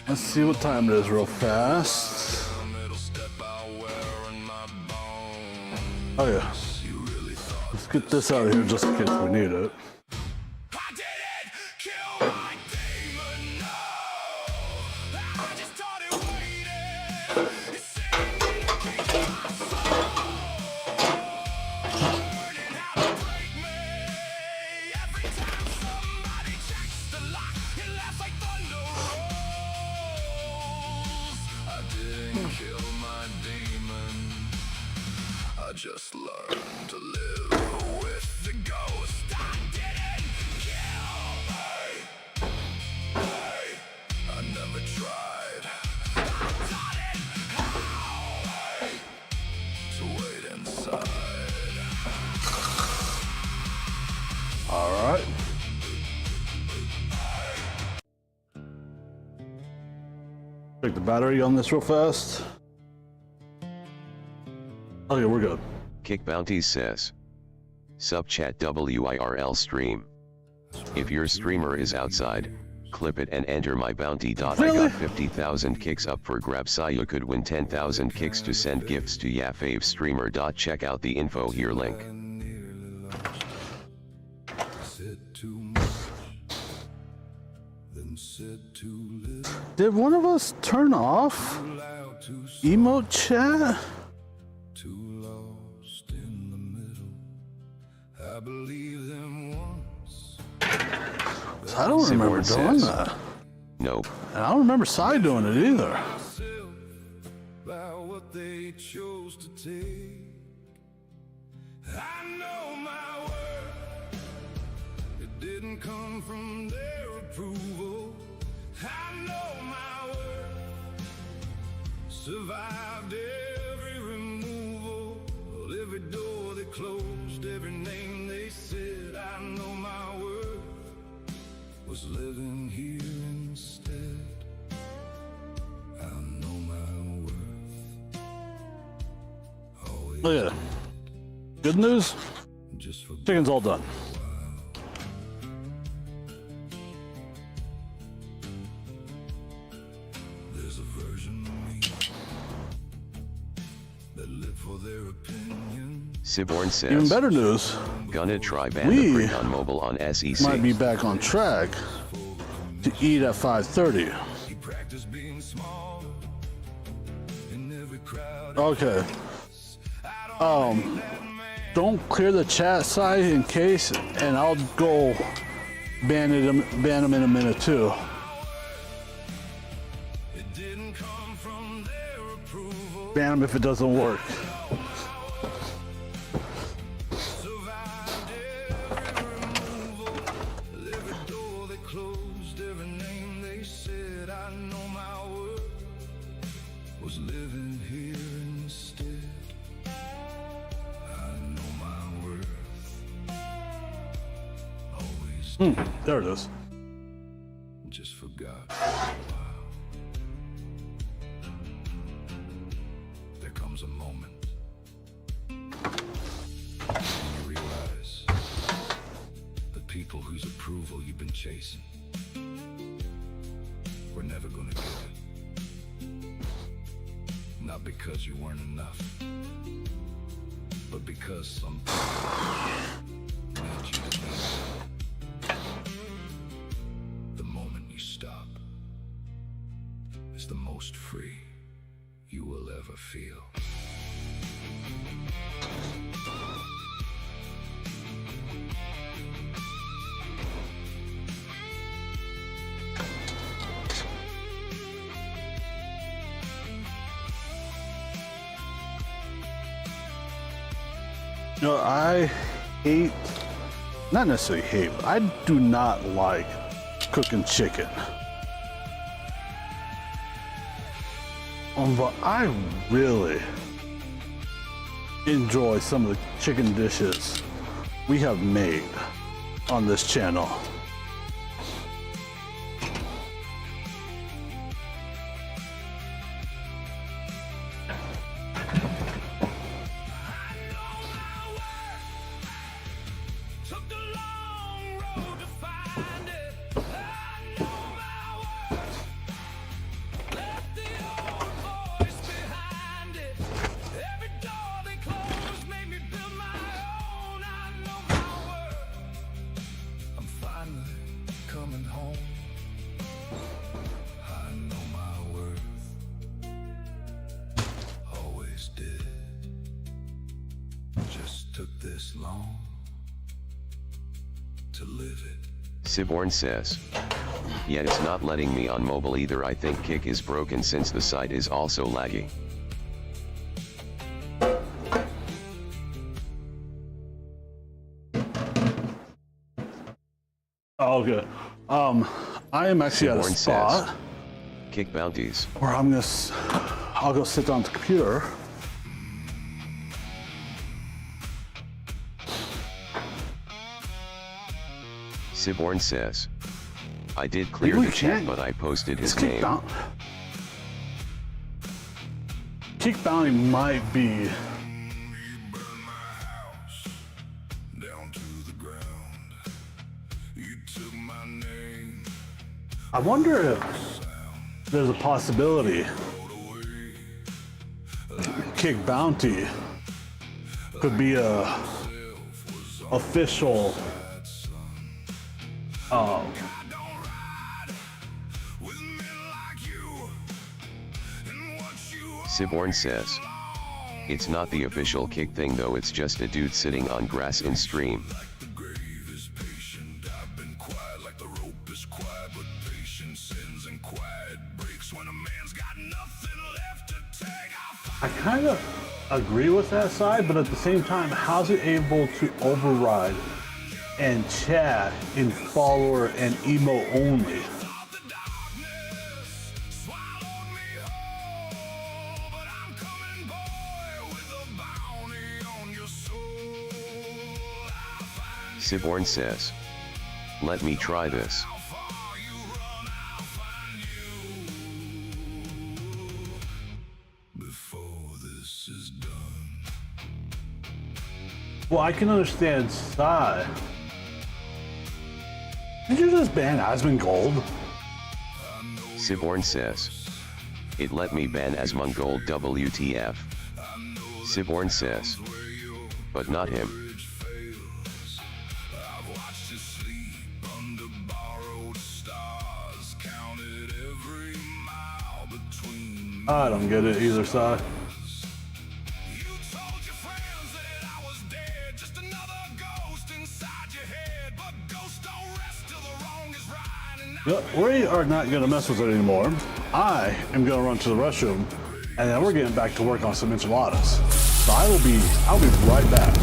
Let's see what time it is real fast.
Middle step I'll wear in my bones.
Oh yeah.
You really thought
Let's get this out of here just in case we need it.
I didn't kill my demon, no. I just taught it waiting. It's sitting in the cage of my soul, learning how to break me. Every time somebody checks the lock, it laughs like thunder rolls. I didn't kill my demon. I just learned to live with the ghost. I didn't kill. I never tried. I taught it how to wait inside.
All right. Check the battery on this real fast. Oh yeah, we're good.
Kick Bounties says. Sup chat WIRL stream. If your streamer is outside, clip it and enter my bounty. I
Really?
got 50,000 kicks up for grabs. So you could win 10,000 kicks to send gifts to Yafave streamer. Check out the info here link.
Said too much, then said too little,
Did one of us turn off
loud, too
emote chat?
too lost in the middle. I believe them once.
I don't remember
Simone
doing
says.
that.
Nope.
And I don't remember Sai doing it either.
Myself by what they chose to take. I know my worth. It didn't come from their approval. I know my worth. Survived every removal, every door they closed, every name they said. I know my worth was living here instead. I know my worth. Always
Oh yeah. Good news,
just for
chicken's all done.
there's a version of me that live for their opinion.
Siborn says.
Even better news,
Gonna try
We
Band of on mobile on SEC.
might be back on track to eat at 5:30.
He practiced being small in every crowd.
Okay. Don't clear the chat side in case, and I'll go ban him in a minute too.
It didn't come from
ban him if it doesn't work.
Survived every removal, every door they closed, every name they said. I know my worth was living here instead. I know my worth. Always
There it is.
just forgot. Wow. There comes a moment when you realize the people whose approval you've been chasing were never gonna get it. Not because you weren't enough, but because some people made you to be. The moment you stop is the most free you will ever feel.
You know, I hate, not necessarily hate, but I do not like cooking chicken. But I really enjoy some of the chicken dishes we have made on this channel.
Took the long road to find it. I know my worth. Left the old voice behind it. Every door they closed made me build my own. I know my worth. I'm finally coming home. I know my worth. Always did. Just took this long to live it.
Siborn says. Yet it's not letting me on mobile either. I think Kick is broken since the site is also laggy.
Oh, good. I am actually at a
Siborn
spot
says. Kick bounties.
where I'll go sit down at the computer.
Siborn says. I did clear
Maybe
the
we
chat,
can.
but I posted his
Kick
name.
Kick Bounty might be.
You burned my house down to the ground. You took my name,
I wonder if there's a possibility Kick Bounty could be a official
with men like you. And what you
Siborn says. It's not the official Kick thing though, it's just a dude sitting on grass in stream.
the grave is patient. I've been quiet like the rope is quiet, but patience ends and quiet breaks when a man's got nothing left to take.
I kind of agree with that side, but at the same time, how's it able to override and chat in follower and emo only?
The darkness swallowed me whole, but I'm coming, boy, with a bounty on your soul. I'll find
Siborn says. Let me try this.
how far you run, I'll find you before this is done.
Well, I can understand Sai. Did you just ban Asmongold?
Siborn says. It let me ban Asmongold WTF. Siborn says. But not him.
Bridge fails. I've watched you sleep under borrowed stars, counted every mile between.
I don't get it either, Sai.
You told your friends that I was dead, just another ghost inside your head. But ghosts don't rest till the wrong is right. And now
We are not going to mess with it anymore. I am going to run to the restroom
and then we're getting back to work on some enchiladas. So I'll be right back.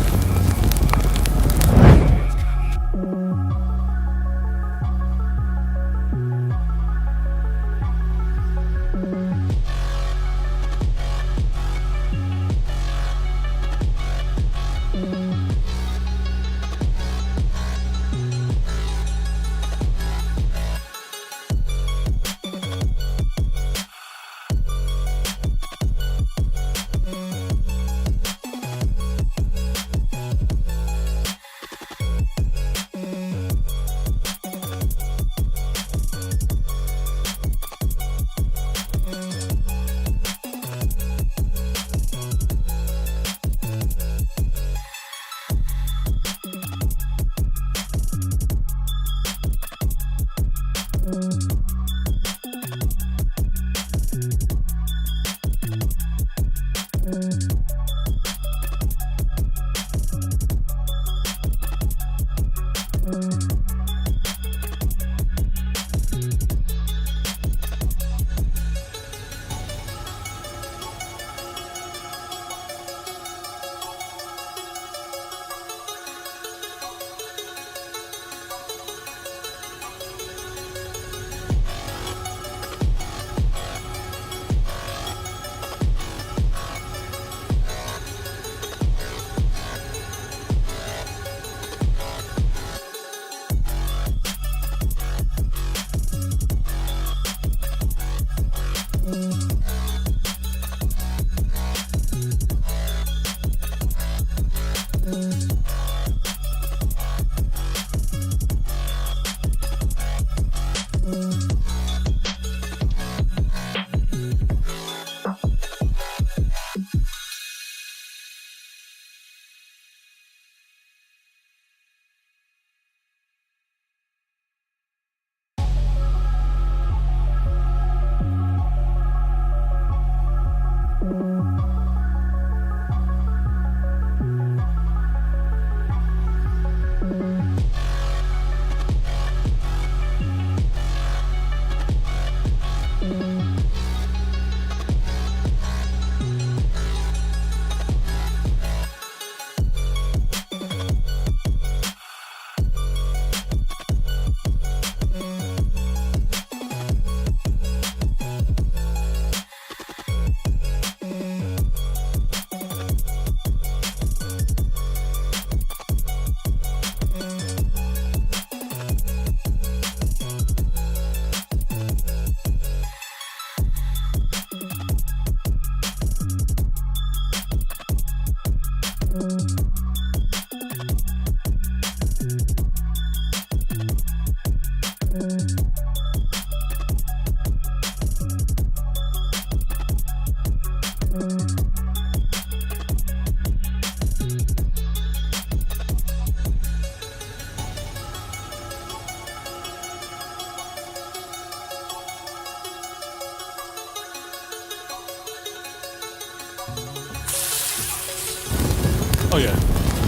Oh yeah,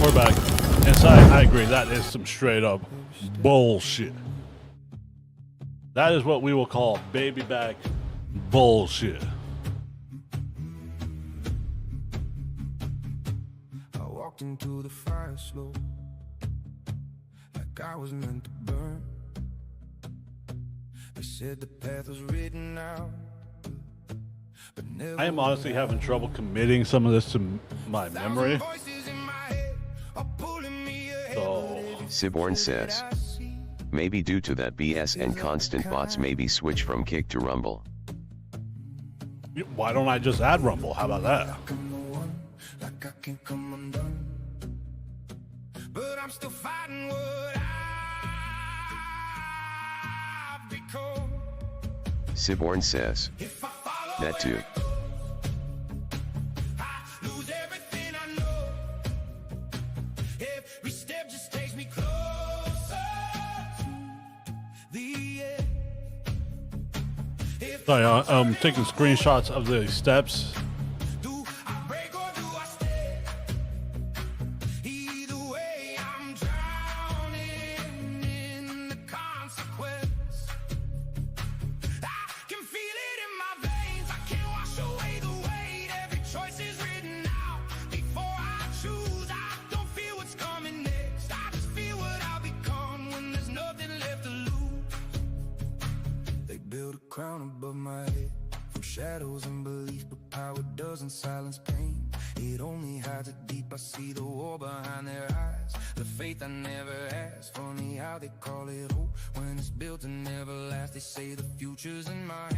we're back. And so I agree, that is some straight up bullshit. That is what we will call baby back bullshit.
I walked into the fire slow, like I was meant to burn. They said the path was written out, but never
I am honestly having trouble committing some of this to my memory.
voices in my head are pulling me ahead.
So
Siborn says, maybe due to that BS and constant bots maybe switch from Kick to Rumble.
why don't I just add Rumble? How about that?
I'm the one, like I can come undone, but I'm still fighting what I've become.
Siborn says,
If I follow
that too.
I lose everything I know. Every step just takes me closer to the end. If
Sorry, I'm taking screenshots of the steps.
do I break or do I stay? Either way, I'm drowning in the consequence. I can feel it in my veins. I can't wash away the weight. crown above my head. From shadows and belief, but power doesn't silence pain. It only hides it deep. I see the war behind their eyes, the faith I never asked. Funny how they call it hope when it's built to never last. They say the future's in my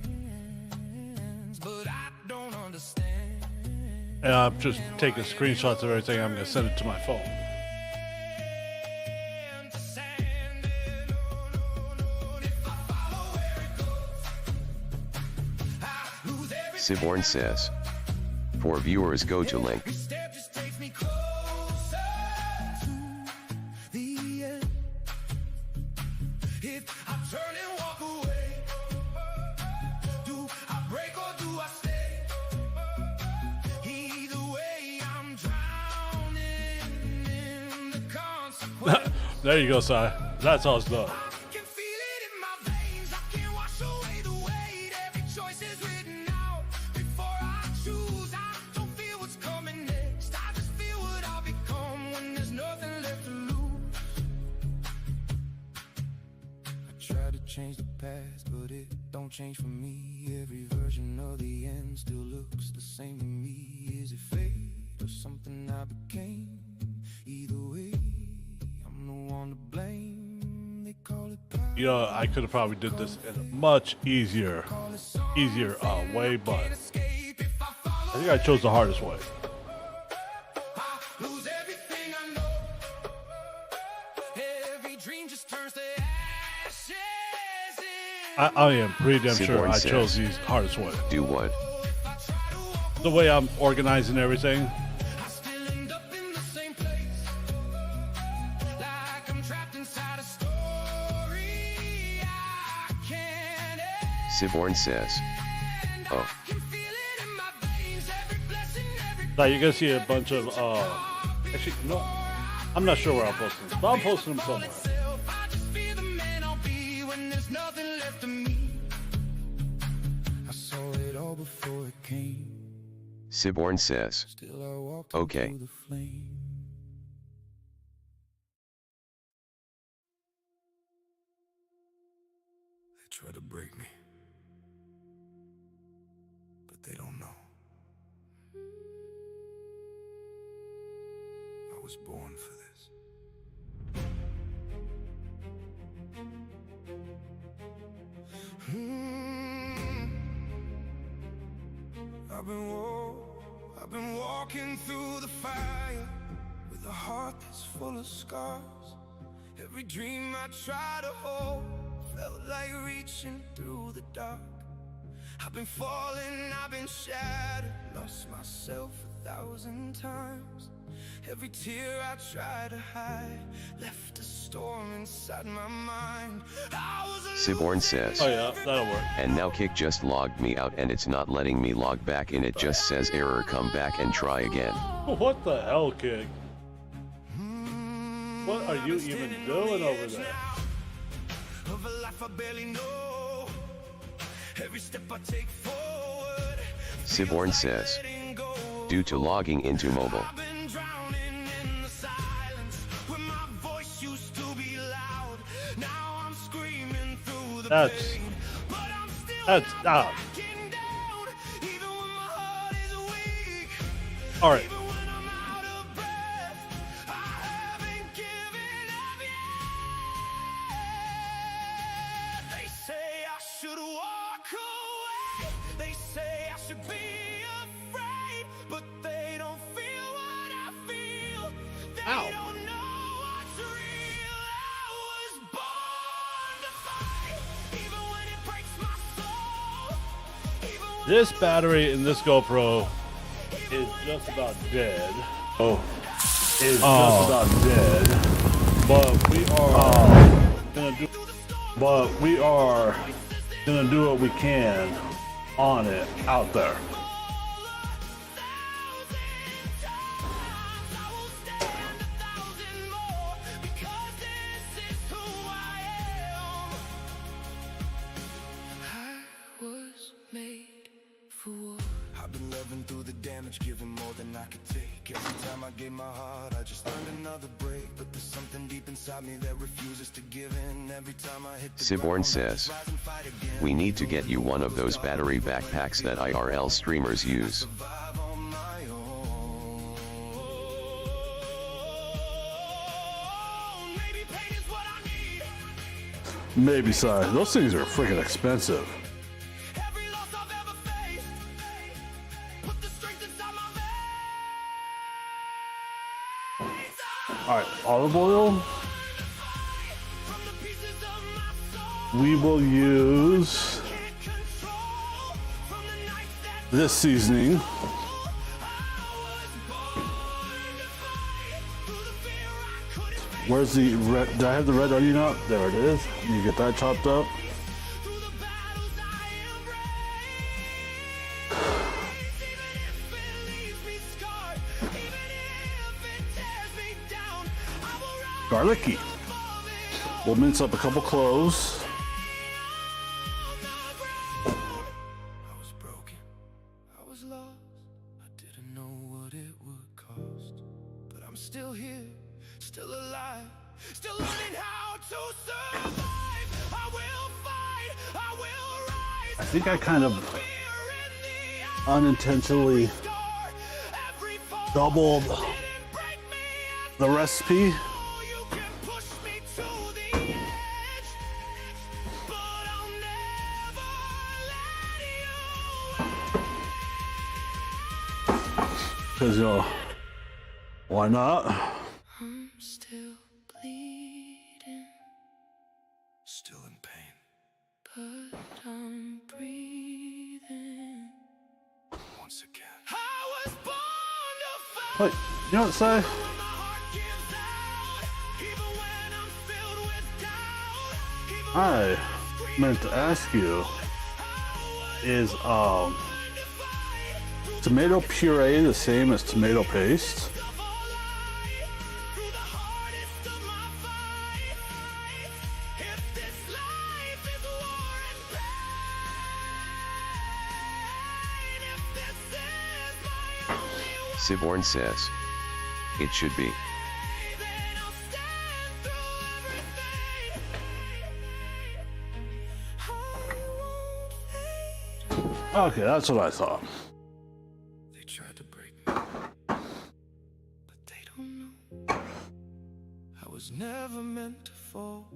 hands, but I don't understand.
And I'm just taking screenshots of everything. I'm gonna send it to my phone.
Siborn says. For viewers, go to link.
Every step just takes me closer to the end. If I turn and walk away, do I break or do I stay? Either way, I'm drowning in the consequence.
There you go, Si. That's all it's done.
I can feel it in my veins. I can't wash away the weight. Every choice is written out before I choose. I don't feel what's coming next. I just feel what I'll become when there's nothing left to lose. I try to change the past, but it don't change for me. Every version of the end still looks the same to me. Is it fate or something I became? Either way, I'm the one to blame. They call it power.
You know, I could have probably did this in a much easier way, but I think I chose the hardest way.
Lose everything I know. Every dream just turns to ashes.
I am pretty damn sure
Siborn
I
says.
chose the hardest way.
Do what?
The way I'm organizing everything.
I still end up in the same place, like I'm trapped inside a story I can't end.
Siborn says. Oh.
Can feel it in my veins. Every blessing, every
Now you're gonna see a bunch of actually no, I'm not sure where I'm posting this, but I'm posting them somewhere.
self. I just feel the man I'll be when there's nothing left of me. I saw it all before it came.
Siborn says.
Still I walked
Okay.
into the flame. They try to break me, but they don't know. I was born for this. I've been walking through the fire with a heart that's full of scars. Every dream I try to hold felt like reaching through the dark. I've been falling, I've been shattered, lost myself 1,000 times. Every tear I try to hide left a storm inside my mind. I was
Siborn says.
Oh yeah, that'll work.
And now Kick just logged me out and it's not letting me log back in. It just says error, come back and try again.
What the hell, kid? What are you even doing over there?
of a life I barely know. Every step I take forward,
Siborn says. Due to logging into mobile.
I've been drowning in the silence when my voice used to be loud. Now I'm screaming through the pain, but I'm still backing down, even when my heart is weak.
All right.
Even when I'm out of breath, I haven't given up yet. They say I should walk away. They say I should be afraid, but they don't feel what I feel. They don't know what's real. I was born to fight, even when it breaks my soul. Even when
This battery in this GoPro is just about dead.
Oh, it's just about dead.
But we are
gonna do what we can on it out there.
I've been loving through the damage, giving more than I could take. Every time I gave my heart, I just earned another break. But there's something deep inside me that refuses to give in. Every time I hit the
Siborn
ground, I
says,
just rise and fight again.
we need to get you one of those battery backpacks that IRL streamers use.
Survive on my own. Maybe pain is what I need.
Maybe, sorry. Those things are freaking expensive.
Every loss I've ever faced, put the strength inside my veins.
All right, olive oil.
From the pieces of my soul,
We will use
can't control. From the nights that
this seasoning.
I was born to fight through the fear I couldn't face.
Where's the red? Did I have the red onion out? There it is. You get that chopped up.
Through the battles I embrace. Even if it leaves me scarred, even if it tears me down, I will rise
Garlicky.
above it.
We'll mince up a couple cloves.
I was broken, I was lost, I didn't know what it would cost. But I'm still here, still alive, still learning how to survive. I will fight, I will rise.
I think I kind of
Fear in the eye,
unintentionally
scar, every fall
doubled
didn't break me as
the recipe.
though you can push me to the edge. But I'll never let you.
Because, you know, why not?
I'm still bleeding, still in pain, but I'm breathing once again. I was born to fight.
Wait, you know what, Si?
My heart gives out, even when I'm filled with doubt. Even
I meant to ask you, is tomato puree the same as tomato paste?
through the hardest of my fights. If this life is war and pain, if this is my only way,
Siborn says, it should be.
then I'll stand through everything. I won't fade.
Okay, that's what I thought.
They tried to break me, but they don't know. I was never meant to fall.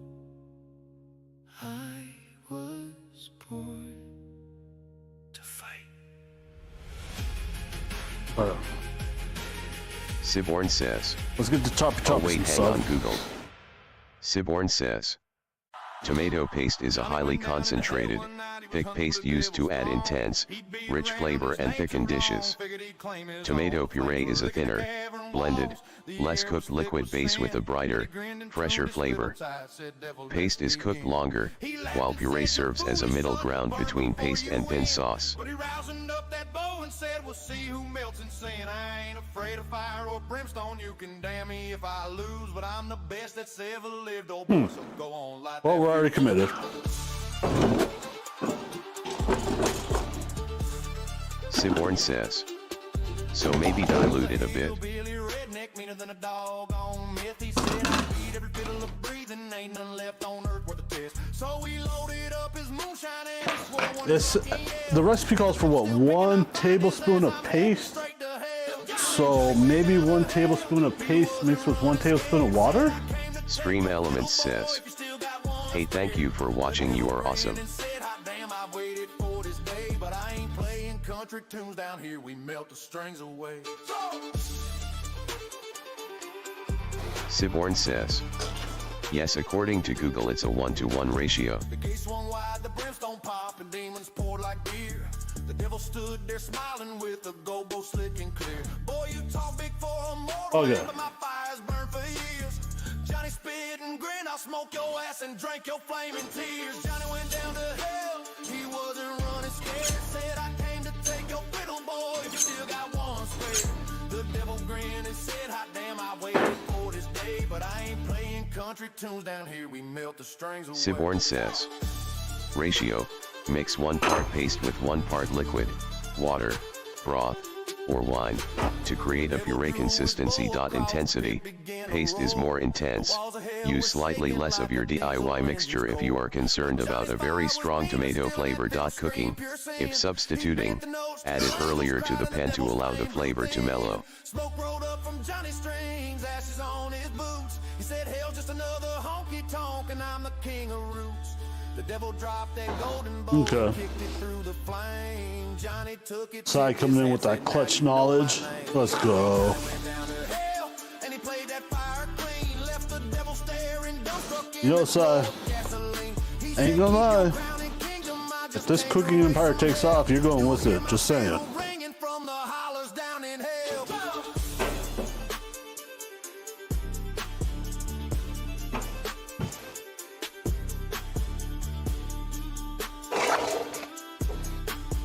I was born to fight.
Siborn says,
Let's get the choppy
oh
choppy
wait,
some
hang on
stuff.
Google. Siborn says, tomato paste is a highly concentrated, thick paste used to add intense, rich flavor and thicken dishes. Tomato puree is a thinner, blended, less cooked liquid base with a brighter, fresher flavor. Paste is cooked longer, while puree serves as a middle ground between paste and thin sauce.
But he rousing up that bow and said, we'll see who melts in sin. I ain't afraid of fire or brimstone. You can damn me if I lose, but I'm the best that's ever lived. Oh boy, so go on, light
Well,
that
we're already committed.
Siborn says, so maybe dilute it a bit.
Billy redneck meaner than a dog on myth. He said I beat every fiddle of breathing, ain't none left on earth worth a test. So we loaded up his moonshine and he swore one
This, the recipe calls for what, 1 tablespoon of paste?
straight to hell.
So maybe 1 tablespoon of paste mixed with 1 tablespoon of water?
Stream Elements says, hey, thank you for watching, you are awesome.
And said, hot damn, I waited for this day, but I ain't playing country tunes down here. We melt the strings away.
Siborn says, yes, according to Google it's a 1-to-1 ratio.
The gate swung wide, the brimstone popped, and demons poured like beer. The devil stood there smiling with a go-bo slick and clear. Boy, you talk big for a mortal,
Okay.
man, but my fire's burned for years. Johnny spit and grin, I'll smoke your ass and drink your flaming tears. Johnny went down to hell, he wasn't running scared. Said I came to take your fiddle, boy, you still got one spare. The devil grinned and said, hot damn, I waited for this day, but I ain't playing country tunes down here. We melt the strings away.
Siborn says, ratio, mix 1 part paste with 1 part liquid, water, broth, or wine, to create a puree consistency. Intensity. Paste is more intense. Use slightly less of your DIY mixture if you are concerned about a very strong tomato flavor. Cooking. If substituting, add it earlier to the pan to allow the flavor to mellow.
Smoke rolled up from Johnny Strings, ashes on his boots. He said, hell, just another honky tonk, and I'm the king of roots. The devil dropped that golden bowl,
Okay.
kicked it through the flame. Johnny took it.
Sai coming in with that clutch knowledge. Let's go.
Went down to hell, and he played that fire clean. Left the devil staring, dumbstruck in
You know,
the
Sai,
gasoline. He
ain't
said,
gonna lie.
"Crown and kingdom, I
If
just
this
ain't
cooking empire takes off, you're going with it. Just saying.
ringing from the hollers down in hell."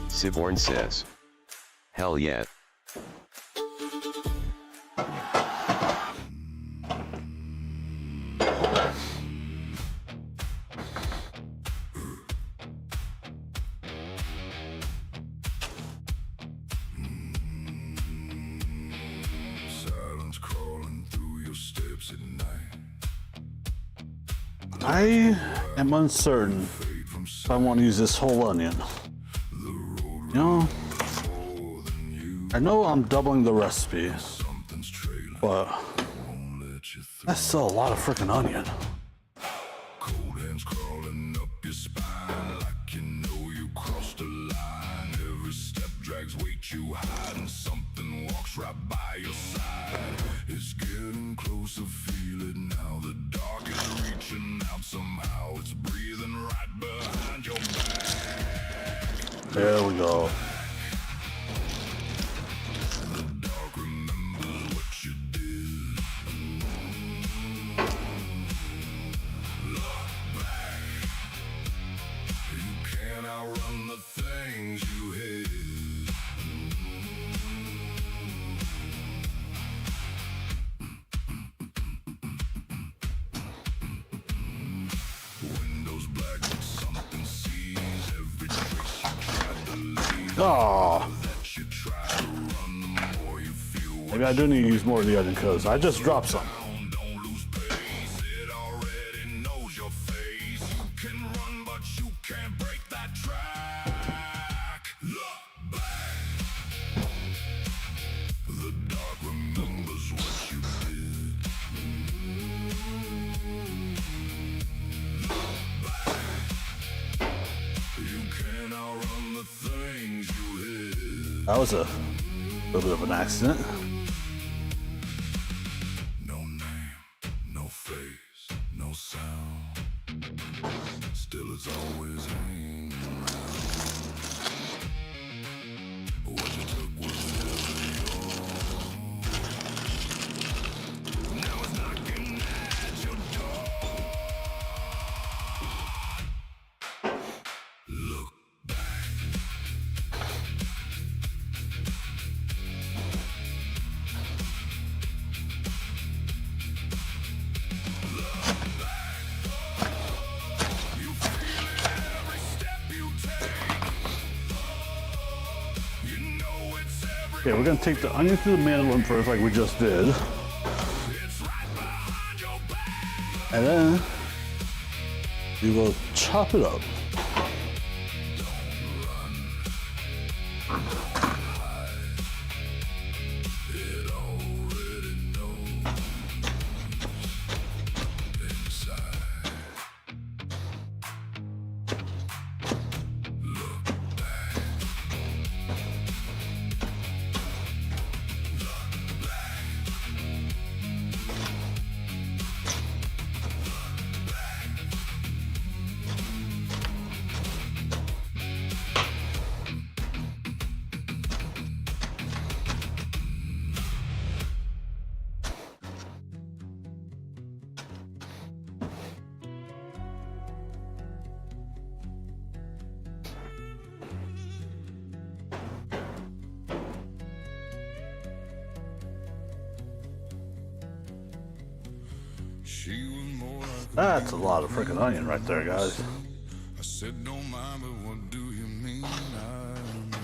Siborn says. Hell yeah.
Silence crawling through your steps at night.
I am uncertain if I want to use this whole onion. You know, I know I'm doubling the recipe,
Something's trailing,
but
won't let you through.
that's still a lot of freaking onion.
Cold hands crawling up your spine, like you know you crossed a line. Every step drags weight you hide, and something walks right by your side. It's getting closer, feel it now. The dark is reaching out somehow. It's breathing right behind your back.
There we go.
The dark remembers what you did. Look back. You can't outrun the things you hid. Windows black, but something sees every trace you tried to leave.
Oh,
That you try to run, the more you feel what
maybe I do need to use more of the onion because I just dropped some.
don't lose pace. It already knows your face. You can run, but you can't break that track. Look back. The dark remembers what you did. Look back. You can't outrun the things you hid.
That was a little bit of an accident.
No name, no face, no sound. Still it's always hanging around. What you took was never yours. Now it's knocking at your door. Look back. You feel it every step you take. You know it's every.
Okay, we're gonna take the onion through the mandolin first, like we just did,
It's right behind your back.
and then we will chop it up.
It already knows inside. Look back. Look back. She was more like
That's a lot of freaking onion right there, guys.
I said, don't mind, but what do you mean? I don't know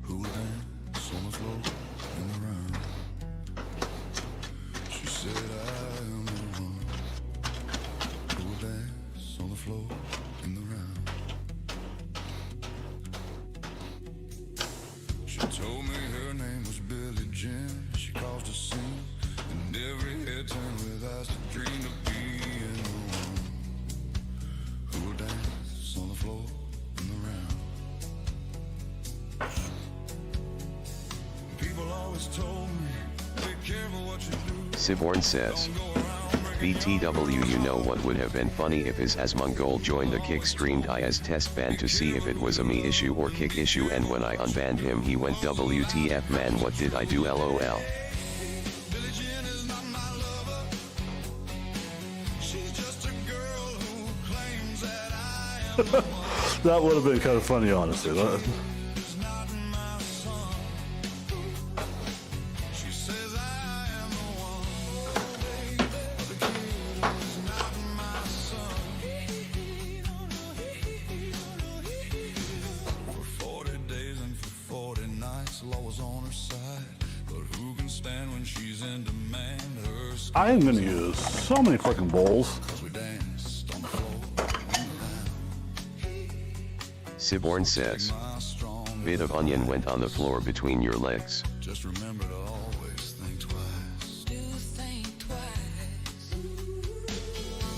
who then
Siborn says, BTW, you know what would have been funny if his Asmongold joined the Kick streamed I as test ban to see if it was a me issue or Kick issue, and when I unbanned him he went WTF man, what did I do, lol.
That would have been kind of funny, honestly.
For 40 days and for 40 nights, law was on her side. But who can stand when she's in demand? Her
I am gonna use so many fucking bowls.
we danced on the floor.
Siborn says,
My strong,
bit of onion went on the floor between your legs.
just remember to always think twice.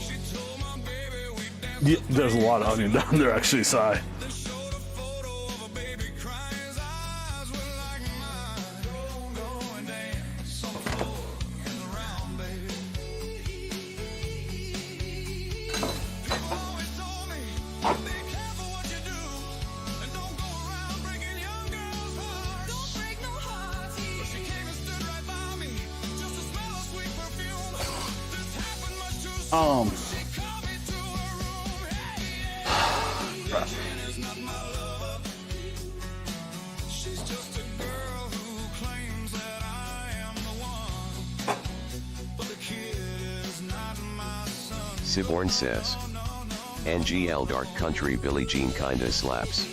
She told my baby we danced.
Yeah, there's a lot of onion down there, actually, Si.
Then showed a photo of a baby crying. His eyes were like mine. Go and dance on the floor in the round, baby. People always told me, be careful what you do, and don't go around breaking young girls' hearts. Don't break no hearts. But she came and stood right by me, just to smell her sweet perfume. This happened much too soon. She called me to her room. Hey, is not my lover. She's just a girl who claims that I am the one. But the kid is not my son.
Siborn says, NGL Dark Country Billie Jean kinda slaps.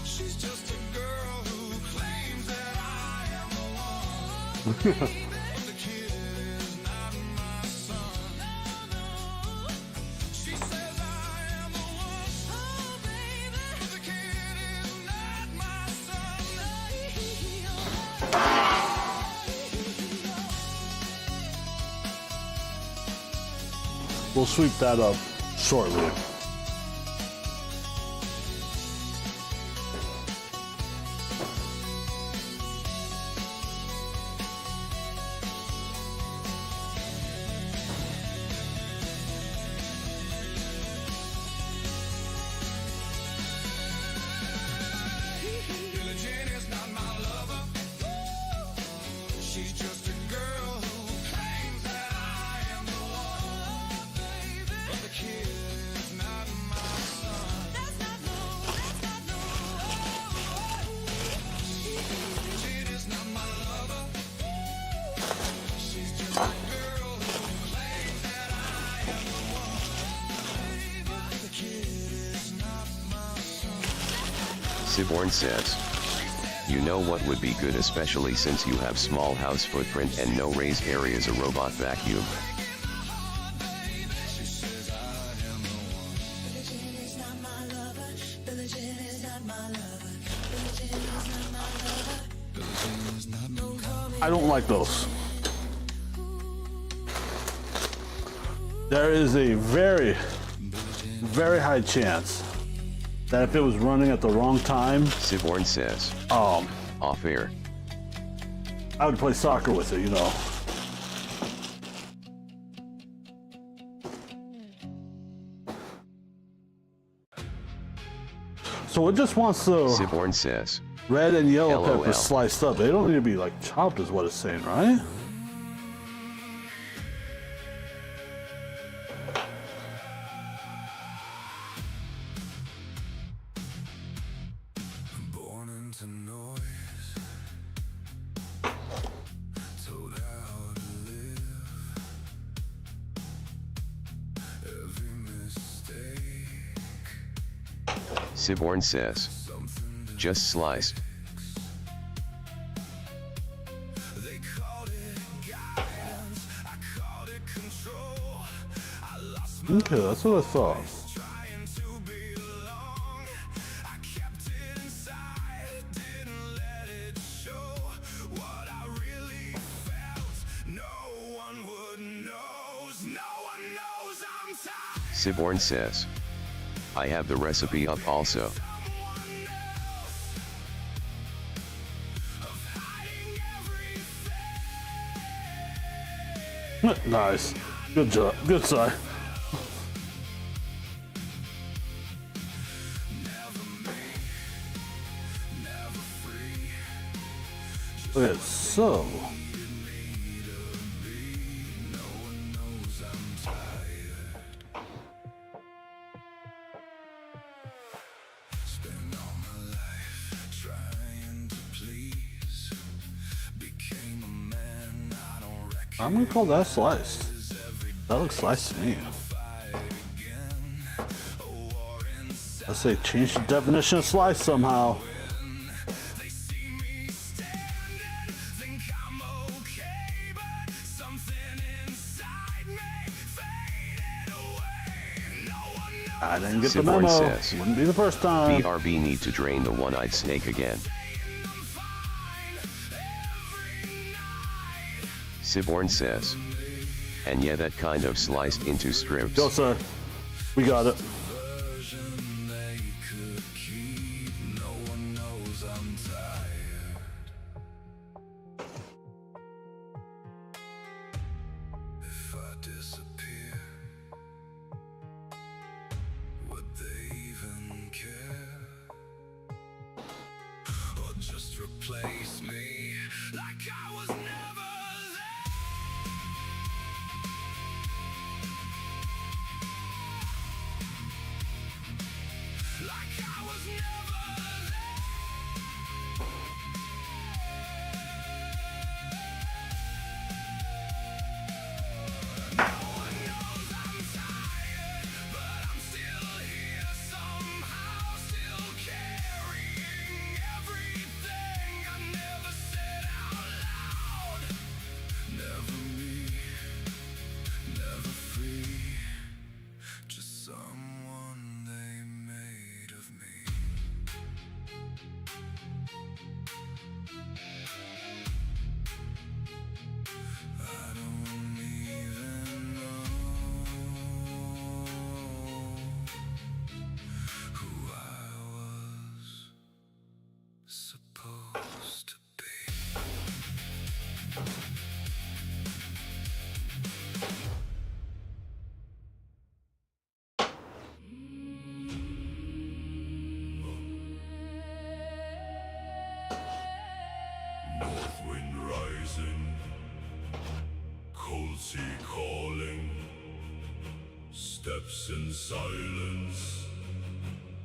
She's just a girl who claims that I am the one. But the kid is not my son. She says I am the one. Oh, baby. But the kid is not my son.
We'll sweep that up shortly.
Billie Jean is not my lover. She's just a girl who claims that I am the one, baby. But the kid is not my son. That's not no. Billie Jean is not my lover. She's just a girl who claims that I am the one, baby. But the kid is not my son.
Siborn says, you know what would be good, especially since you have small house footprint and no raised areas, a robot vacuum.
I don't like those. There is a very, very high chance that if it was running at the wrong time,
Siborn says, off air.
I would play soccer with it, you know. So it just wants the
Siborn says,
red and yellow
LOL.
peppers sliced up. They don't need to be like chopped is what it's saying, right?
Born into noise, told how to live. Every mistake,
Siborn says, just sliced.
they called it guidance, I called it control. I lost my
Okay, that's what I thought.
trying to belong. I kept it inside, didn't let it show what I really felt. No one would know, no one knows I'm tired.
Siborn says, I have the recipe up also.
Someone else of hiding every
Nice. Good job. Good side. Okay, so. I'm gonna call that sliced. That looks sliced to me. Let's say change the definition of slice somehow. I didn't get the
Siborn
memo.
says,
Wouldn't be the first time.
BRB need to drain the one-eyed snake again. Siborn says, and yeah, that kind of sliced into strips.
Go, sir. We got it.
Just replace me like I was never there. Like I was never there. No one knows I'm tired, but I'm still here somehow, still carrying everything I never said out loud. Never me, never free, just someone they made of me. I don't even know who I was supposed to be. North wind rising, cold sea calling, steps in silence,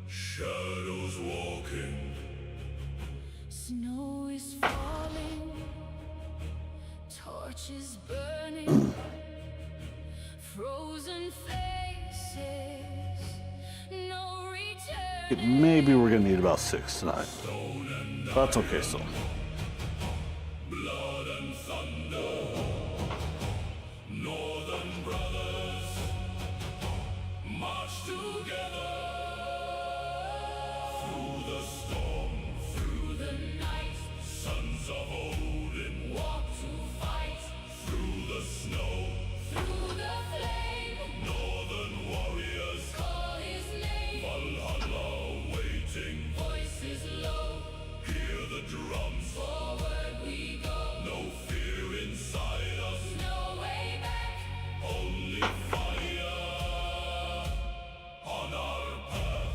shadows walking.
Snow is falling, torches burning, frozen faces, no return.
Maybe we're gonna need about 6 tonight. That's okay, still.
Blood and thunder, northern brothers, march together through the storm, through the night. Sons of Odin walk to fight through the snow,
Through the flame,
northern warriors,
call his name,
Valhalla waiting.
voices low,
Hear the drums,
forward we go,
no fear inside us,
no way back.
only fire on our path.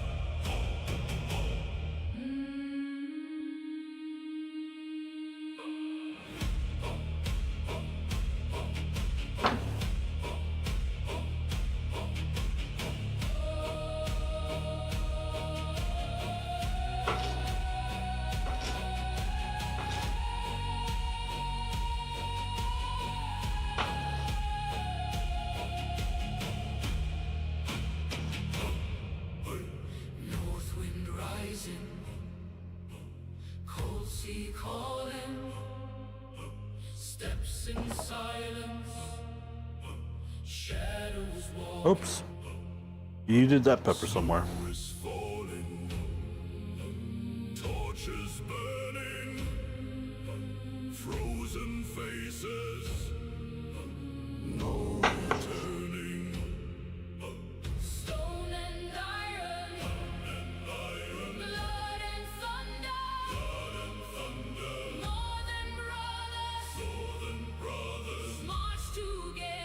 North wind rising, cold sea calling, steps in silence, shadows walk.
Oops. You did that pepper somewhere.
Is falling, torches burning, frozen faces, no returning.
Stone and iron, blood and thunder, northern brothers, march together.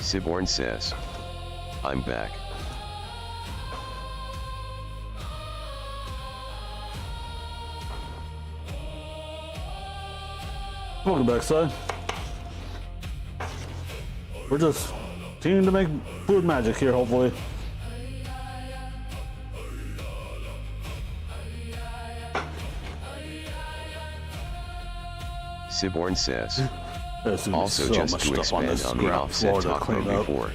Siborn says, I'm back.
Welcome back, son. We're just continuing to make food magic here, hopefully.
Siborn says,
There's gonna be
also
so
just
much
to
stuff on
expand
this
on the
scrap
offset
floor to
talk
clean
from
up.
before.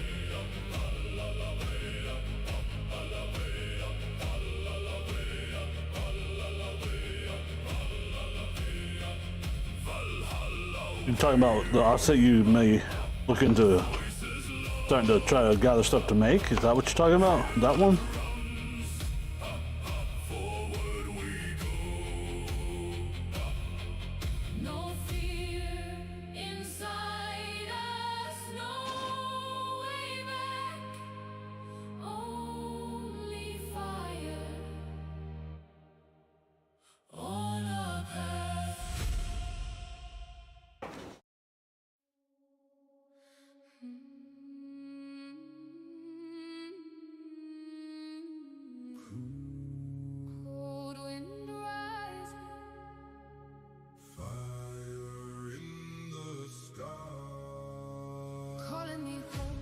You're talking about the offset you may look into starting to try to gather stuff to make? Is that what you're talking about? That one?
No fear inside us, no way back. Only fire on our path. Cold wind rising.
Fire in the sky.
Calling me home,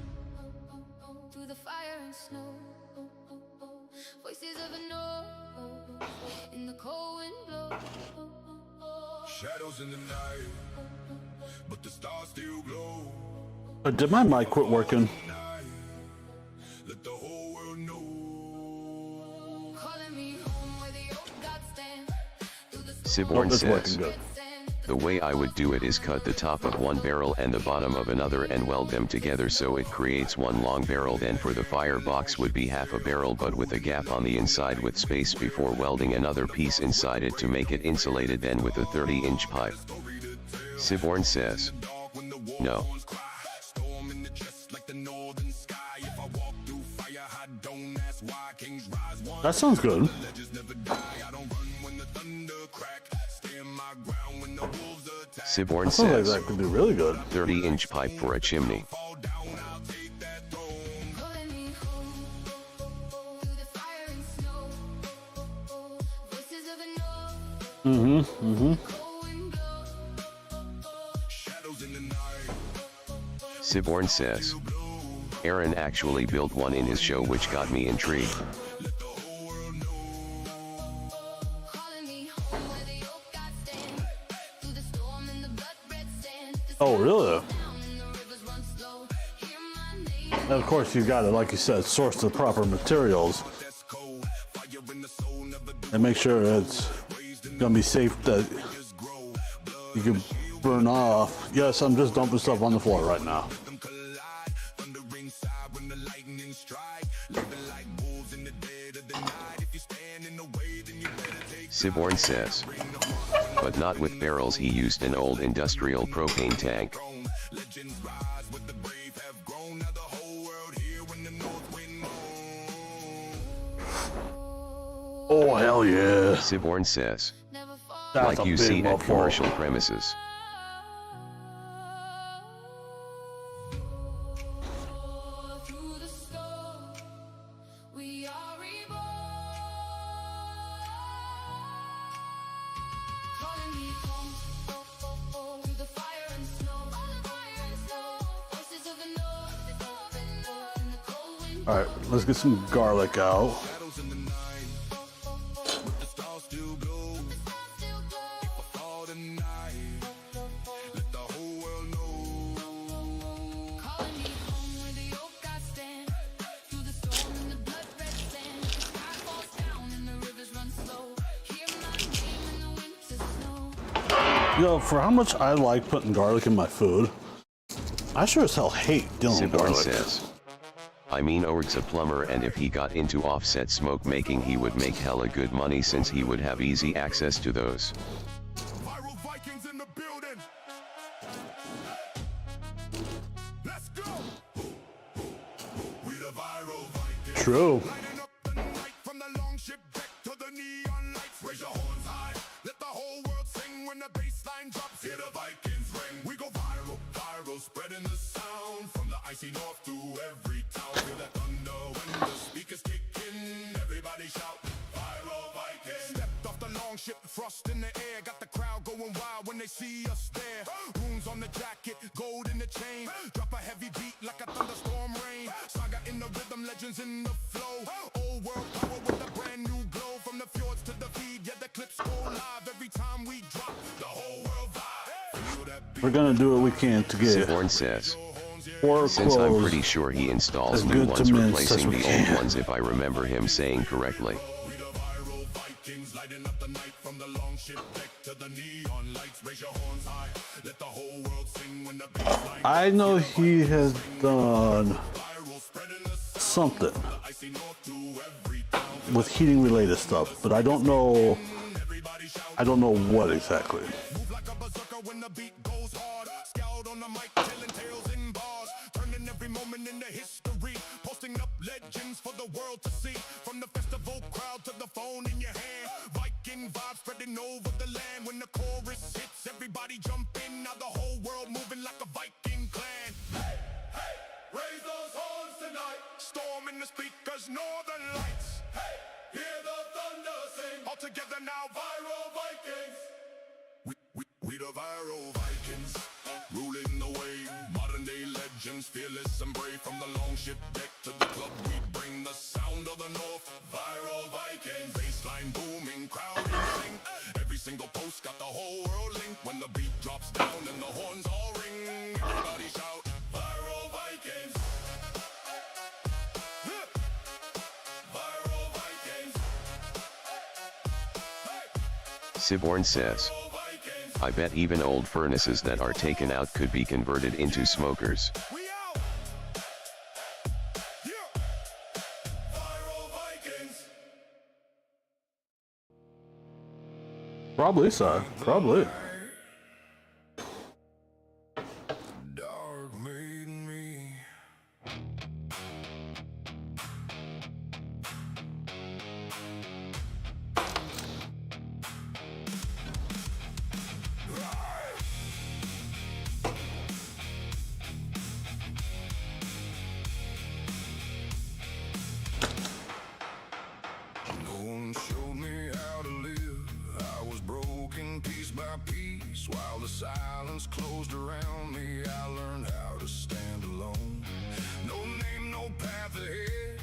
through the fire and snow. Voices of a no, in the cold wind blow.
Shadows in the night, but the stars still glow.
Did my mic quit working?
Let the whole world know.
Calling me home where the old gods stand. Through the
Siborn
It's working
says,
good.
the way I would do it is cut the top of one barrel and the bottom of another and weld them together so it creates one long barrel. Then for the firebox would be half a barrel but with a gap on the inside with space before welding another piece inside it to make it insulated, then with a 30-inch pipe. Siborn says, no.
Storm in the chest like the northern sky. If I walk through fire, I don't ask why. Kings rise one.
That sounds good.
Legends never die. I don't run when the thunder crack. Stand my ground when the wolves attack.
Siborn
Sounds like
says,
that could be really good.
30-inch pipe for a chimney.
Fall down, I'll take that throne.
calling me home, through the fire and snow. Voices of a no, cold wind blow.
Shadows in the night.
Siborn says, Aaron actually built one in his show which got me intrigued.
Calling me home where the old gods stand. Through the storm and the blood red sand. The
Oh, really?
down and the rivers run slow. Hear my name.
And of course, you got to, like you said, source the proper materials
That's cold. Fire in the soul never
and make sure it's gonna be safe that
just grow. Blood
you can burn off. Yes, I'm just dumping stuff on the floor right now.
them collide. Thundering side when the lightning strike. Living like wolves in the dead of the night. If you stand in the way, then you better take.
Siborn says, but not with barrels. He used an old industrial propane tank.
Throne. Legends rise what the brave have grown. Now the whole world here when the north wind moans.
Oh, hell yeah.
Siborn says,
Never fall
That's
like
a
you
big
see at
mouthful.
commercial premises.
through the storm. We are reborn. Calling me home, through the fire and snow. Voices of the north, in the cold wind.
All right, let's get some garlic out.
Shadows in the night. But the stars still glow.
Still glow.
All the night. Let the whole world know.
Calling me home where the old gods stand. Through the storm and the blood red sand. The sky falls down and the rivers run slow. Hear my name in the winter snow.
You know, for how much I like putting garlic in my food, I sure as hell hate dealing with
Siborn
garlic.
says, I mean Org's a plumber and if he got into offset smoke making he would make hella good money since he would have easy access to those.
Viral Vikings in the building. Let's go. We the viral Vikings.
True.
Lighting up the night from the long ship deck to the neon lights. Raise your horns high. Let the whole world sing when the bass line drops. Hear the Vikings ring. We go viral, viral, spreading the sound from the icy north through every town. Feel that thunder when the speakers kick in. Everybody shout, Viral Vikings. Stepped off the long ship, frost in the air. Got the crowd going wild when they see us there. Runes on the jacket, gold in the chain. Drop a heavy beat like a thunderstorm rain. Saga in the rhythm, legends in the flow. Old world power with a brand new glow. From the fjords to the feed, yeah, the clips go live. Every time we drop, the whole world vibe. Feel that beat.
We're gonna do what we can to get
Siborn says,
four
since I'm
clothes.
pretty sure he installs
as
new
good to
ones
mince as
replacing
we
the old
can.
ones if I remember him saying correctly.
We the Viral Vikings, lighting up the night from the long ship deck to the neon lights. Raise your horns high, let the whole world sing when the bass line.
I know he has done
Viral spreading the sound,
something
icy north to every town.
with heating related stuff, but I don't know.
Everybody shout,
I don't know what exactly.
move like a berserker when the beat goes hard. Scowled on the mic, telling tales in bars, turning every moment into history. Posting up legends for the world to see. From the festival crowd to the phone in your hand. Viking vibes spreading over the land. When the chorus hits, everybody jump in. Now the whole world moving like a Viking clan. Hey, hey, raise those horns tonight. Storm in the speakers, northern lights. Hey, hear the thunder sing. All together now, Viral Vikings. We the Viral Vikings, ruling the wave. Modern day legends, fearless and brave. From the long ship deck to the club, we bring the sound of the north. Viral Vikings, baseline booming, crowd in sync. Every single post got the whole world linked. When the beat drops down and the horns all ring, everybody shout, Viral Vikings. Yeah. Viral Vikings. Hey.
Siborn says, I bet even old furnaces that are taken out could be converted into smokers.
We out! Yeah! Viral Vikings!
Probably, sir. Probably.
Dark made me. No one showed me how to live. I was broken piece by piece. While the silence closed around me, I learned how to stand alone. No name, no path ahead.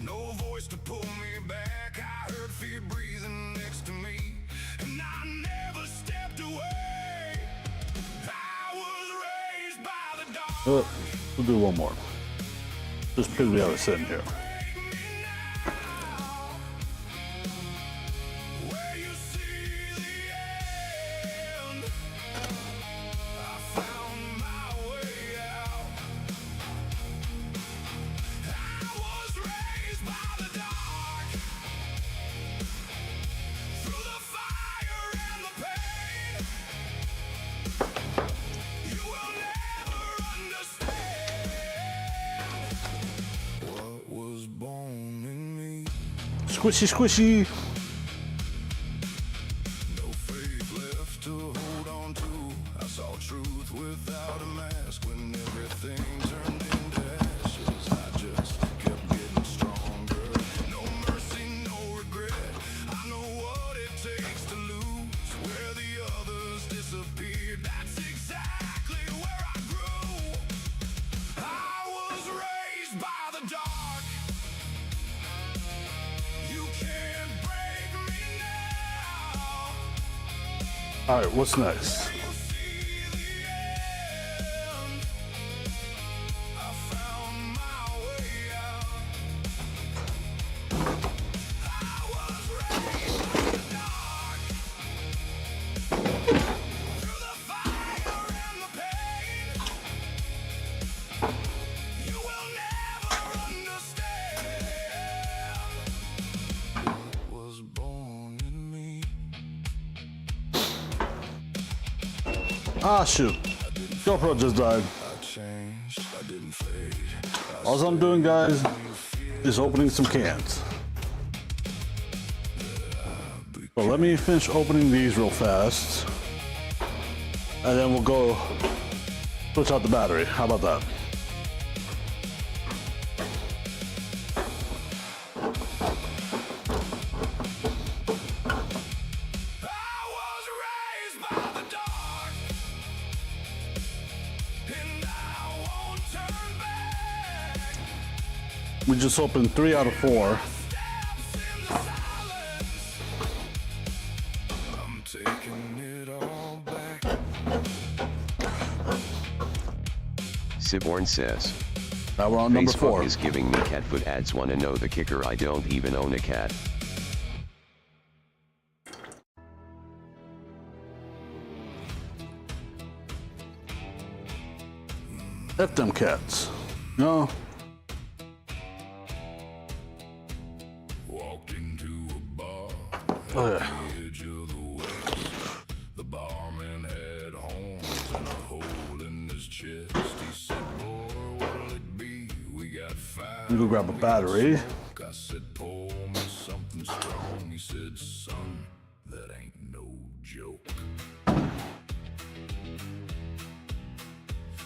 No voice to pull me back. I heard fear breathing next to me, and I never stepped away. I was raised by the dark.
We'll do one more. Just because we have it sitting here.
Where you see the end, I found my way out. I was raised by the dark, through the fire and the pain. You will never understand what was born in me.
Squishy, squishy.
No faith left to hold on to. I saw truth without a mask. When everything turned into ashes, I just kept getting stronger. No mercy, no regret. I know what it takes to lose. Where the others disappeared, that's exactly where I grew. I was raised by the dark. You can't break me now.
All right, what's next?
You see the end. I found my way out. I was raised by the dark, through the fire and the pain. You will never understand what was born in me.
Ah, shoot. GoPro just died.
I changed, I didn't fade.
All I'm doing, guys, is opening some cans. So let me finish opening these real fast. And then we'll go switch out the battery. How about that?
turn back.
We just opened 3 out of 4.
I'm taking it all back.
Siborn says,
Now we're on number
Facebook
4.
is giving me cat foot ads. Wanna know the kicker? I don't even own a cat.
F them cats. No.
Walked into a bar
Oh
at
yeah.
the edge of the west. The barman had horns and a hole in his chest. He said, boy, what'll it be? We got 5.
Let me go grab a battery.
I said, pour me something strong. He said, son, that ain't no joke.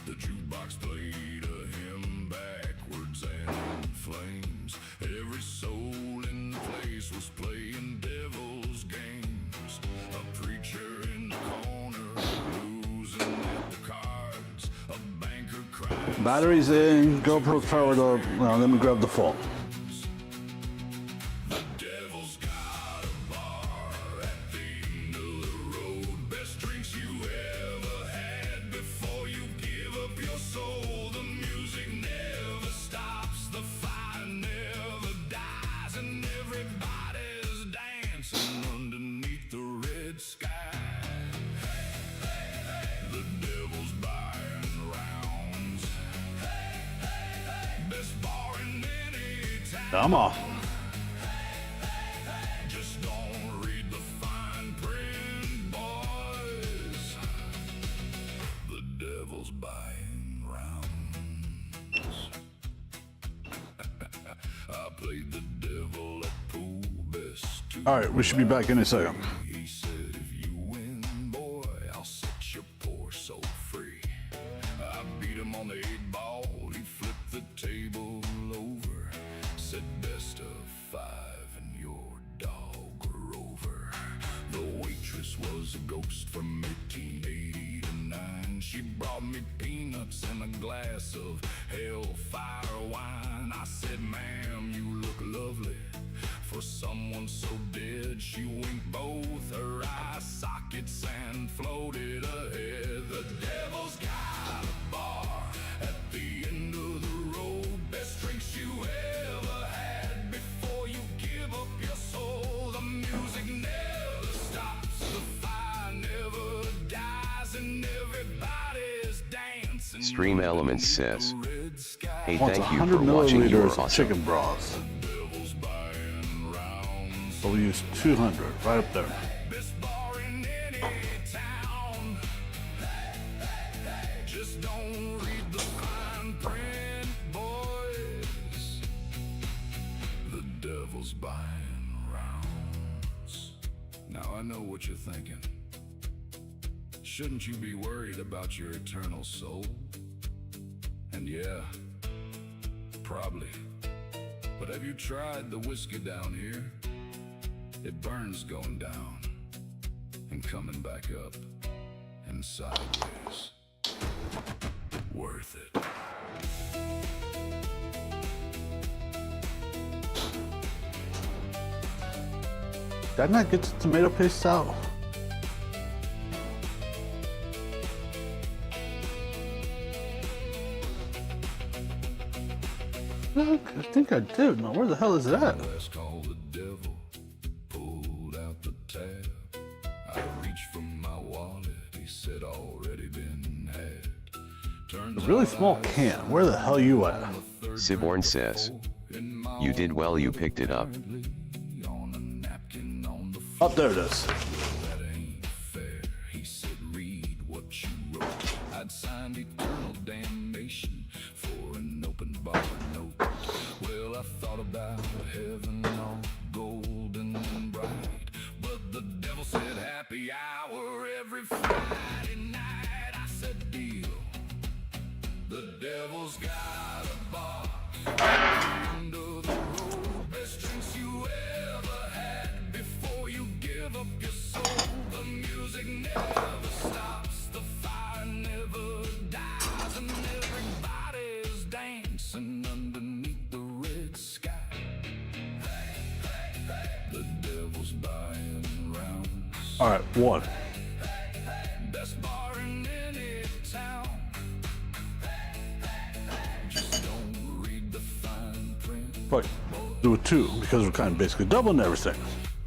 The jukebox played a hymn backwards and in flames. Every soul in the place was playing devil's games. A preacher in the corner losing at the cards. A banker crying.
Batteries in. GoPro's powered up. Now let me grab the phone.
Devil's got a bar at the end of the road. Best drinks you ever had before you give up your soul. The music never stops, the fire never dies, and everybody's dancing underneath the red sky. The devil's buying rounds. Best bar in any town.
Come on.
Just don't read the fine print, boys. The devil's buying rounds. I played the devil at pool best to.
All right, we should be back in a second.
He said, if you win, boy, I'll set your poor soul free. I beat him on the 8-ball. He flipped the table over. Said, best of 5 and your dog Rover. The waitress was a ghost from 1880 to 9. She brought me peanuts and a glass of hellfire wine. I said, ma'am, you look lovely for someone so dead. She winked both her eye sockets and floated ahead. The devil's got a bar at the end of the road. Best drinks you ever had before you give up your soul. The music never stops, the fire never dies, and everybody's dancing.
Stream Elements says,
Red sky.
hey,
Wants
thank you for
100
watching. You
milliliters
are
of
awesome.
chicken broth.
Devil's buying rounds.
So we use 200 right up there.
Best bar in any town. Just don't read the fine print, boys. The devil's buying rounds. Now I know what you're thinking. Shouldn't you be worried about your eternal soul? And yeah, probably. But have you tried the whiskey down here? It burns going down and coming back up and sideways. Worth it.
Did I not get the tomato paste out? I think I did. Now, where the hell is that?
Last call the devil pulled out the tab. I reached for my wallet. He said already been had. Turns
A really
out
small
I
can. Where the hell you at?
Siborn says, you did well, you picked it up.
on a napkin on the
Oh, there it is.
That ain't fair. He said, read what you wrote. I'd signed eternal damnation for an open bar note. Well, I thought about heaven all golden and bright, but the devil said happy hour every Friday night. I said, deal. The devil's got a bar end of the road. Best drinks you ever had before you give up your soul. The music never stops, the fire never dies, and everybody's
All right, one.
Best bar in any town. Just don't read the fine print.
Fuck. Do a two because we're kind of basically doubling everything.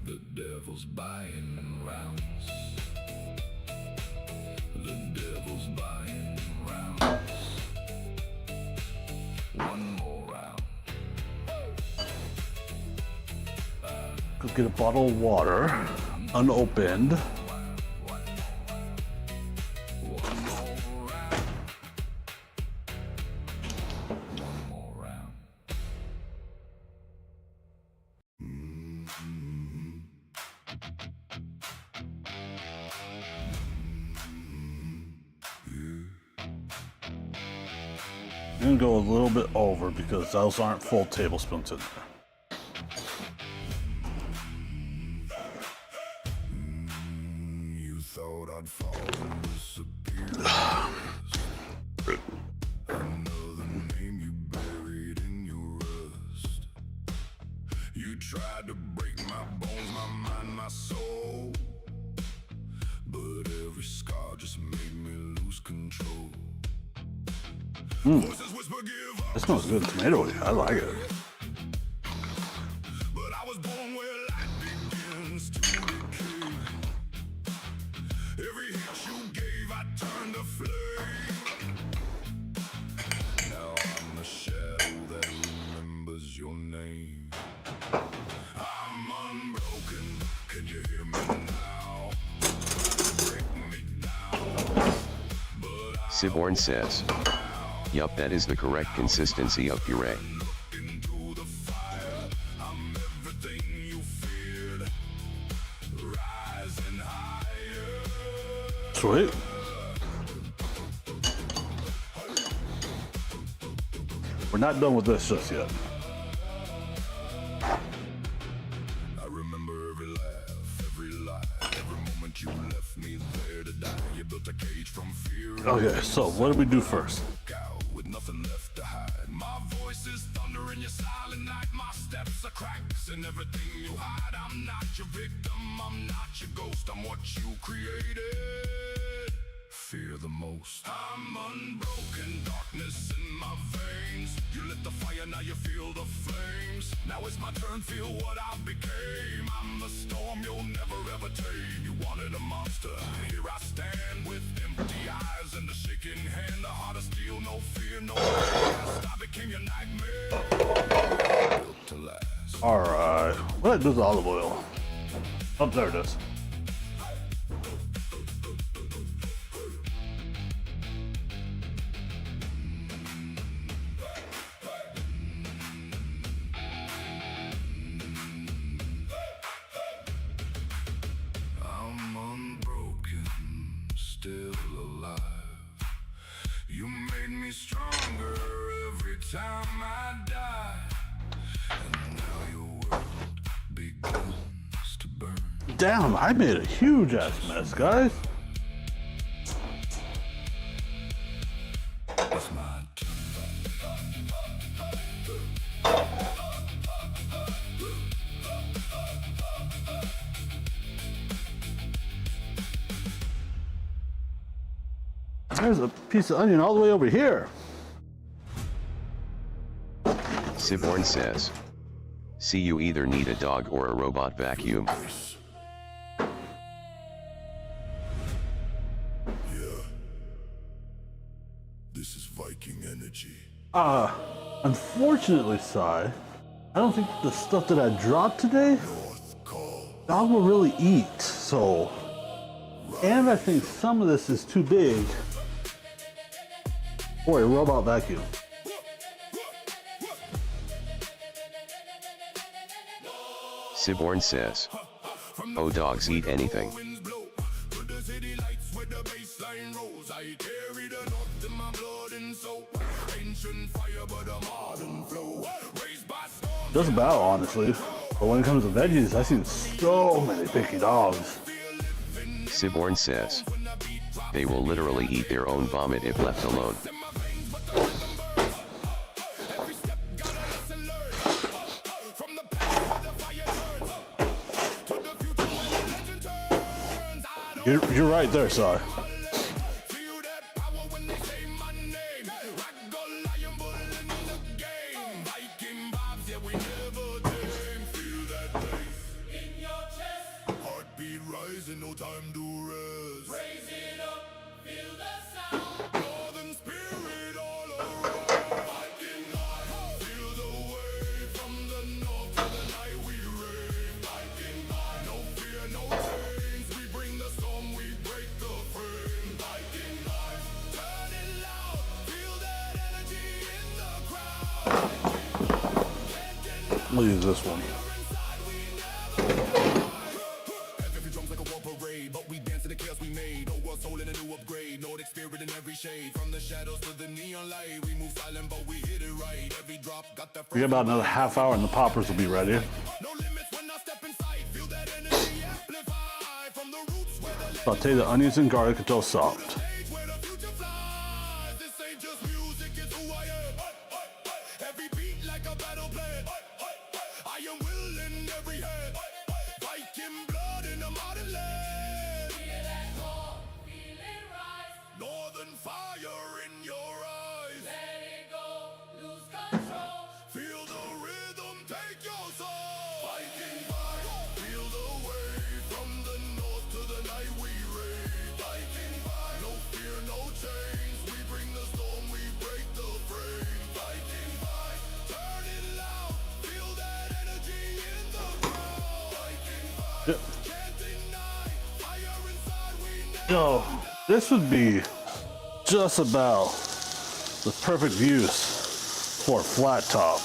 The devil's buying rounds. The devil's buying rounds. One more round.
Go get a bottle of water, unopened.
One more round.
I'm gonna go a little bit over because those aren't full tablespoons in there.
You thought I'd fall and disappear. Another name you buried in your rust. You tried to break my bones, my mind, my soul. But every scar just made me lose control. Voices whisper, give up.
That smells good, tomatoey. I like it.
But I was born where light begins to decay. Every hit you gave, I turned to flame. Now I'm the shadow that remembers your name. I'm unbroken, can you hear me now? Break me down.
Siborn says. Yup, that is the correct consistency of puree.
Into the fire, I'm everything you feared. Rising higher.
Sweet. We're not done with this just yet.
I remember every laugh, every lie, every moment you left me there to die. You built a cage from fear.
Okay, so what do we do first?
Out with nothing left to hide. My voice is thunder in your silent night. My steps are cracks in everything you hide. I'm not your victim, I'm not your ghost. I'm what you created. Fear the most. I'm unbroken, darkness in my veins. You lit the fire, now you feel the flames. Now it's my turn, feel what I became. I'm the storm you'll never ever tame. You wanted a monster, here I stand with empty eyes and a shaking hand. The heart of steel, no fear, no past. I became your nightmare, built to last.
All right. What did I do with the olive oil? Oh, there it is.
I'm unbroken, still alive. You made me stronger every time I die. And now your world begins to burn.
Damn, I made a huge ass mess, guys.
It's my turn.
There's a piece of onion all the way over here.
Siborn says. See, you either need a dog or a robot vacuum.
Yeah. This is Viking energy.
Unfortunately, Sai, I don't think the stuff that I dropped today,
North call.
dog will really eat, so. And I think some of this is too big for a robot vacuum.
Siborn says. Oh, dogs eat anything.
Winds blow. Put the city lights where the baseline rolls. I carry the north in my blood and soul. Ancient fire, but a modern flow. Raised by storm.
Just about, honestly. But when it comes to veggies, I've seen so many picky dogs.
Siborn says. They will literally eat their own vomit if left alone.
You're right there, Si.
Feel that power when they say my name. Rock go lion bull in the game. Viking vibes, yeah, we never tame. Feel that bass in your chest. Heartbeat rising, no time to rest. Raise it up, feel the sound. Northern spirit all around. Viking life, feel the wave. From the north to the night we rave. Viking life, no fear, no chains. We bring the storm, we break the frame. Viking life, turn it loud. Feel that energy in the crowd.
We'll use this one.
Every drum's like a war parade, but we dance to the chaos we made. Old world soul in a new upgrade. Nordic spirit in every shade. From the shadows to the neon light. We move silent, but we hit it right. Every drop got that.
We got about another half hour and the poppers will be ready.
No limits when I step inside. Feel that energy amplify. From the roots where the
Saute the onions and garlic until soft.
stage where the future flies. This ain't just music, it's who I am. Every beat like a battle plan. I am willing every hand. Viking blood in the modern land. Feel that call, feel it rise. Northern fire in your eyes. Let it go, lose control. Feel the rhythm take your soul. Viking fire, feel the wave. From the north to the night we rave. Viking fire, no fear, no chains. We bring the storm, we break the frame. Viking fire, turn it loud. Feel that energy in the crowd. Viking fire, can't deny. Fire inside, we never.
Yo, this would be just about the perfect use for a flat top.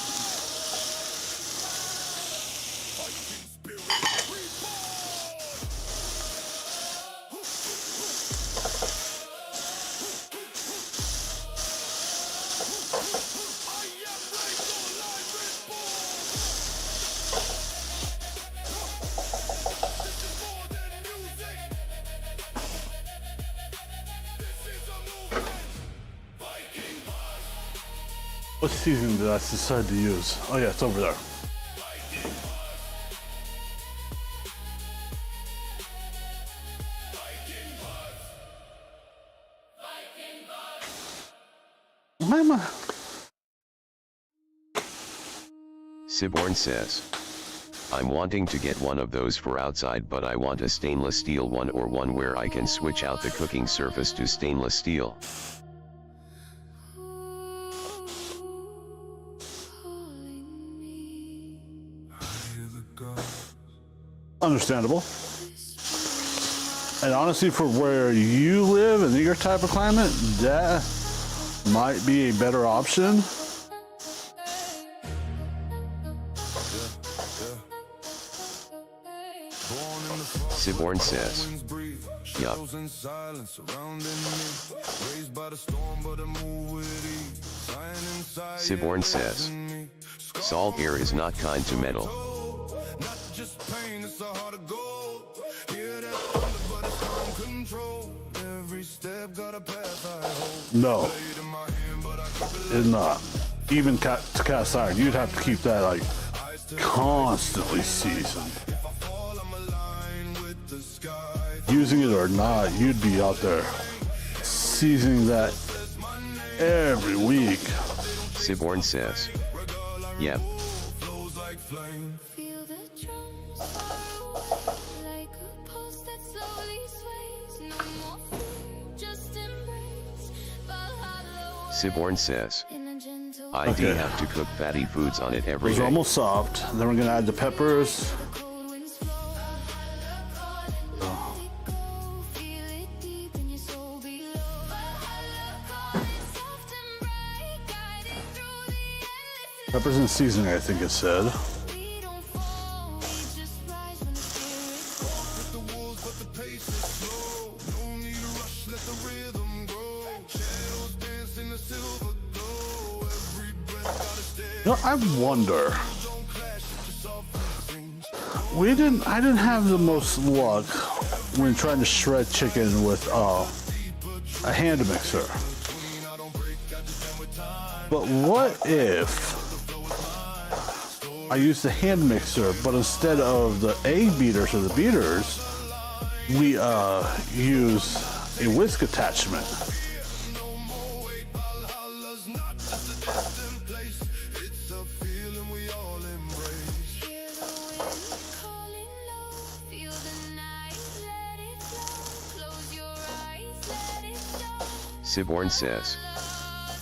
What seasoning did I decide to use? Oh yeah, it's over there. Why am I?
Siborn says, I'm wanting to get one of those for outside, but I want a stainless steel one or one where I can switch out the cooking surface to stainless steel.
Understandable. And honestly, for where you live and your type of climate, that might be a better option.
Siborn says, yup. Siborn says, salt air is not kind to metal.
Not just pain, it's a heart of gold. Hear that thunder, but it's on control. Every step got a path I hold.
No,
Blade in my hand, but I keep it
it's not. Even cast iron, you'd have to keep that like constantly seasoned.
If I fall, I'm aligned with the sky.
Using it or not, you'd be out there seasoning that every week.
Siborn says, yep.
Flows like flame.
Feel the drums like a pulse that slowly sways. No more fear, just embrace Valhalla.
Siborn says,
In a gentle
I do
Okay.
have to cook fatty foods on it every
Those are
day.
almost soft. Then we're gonna add the peppers.
cold winds flow. Valhalla calling, let it go. Feel it deep in your soul below. Valhalla calling, soft and bright, guiding through the endless
Peppers and seasoning, I think it said.
we don't fall, we just rise when the spirit
The wolves, but the pace is slow. No need to rush, let the rhythm grow. Shadows dance in the silver glow. Every breath got a step.
You know, I wonder.
Don't clash with yourself and dreams.
I didn't have the most luck when trying to shred chicken with a hand mixer. But what if I used the hand mixer, but instead of the egg beaters or the beaters, we use a whisk attachment.
Calling low, feel the night, let it flow. Close your eyes, let it show.
Siborn says,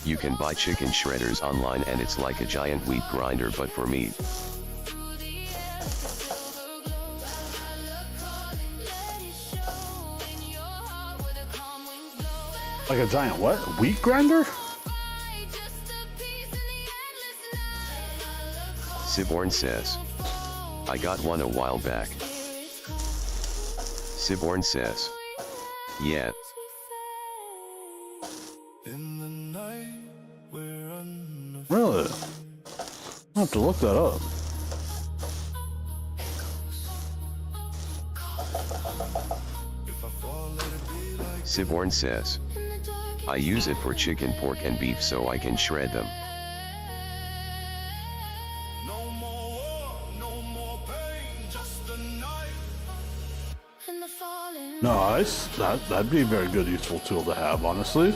you can buy chicken shredders online and it's like a giant wheat grinder but for meat.
Through the air, silver glow. Valhalla calling, let it show. In your heart where the calm winds blow.
Like a giant what? Wheat grinder?
Fight just a piece in the endless night. Valhalla
Siborn says, I got one a while back. Siborn says, yeah,
In the night, we're unafraid.
Really? I'll have to look that up.
If I fall, let it be like
Siborn says, I use it for chicken, pork and beef so I can shred them.
no more war, no more pain, just a night.
and the falling.
Nice. That'd be a very good, useful tool to have, honestly.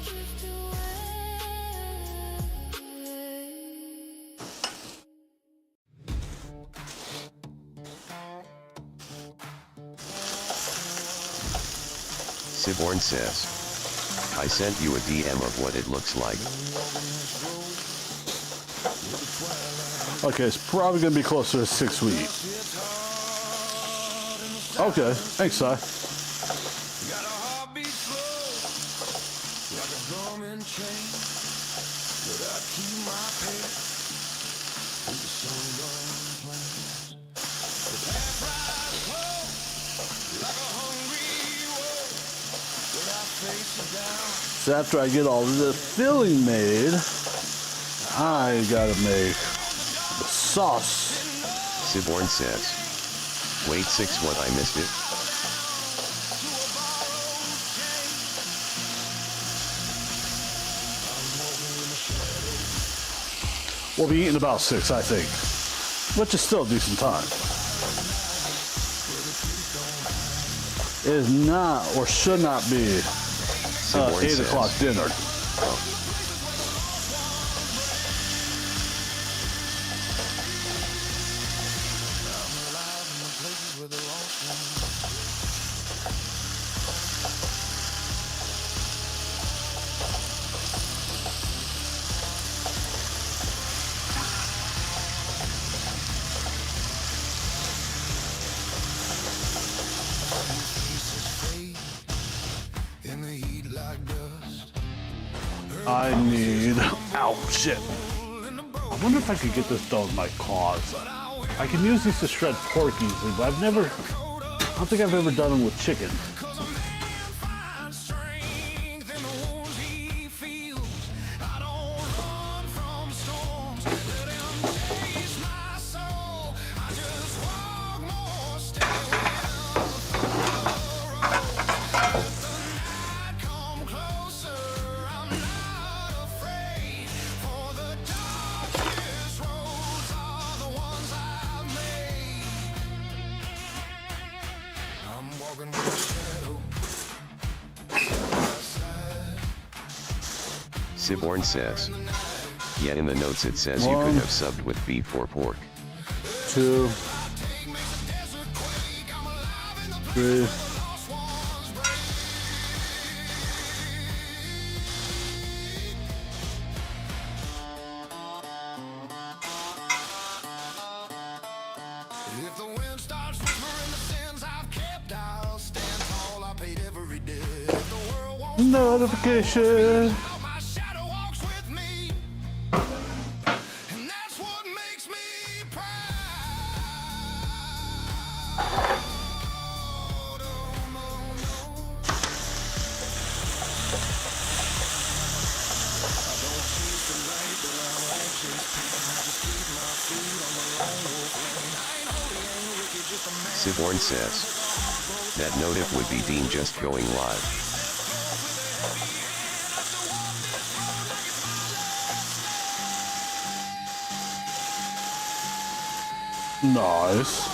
Drift away.
Siborn says, I sent you a DM of what it looks like.
Okay, it's probably gonna be closer to 6 weeks. Okay, thanks, Si.
Got a heartbeat slow, like a drum in chain. But I keep my pace with the sun gone plains. The path rides slow, like a hungry wolf. But I face it down.
So after I get all the filling made, I gotta make the sauce.
Siborn says, wait 6 what I missed it?
We'll be eating about 6, I think. Which is still a decent time. It is not, or should not be,
Siborn
8
says,
o'clock dinner.
In the heat like dust.
I need, ow, shit. I wonder if I could get this done with my claws. I can use these to shred pork easily, but I don't think I've ever done them with chicken.
Find strength in the wounds he feels. I don't run from storms. Let him taste my soul. I just walk more steady with the night come closer. I'm not afraid. For the darkest roads are the ones I've made. I'm walking with a shadow.
Siborn says, yeah, in the notes it says you could have subbed with beef or pork.
2, 3.
If the wind starts whispering the sins I've kept, I'll stand tall. I paid every debt. If the world won't
Notification.
out, my shadow walks with me. And that's what makes me proud. Oh, no, no. I don't chase the light, but I won't chase pain. I just keep my feet on the lone wolf lane. I ain't holy, ain't wicked, just a man.
Siborn says, That notif would be Dean just going live.
Nice.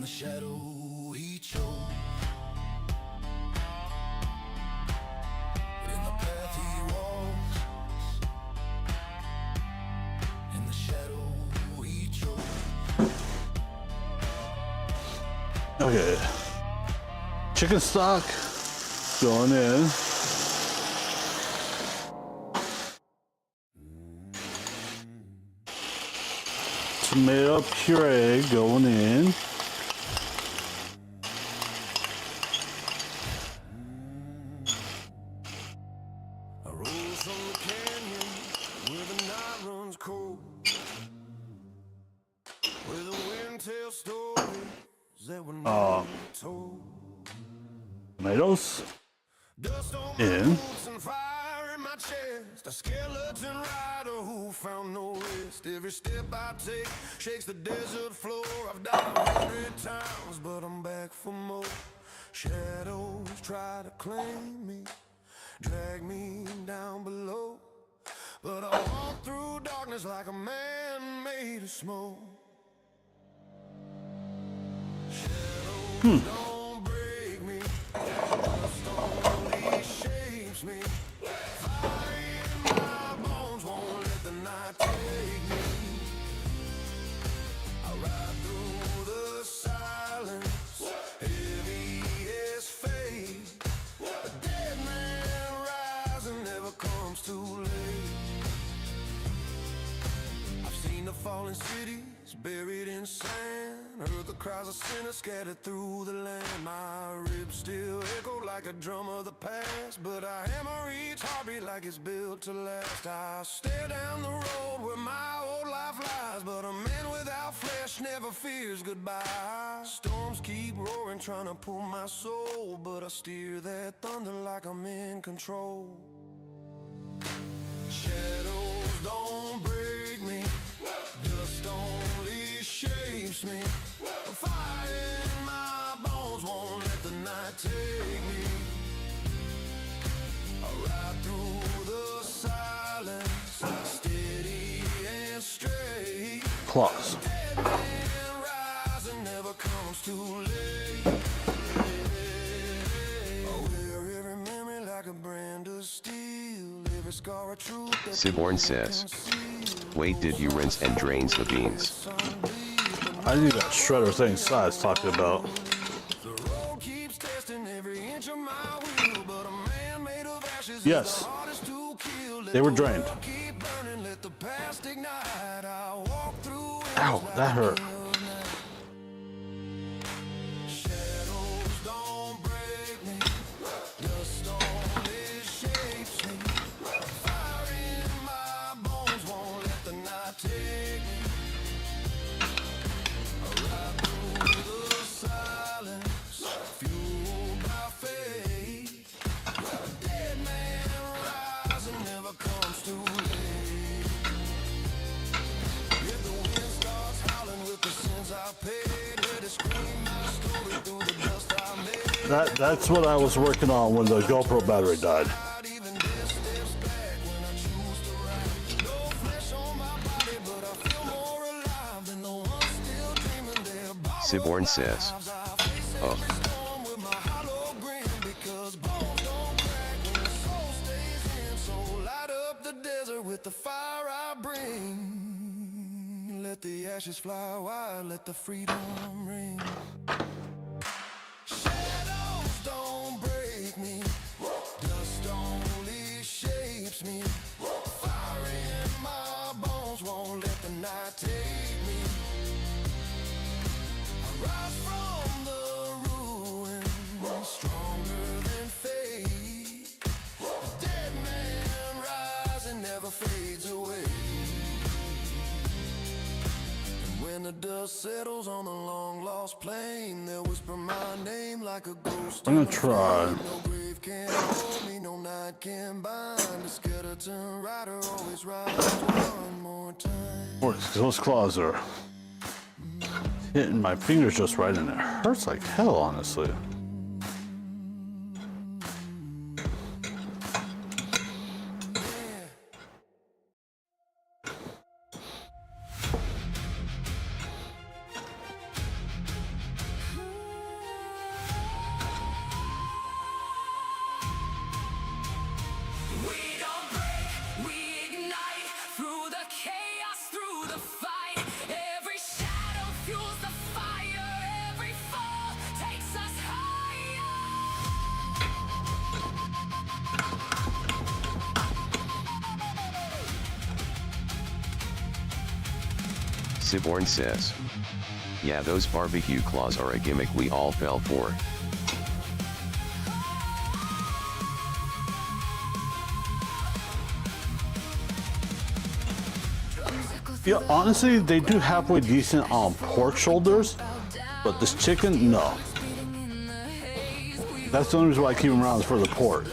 Shadow he chose, in the path he walks, in the shadow he chose.
Okay. Chicken stock going in. Tomato puree going in.
I rose from the canyon where the night runs cold, where the wind tells stories that were never told.
Tomatoes
Dust on
in.
my boots and fire in my chest. A skeleton rider who found no rest. Every step I take shakes the desert floor. I've died 100 times, but I'm back for more. Shadows try to claim me, drag me down below, but I walk through darkness like a man made of smoke. Shadows don't break me, dust only shapes me. Fire in my bones won't let the night take me. I ride through the silence, heavy as fate. A dead man rising never comes too late. I've seen the fallen cities buried in sand, heard the cries of sinners scattered through the land. My ribs still echo like a drum of the past, but I hammer each heartbeat like it's built to last. I stare down the road where my old life lies, but a man without flesh never fears goodbye. Storms keep roaring, trying to pull my soul, but I steer that thunder like I'm in control. Shadows don't break me, dust only shapes me. Fire in my bones won't let the night take me. I ride through the silence, steady and straight.
Claws.
Dead man rising never comes too late. I wear every memory like a brand of steel, every scar a truth that
Siborn says, wait, did you rinse and drains the beans?
I need that shredder thing size talking about.
the road keeps testing every inch of my wheel, but a man made of ashes is
Yes.
the hardest to kill. Let
They were
the
drained.
world keep burning, let the past ignite. I walk through
Ow, that hurt.
Shadows don't break me, dust only shapes me. Fire in my bones won't let the night take me. I ride through the silence, fueled by faith. A dead man rising never comes too late. If the wind starts howling with the sins I paid, let it scream my story through the dust I made.
That's what I was working on when the GoPro battery died.
Not even 10 steps back when I choose to ride. No flesh on my body, but I feel more alive than the ones still dreaming their borrowed
Siborn says,
lives. I face
oh.
every storm with my hollow grin, because bones don't crack when the soul stays in. So light up the desert with the fire I bring. Let the ashes fly wide, let the freedom ring. Shadows don't break me, dust only shapes me. Fire in my bones won't let the night take dust settles on the long lost plain, they'll whisper my name like a ghost.
I'm gonna try.
No grave can hold me, no night can bind. A skeleton rider always rides one more time.
Boy, those claws are hitting my fingers just right, and it hurts like hell, honestly.
We don't break, we ignite through the chaos, through the fight. Every shadow fuels the fire, every fall takes us higher.
Siborn says. Yeah, those barbecue claws are a gimmick we all fell for.
Yeah, honestly, they do halfway decent on pork shoulders, but this chicken, no. That's the only reason why I keep them around is for the pork.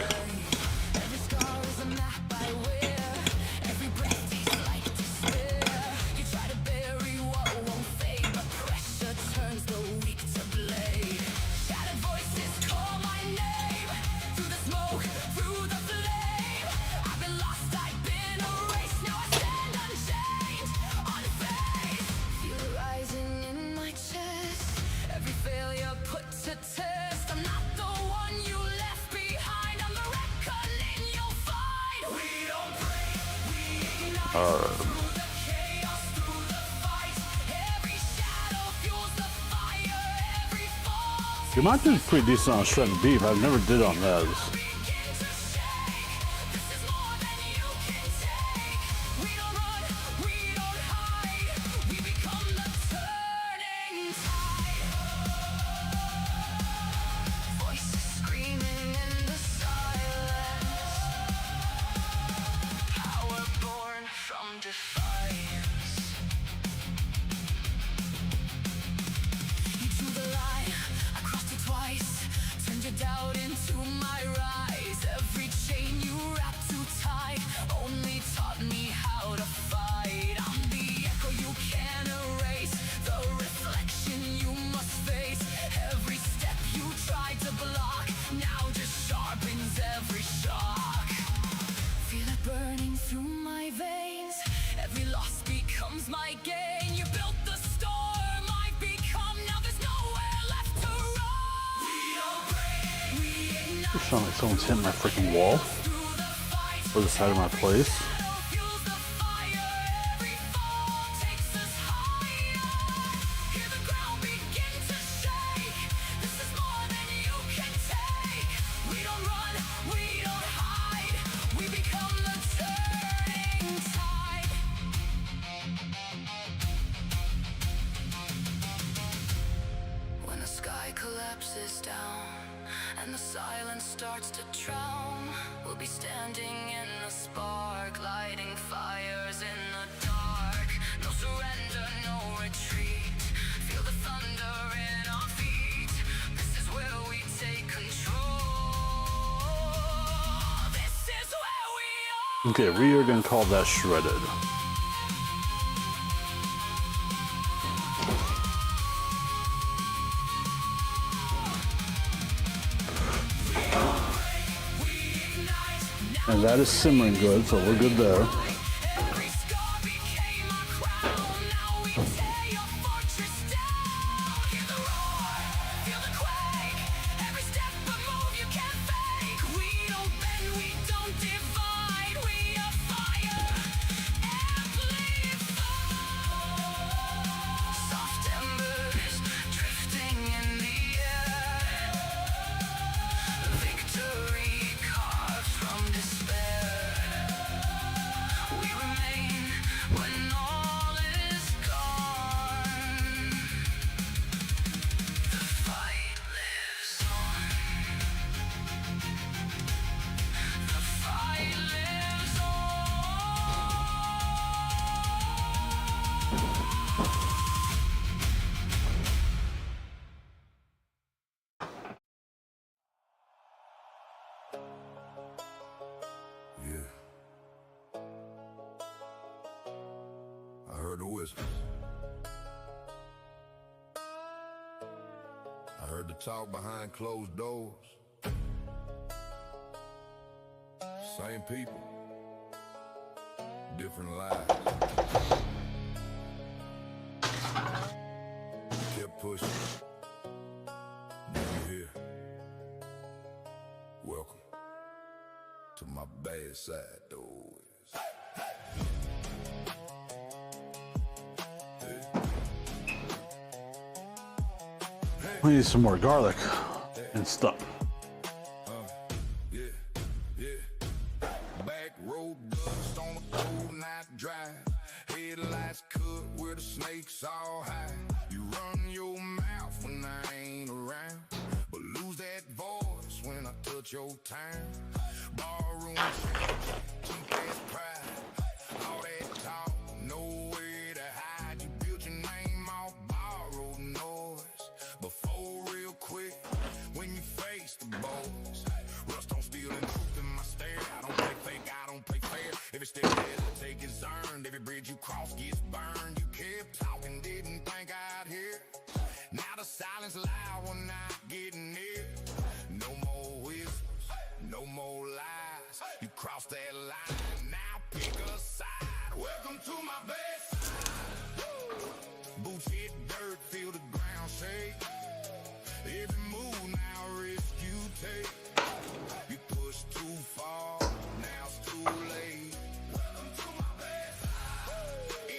Your mine is pretty decent on shredded beef. I've never did on those.
Doubt into my rise. Every chain you wrap too tight only taught me how to fight. I'm the echo you can't erase, the reflection you must face. Every step you tried to block now just sharpens every shock. Feel it burning through my veins. Every loss becomes my gain. You built the storm I've become. Now there's nowhere left to run. We don't break, we ignite.
It sounds like someone's hitting my freaking wall or the side of my place.
Fuels the fire, every fall takes us higher. Hear the ground begin to shake. This is more than you can take. We don't run, we don't hide. We become the turning tide. When the sky collapses down and the silence starts to drown, we'll be standing in the spark, lighting fires in the dark. No surrender, no retreat. Feel the thunder in our feet. This is where we take control. This is where we are.
Okay, we are gonna call that shredded. And that is simmering good, so we're good there.
Every scar became our crown. Now we tear your fortress down. Hear the roar, feel the quake. Every step a move you can't fake. We don't bend, we don't divide. We are fire, amplified. Soft embers drifting in the air. Victory carved from despair. We remain when all is gone. The fight
whispers. I heard the talk behind closed doors. Same people, different lives. Kept pushing. Now you're here. Welcome to my bad side, though.
We need some more garlic and stuff.
Yeah, yeah. Back road dust on a cold night drive. Headlights cut where the snakes all hide. You run your mouth when I ain't around, but lose that voice when I touch your town. Barroom cheap ass pride. All that talk, nowhere to hide. You built your name off borrowed noise. Before real quick, when you face the boys, rust on steel and truth in my stare. I don't play fake, I don't play fair. Every step that I take is earned. Every bridge you cross gets burned. You kept talking, didn't think I'd hear. Now the silence loud when I get near. No more whispers, no more lies. You crossed that line, now pick a side. Welcome to my best side. Boots hit dirt, feel the ground shake. Every move now risk you take. You push too far, now it's too late. Welcome to my best side.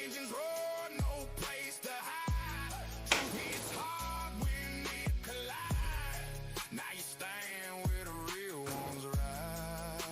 Engines roar, no place to hide. Truth hits hard when it collide. Now you stand where the real ones ride.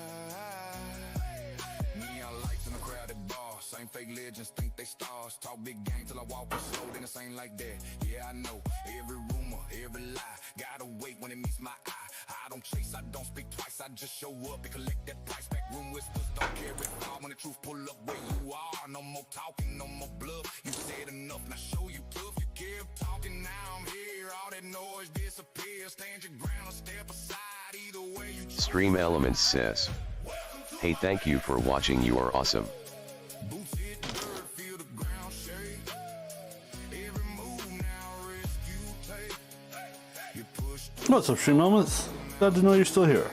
Neon lights in a crowded bar. Same fake legends think they stars. Talk big game till I walk in slow, then it's ain't like that. Yeah, I know. Every rumor, every lie. Gotta wait when it meets my eye. I don't chase, I don't speak twice. I just show up and collect that price. Backroom whispers don't carry far when the truth pull up where you are. No more talking, no more bluff. You said enough, now show you tough. You kept talking, now I'm here. All that noise disappears. Stand your ground or step aside. Either way you choose.
Stream Elements says, hey, thank you for watching, you are awesome.
Boots hit dirt, feel the ground shake. Every move now risk you take. You push
What's up, Stream Elements? Glad to know you're still here.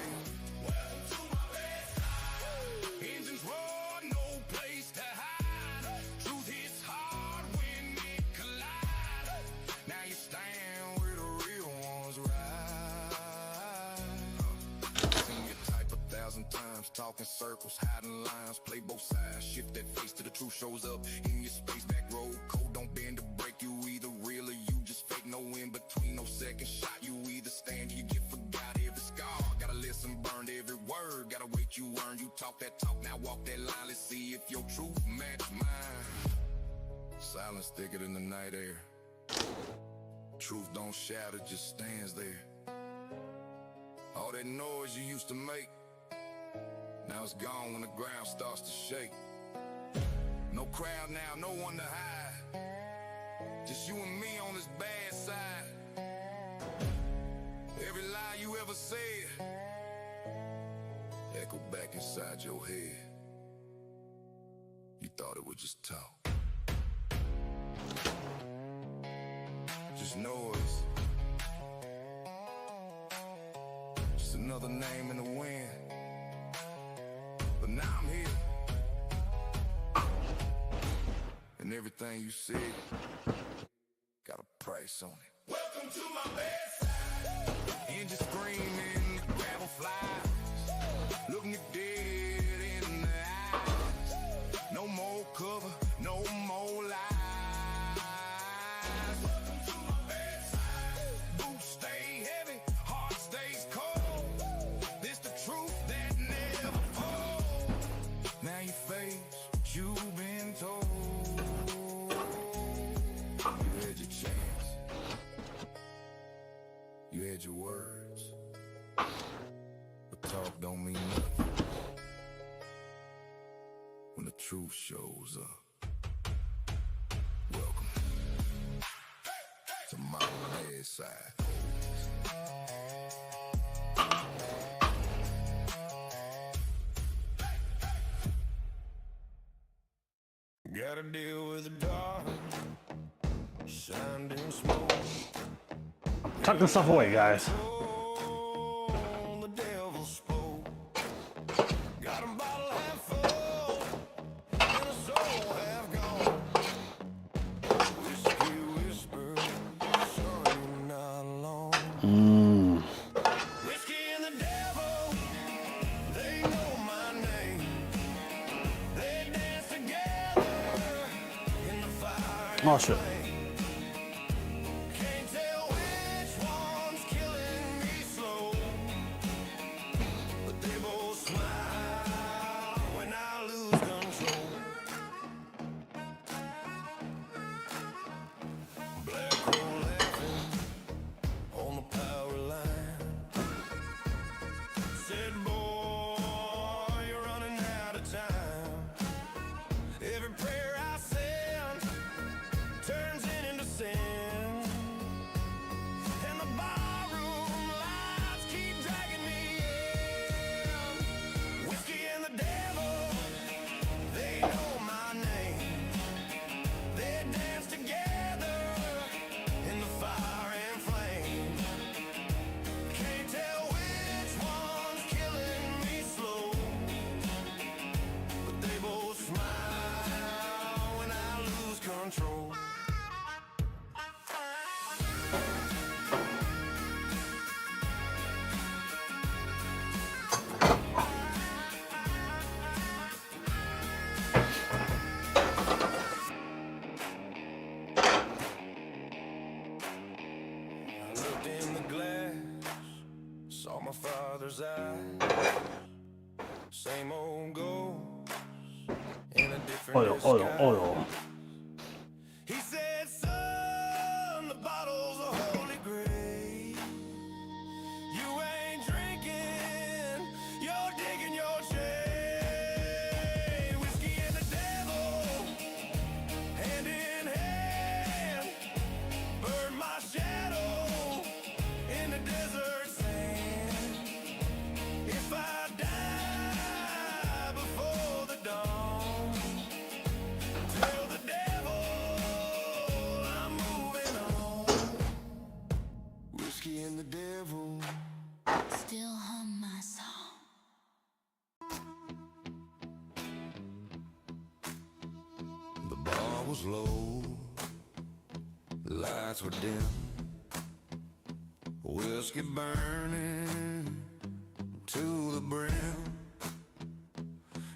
engines roar, no place to hide. Truth hits hard when it collide. Now you stand where the real ones ride. Seen your type 1,000 times, talking circles, hiding lines, play both sides, shift that face till the truth shows up in your space. Back road code don't bend to break. You either real or you just fake. No in between, no second shot. You either stand or you get forgot. Every scar gotta listen, burned every word. Gotta wait, you earn. You talk that talk, now walk that line. Let's see if your truth match mine. Silence thicker than the night air. Truth don't shout, it just stands there. All that noise you used to make, now it's gone when the ground starts to shake. No crowd now, no one to hide. Just you and me on this bad side. Every lie you ever said echo back inside your head. You thought it was just talk, just noise, just another name in the wind. But now I'm here, and everything you said got a price on it. Welcome to my bedside. Engine screaming, gravel flies, looking you dead in the eyes. No more cover, no more lies. Welcome to my bedside. Boots stay heavy, heart stays cold. This the truth that never falls. Now you face what you've been told. You had your chance, you had your words, but talk don't mean nothing when the truth shows up. Welcome to my bad side. Gotta deal with the dark. shined in smoke.
Tuck this stuff away, guys.
Oh, the devil spoke. Got 'em bottle half full and a soul half gone. Whiskey whispered, son, you're not alone. Whiskey and the devil, they know my name. They dance together in the fire.
Oh shit.
Can't tell which one's killing me slow, but they both smile when I lose control. Black crow laughing on the power line. Said, boy, you're running out of time. Every prayer I send turns into sin, and the barroom lights keep dragging me in. Whiskey and the devil, they know my name. They dance together in the fire and flame. Can't tell which one's killing me slow, but they both smile when I lose control. I looked in the glass, saw my father's eyes. Same old ghost in a different
Oil, oil,
disguise.
oil.
He said, son, the bottle's a holy grail. You ain't drinking, you're digging your chain. Whiskey and the devil, hand in hand, burn my shadow in the desert sand. If I die before the dawn, tell the devil I'm moving on. Whiskey and the devil.
Still hum my song.
The bar was low, the lights were dim, whiskey burning to the brim.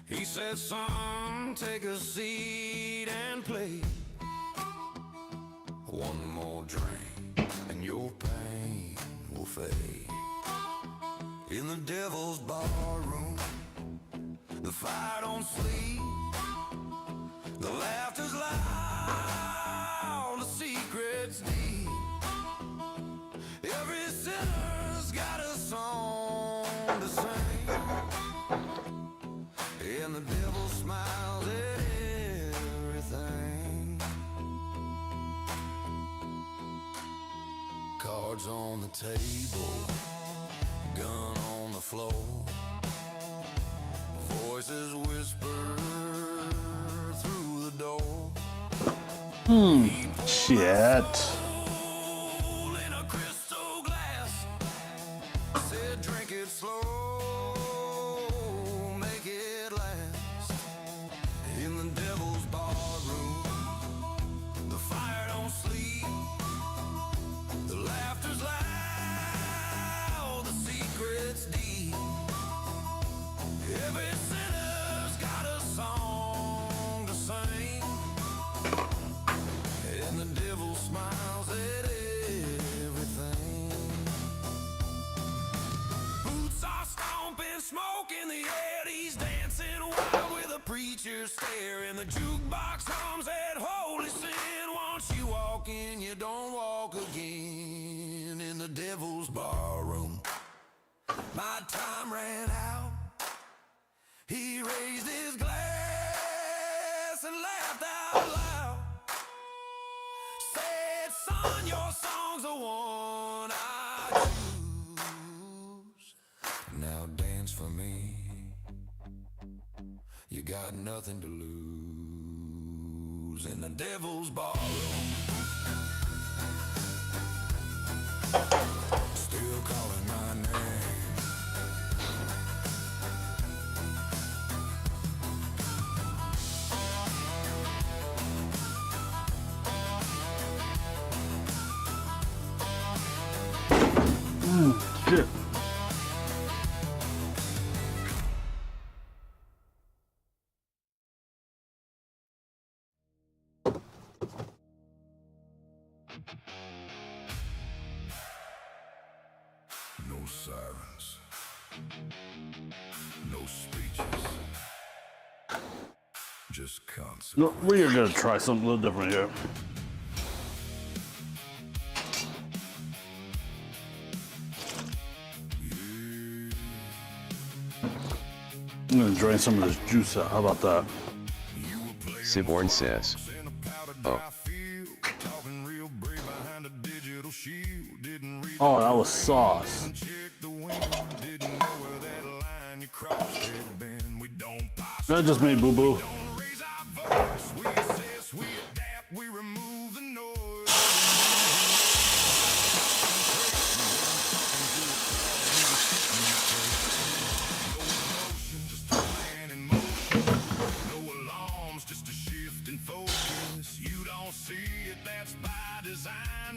He said, son, take a seat and play. One more drink and your pain will fade. In the devil's barroom, the fire don't sleep. The laughter's loud, the secret's deep. Every sinner's got a song to sing, and the devil smiles at everything. Cards on the table, gun on the floor, voices whisper through the door.
Shit.
In a crystal glass, said drink it slow, make it last. In the devil's barroom, the fire don't sleep, the laughter's loud, the secret's deep. Every sinner's got a song to sing, and the devil smiles at everything. Boots are stomping, smoke in the air. He's dancing wild with a preacher stare, and the jukebox hums that holy sin. Once you walk in, you don't walk again. In the devil's barroom, my time ran out. He raised his glass and laughed out loud. Said, son, your song's the one I choose. Now dance for me. You got nothing to lose. In the devil's barroom,
shit.
No sirens, no speeches, just concept.
No, we are gonna try something a little different here. I'm gonna drain some of this juice out. How about that?
Siborn says, oh,
Oh, that was sauce. That just made boo boo.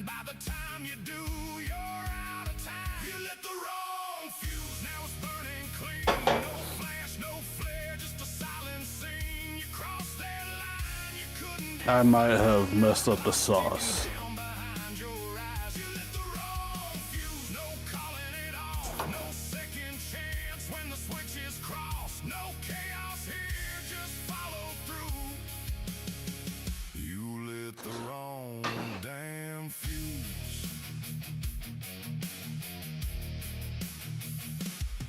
By the time you do, you're out of time. You lit the wrong fuse, now it's burning clean. No flash, no flare, just a silent scene. You crossed that line, you couldn't
I might have messed up the sauce.
down behind your eyes. You lit the wrong fuse, no calling it off. No second chance when the switch is crossed. No chaos here, just follow through. You lit the wrong damn fuse.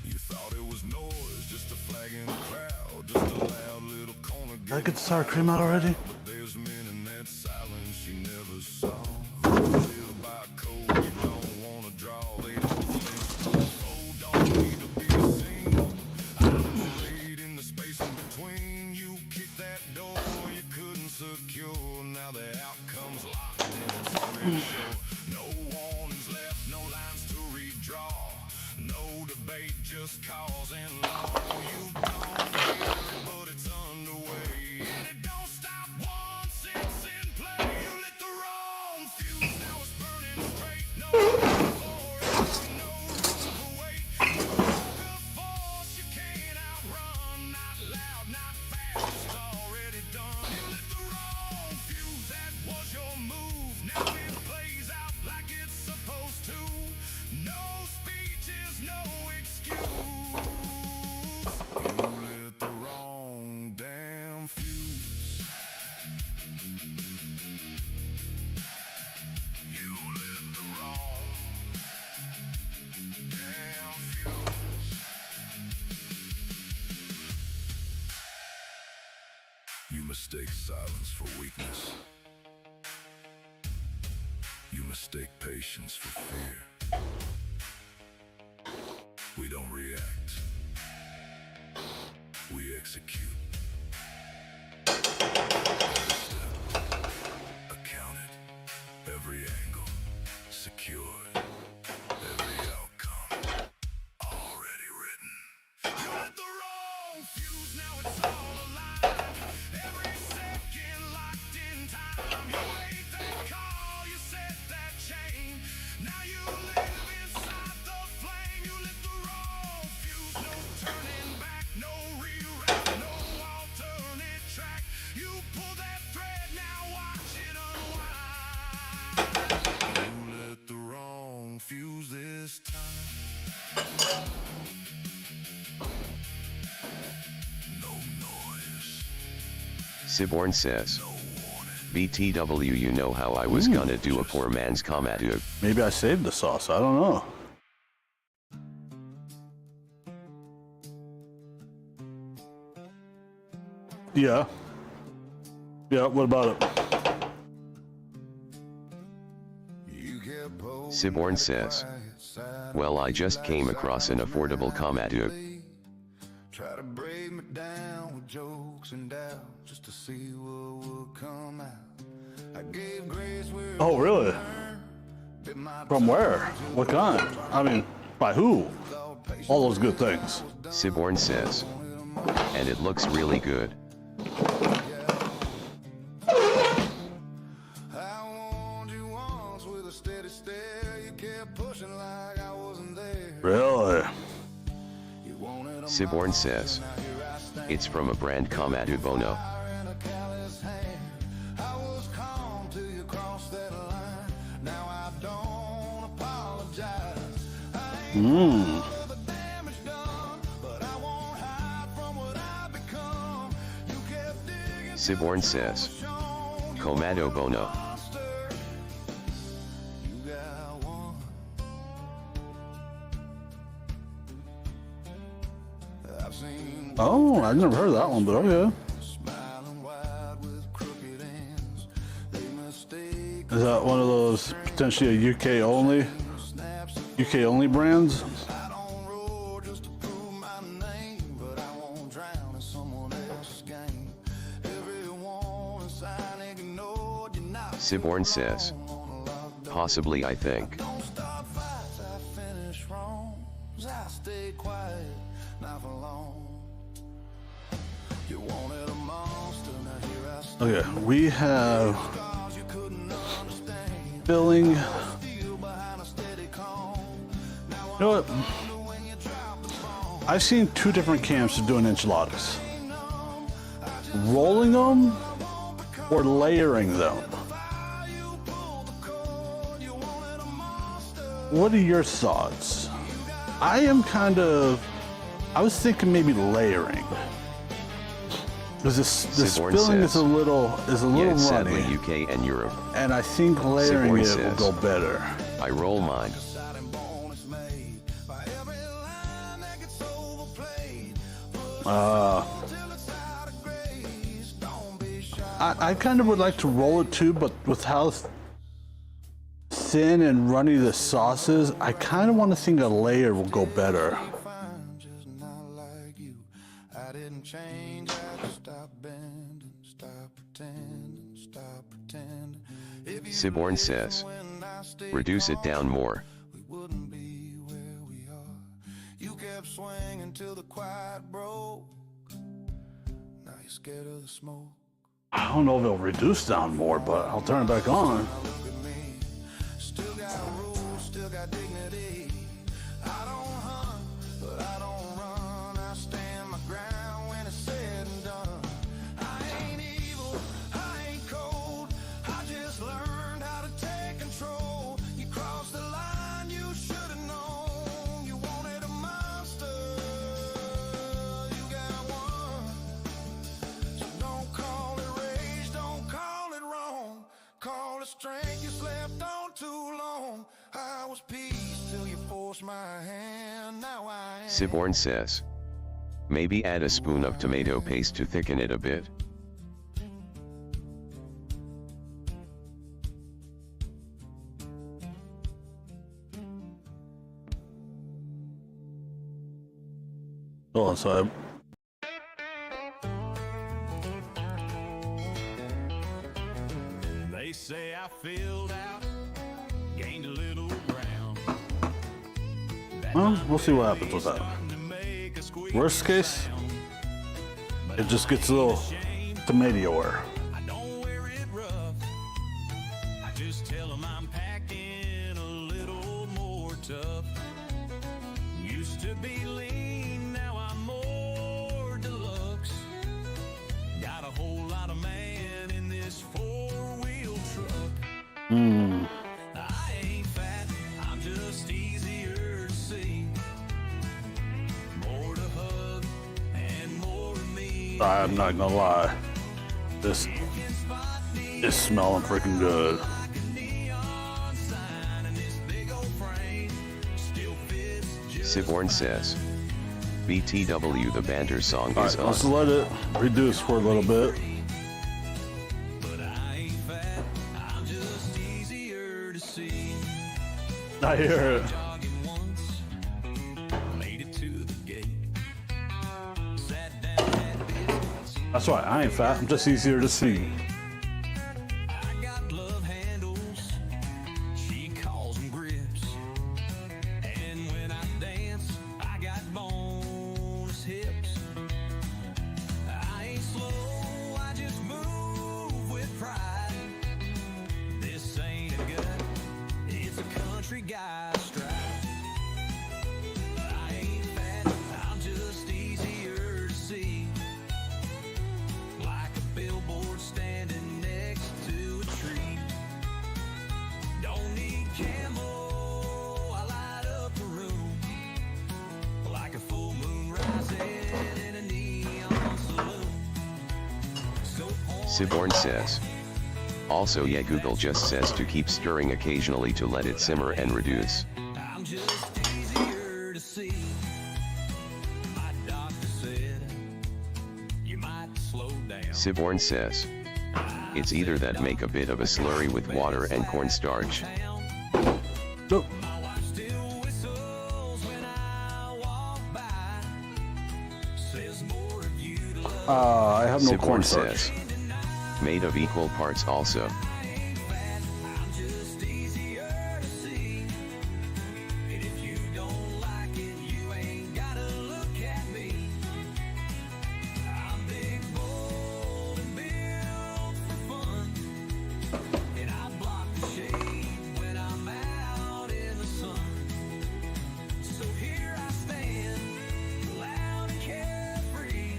You thought it was noise, just a flag in the crowd, just a loud little corner
Did I get the sour cream out already?
but there's men in that silence you never saw. Live by code you don't wanna draw. They don't think oh, don't need to be seen. I laid in the space in between. You kicked that door you couldn't secure. Now the outcome's locked in its already sure. No warnings left, no lines to redraw. No debate, just cause and law. You don't hear it, but it's underway. And it don't stop once it's in play. You lit the wrong fuse, now it's burning straight. No room for it, no room for wait. Good force you can't outrun. Not loud, not fast, it's already done. You lit the wrong fuse, that was your move. Now it plays out like it's supposed to. No speeches, no excuse. You lit the wrong damn fuse. You lit the wrong damn fuse. You mistake silence for weakness. You mistake patience for fear. We don't react. We execute. Every step accounted. Every angle secured. Every outcome already written. You lit the wrong fuse, now it's all alive. Every second locked in time. You made that call, you set that chain. Now you live inside the flame. You lit the wrong fuse, no turning back, no reroute, no alternate track. You pull that thread, now watch it unwind. You lit the wrong fuse this time. No noise,
Siborn says,
no warning.
BTW, you know how I was gonna do a poor man's Commodore.
Maybe I saved the sauce. I don't know. Yeah. Yeah, what about it?
You kept holding
Siborn
that
says,
quiet side
well, I just came across an affordable Commodore.
Try to break me down with jokes and doubt just to see what would come out. I gave grace where
Oh, really?
bit my
From where? What kind? I mean, by who? All those good things.
Siborn says, and it looks really good.
I warned you once with a steady stare. You kept pushing like I wasn't there.
Really?
Siborn says, it's from a brand Kamado Bono.
I was calm till you crossed that line. Now I don't apologize. I ain't for the damage done, but I won't hide from what I've become. You kept digging
Siborn says, Komado Bono.
monster. You got one. I've seen
Oh, I've never heard that one, but okay.
smiling wide with crooked ends. They mistake
Is that one of those potentially a UK only brands?
I don't roll just to prove my name, but I won't drown in someone else's game. Everyone inside ignored you not.
Siborn says, possibly I think.
Don't start fights, I finish wrongs. I stay quiet, not for long. You wanted a monster, now here I stand.
Okay, we have
Cause you couldn't understand.
filling. You
Feel behind a steady calm. Now
know what?
when you drop the phone.
I've seen two different camps of doing enchiladas. Rolling them or layering them. What are your thoughts? I was thinking maybe layering. Because this
Siborn
filling
says,
is a little
Yeah, it's sadly
runny.
UK and Europe.
And I think layering
Siborn
it
says,
will go better.
I roll mine.
Deciding bonus made by every line that gets overplayed. Till it's out of grace. Don't be shy.
I kind of would like to roll it too, but with how thin and runny the sauce is, I kind of want to think a layer will go better.
Fine, just not like you. I didn't change. I just stopped bending, stop pretending. If you
Siborn says,
when I stayed
reduce it down more.
we wouldn't be where we are. You kept swinging till the quiet broke. Now you're scared of the smoke.
I don't know if it'll reduce down more, but I'll turn it back on.
Look at me, still got rules, still got dignity. I don't hunt, but I don't run. I stand my ground when it's said and done. I ain't evil, I ain't cold. I just learned how to take control. You crossed the line, you should have known. You wanted a monster, you got one. So don't call it rage, don't call it wrong. Call it strength, you slept on too long. I was peace till you forced my hand. Now I am.
Siborn says, maybe add a spoon of tomato paste to thicken it a bit.
Oh, so
They say I filled out, gained a little ground.
well, we'll see what happens with that.
To make a squeak
Worst case, it just gets a little tomato-er.
I don't wear it rough. I just tell 'em I'm packing a little more tough. Used to be lean, now I'm more deluxe. Got a whole lot of man in this four-wheel truck. I ain't fat, I'm just easier to see. More to hug and more to me.
I'm not gonna lie. This is smelling freaking good.
Siborn says, BTW the banter song
All
is
right, let's
on.
let it reduce for a little bit.
But I ain't fat, I'm just easier to see.
I hear it.
Jogging once, made it to the gate. Sat down, had business.
That's right. I ain't fat. I'm just easier to see.
I got love handles, she calls them grips. And when I dance, I got bonus hips. I ain't slow, I just move with pride. This ain't a gut, it's a country guy's stride.
Siborn says. Also yeah, Google just says to keep stirring occasionally to let it simmer and reduce.
I'm just easier to see. My doctor said you might slow down.
Siborn says. It's either that make a bit of a slurry with water and cornstarch.
Nope.
My wife still whistles when I walk by. Says more of you to love.
I have no
Siborn
cornstarch.
says. Made of equal parts also.
I'm just easier to see. And if you don't like it, you ain't gotta look at me. I'm big, bold, and built for fun. And I block the shade when I'm out in the sun. So here I stand, loud and carefree.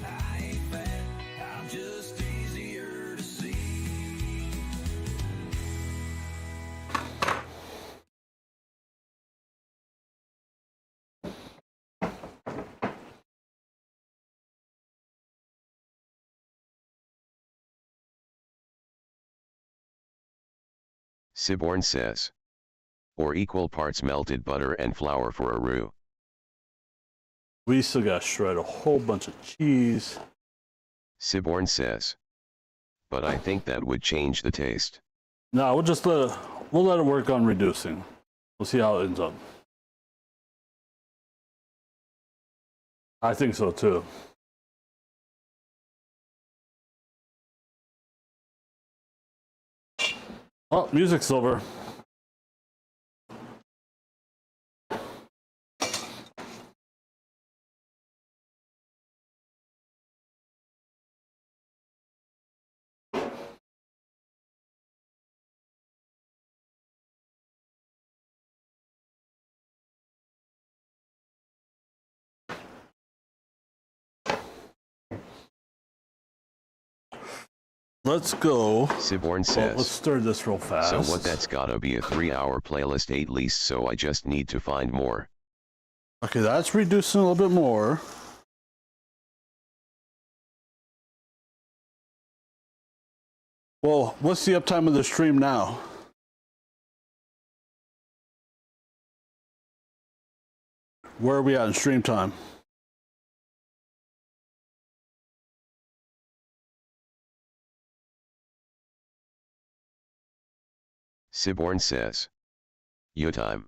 I ain't fat, I'm just easier to see.
Siborn says. Or equal parts melted butter and flour for a roux.
We still got to shred a whole bunch of cheese.
Siborn says. But I think that would change the taste.
No, we'll let it work on reducing. We'll see how it ends up. I think so too. Oh, music's over. Let's go.
Siborn
Well,
says.
let's stir this real fast.
So what, that's gotta be a 3-hour playlist at least, so I just need to find more.
Okay, that's reducing a little bit more. Well, what's the uptime of the stream now? Where are we at in stream time?
Siborn says. Yo time.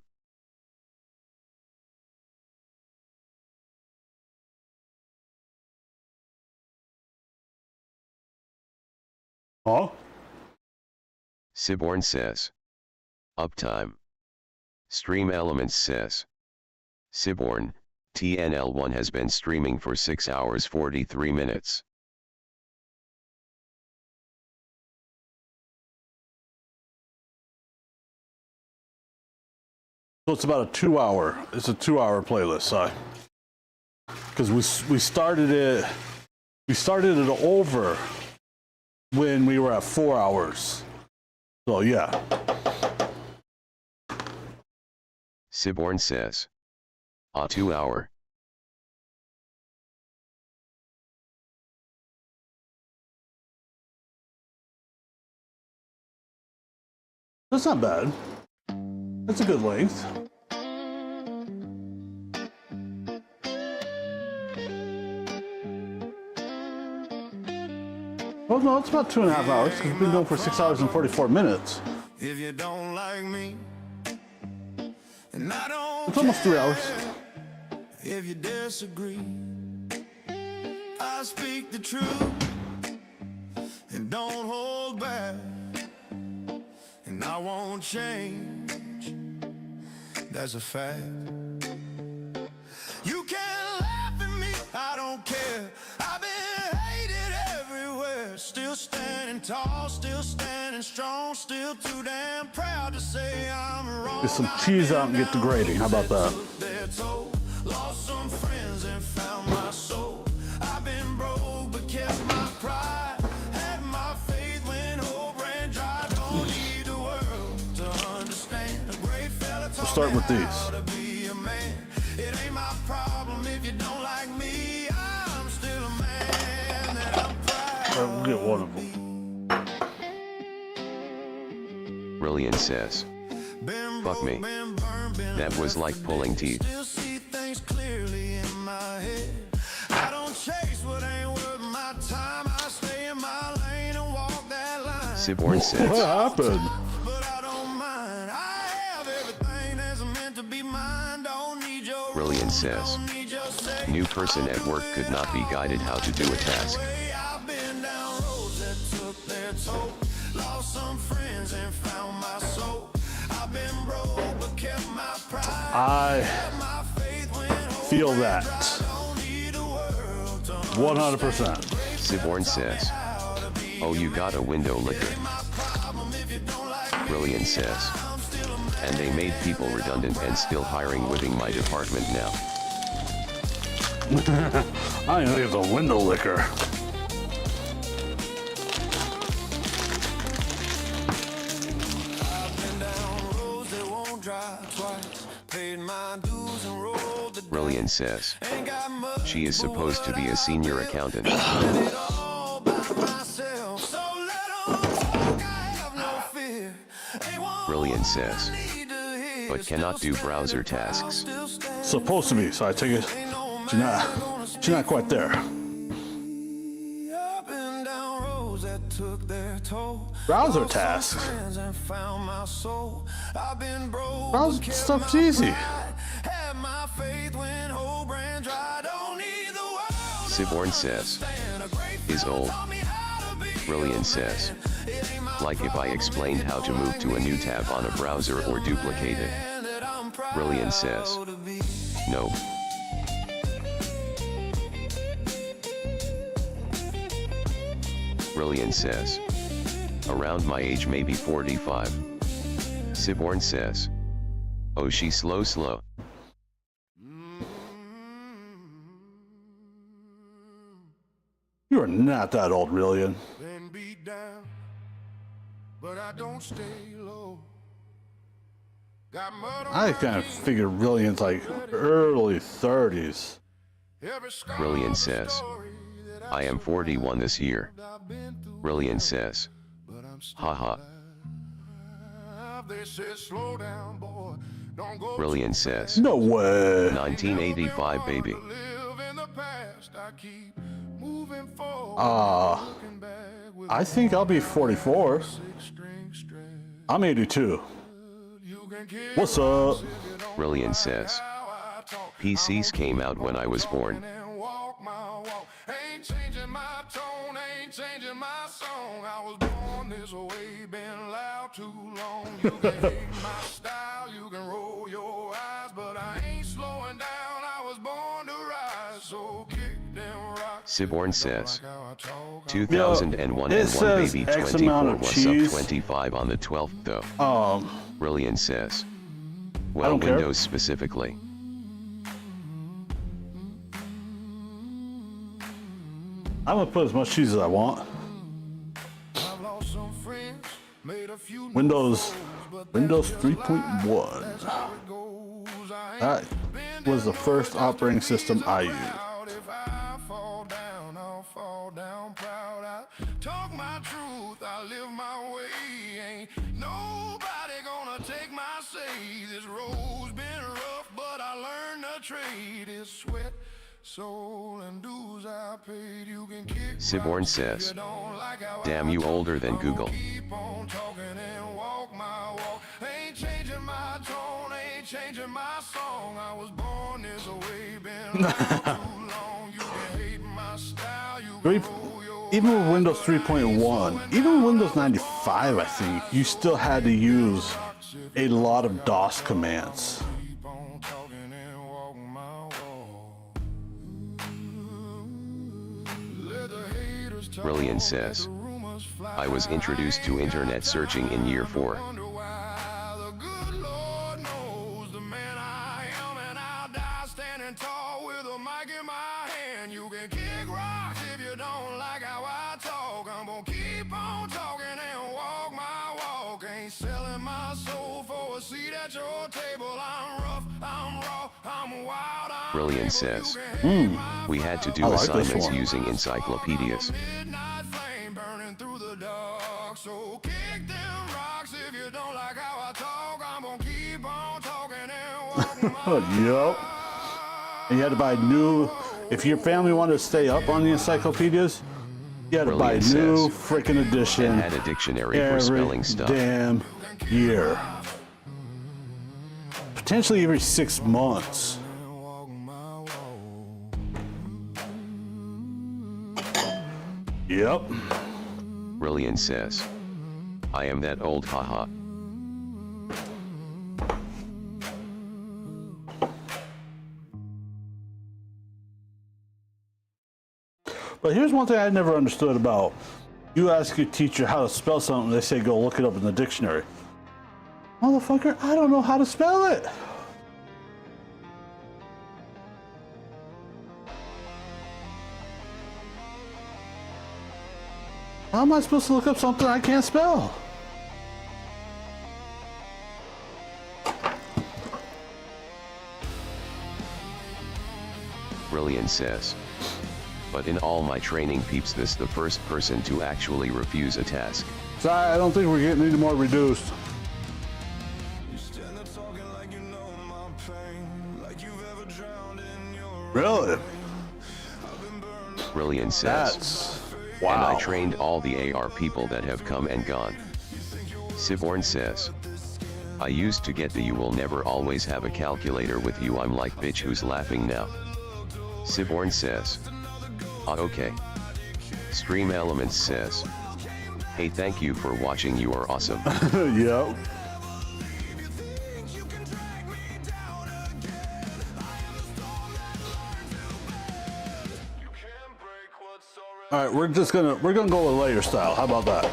Huh?
Siborn says. Uptime. Stream Elements says. Siborn, TNL1 has been streaming for 6 hours 43 minutes.
So it's about a 2-hour. It's a 2-hour playlist, because we started it over when we were at 4 hours. So yeah.
Siborn says. A 2-hour.
That's not bad. That's a good length. Well, no, it's about 2.5 hours because we've been going for 6 hours and 44 minutes.
If you don't like me, and I don't
It's almost 3 hours.
care if you disagree, I speak the truth and don't hold back, and I won't change. That's a fact. You can laugh at me, I don't care. I've been hated everywhere. Still standing tall, still standing strong, still too damn proud to say I'm wrong.
Get some cheese out and get the grading. How about that?
They're told, lost some friends and found my soul. I've been broke but kept my pride. Had my faith when hope ran dry. Don't need the world to understand. A great fella taught
start
me
with these.
how to be a man. It ain't my problem if you don't like me. I'm still a man that I'm proud.
We'll get one of them.
Brilliant says. Fuck me. That was like pulling teeth.
Still see things clearly in my head. I don't chase what ain't worth my time. I stay in my lane and walk that line.
Siborn
What
says.
happened?
But I don't mind. I have everything that's meant to be mine. Don't need your
Brilliant says.
don't need your say.
New person at work could not be guided how to do a task.
I've been down roads that took their toll. Lost some friends and found my soul. I've been broke but kept my pride.
I
My faith when hope
feel that
don't need the world to
100%.
Siborn says. Oh, you got a window licker. Brilliant says. And they made people redundant and still hiring within my department now.
I think it's a window licker.
been down roads that won't drive twice. Paid my dues and rolled the
Brilliant says.
ain't got much
She is supposed to be a senior accountant.
all by myself. So let 'em talk, I have no fear. Ain't one
Brilliant says.
need to hear.
But cannot do browser tasks.
Still stand
Supposed to be, so I take it. She's not quite there.
up and down roads that took their toll.
Browser
Lost some
tasks.
friends and found my soul. I've been broke,
Browser
but kept
stuff's
my
easy.
pride. Had my faith when hope ran dry. Don't need the world to
Siborn says.
understand. A great
Is
fella
old.
taught me how to be a
Brilliant says. Like if I explained how to move to a new tab on a browser or duplicate it.
man that I'm proud
Brilliant says.
to be.
No. Brilliant says. Around my age, maybe 45. Siborn says. Oh, she slow.
You are not that old, Rillian.
Been beat down, but I don't stay low. Got mud on
I
my
kind of
jeans,
figured Rillian's like early 30s.
every scar
Brilliant
of a
says.
story that
I am 41 this year.
I've been through,
Brilliant says.
but I'm still
Haha.
alive. They said slow down, boy. Don't go
Brilliant says.
No way.
1985 baby.
to live in the past. I keep moving forward. looking back with
I think I'll be 44.
six-string string.
I'm 82.
You can kiss
What's up?
Brilliant says.
how I talk.
PCs came out when I was born.
And walk my walk. Ain't changing my tone, ain't changing my song. I was born this way, been loud too long. You can hate my style, you can roll your eyes, but I ain't slowing down. I was born to rise, so kick them rocks.
Siborn says.
How I talk,
2001
It
and 1
says
baby
X
24
amount of
was
cheese.
up 25 on the 12th though. Brilliant says. Well,
don't care.
Windows specifically.
I'm gonna put as much cheese as I want.
I've lost some friends, made a few new
Windows,
foes, but
Windows
that's just
3.1.
life. How it goes. I ain't
That was the first operating system I used.
proud. If I fall down, I'll fall down proud. I talk my truth, I live my way. Ain't nobody gonna take my say. This road's been rough, but I learned the trade. It's sweat, soul, and dues I paid. You can kick
Siborn
rocks if
says.
you don't like how
Damn,
I
you
talk.
older than Google.
Keep on talking and walk my walk. Ain't changing my tone, ain't changing my song. I was born this way, been around too long. You can hate my style, you
Three-
can roll your
Even with Windows 3.1, even with Windows 95, I think, you still had to use a lot of DOS commands.
keep on talking and walk my walk. Let the haters talk,
Brilliant
let
says.
the rumors fly.
I was introduced to internet searching in year 4.
Wonder why the good Lord knows the man I am, and I'll die standing tall with a mic in my hand. You can kick rocks if you don't like how I talk. I'm gonna keep on talking and walk my walk. Ain't selling my soul for a seat at your table. I'm rough, I'm raw, I'm wild, I'm
Brilliant
able.
says.
You can hate my
We had to do
I like this
assignments
one.
using encyclopedias.
midnight flame.
Yup. And you had to buy new. If your family wanted to stay up on the encyclopedias, you had to buy a
Brilliant
new
says.
freaking edition
And had a dictionary for
every
spelling stuff.
damn year. Potentially every 6 months. Yep.
Brilliant says. I am that old, haha.
But here's one thing I never understood about. You ask your teacher how to spell something, they say go look it up in the dictionary. Motherfucker, I don't know how to spell it. How am I supposed to look up something I can't spell?
Brilliant says. But in all my training peeps, this the first person to actually refuse a task.
Sorry, I don't think we're getting any more reduced.
You stand there talking like you know my pain, like you've ever drowned in your
Really?
Brilliant says.
That's
And I
wow.
trained all the AR people that have come and gone. Siborn says. I used to get the you will never always have a calculator with you, I'm like bitch who's laughing now. Siborn says. Ah, okay. Stream Elements says. Hey, thank you for watching, you are awesome.
Yep. All right, we're gonna go with layer style. How about that?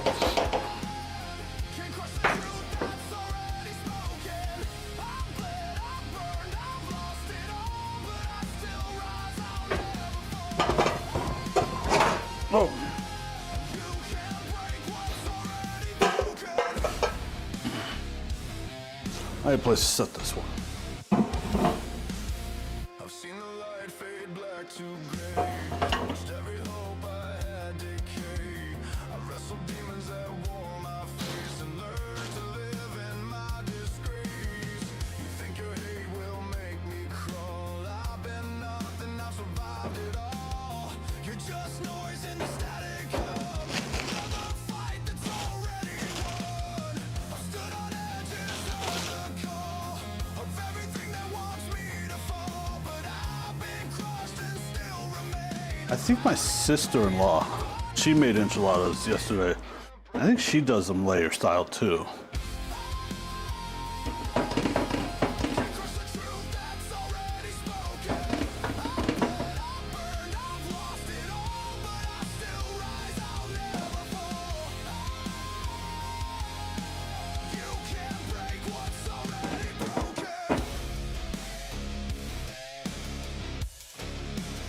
Oh. I have a place to set this one.
I've seen the light fade black to gray. Watched every hope I had decay. I wrestled demons that wore my face and learned to live in my disgrace. You think your hate will make me crawl? I've been nothing, I've survived it all. You're just noise in the static of another fight that's already won. I've stood on edges of the call of everything that wants me to fall, but I've been crushed and still remain.
I think my sister-in-law, she made enchiladas yesterday. I think she does them layer style too.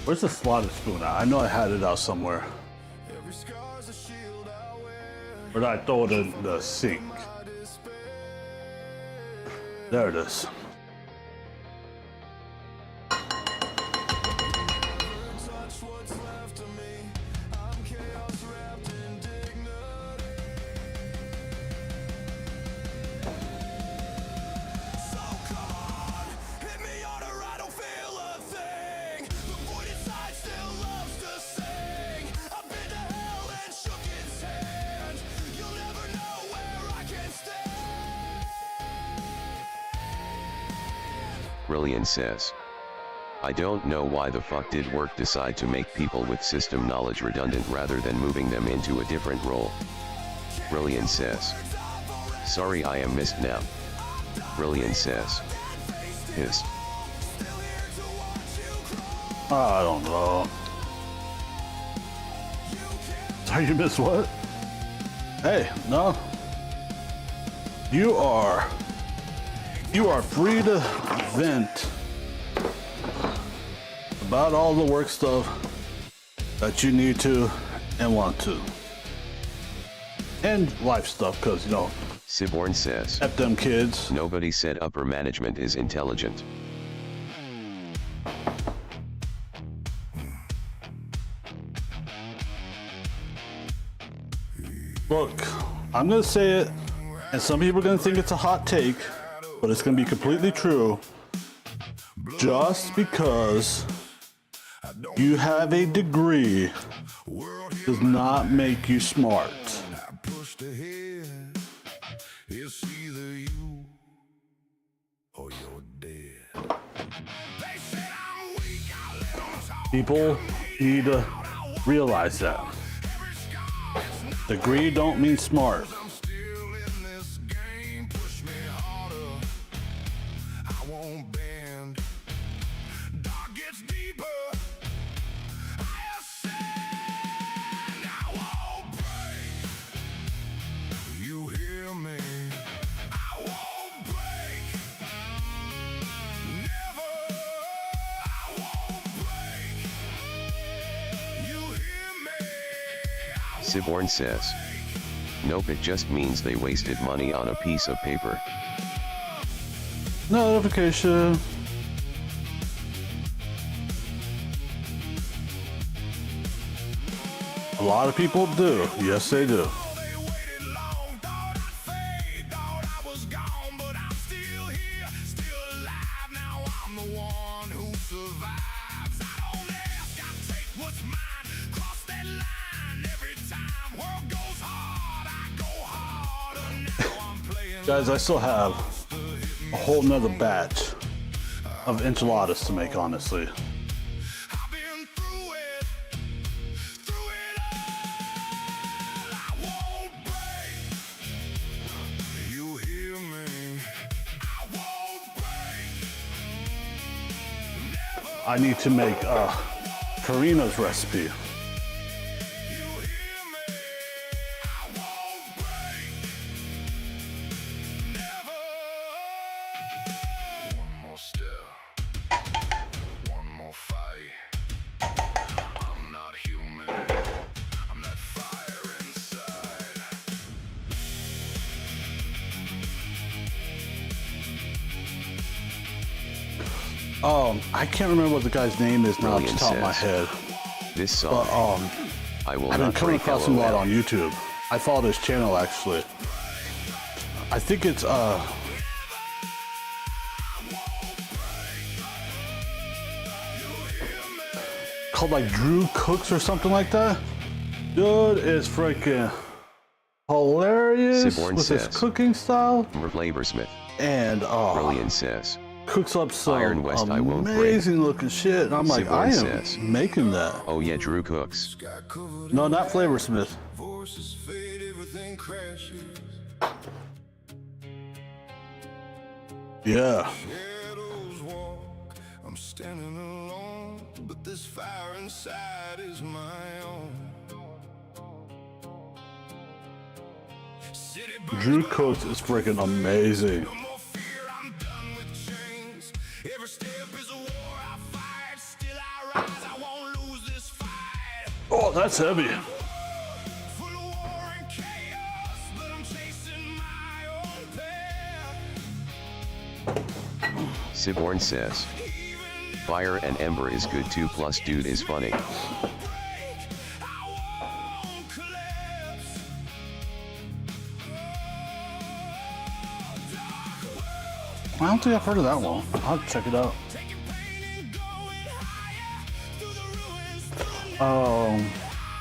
Where's the slotted spoon at? I know I had it out somewhere.
Every scar's a shield I wear.
Or did I throw it in the sink? There it is.
Touch what's left of me. I'm chaos wrapped in dignity. So come on, hit me harder, I don't feel a thing. The void inside still loves to sing. I've been to hell and shook its hand. You'll never know where I can stand.
Brilliant says. I don't know why the fuck did work decide to make people with system knowledge redundant rather than moving them into a different role. Brilliant says. Sorry, I am missed now. Brilliant says. Hissed.
I don't know. Sorry, you missed what? Hey, no. You are free to vent about all the work stuff that you need to and want to. And life stuff, because, you know,
Siborn says.
F them kids.
Nobody said upper management is intelligent.
Look, I'm gonna say it, and some people are gonna think it's a hot take, but it's gonna be completely true. just because you have a degree does not make you smart.
I pushed ahead. It's either you or you're dead. They said I'm weak, I let 'em talk.
People need to realize that. Degree don't mean smart.
I'm still in this game. Push me harder. I won't bend. Dark gets deeper. I ascend. I won't break. You hear me? I won't break. Never. I won't break. You hear me?
Siborn says. Nope, it just means they wasted money on a piece of paper.
Notification. A lot of people do. Yes, they do.
They waited long, thought I'd fade, thought I was gone, but I'm still here, still alive. Now I'm the one who survives. I don't ask, I take what's mine. Cross that line every time. World goes hard, I go harder. Now I'm playing.
Guys, I still have a whole nother batch of enchiladas to make, honestly.
I've been through it all. I won't break. You hear me? I won't break. Never.
I need to make Karina's recipe.
You hear me? I won't break. Never. One more step. One more fight. I'm not human. I'm that fire inside.
I can't remember what the guy's name is now off the
Brilliant
top of my
says.
head.
This
But
song, I will
I've been
not
coming
break
across him a lot
LOL.
on YouTube. I followed his channel actually. I think it's called like Drew Cooks or something like that. Dude is freaking hilarious
Siborn
with his
says.
cooking style
Laborsmith.
and
Brilliant says.
cooks up some
Iron West, I won't break.
amazing looking shit. And I'm like,
Siborn
I am
says.
making that.
Oh yeah, Drew Cooks.
Sky covered
No, not Flavorsmith.
voices fade, everything crashes.
Yeah.
Shadows walk, I'm standing alone, but this fire inside is my own. City
Drew Cooks is freaking amazing.
no more fear, I'm done with chains. Every step is a war I fight, still I rise, I won't lose this fight.
Oh, that's heavy.
Full of war and chaos, but I'm chasing my own path.
Siborn says. Fire and Ember is good too, plus dude is funny.
I won't collapse.
I don't think I've heard of that one. I'll have to check it out.
Taking pain and going higher through the ruins.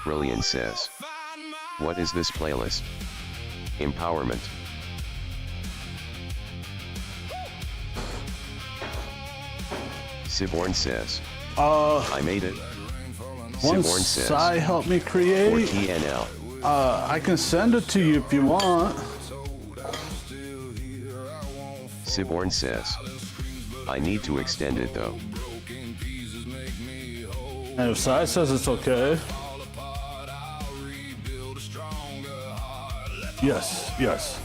Brilliant says.
Find my
What is this playlist? Empowerment. Siborn says. I made it.
One
Siborn says.
Sai helped me
For
create.
TNL.
I can send it to you if you want.
Siborn says. I need to extend it though.
And if Sai says it's okay. Yes, yes.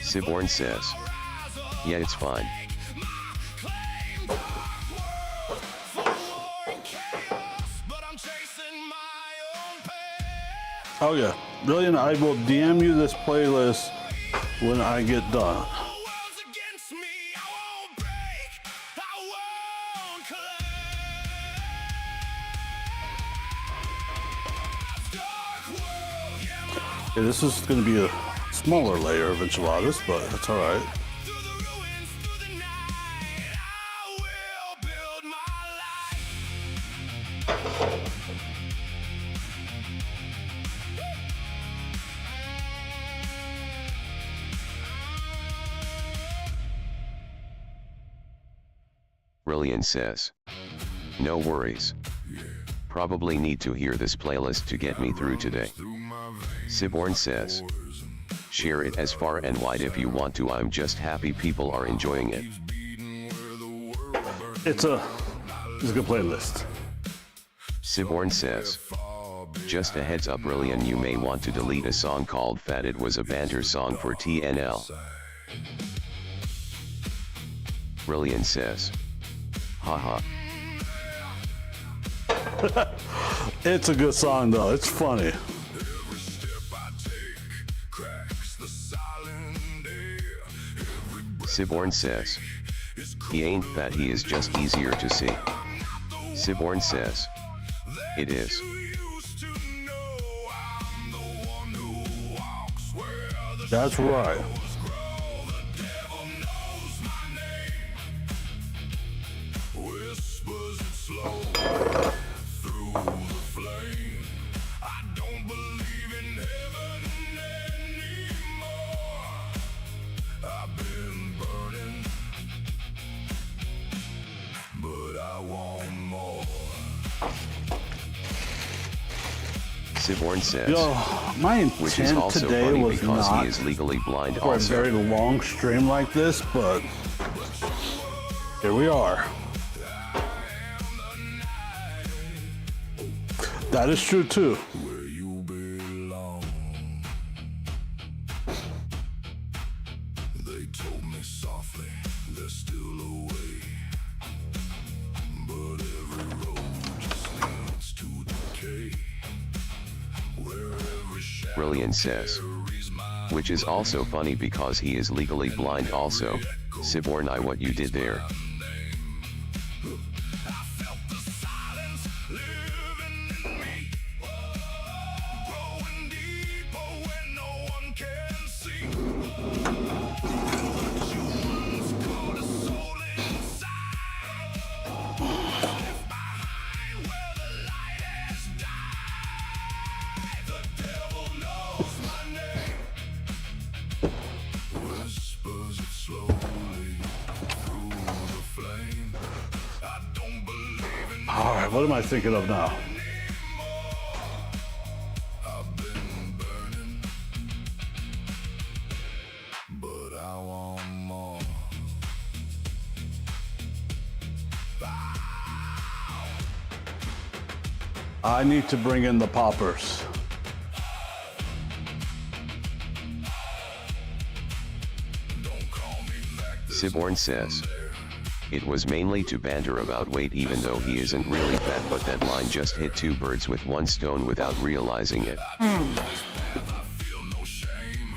Siborn says. Yeah, it's fine.
Oh yeah. Brilliant. I will DM you this playlist when I get done. Yeah, this is going to be a smaller layer of enchiladas, but that's all right.
Through the ruins, through the night, I will build my life.
Brilliant says. No worries. Probably need to hear this playlist to get me through today. Siborn says. Share it as far and wide if you want to. I'm just happy people are enjoying it.
It's a good playlist.
Siborn says. Just a heads up, Brilliant, you may want to delete a song called Fat. It was a banter song for TNL. Brilliant says. Haha.
It's a good song though. It's funny.
Every step I take cracks the silent air. Every breath
Siborn says.
is
He ain't fat, he is just easier to see. Siborn says. It is.
you used to know. I'm the one who walks where the
That's right.
shadows grow. The devil knows my name. Whispers it slow through the flame. I don't believe in heaven anymore. I've been burning, but I want more.
Siborn says.
Yo, my
Which is
intent
also
today
funny
was
because
not
he is legally blind
for a
also.
very long stream like this, but here we are. That is true too.
Where you belong. They told me softly, they're still away. But every road just leads to decay. Where every shadow
Brilliant says.
carries my
Which is also funny because he is legally blind also. Siborn, I what you did there.
I felt the silence living in me. Growing deeper when no one can see. Humans caught a soul inside. Left behind where the light has died. The devil knows my name. Whispers it slowly through the flame. I don't believe in
All right, what am I thinking of now?
I've been burning, but I want more.
I need to bring in the poppers.
Siborn says. It was mainly to banter about weight even though he isn't really fat, but that line just hit two birds with one stone without realizing it.
I feel no shame.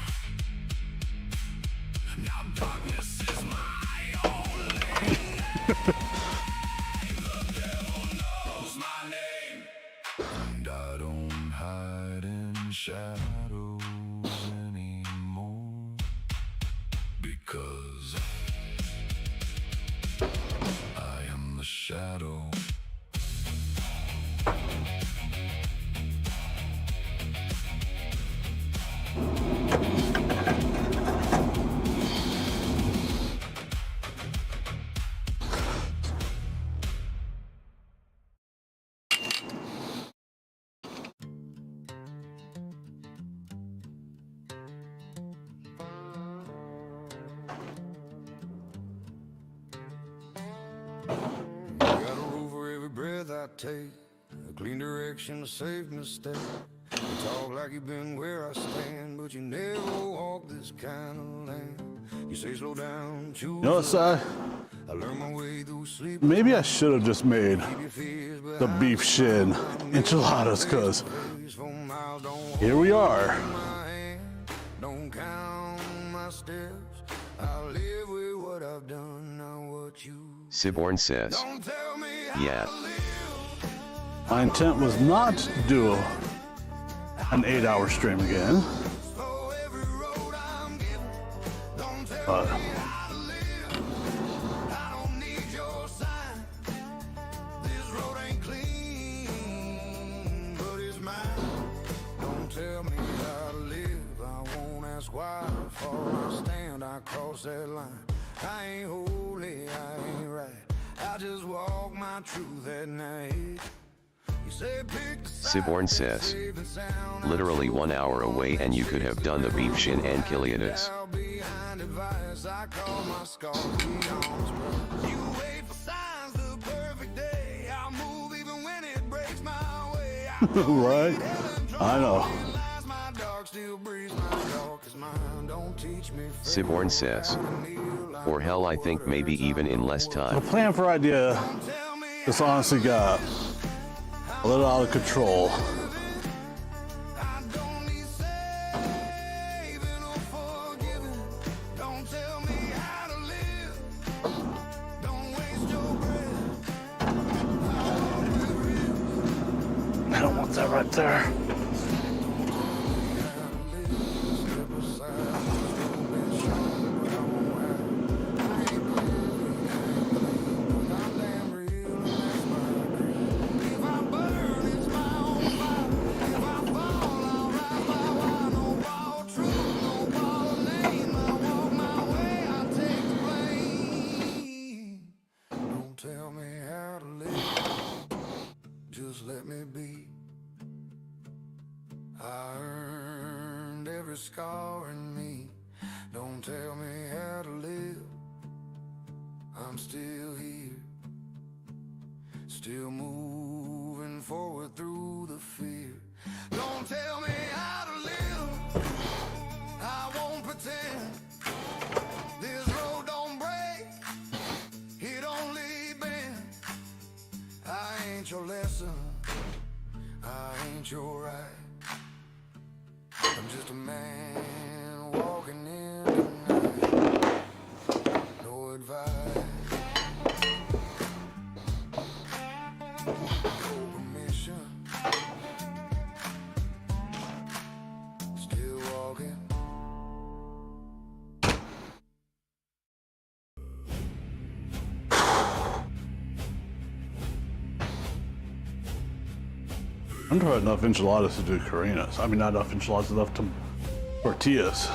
Now darkness is my only. The devil knows my name. And I don't hide in shadows anymore. Because I am the shadow. Got a roof for every breath I take, a clean direction, a safe mistake. You talk like you've been where I stand, but you never walk this kind of land. You say slow down, choose.
You know what, Si?
I learned my way through sleep.
Maybe I should have just made
Keep your fears
the
behind
beef shin enchiladas, because
face for miles. Don't
here we are.
hold my hand, don't count my steps. I'll live with what I've done, not what you.
Siborn says.
Don't tell me how
Yeah.
to live.
My intent was not to do an 8-hour stream again.
Oh, every road I
But
I don't need your sign. This road ain't clean, but it's mine. Don't tell me how to live. I won't ask why. For I stand, I cross that line. I ain't holy, I ain't right. I just walk my truth at night. You say pick the side,
Siborn says,
safe and sound.
literally 1 hour away and you could have done the beef shin and Kiliadis.
Behind advice, I call my scars beyond. You wait for signs, the perfect day. I'll move even when it breaks my way.
right? I know.
My dog still breathes my darkest mind. Don't teach me.
Siborn says, or hell I think maybe even in less
The
time.
plan for idea just honestly got a little out of control.
I don't need saving or forgiving. Don't tell me how to live. Don't waste your breath.
I don't want that right there.
Don't tell me how to live, just let me be. I earned every scar in me. Don't tell me how to live, I'm still here, still moving forward through the fear. Don't tell me how to live, I won't pretend. This road don't break, it only bends. I ain't your lesson, I ain't your right. I'm just a man walking in the night. No advice, no permission. Still walking.
I'm trying enough enchiladas to do Carinas. I mean, not enough enchiladas, enough to tortillas.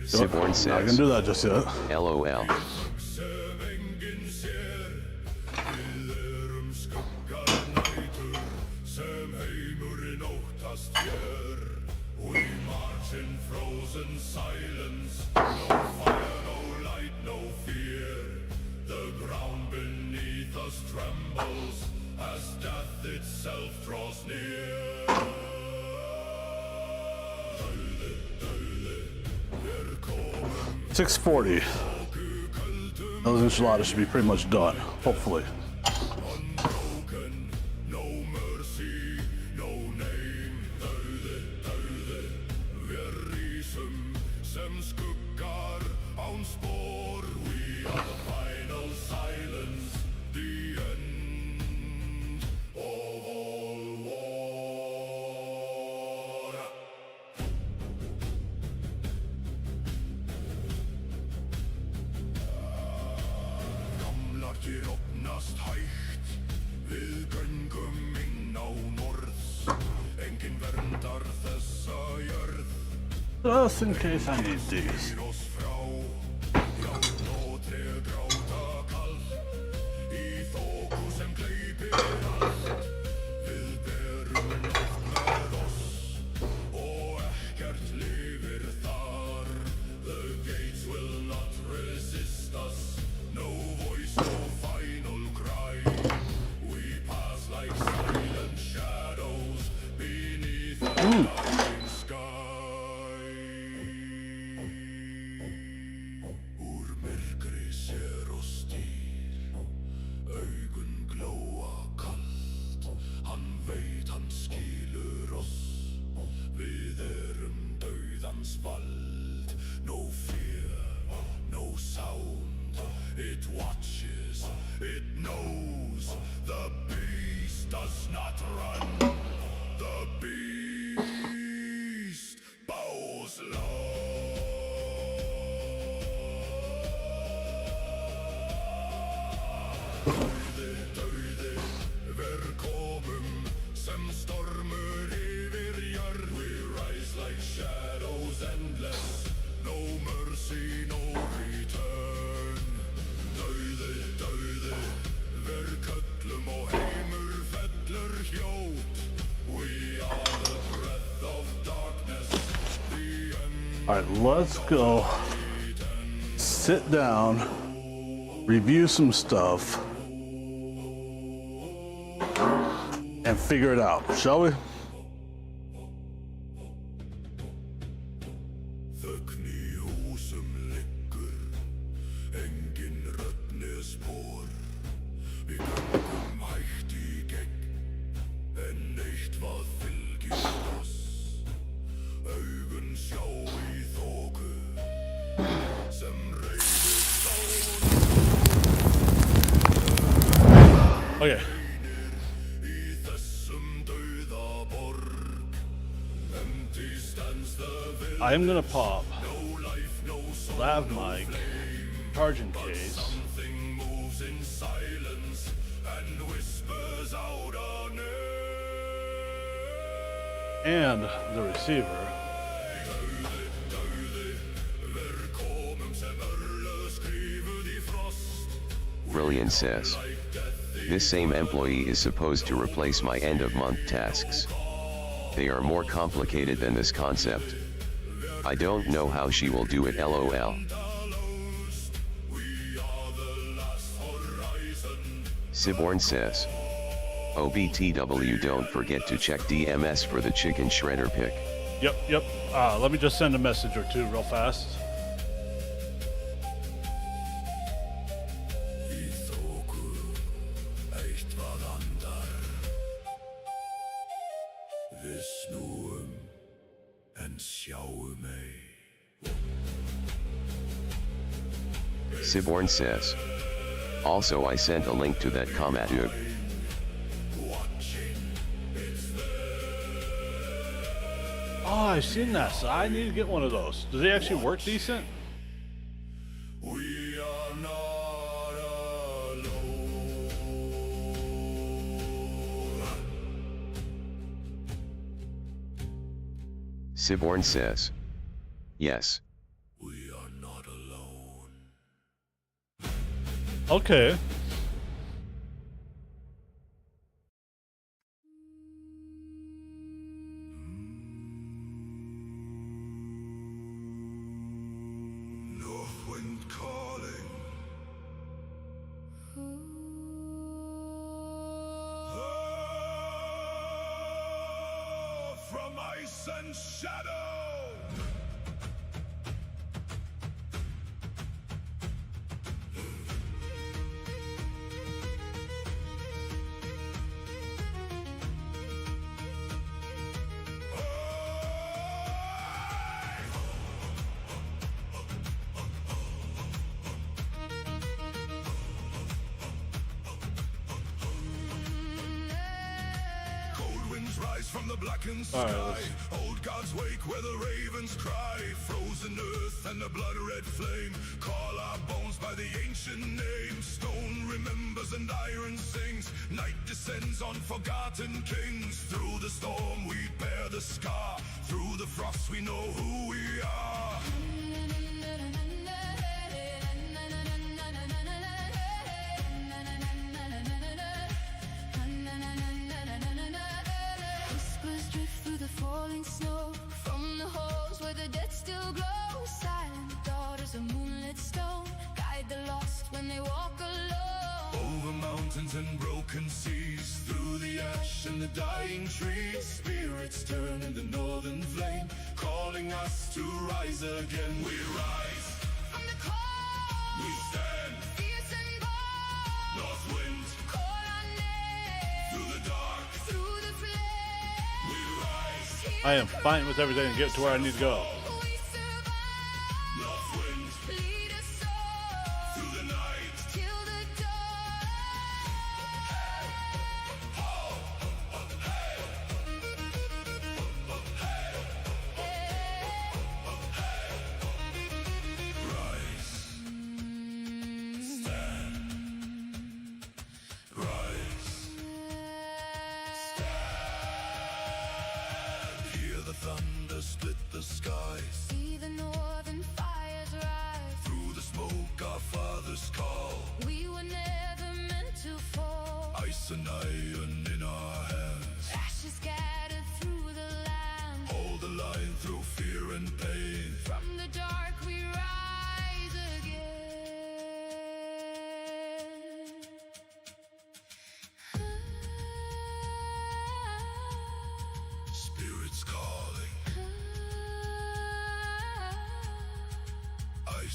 Siborn
Not gonna
says,
do that just yet.
LOL.
Frozen silence, no fire, no light, no fear. The ground beneath us trembles as death itself draws near.
6:40. Those enchiladas should be pretty much done, hopefully.
Unbroken, no mercy, no name. Wir risen sem skuggar án spår. We are the final silence, the end of all war. Gamlarnir opnast hægt, við göngum inn á norðs. Enginn verndar þessa jörð,
Just in case I need these.
oss frá. Járn og tré gráta kalt, í þoku sem gleypir allt. Við berum nótt með oss, og ekkert lifir þar. The gates will not resist us, no voice, no final cry. We pass like silent shadows beneath the dying sky. It watches, it knows, the beast does not run. The beast bows low. Velkommen som stormer yfir jörð. We rise like shadows endless. No mercy, no return. Dauði, dauði, ver köllum og heimur fellur hljótt. We are the breath of darkness, the end.
All right, let's go. Sit down, review some stuff, and figure it out, shall we?
Þögn í húsum liggur, engin rödd né spor. Við göngum hægt í gegn, en eitthvað fylgir oss. Augun sjá í þoku, sem reiðist á
Okay.
í þessum dauða borg. Empty stands the village,
I am gonna pop
no life, no soul.
lav mic charging case
Something moves in silence and whispers out a name.
and the receiver.
Velkommen sem örlög skrifuð í frost.
Brilliant says. This same employee is supposed to replace my end-of-month tasks. They are more complicated than this concept. I don't know how she will do it, lol.
We are the last horizon.
Siborn says. OBTW, don't forget to check DMS for the chicken shredder pick.
Yep. Let me just send a message or two real fast.
Í þoku, eitthvað andar. Við snúum en sjáum ei.
Siborn says. Also, I sent a link to that Komatug.
Oh, I've seen that. So I need to get one of those. Do they actually work decent?
We are not alone.
Siborn says. Yes.
We are not alone.
Okay.
North wind calling. Ah, from ice and shadow. Cold winds rise from the blackened sky.
let's-
Old gods wake where the ravens cry. Frozen earth and the blood red flame. Call our bones by the ancient name. Stone remembers and iron sings. Night descends on forgotten kings. Through the storm we bear the scar. Through the frost we know who we are.
Whispers drift through the falling snow from the halls where the dead still glow. Silent daughters of moonlit stone guide the lost when they walk alone.
Over mountains and broken seas, through the ash and the dying trees, spirits turn in the northern flame, calling us to rise again. We rise,
From the cold,
we stand,
fierce and bold,
north wind,
call our name
through the dark.
through the flame.
We rise,
I am fighting with everything to get to where I need to go.
We survive,
north wind,
lead us on
through the night.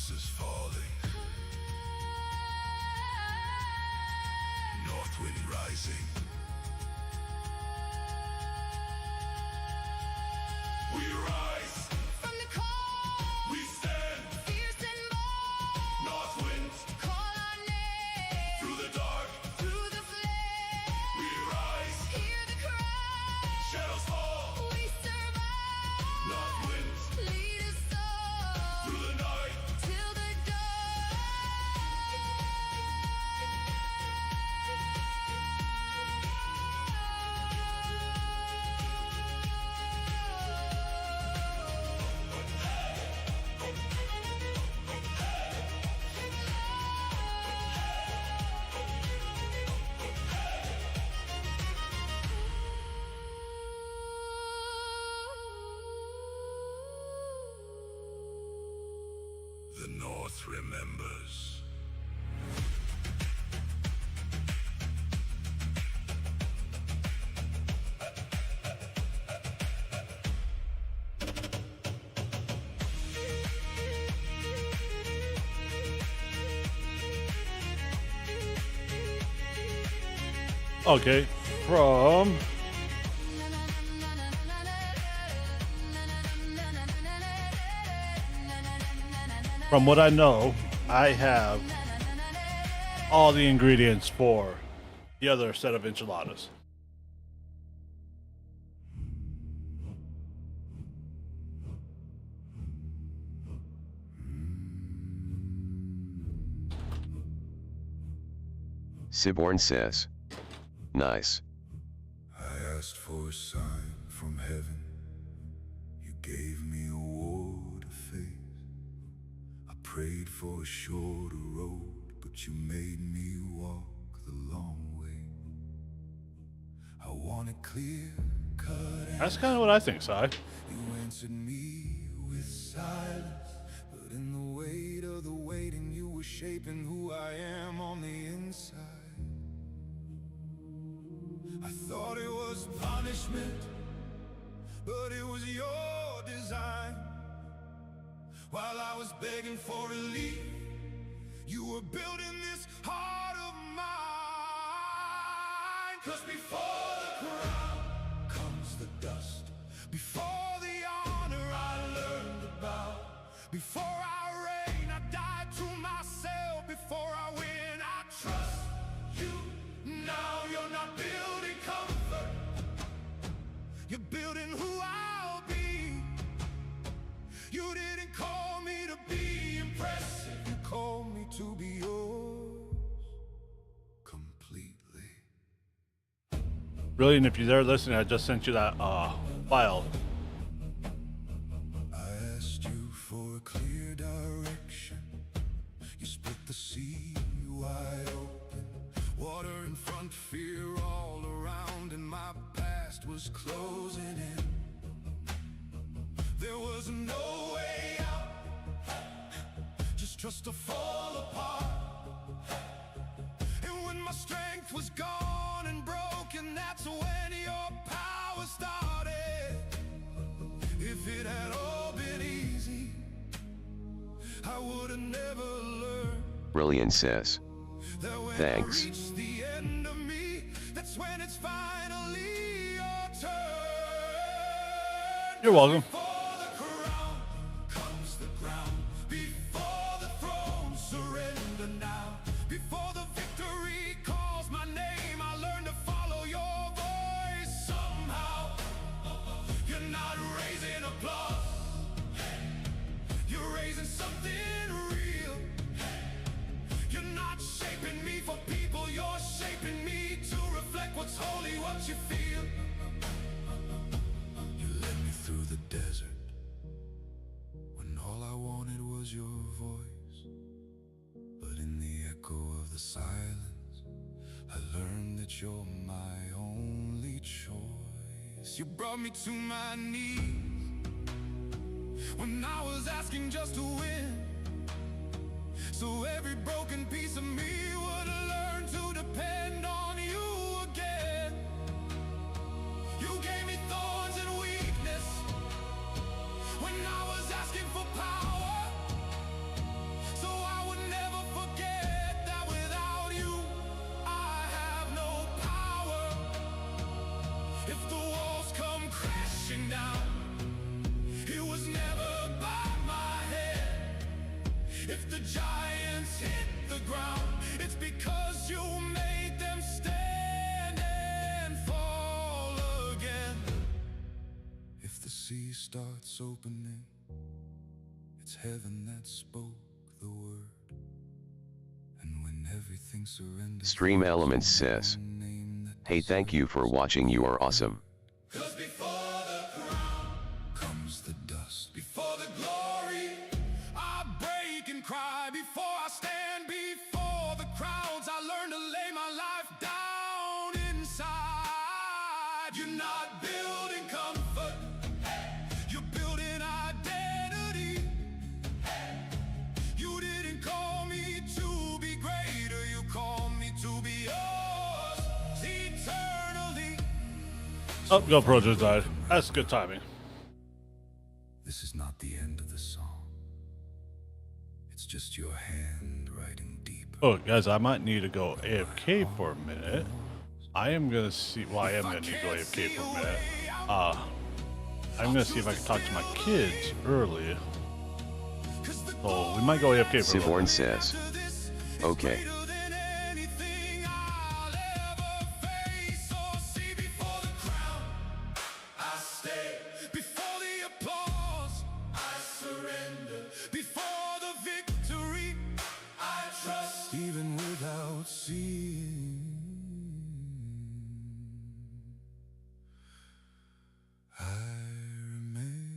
darkness is falling. North wind rising. We rise.
From the cold,
We stand.
fierce and bold,
North winds
call our name
through the dark.
through the flame.
We rise.
Hear the cry,
Shadows fall.
we survive.
North winds
Lead us all
through the night.
till the
The North remembers.
Okay, from what I know, I have all the ingredients for the other set of enchiladas.
Siborn says. Nice.
I asked for a sign from heaven. You gave me a war to face. I prayed for a shorter road, but you made me walk the long way. I want it clear cut.
That's kind of what I think, Si.
You answered me with silence, but in the weight of the waiting, you were shaping who I am on the inside. I thought it was punishment, but it was your design. While I was begging for relief, you were building this heart of mine. 'Cause before the crown comes the dust, before the honor I learned about, before I reign I died to myself, before I win I trust you. Now you're not building comfort, you're building who I'll be. You didn't call me to be impressive, you called me to be yours completely.
Really, and if you're there listening, I just sent you that file.
I asked you for a clear direction. You split the sea wide open. Water in front, fear all around, and my past was closing in. There was no way out, just trust to fall apart. And when my strength was gone and broken, that's when your power started. If it had all been easy, I would have never learned
Brilliant says.
that when
Thanks.
I reach the end of me, that's when it's finally your turn.
You're welcome.
Before the crown comes the ground, before the throne surrender now, before the victory calls my name, I learned to follow your voice. Somehow you're not raising applause, you're raising something real. You're not shaping me for people, you're shaping me to reflect what's holy, what you feel. You led me through the desert when all I wanted was your voice. But in the echo of the silence, I learned that you're my only choice. You brought me to my knees when I was asking just to win, so every broken piece of me would learn to depend on you again. You gave me thorns and weakness when I was asking for power. giants hit the ground, it's because you made them stand and fall again. If the sea starts opening, it's heaven that spoke the word. And when everything surrenders,
Stream Elements says, hey, thank you for watching, you are awesome.
'Cause before the crown comes the dust. Before the glory, I break and cry. Before I stand before the crowds, I learn to lay my life down inside. You're not building comfort, you're building identity. You didn't call me to be greater, you called me to be yours eternally.
Oh, GoPro just died. That's good timing.
This is not the end of the song. It's just your hand writing deeper.
Oh, guys, I might need to go AFK for a minute. I am gonna see. Well, I am gonna need to go AFK for a minute. I'm gonna see if I can talk to my kids early. So we might go AFK for a little
Sivorn
bit.
says, okay.
Even without seeing, I remain.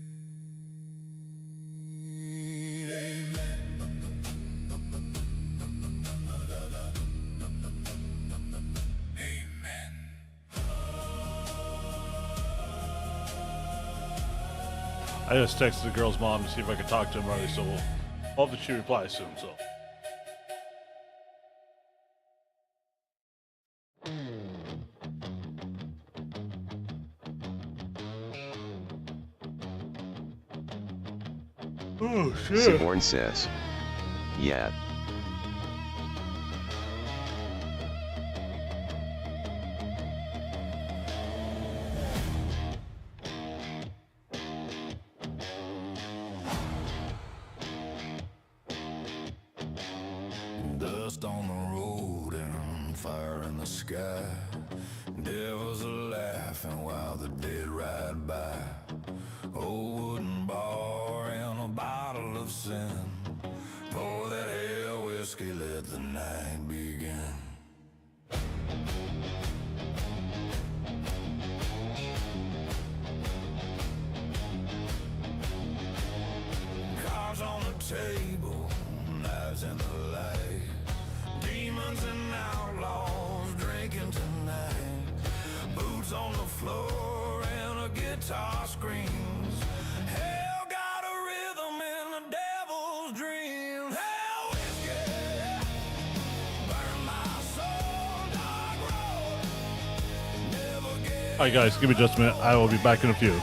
Amen.
I just texted the girl's mom to see if I could talk to him early, so we'll hopefully she replies soon. So. Oh shit.
Sivorn says, yeah.
Dust on the road and fire in the sky. Devils are laughing while the dead ride by. Old wooden bar and a bottle of sin. Pour that hell whiskey, let the night begin. Cards on the table, knives in the light. Demons and outlaws drinking tonight. Boots on the floor and a guitar screams. Hell got a rhythm and the devil's dream. Hell whiskey, burn my soul, dark road. Never get.
Alright guys, give me just a minute. I will be back in a few.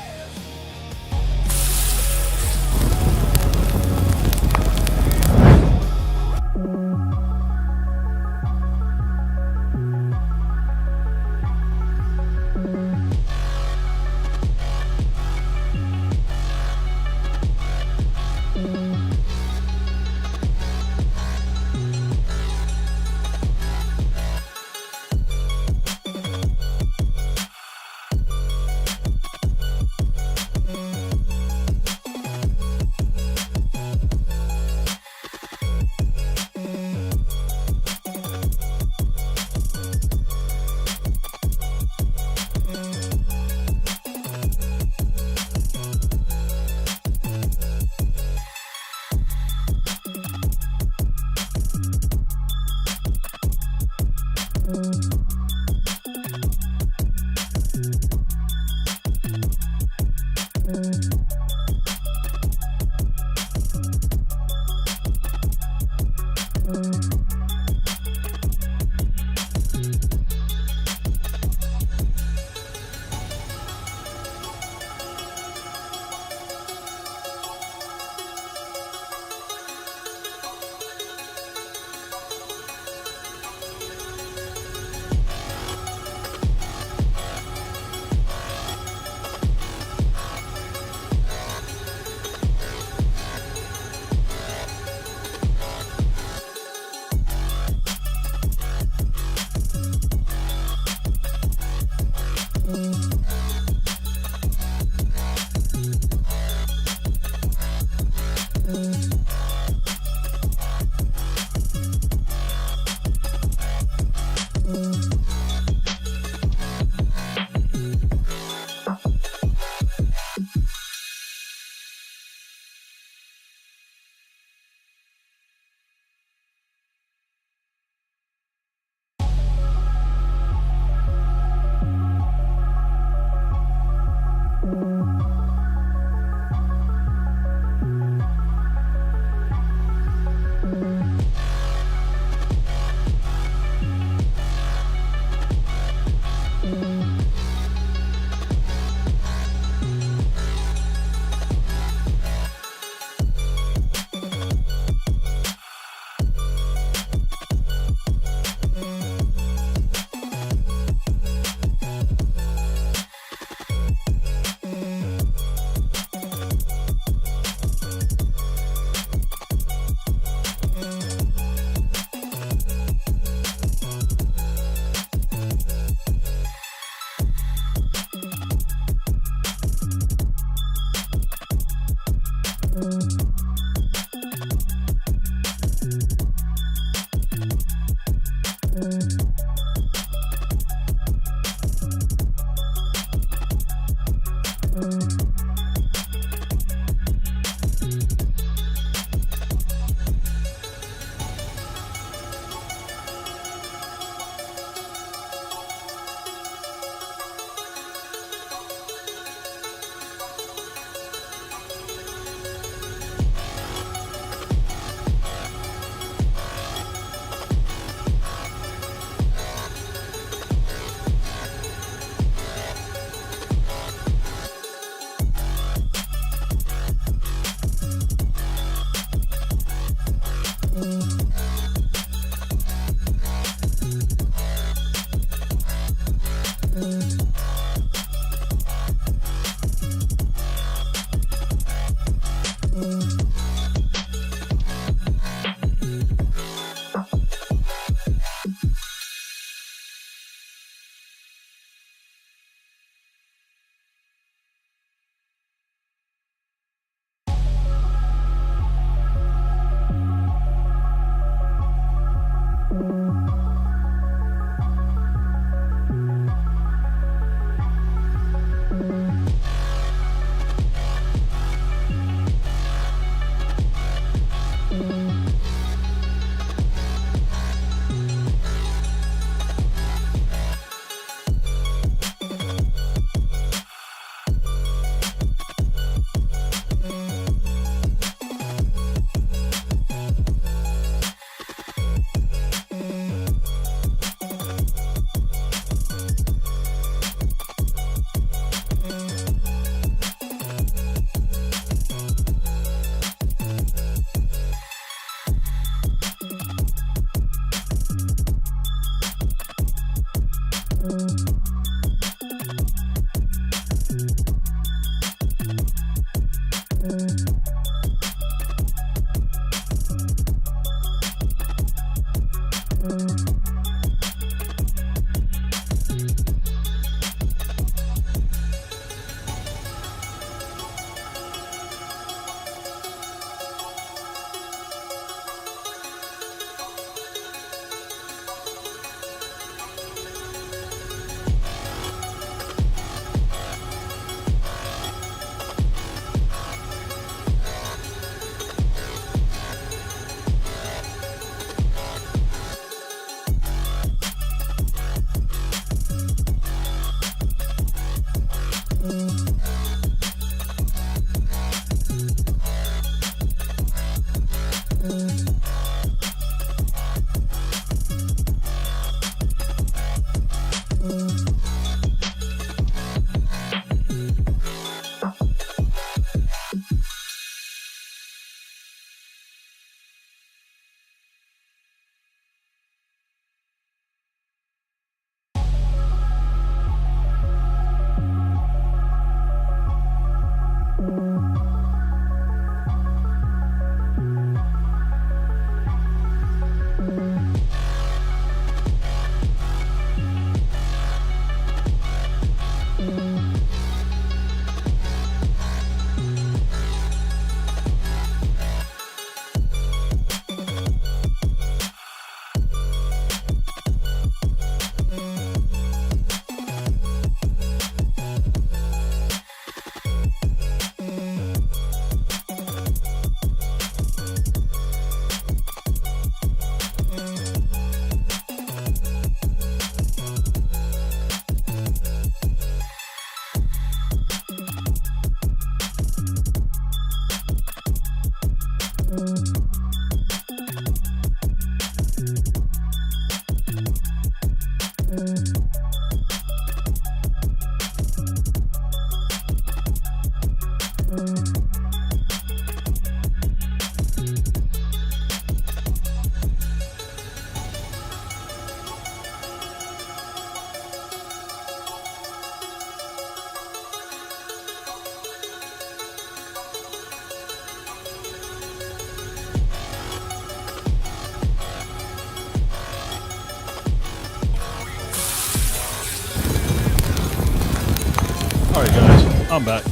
All right, guys, I'm back.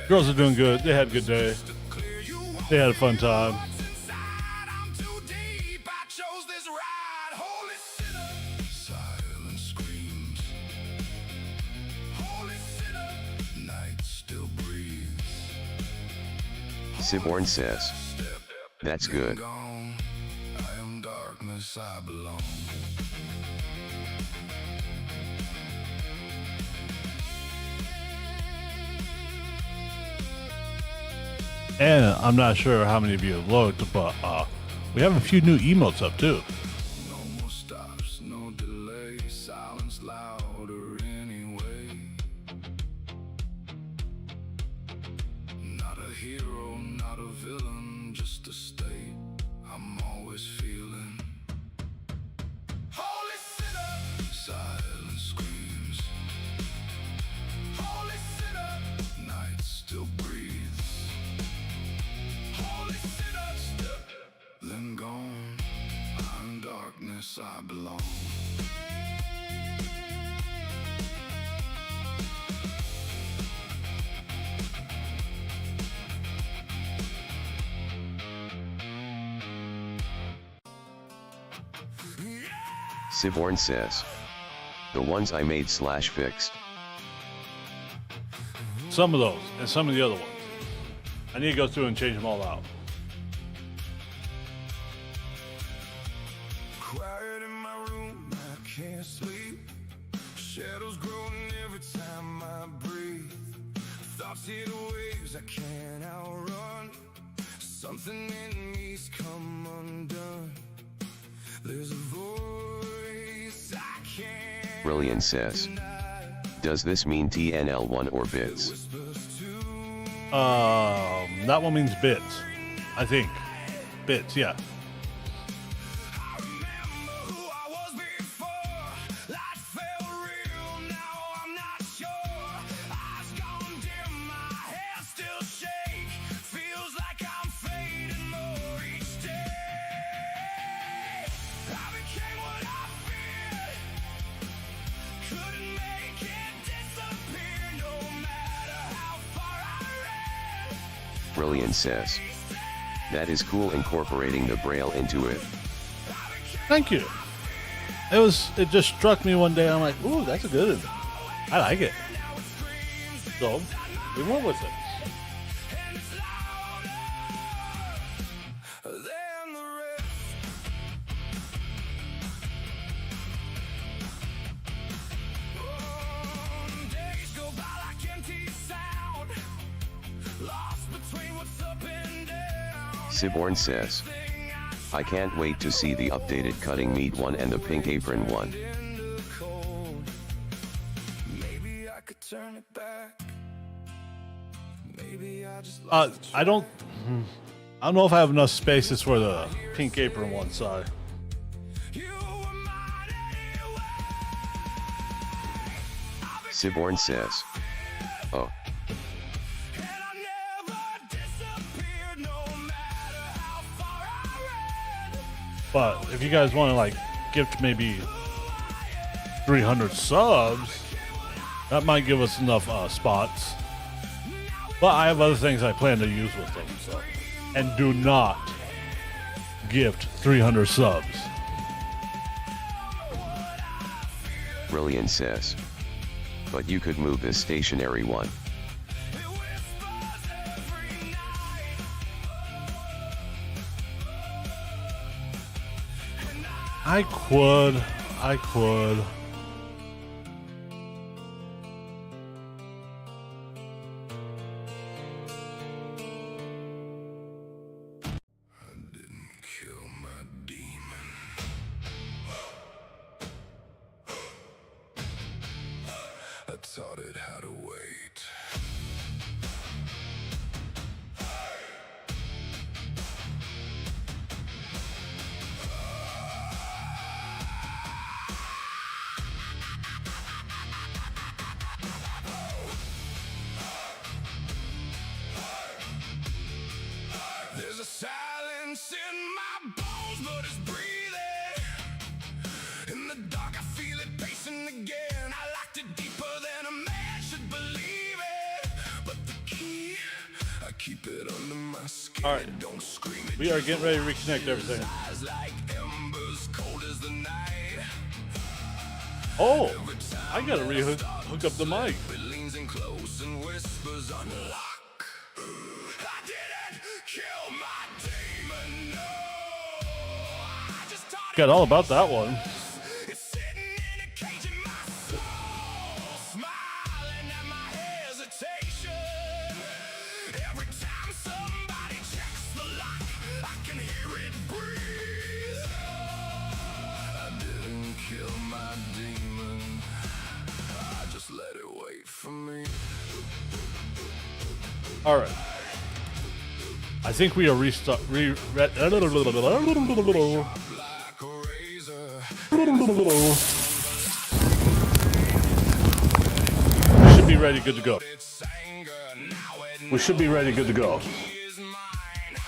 Girls are doing good. They had a good day. They had a fun time.
I'm too deep. I chose this ride. Holy sinner. Silent screams. Holy sinner. Night still breathes.
Siborn says. That's good.
Gone. I am darkness. I belong.
And I'm not sure how many of you have looked, but we have a few new emotes up too.
No more stops, no delay. Silence louder anyway. Not a hero, not a villain, just a state I'm always feeling. Holy sinner. Silence screams. Holy sinner. Night still breathes. Holy sinner. Then gone. I'm darkness. I belong.
Siborn says. The ones I made / fixed.
Some of those and some of the other ones. I need to go through and change them all out.
Quiet in my room, I can't sleep. Shadows growing every time I breathe. Thoughts hit waves I can't outrun. Something in me's come undone. There's a voice I can't.
Brilliant says. Does this mean TNL1 or bits?
That one means bits, I think. Bits, yeah.
I remember who I was before. Life felt real, now I'm not sure. Eyes gone dim, my hands still shake. Feels like I'm fading more each day. I've been
Brilliant says. That is cool incorporating the braille into it.
Thank you. It just struck me one day. I'm like, ooh, that's a good one. I like it. So we went with it.
Then the rest. Days go by like empty sound, lost between what's up and down.
Siborn says. I can't wait to see the updated Cutting Meat one and the Pink Apron one.
In the cold, maybe I could turn it back. Maybe I just lost
I don't know if I have enough spaces for the Pink Apron one. Sorry.
you were mine anyway.
Siborn says. Oh,
And I never disappeared, no matter how far I ran.
But if you guys want to like gift maybe 300 subs, that might give us enough spots. But I have other things I plan to use with them. So, and do not gift 300 subs.
Brilliant says. But you could move this stationary one.
I could.
Kill my demon. I taught it how to wait. There's a silence in my bones, but it's breathing. In the dark, I feel it pacing again. I locked it deeper than a man should believe it. But the key, I keep it under my skin.
All right.
Don't scream it.
We are getting ready to reconnect everything.
Eyes like embers, cold as the night.
Oh, I gotta hook up the mic.
It leans in close and whispers unlock. I didn't kill my demon, no. I just taught it.
Got all about that one.
It's sitting in a cage in my soul, smiling at my hesitation. Every time somebody checks the lock, I can hear it breathe. I didn't kill my demon, I just let it wait for me.
All right. I think we are restart.
Like a razor.
We should be ready, good to go.
It's anger, now it
We should be ready, good to go.
is mine.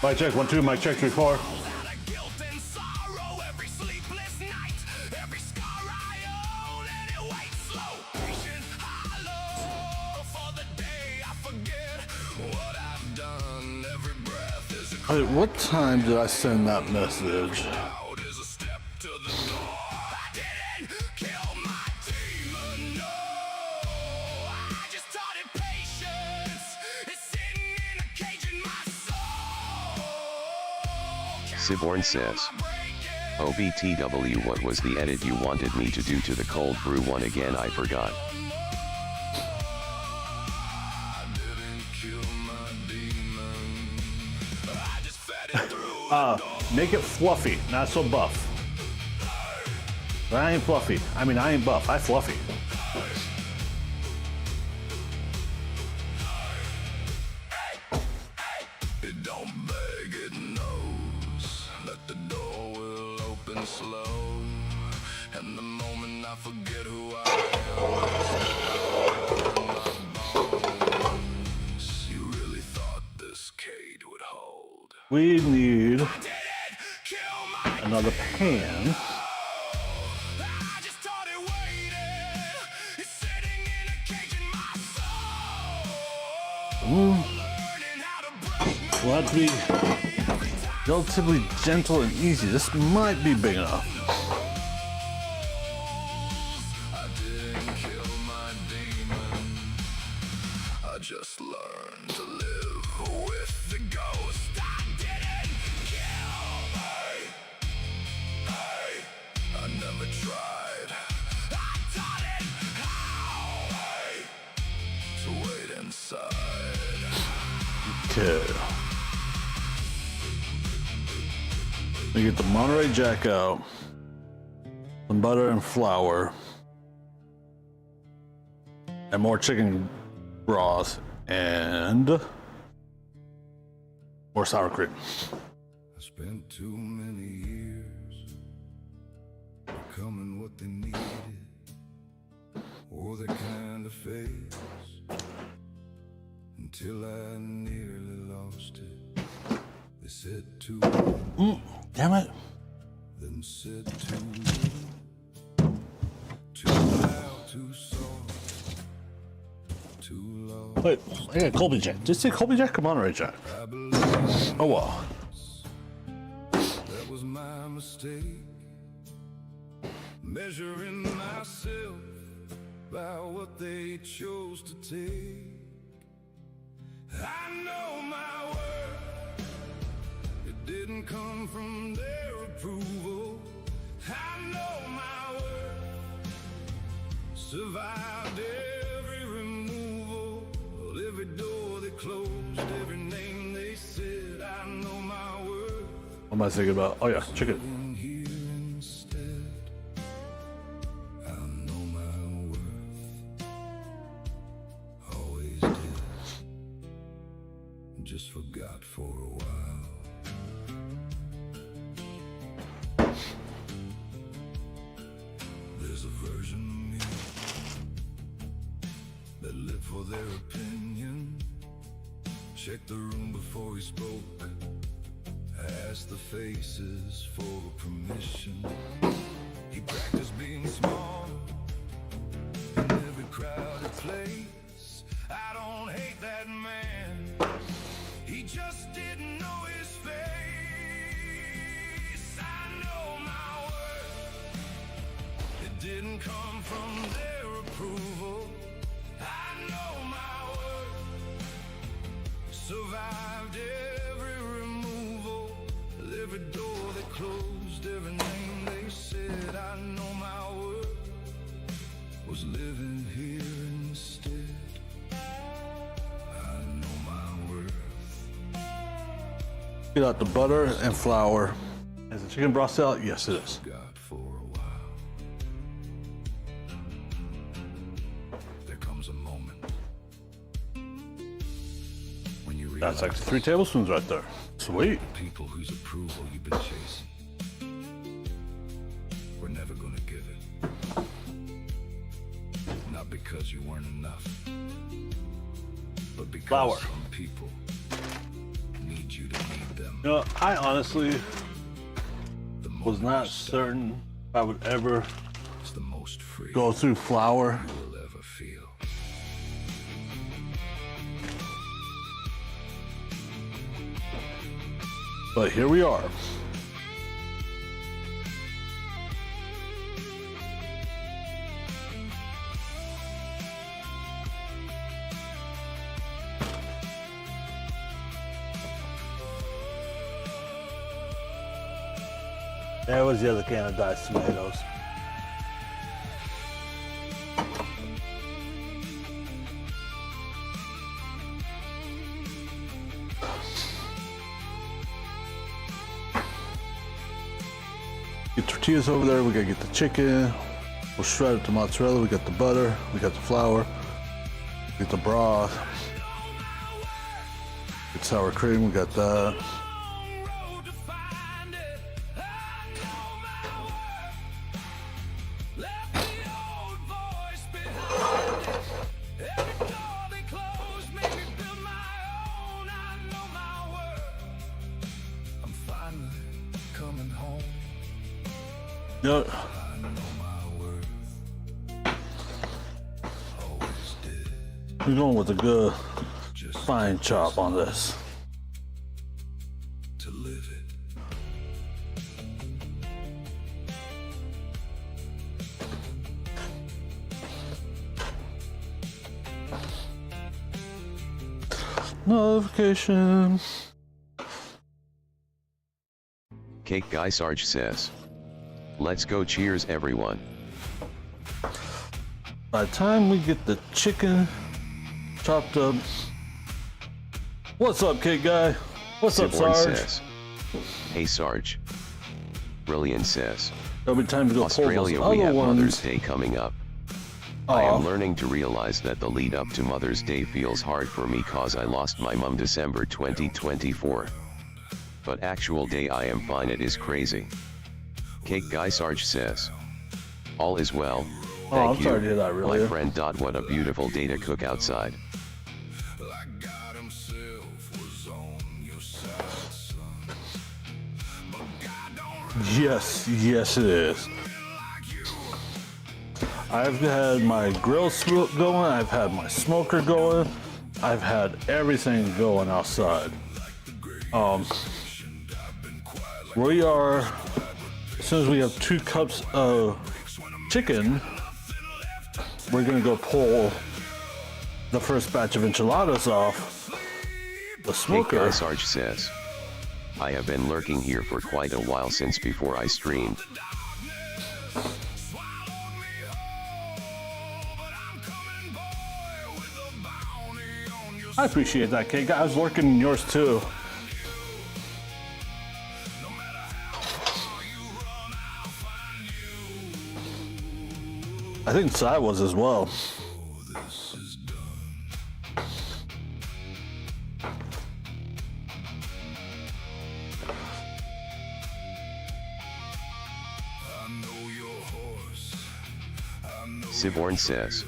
Mic check, 1, 2, mic check, 3, 4.
Out of guilt and sorrow, every sleepless night, every scar I own, and it waits slow, patient, hollow for the day I forget what I've done. Every breath is a
Wait, what time did I send that message?
crowd, is a step to the door. I didn't kill my demon, no. I just taught it patience. It's sitting in a cage in my soul.
Siborn says. OBTW, what was the edit you wanted me to do to the cold brew one again? I forgot.
I didn't kill my demon. I just fed it through.
Make it fluffy, not so buff. But I ain't fluffy. I mean, I ain't buff. I fluffy.
It don't beg, it knows that the door will open slow. And the moment I forget who I am, you really thought this cage would hold.
We need
Didn't kill my
another pan.
I just thought it waited. It's sitting in a cage in my soul. Learning how to break me.
Want it to be relatively gentle and easy. This might be big enough.
I didn't kill my demon. I just learned to live with the ghost. I didn't kill me. Hey, I never tried. I taught it how to wait inside.
Okay. We get the Monterey Jack out, some butter and flour, and more chicken broth, and more sour cream.
I spent too many years becoming what they needed, or the kind of face, until I nearly lost it. They said too little,
Damn it.
then said too little, too loud, too soft, too low.
Wait, I got Colby Jack. Did you say Colby Jack or Monterey Jack?
I believe
Oh well.
that was my mistake, measuring myself by what they chose to take. I know my worth, it didn't come from their approval. I know my worth, survived every removal, every door they closed, every name they said. I know my worth.
What am I thinking about? Oh yeah, chicken.
In here instead, I know my worth. Always did. Just forgot for a while. There's a version of me that lived for their opinion. Checked the room before he spoke. Asked the faces for permission. He practiced being small in every crowded place. I don't hate that man. He just didn't know his face. I know my worth. It didn't come from their approval. I know my worth. Survived every removal, every door they closed, every name they said. I know my worth was living here instead. I know my worth.
Get out the butter and flour. Is the chicken broth still out? Yes, it is.
God for a while. There comes a moment when you realize
That's like 3 tablespoons right there. Sweet.
people whose approval you've been chasing, we're never gonna give it. Not because you weren't enough, but because
Flour.
some people need you to need them.
You know, I honestly
The
was
moment
not
you stop,
certain I would ever
it's the most free
go through flour.
you'll ever feel.
But here we are. There was the other can of diced tomatoes. Get tortillas over there. We gotta get the chicken. We'll shred it to mozzarella. We got the butter. We got the flour. We got the broth. Get sour cream. We got that.
Long road to find it. I know my worth. Left the old voice behind it. Every door they closed made me build my own. I know my worth. I'm finally coming home.
Yep.
I know my worth. Always did.
We're going with a good
Just
fine chop on this. notification.
Cake Guy Sarge says. Let's go, cheers everyone.
By the time we get the chicken chopped up. What's up, Cake Guy? What's up,
Siborn
Sarge?
says. Hey Sarge. Brilliant says.
There'll be time to go
Australia,
pull
we
those
have
other
Mother's
ones.
Day coming up. I am
Aw.
learning to realize that the lead up to Mother's Day feels hard for me cause I lost my mum December 2024. But actual day I am fine, it is crazy. Cake Guy Sarge says. All is well.
Oh,
Thank
I'm
you,
sorry to hear that, really.
my friend. What a beautiful day to cook outside.
Like God himself was on your side, son. But God don't
Yes, yes it is.
like you.
I've had my grill going, I've had my smoker going, I've had everything going outside. We are, as soon as we have 2 cups of chicken, we're gonna go pull the first batch of enchiladas off the
Cake Guy
smoker.
Sarge says. I have been lurking here for quite a while since before I streamed.
I appreciate that, Cake. I was working in yours too. I think Sai was as well.
Siborn says.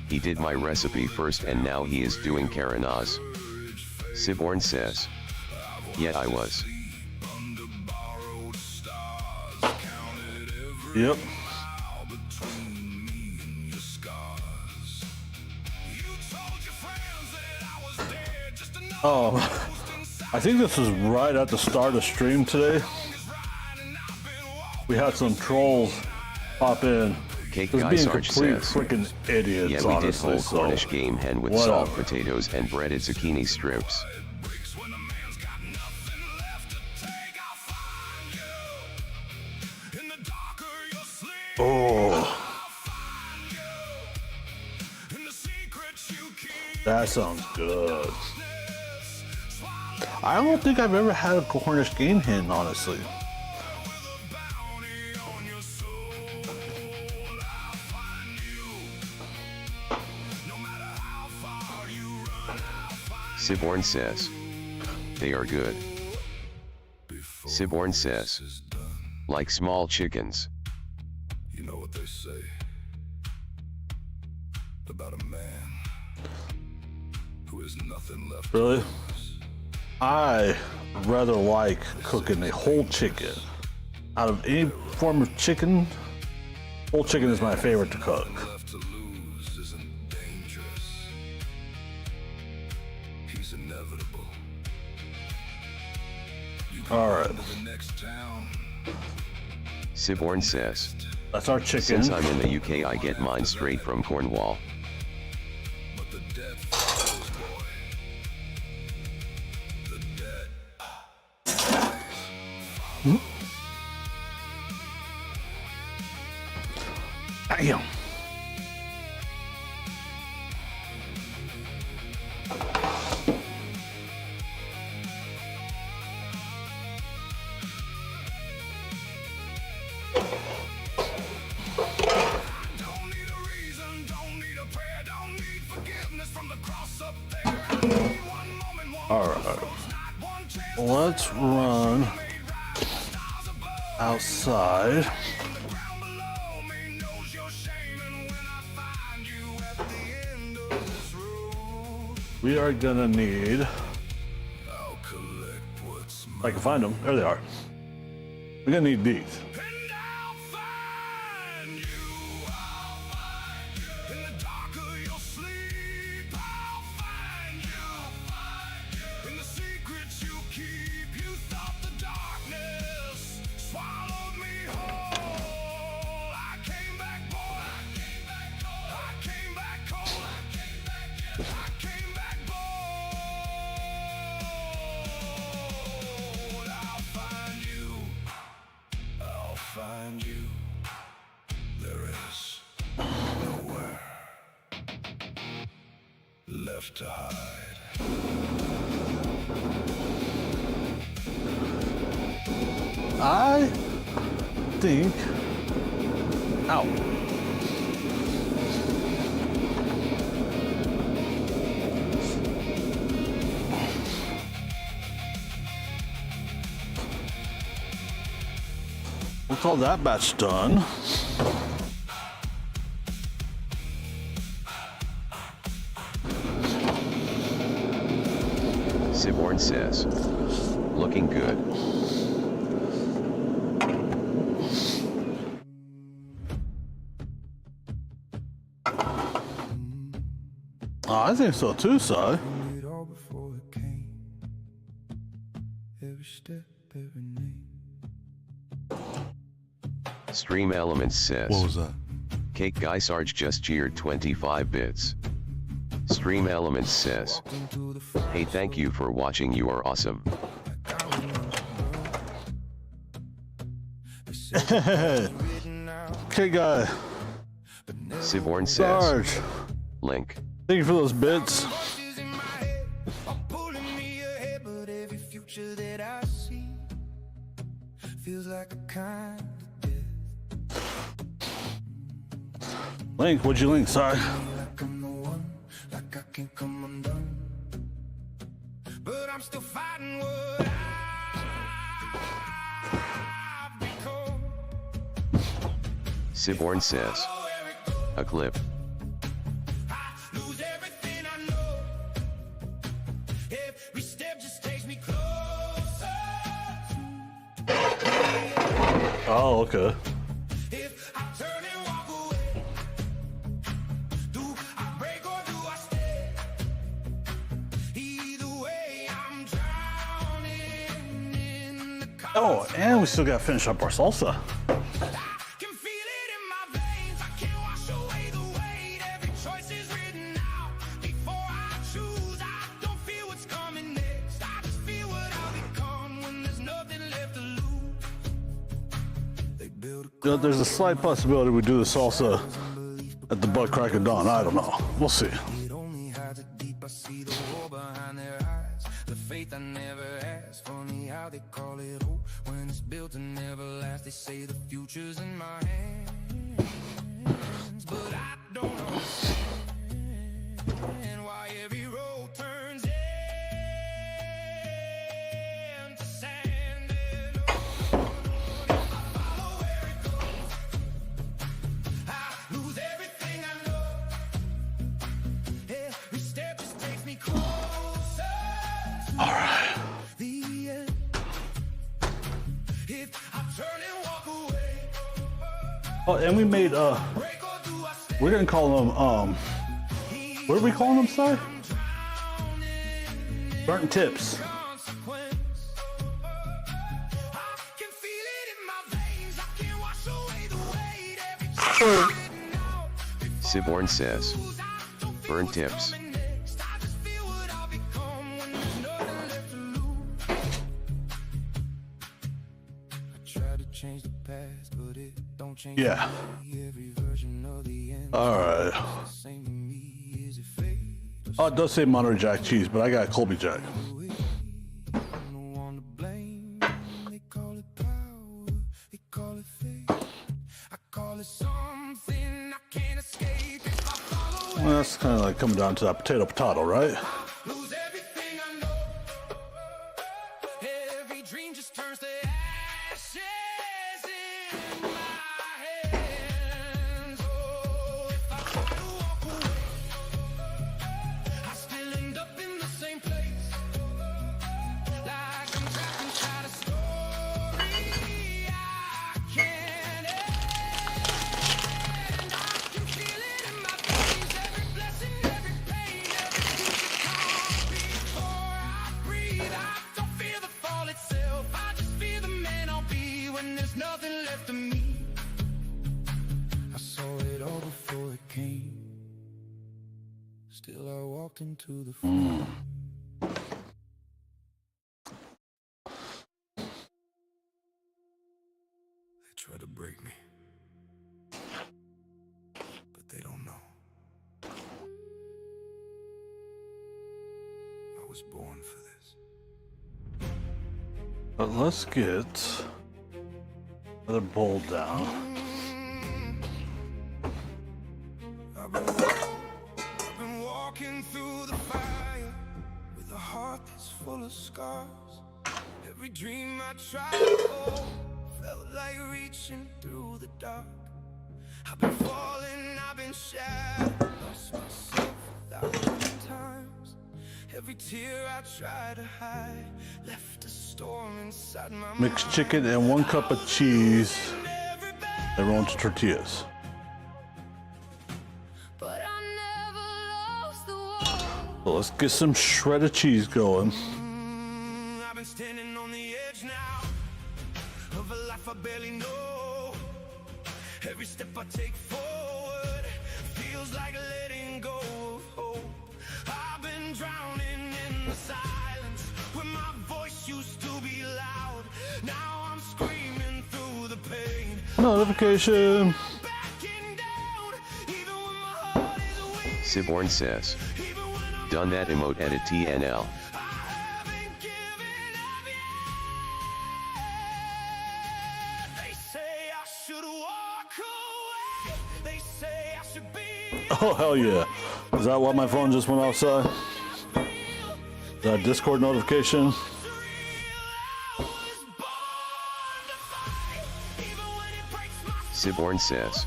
He did my recipe first and now he is doing Karanaz. Siborn says. Yeah, I was.
Yep. Oh, I think this was right at the start of stream today. We had some trolls pop in.
Cake
Just
Guy
being
Sarge
complete
says.
freaking idiots,
Yeah, we did
honestly.
whole
So,
Cornish game hen with salt,
whatever.
potatoes and breaded zucchini strips.
Oh, that sounds good. I don't think I've ever had a Cornish game hen, honestly.
Siborn says. They are good. Siborn says. Like small chickens.
You know what they say about a man who has nothing left.
Really? I rather like cooking a whole chicken. Out of any form of chicken, whole chicken is my favorite to cook.
Left to lose isn't dangerous. He's inevitable.
All right,
The next town.
Siborn says.
that's our chicken.
Since I'm in the UK, I get mine straight from Cornwall.
But the debt follows, boy. The debt.
Damn.
Don't need a reason, don't need a prayer, don't need forgiveness from the cross up there. One moment, one
All right,
one chance.
let's run outside.
Ground below me knows your shame, and when I find you at the end of this road,
We are gonna need, if
I'll collect what's mine.
I can find them, there they are. We're gonna need these.
And I'll find you, I'll find you. In the dark of your sleep, I'll find you. In the secrets you keep, you thought the darkness swallowed me whole. I came back, boy. I came back cold. I came back, boy. find you, there is nowhere left to hide.
I think. Ow. We'll call that batch done.
Siborn says, looking good.
I think so too, Si.
It all before it came. Every step, every name.
Stream Elements says,
that?
Cake Guy Sarge just cheered 25 bits. Stream Elements says,
Into the fire.
hey, thank you for watching, you are awesome.
Okay, guy.
Siborn says,
Sarge.
Link.
Thank you for those bits.
Voices in my head are pulling me ahead, but every future that I see feels like a kind of death.
Link, what'd you link, Si?
Like I'm the one, like I can't come undone. But I'm still fighting what I've become.
Siborn says,
Oh, where it goes,
a clip.
I lose everything I know. Every step just takes me closer.
Oh, okay.
If I turn and walk away, do I break or do I stay? Either way, I'm drowning in the
Oh, and we still gotta finish up our salsa.
can feel it in my veins. I can't wash away the weight. Every choice is written out. Before I choose, I don't feel what's coming next. I just feel what I'll become when there's nothing left to lose. They build a
There's a slight possibility we do the salsa at the butt crack of dawn. I don't know. We'll see.
It only hides it deep. I see the war behind their eyes. The faith I never asked. Funny how they call it hope when it's built to never last. They say the future's in my hands, but I don't understand why every road turns into sand. And if I follow where it goes, I lose everything I know. Every step just takes me closer.
All right.
The end. If I turn and walk away,
Oh, and we made
break or do I stay?
we're gonna call them what are we calling them, Si? Burnt tips.
Consequence. I can feel it in my veins. I can't wash away the weight. Every time written out.
Siborn says,
I don't feel
burn
what's
tips.
coming next. I just feel what I'll become when there's nothing left to lose. I try to change the past, but it don't change.
Yeah.
me. Every version of the end.
All right.
Same to me. Is it fate?
Oh, it does say Monterey Jack cheese, but I got Colby Jack.
No one to blame. They call it power. They call it fate. I call it something I can't escape. If I follow it,
Well, that's kind of like coming down to that potato, right?
lose everything I know. Every dream just turns to ashes in my hands. Oh, if I try to walk away, I still end up in the same place. Like I'm trapped inside a story I can't end. I can feel it in my veins. Every blessing, every pain, every future calm. Before I breathe, I don't feel the fall itself. I just feel the man I'll be when there's nothing left of me. I saw it all before it came. Still I walked into the flame. They try to was born for this.
But let's get another bowl down.
I've been walking through the fire with a heart that's full of scars. Every dream I tried to hold felt like reaching through the dark. I've been falling, I've been shattered, lost myself 1,000 times. Every tear I tried to hide left a storm inside my mind.
Mixed chicken and 1 cup of cheese. Everyone to tortillas.
But I never lost the war.
So let's get some shredded cheese going.
I've been standing on the edge now of a life I barely know. Every step I take forward feels like letting go of hope. I've been drowning in the silence when my voice used to be loud. Now I'm screaming through the pain,
Notification.
backing down, even when my heart is weak,
Siborn says.
even when I'm
Done that emote edit TNL.
I haven't given up yet. They say I should walk away. They say I should be.
Oh, hell yeah. Is that why my phone just went outside? That Discord notification?
Siborn says.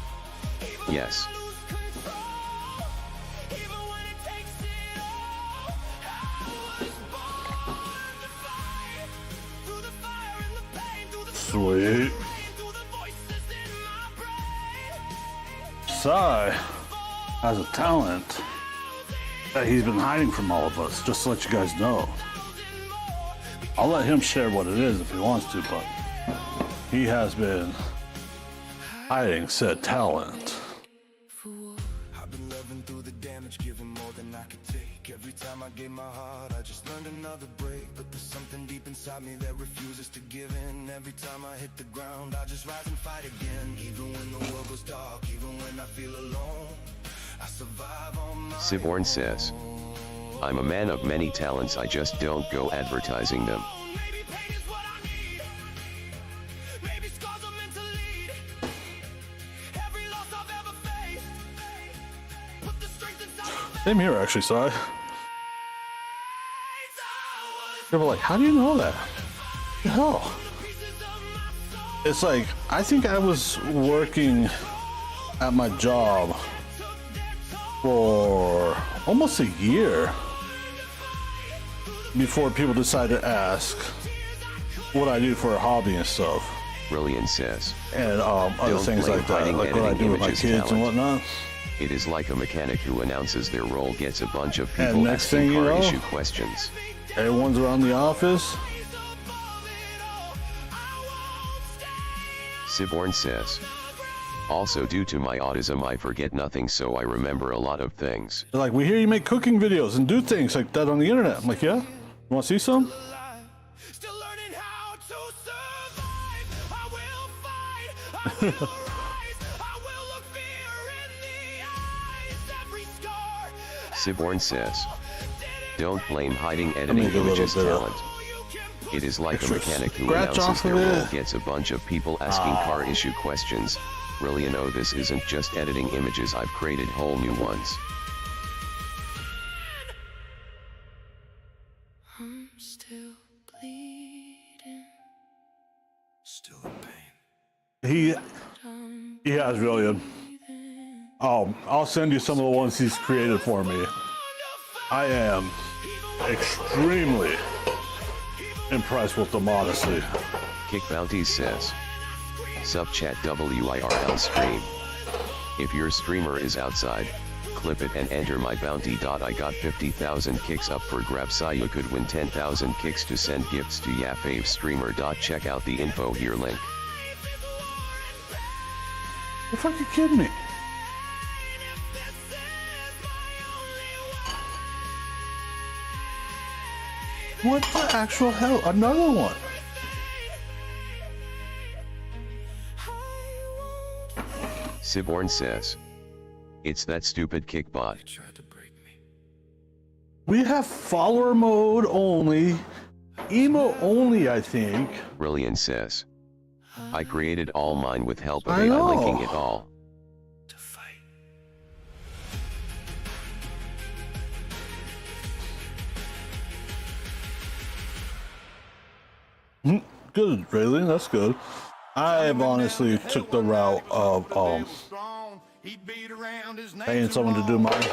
Yes.
Sweet. Sai has a talent that he's been hiding from all of us, just to let you guys know. I'll let him share what it is if he wants to, but he has been hiding said talent.
I've been loving through the damage, giving more than I could take. Every time I gave my heart, I just learned another break. But there's something deep inside me that refuses to give in. Every time I hit the ground, I just rise and fight again. Even when the world goes dark, even when I feel alone, I survive on my
Siborn says. I'm a man of many talents, I just don't go advertising them.
own. Maybe pain is what I need. Maybe scars are meant to lead. Every loss I've ever faced, put the strength inside my veins.
Same here, actually, Sai.
I was
They were like, how do you know that? The hell?
pieces of my soul.
It's like, I think I was working at my job for almost a year before people decided to ask what I do for a hobby and stuff.
Brilliant says.
And other
Don't
things
blame
like that,
hiding
like what I
editing
do with my
images
kids and
talent.
whatnot.
It is like a mechanic who announces their role gets a bunch of
And
people
next
asking
thing you
car
know-
issue questions.
Everyone's around the office.
Siborn says. Also due to my autism I forget nothing so I remember a lot of things.
They're like, we hear you make cooking videos and do things like that on the internet. I'm like, yeah? You want to see some?
Still learning how to survive. I will fight. I will rise. I will look fear in the eyes. Every scar.
Siborn says. Don't blame hiding editing
make a little
images
bit of-
talent. It is like a
extra
mechanic who
scratch
announces
off
their
of
role
it.
gets a bunch of people asking car issue questions. Really no, this isn't just editing images, I've created whole new ones.
I'm still bleeding.
Still in pain.
He has really. I'll send you some of the ones he's created for me. I am extremely impressed with the modesty.
Kick Bounties says. Sub chat WIRL stream. If your streamer is outside, clip it and enter my bounty. I got 50,000 kicks up for grabs. So you could win 10,000 kicks to send gifts to Yafave streamer. Check out the info here link.
You're fucking kidding me. What the actual hell? Another one.
Siborn says. It's that stupid kick bot.
Tried to break me.
We have follower mode only, emo only, I think.
Brilliant says. I created all mine with help of
I
AI
know.
linking it all.
Good, Raylene, that's good. I've honestly took the route of paying someone to do mine.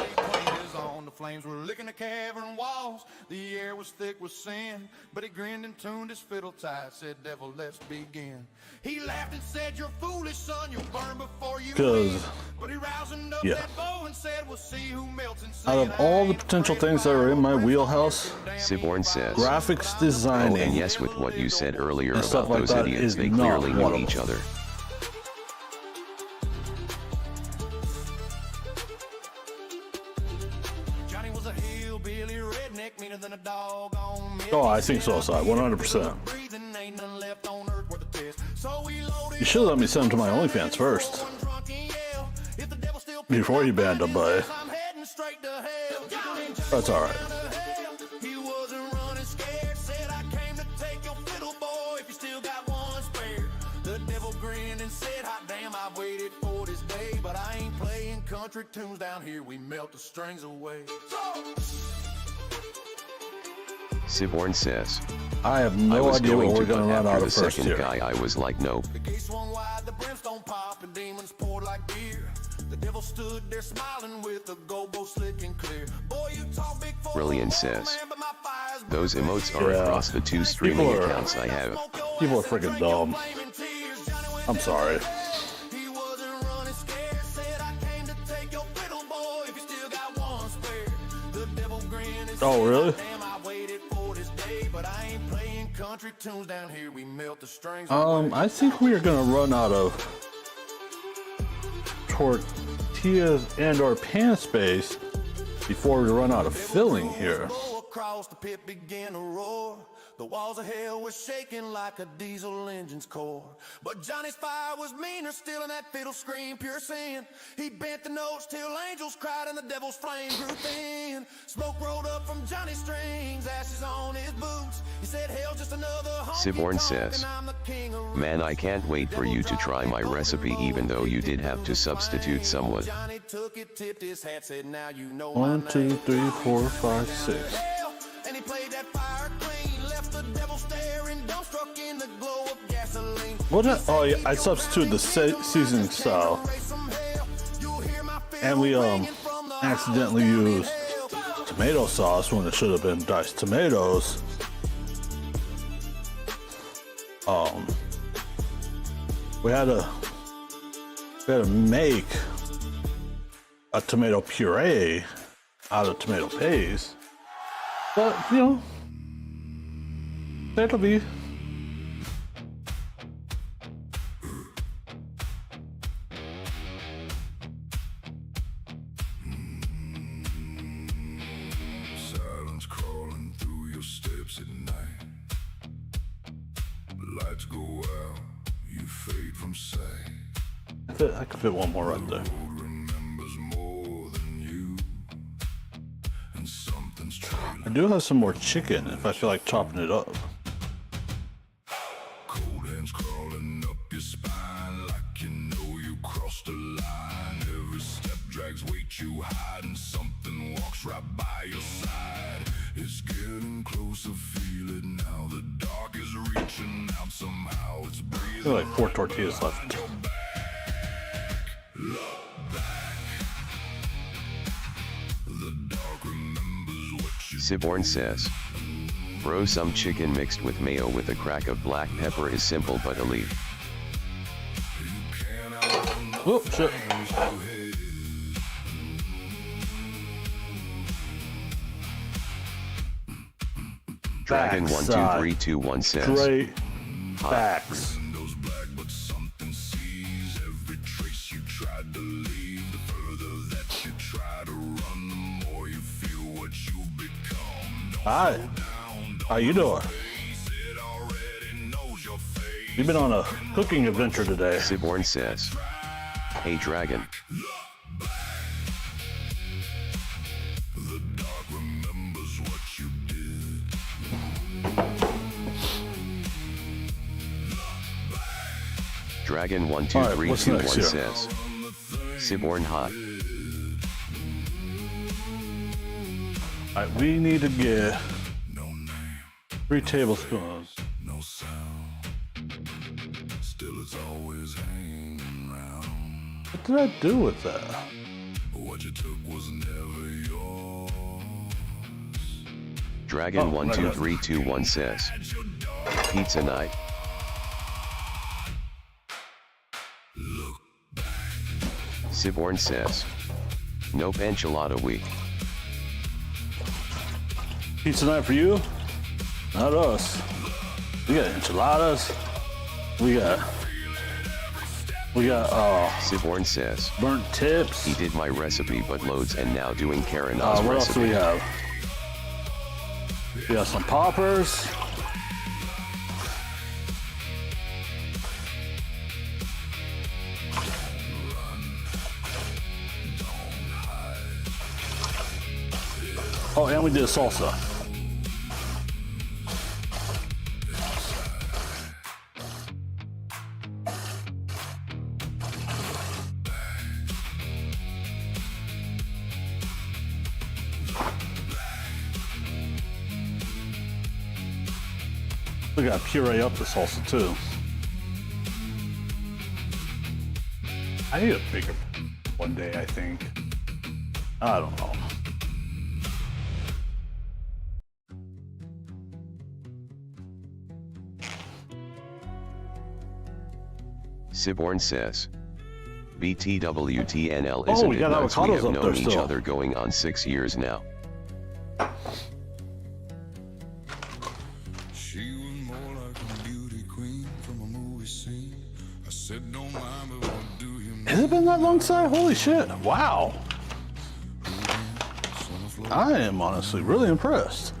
The flames were licking the cavern walls. The air was thick with sin, but he grinned and tuned his fiddle tight. Said, "Devil, let's begin." He laughed and said, "You're foolish, son. You'll burn before you win." But he rousing up
yeah.
that bow and said, "We'll see who melts in sin."
Out of all the potential things that are in my wheelhouse,
Siborn says.
graphics
Oh,
designing
and yes, with what you said earlier
and stuff
about
like
those
that
idiots,
is
they
not
clearly
one
knew
of
each
them.
other.
Johnny was a hillbilly redneck, meaner than a dog on me.
Oh, I think so, Si, 100%.
Breathing, ain't none left on earth worth a test. So we loaded
You should let me send him to my OnlyFans first,
one drunk and yell. If the devil still
before you banned him, but
I'm heading straight to hell.
that's alright.
He wasn't running scared. Said, "I came to take your fiddle, boy, if you still got one spare." The devil grinned and said, "Hot damn, I've waited for this day, but I ain't playing country tunes down here. We melt the strings away."
Siborn says.
I have
I
no
was
idea what
going
we're
to, but
gonna run
after
out
the
of first
second
here.
guy, I was like, nope.
The gate swung wide, the brimstone popped, and demons poured like beer. The devil stood there smiling with a gobo slick and clear. Boy, you talk big for
Brilliant
a
says.
man, but my fire's
Those emotes are
Yeah.
across the 2 streaming
People are-
accounts I have.
People are freaking dumb. I'm sorry.
He wasn't running scared. Said, "I came to take your fiddle, boy, if you still got one spare." The devil grinned and
Oh,
said,
really?
"Damn, I waited for this day, but I ain't playing country tunes down here. We melt the strings."
I think we are gonna run out of tortillas and or pan space before we run out of filling here.
Roll across the pit began to roar. The walls of hell were shaking like a diesel engine's core. But Johnny's fire was meaner still, and that fiddle screamed pure sin. He bent the notes till angels cried and the devil's flame grew thin. Smoke rolled up from Johnny's strings, ashes on his boots. He said, "Hell's just another honky
Siborn
tonk,
says,
and I'm the king of
Man, I can't wait for you to try my recipe, even though you did have to substitute someone.
Johnny took it, tipped his hat, said, "Now you know my
1,
name."
2, 3, 4, 5, 6.
And he played that fire clean, left the devil staring, dumbstruck in the glow of gasoline.
What? Oh yeah, I substituted the seasoning style, and we accidentally used tomato sauce when it should have been diced tomatoes. We had to make a tomato puree out of tomato paste, but you know, that'll be.
Silence crawling through your steps at night. Lights go out, you fade from sight.
I could fit one more right there.
Who remembers more than you? And something's trailing.
I do have some more chicken if I feel like chopping it up.
Cold hands crawling up your spine like you know you crossed a line. Every step drags weight you hide, and something walks right by your side. It's getting closer, feel it now. The dark is reaching out somehow. It's breathing.
There are like 4 tortillas left.
The dark remembers what you
Siborn says. Bro, some chicken mixed with mayo with a crack of black pepper is simple but elite.
Oh shit!
Dragon
Facts,
12321 says.
Straight facts.
Windows black, but something sees every trace you tried to leave. The further that you try to run, the more you feel what you've become. Don't
Hi,
slow down,
how you doing?
face it already knows your face.
We've been on a cooking adventure today.
Siborn says. Hey Dragon.
The dark remembers
Dragon
All right, what's next
12321
here?
says, Siborn hot.
All right, we need to get 3 tablespoons.
No sound. Still it's always hanging around.
What did I do with that?
What you took was never yours.
Dragon
Oh, I got it.
12321 says, Pizza night. Siborn says, Nope enchilada week.
Pizza night for you? Not us. We got enchiladas. We got
Siborn says,
burnt tips.
he did my recipe but loads and now doing Karana's
What else do we
recipe.
have? We got some poppers. Oh, and we did salsa. We got to puree up the salsa too. I need a bigger one day, I think. I don't know.
Siborn says, BTWTNL
Oh,
isn't
we
it
got
nuts we
avocados
have
up
known
there
each
still.
other going on 6 years now.
She was more like a beauty queen from a movie scene. I said, don't mind, but what do you mean?
Has it been that long, Si? Holy shit. Wow. I am honestly really impressed.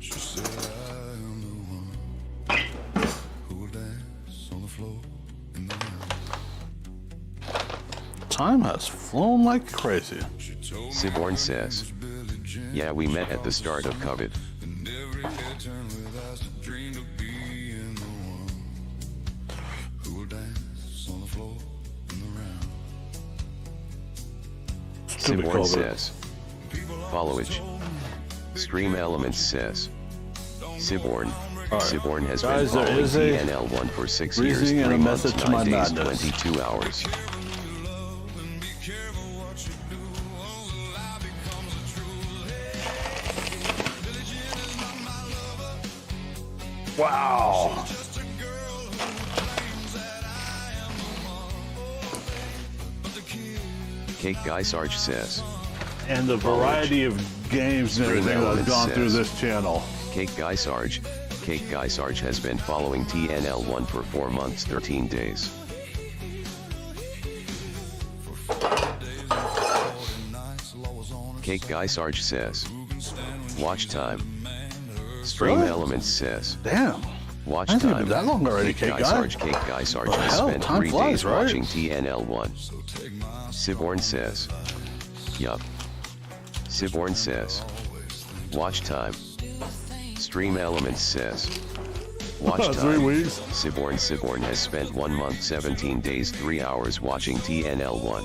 She said, I am the one who will dance on the floor in the rain.
Time has flown like crazy.
She told me
Siborn says,
Billie Jean
yeah we met at the start of COVID.
and every head turned with eyes to dream of being the one who will dance on the floor in the round.
Stupid
Siborn
COVID.
says, followage. Stream Elements says, Siborn.
right.
Siborn has
Guys,
been
there
following
is a
TNL1 for 6 years,
reasoning
3
and a
months,
method to
9
my
days,
madness.
22 hours.
Wow.
Cake Guy Sarge says,
And the variety of games and
Stream
everything that's
Elements
gone through
says.
this channel.
Cake Guy Sarge has been following TNL1 for 4 months, 13 days. Cake Guy Sarge says, watch time. Stream
Really?
Elements says,
Damn.
watch
Hasn't
time.
been that long already, Cake Guy.
Cake Guy Sarge
The
has
hell?
spent
Time
3
flies,
days
right?
watching TNL1. Siborn says, yup. Siborn says, watch time. Stream Elements says, watch time.
3 weeks.
Siborn has spent 1 month, 17 days, 3 hours watching TNL1.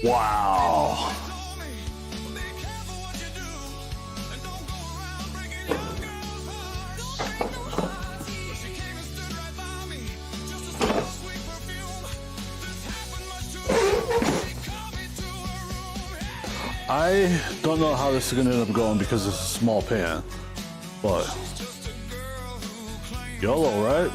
Wow. I don't know how this is gonna end up going because it's a small pan, but YOLO, right?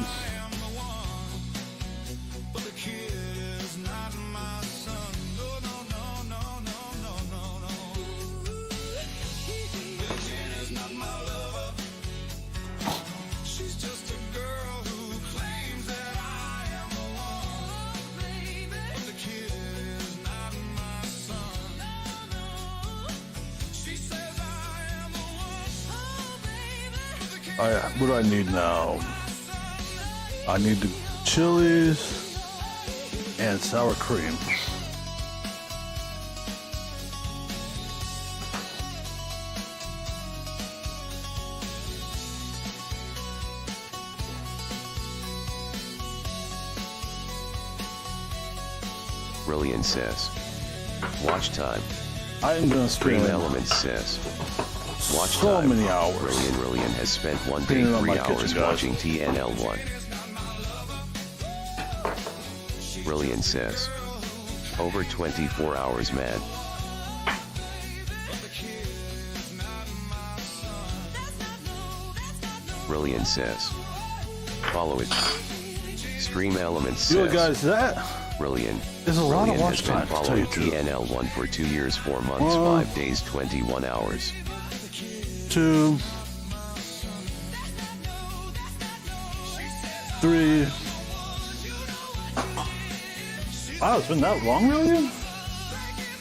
What do I need now? I need the chilies and sour cream.
Brilliant says. Watch time.
I'm gonna
Dream
spend
Elements says. Watch
so
time.
many hours.
Brilliant has spent one day
Cleaning up
3
my
hours
kitchen, guys.
watching TNL1. Brilliant says. Over 24 hours, man. Brilliant says. Follow it. Stream Elements
You know,
says.
guys, that
Brilliant.
is a lot of
Brilliant
watch
has been
time, to tell
following
you the truth.
TNL1 for 2 years, 4 months, 5 days, 21 hours.
2, 3.
Wow, it's been that long, really?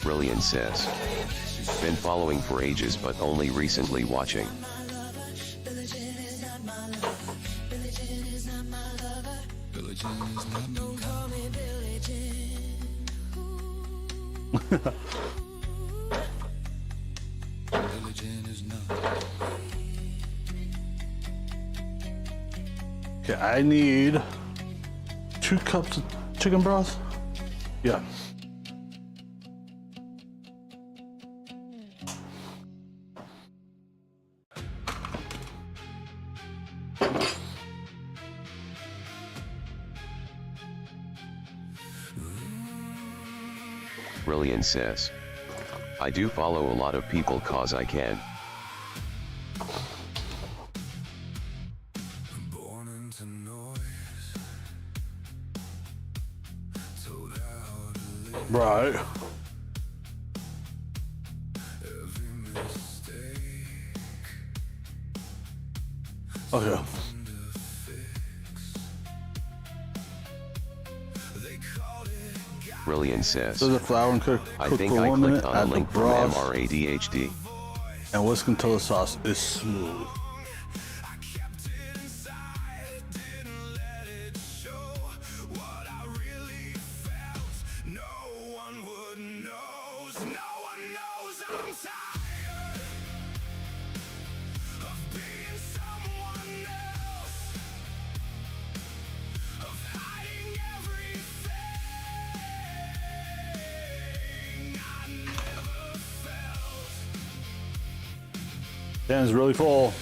Brilliant says. Been following for ages but only recently watching.
Okay, I need 2 cups of chicken broth. Yeah.
Brilliant says. I do follow a lot of people cause I can.
Born into noise, told how to live
Right.
every mistake.
Okay.
They called it
Brilliant says.
So the flour and cook
I
for
think I
1 minute.
clicked on a
Add the
link from
broth
MRADHD.
and whisk until the sauce is smooth.
I kept it inside, didn't let it show what I really felt. No one would know, no one knows I'm tired of being someone else, of hiding everything I never felt.
Dan's really full.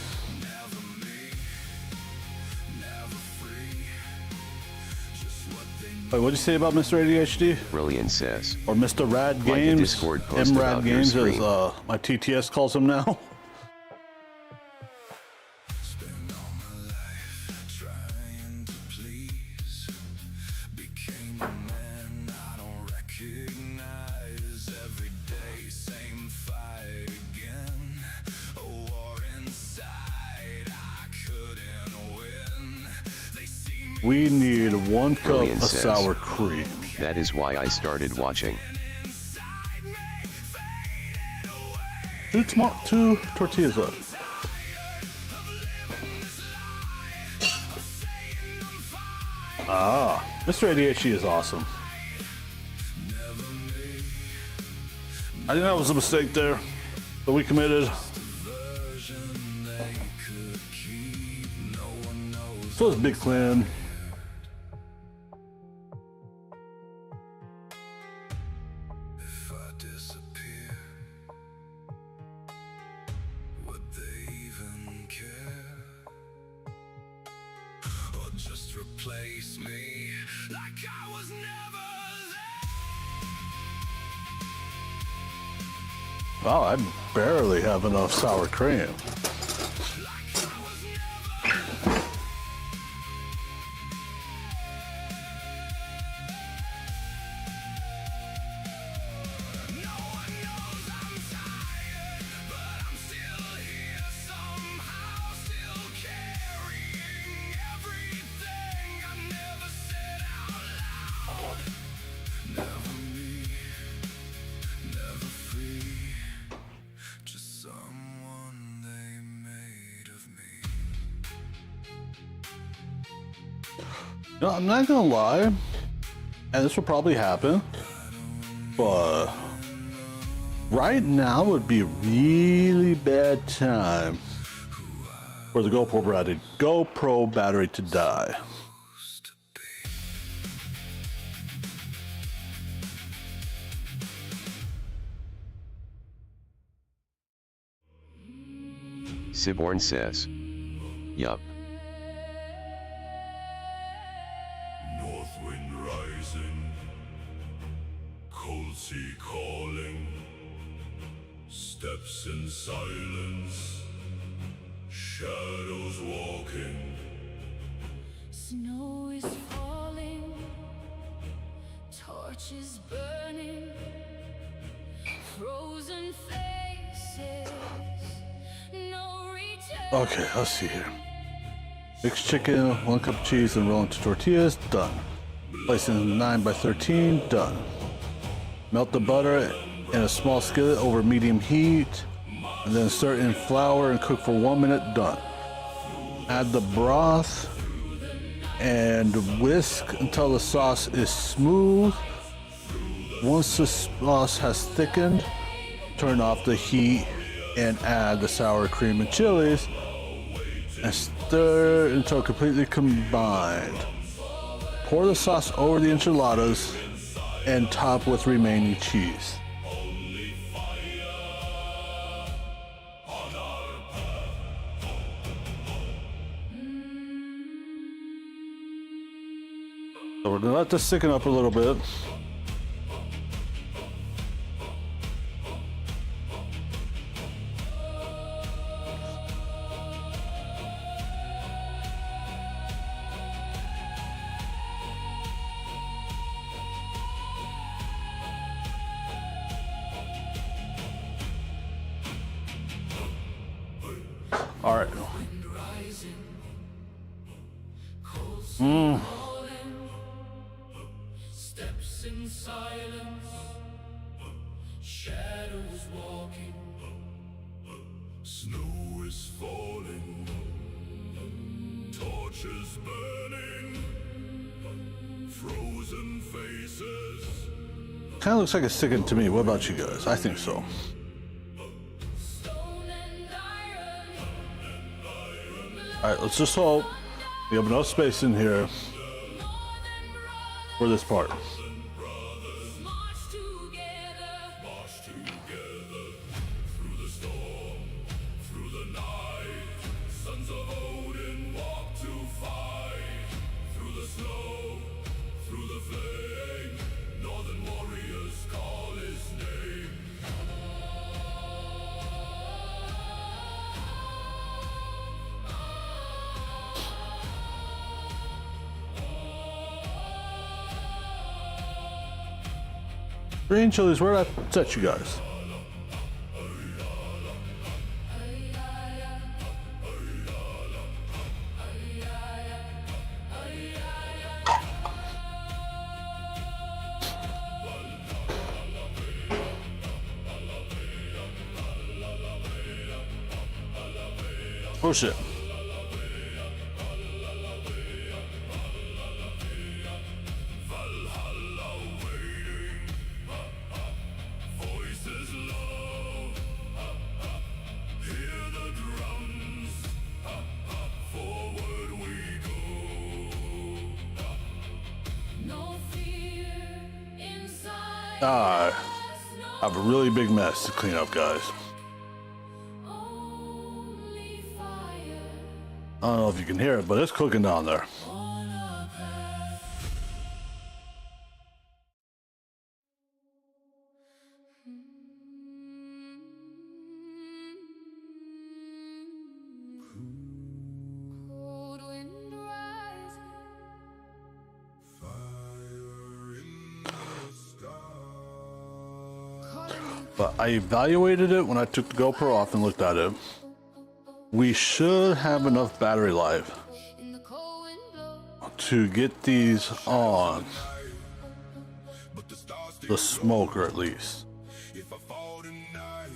Wait, what'd you say about Mr. ADHD?
Brilliant says.
Or Mr. Rad
Like a
Games?
Discord post
MRAD
about your
Games, as
stream.
my TTS calls him now.
Spent all my life trying to please. Became a man I don't recognize. Every day, same fight again. A war inside, I couldn't win. They see me
We need 1 cup
Brilliant
of
says.
sour cream.
That is why I started watching.
inside me, faded away.
2 tortillas left. Ah, Mr. ADHD is awesome. I think that was a mistake there that we committed. So is Big Clan.
If I disappear, would they even care? Or just replace me like I was never there?
Wow, I barely have enough sour cream.
Just someone they made of me.
No, I'm not gonna lie, and this will probably happen, but right now would be a really bad time for the GoPro battery to die.
Siborn says. Yup.
North wind rising, cold sea calling, steps in silence, shadows walking.
Snow is falling, torches burning, frozen faces, no return.
Okay, let's see here. Mixed chicken, 1 cup of cheese, and roll into tortillas. Done. Place in 9 by 13. Done. Melt the butter in a small skillet over medium heat, and then stir in flour and cook for 1 minute. Done. Add the broth and whisk until the sauce is smooth. Once the sauce has thickened, turn off the heat and add the sour cream and chilies and stir until completely combined. Pour the sauce over the enchiladas and top with remaining cheese. So we're gonna let this thicken up a little bit. All right.
Steps in silence, shadows walking,
Snow is falling, torches burning, frozen faces.
Kind of looks like it's thickened to me. What about you guys? I think so.
Stone and iron,
All right, let's just hope we have enough space in here for this part.
march together.
March together through the storm, through the night. Sons of Odin walk to fight. Through the snow, through the flame. Northern warriors call his name.
Green chilies, where did I set you guys? Oh shit.
Voices low, hear the drums. Forward we go.
No fear inside.
I have a really big mess to clean up, guys.
Only fire.
I don't know if you can hear it, but it's cooking down there.
Cold wind rising. Calling me
But I evaluated it when I took the GoPro off and looked at it. We should have enough battery life
in the cold wind blow.
to get these on
But the stars still
the smoker at least.
if I fall tonight,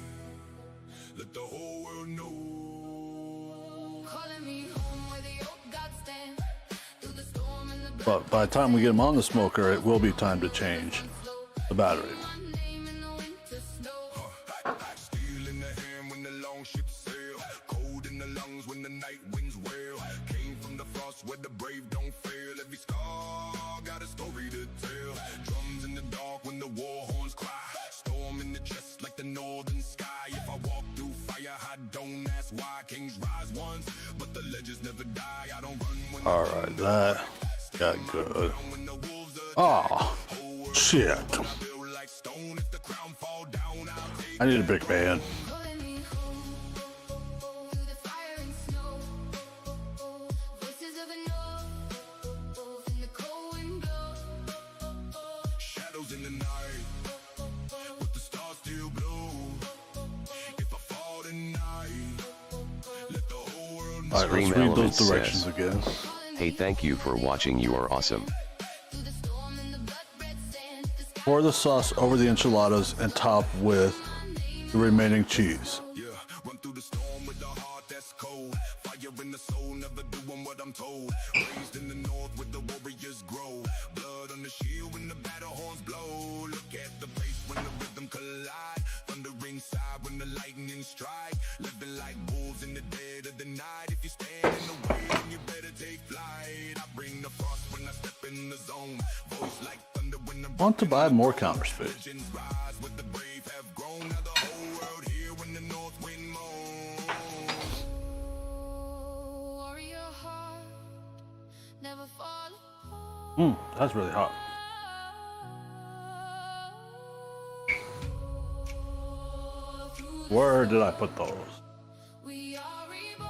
let the whole world know.
Calling me home where the old gods stand. Through the storm and the
But by the time we get them on the smoker, it will be time to change the battery.
my name in the winter snow.
Steel in the hand when the long ships sail. Cold in the lungs when the night winds wail. Came from the frost where the brave don't fail. Every scar got a story to tell. Drums in the dark when the war horns cry. Storm in the chest like the northern sky. If I walk through fire,
I don't ask why kings rise once, but the legends never die. I don't run when
All right, that got good. Oh, shit.
feel like stone. If the crown fall down, I'll take
I need a big man.
Calling me home through the fire and snow. Voices of the north in the cold wind blow.
shadows in the night, with the stars still blow. If I fall tonight, let the whole world know.
All right,
Scream
let's read
Element
those directions
says,
again.
Hey, thank you for watching. You are awesome.
Through the storm and the blood red sand. The sky
Pour the sauce over the enchiladas and top with the remaining cheese.
Yeah, run through the storm with a heart that's cold. Fire in the soul, never doing what I'm told. Raised in the north where the warriors grow. Blood on the shield when the battle horns blow. Look at the bass when the rhythm collide. Thundering side when the lightning strike. Living like wolves in the dead of the night. If you stand in the way, then you better take flight. I bring the frost when I step in the zone. Voice like thunder when the
I want to buy more counterfeit.
legends rise. With the brave have grown. Now the whole world here when the north wind moans.
warrior heart never fall apart.
That's really hot. Where did I put those?
We are reborn.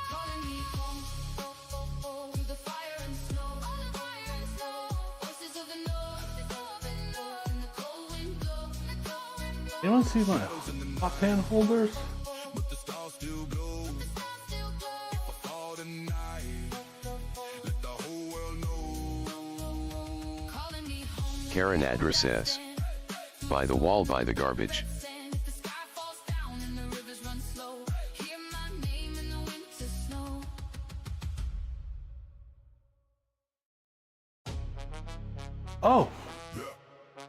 Calling me home through the fire and snow. Voices of the north in the cold wind blow.
Anyone see my hot pan holders?
But the stars still glow. Fall tonight. Let the whole world know.
Calling me home.
Karen Adra says, by the wall, by the garbage.
If the sky falls down and the rivers run slow, hear my name in the winter snow.
Oh,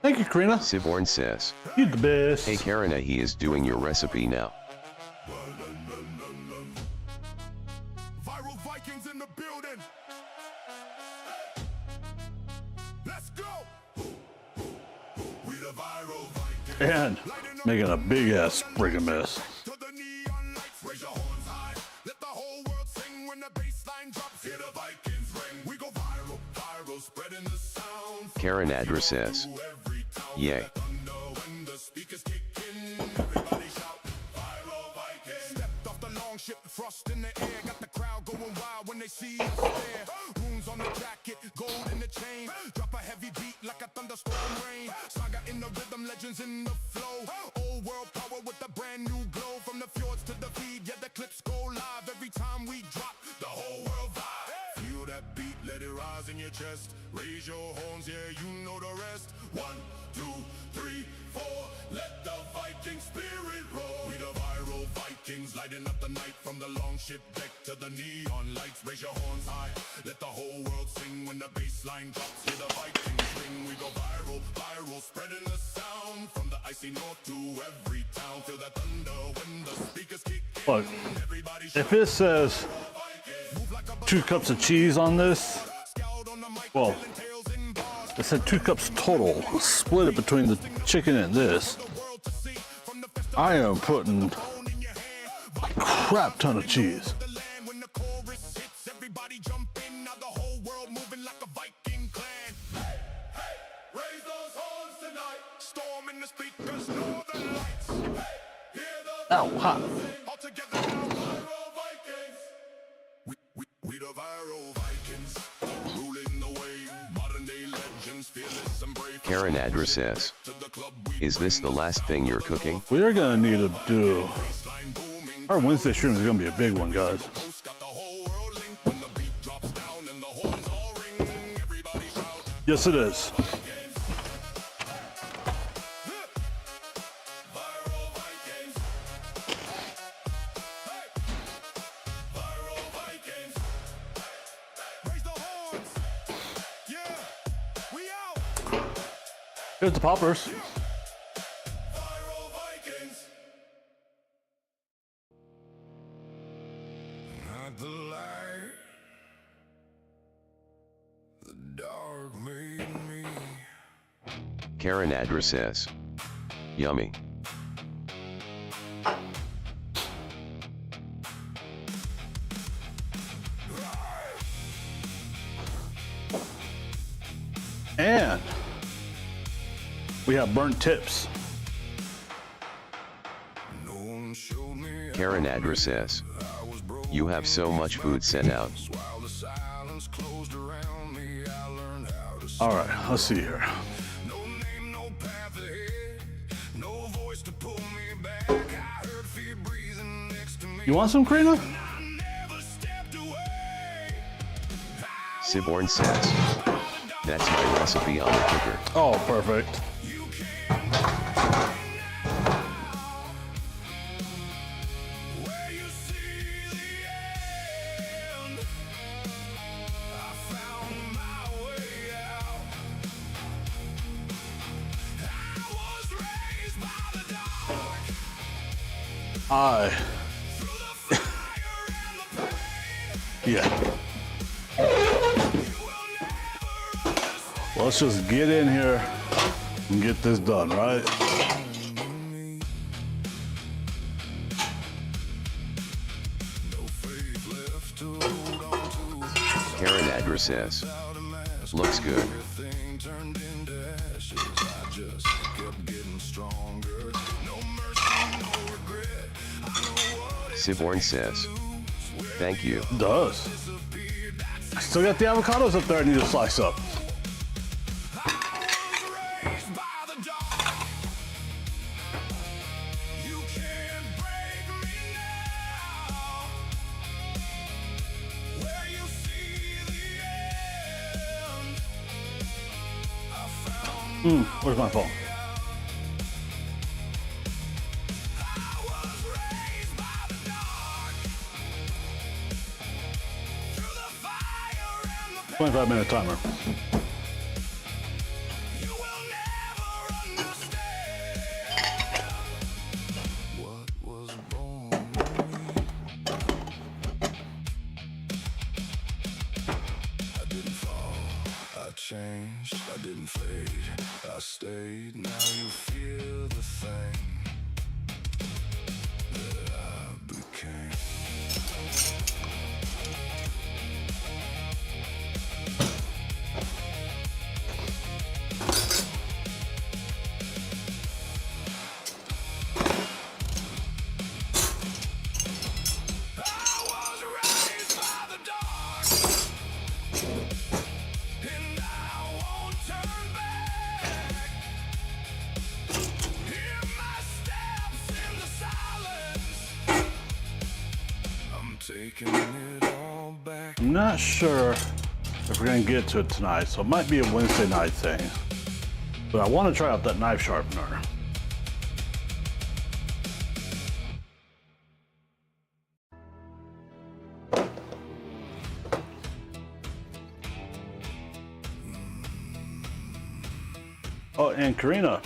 thank you, Karina.
Siborn says,
You the best.
hey Karina, he is doing your recipe now.
Viral Vikings in the building. Let's go. We the Viral Vikings.
And making a big ass friggin' mess.
To the neon lights, raise your horns high. Let the whole world sing when the bass line drops. Hear the Vikings ring. We go viral, viral, spreading the sound.
Karen Adra says,
Every town.
yay.
Thunder when the speakers kick in. Everybody shout, Viral Vikings. Stepped off the long ship, frost in the air. Got the crowd going wild when they see us there. Runes on the jacket, gold in the chain. Drop a heavy beat like a thunderstorm rain. Saga in the rhythm, legends in the flow. Old world power with a brand new glow. From the fjords to the feed, yeah, the clips go live. Every time we drop, the whole world vibe. Feel that beat, let it rise in your chest. Raise your horns, yeah, you know the rest. 1, 2, 3, 4. Let the Viking spirit roar. We the Viral Vikings, lighting up the night from the long ship deck to the neon lights. Raise your horns high, let the whole world sing when the bass line drops. Hear the Vikings ring. We go viral, viral, spreading the sound from the icy north to every town. Feel that thunder when the speakers kick in.
Look,
Everybody
if it says 2 cups of cheese on this, well, it said 2 cups total. Split it between the chicken and this. I am putting a crap ton of cheese.
the land when the chorus hits. Everybody jump in, now the whole world moving like a Viking clan. Hey, hey, raise those horns tonight. Storm in the speakers, northern lights. Hey, hear the
Ow, hot.
all together now, Viral Vikings. We the Viral Vikings, ruling the wave. Modern day legends, fearless and brave.
Karen Adra says,
To the club, we
is this the last thing you're cooking?
We are gonna need to do.
line booming.
Our Wednesday stream is gonna be a big one, guys.
Host got the whole world linked when the beat drops down and the horns all ring. Everybody shout.
Yes, it is.
Viral Vikings. Hey. Viral Vikings. Raise the horns. Yeah. We out.
Here's the poppers.
Viral Vikings. Not the light. The dark made me.
Karen Adra says, Yummy.
And we have burnt tips.
No one showed me
Karen Adra says, you have so much food sent out.
while the silence closed around me. I learned how to
All right, let's see here.
no name, no path ahead, no voice to pull me back. I heard fear breathing next to me.
You want some, Karina?
I never stepped away.
Siborn says, that's my recipe on the cooker.
Oh, perfect.
You can't break me now. Where you see the end, I found my way out. I was raised by the dark, through the fire and the pain.
Yeah.
You will never understand.
Let's just get in here and get this done, right?
No faith left to hold on to.
Karen Adra says, looks good.
Everything turned into ashes. I just kept getting stronger. No mercy, no regret. I know what it
Siborn says, thank you.
Does.
disappeared. That's
I still got the avocados up there I need to slice up.
I was raised by the dark. You can't break me now. Where you see the end, I found
Where's my phone?
I was raised by the dark. Through the fire and the pain,
25-minute timer.
you will never understand what was born in me. I didn't fall, I changed, I didn't fade, I stayed. Now you feel the thing that I became. I was raised by the dark, and I won't turn back. Hear my steps in the silence. I'm taking it all back.
I'm not sure if we're gonna get to it tonight, so it might be a Wednesday night thing. But I want to try out that knife sharpener. Oh, and Karina,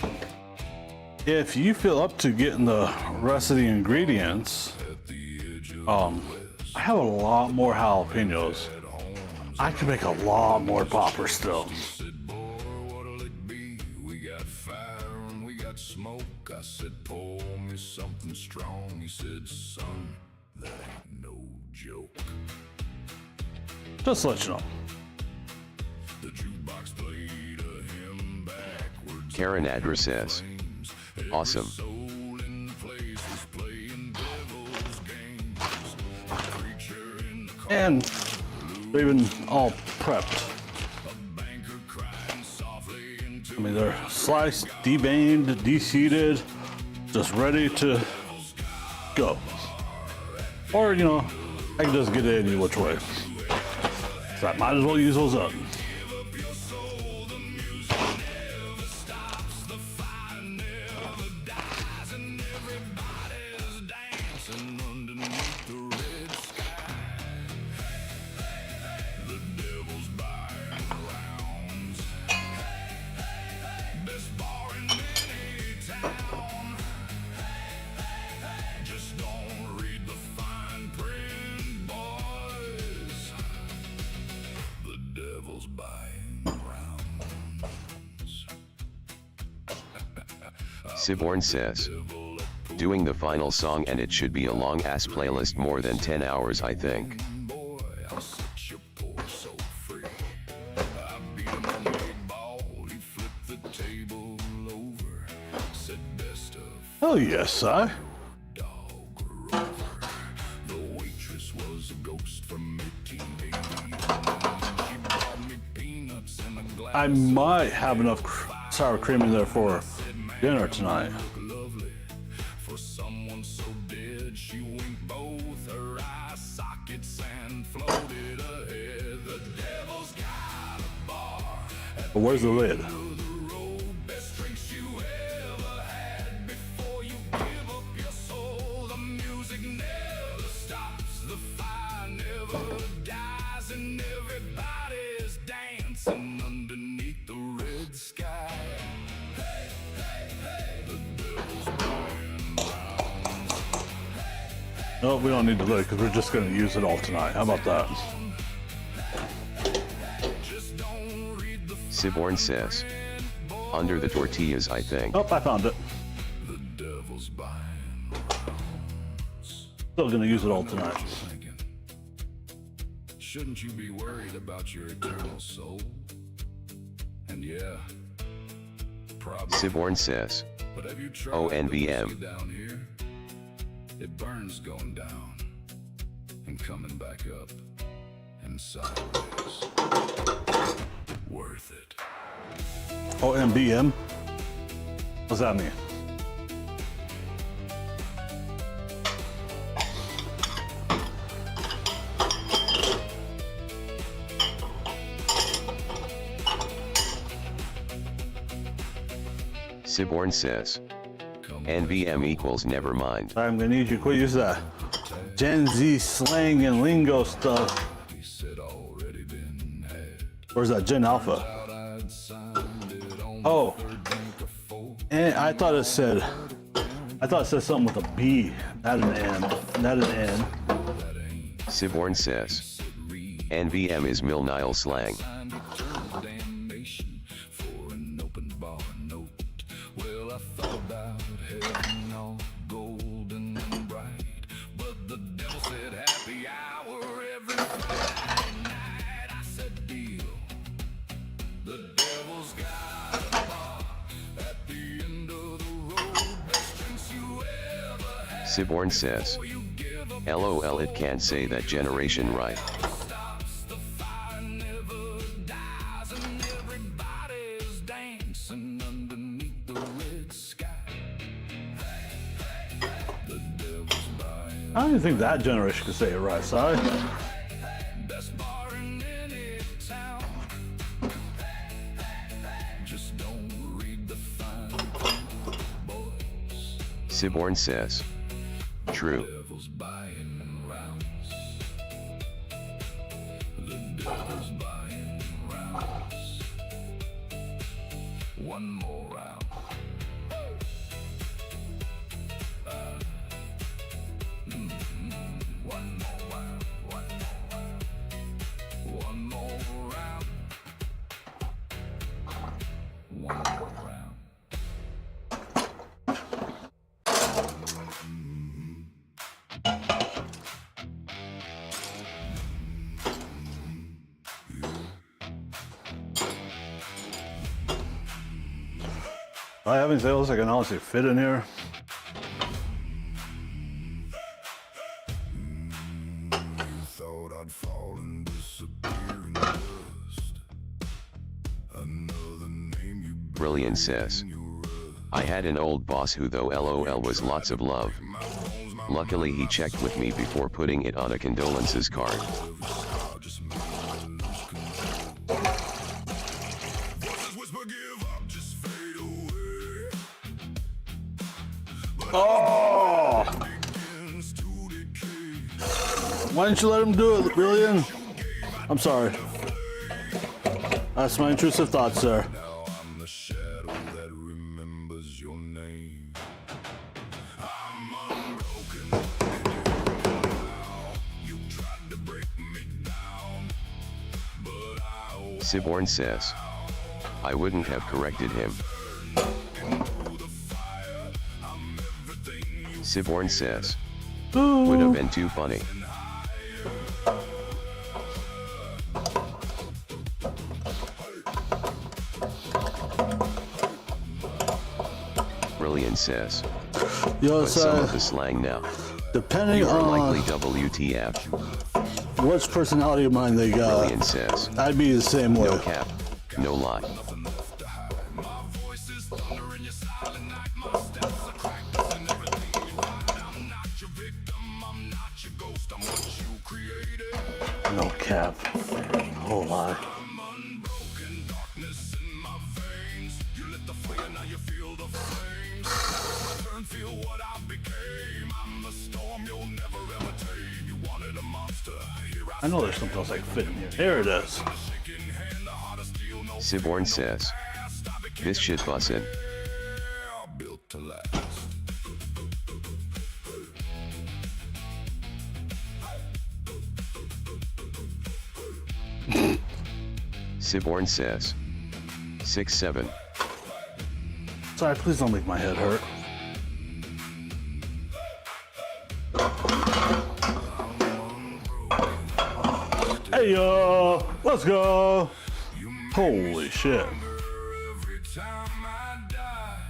if you feel up to getting the rest of the ingredients, I have a lot more jalapenos. I can make a lot more poppers still.
Said, boy, what'll it be? We got fire and we got smoke. I said, pour me something strong. He said, son, that ain't no joke.
Just to let you know.
The jukebox played a hymn backwards.
Karen Adra says, awesome.
Soul in the place was playing devil's games. A creature in the car,
And they've been all prepped.
a banker crying softly into
I mean, they're sliced, deveined, deseeded, just ready to go. Or, you know, I can just get it any which way. So I might as well use those up.
dancing underneath the red sky. The devil's buying rounds. Best bar in any town. Just don't read the fine print, boys. The devil's
Siborn says, doing the final song and it should be a long ass playlist, more than 10 hours I think.
Boy, I'll set your poor soul free. I beat him on the 8-ball, he flipped the table over. Said best of
Oh yes, Si.
dog Rover. The waitress was a ghost from 1880. She brought me peanuts and a glass
I might have enough sour cream in there for dinner tonight.
lovely. For someone so dead, she winked both her eye sockets and floated ahead. The devil's got a bar at
But where's the lid?
the road. Best drinks you ever had before you give up your soul. The music never stops, the fire never dies, and everybody's dancing underneath the red sky.
No, we don't need the lid because we're just going to use it all tonight. How about that?
Siborn says, under the tortillas I think.
Oh, I found it.
The devil's buying.
Still going to use it all tonight.
Thinking, shouldn't you be worried about your eternal soul? And yeah, probably.
Siborn says,
But have you tried
ONBM.
the whiskey down here? It burns going down and coming back up and sideways. Worth it.
OMBM? What's that mean?
Siborn says, NVM equals never mind.
I'm going to need you to quit using that Gen Z slang and lingo stuff.
He said already been had.
Where's that Gen Alpha?
Thought I'd signed it on
Oh,
the third drink of four.
and I thought it said something with a B, not an N, not an N.
Siborn says, NVM is Mill Nile slang.
Signed eternal damnation for an open bar note. Well, I thought about heaven all golden and bright, but the devil said happy hour every Friday night. I said deal. The devil's got a bar at the end of the road. Best drinks you ever had.
Siborn says, LOL it can't say that generation right.
Stops, the fire never dies, and everybody's dancing underneath the red sky. The devil's buying.
I don't even think that generation could say it right, sorry.
Best bar in any town. Just don't read the fine print, boys.
Siborn says, true.
Devil's buying rounds. The devil's buying rounds. One more round. One more round. One more round. One more round.
I haven't said else I can honestly fit in here.
Thought I'd fall and disappear in dust. Another name you
Brilliant says, I had an old boss who though LOL was lots of love. Luckily he checked with me before putting it on a condolences card.
just made me lose control. Voices whisper, give up, just fade away.
Oh!
Begins to decay.
Why didn't you let him do it, Brilliant? I'm sorry. That's my intrusive thoughts, sir.
Now I'm the shadow that remembers your name. I'm unbroken. You tried to break me down, but I
Siborn says, I wouldn't have corrected him.
into the fire
Siborn says. Would have been too funny. Brilliant says.
Yo,
But some
so
of the slang now.
depending
You are
on
likely WTF.
which personality of mine they got,
Brilliant says.
I'd be the same way.
No cap. No lie.
No cap. Oh my. I know there's something else I can fit in here. There it is.
Siborn says. This shit bussin'.
Built to last.
Siborn says. 6'7".
Sorry, please don't make my head hurt. Hey yo, let's go. Holy shit.
Every time I die,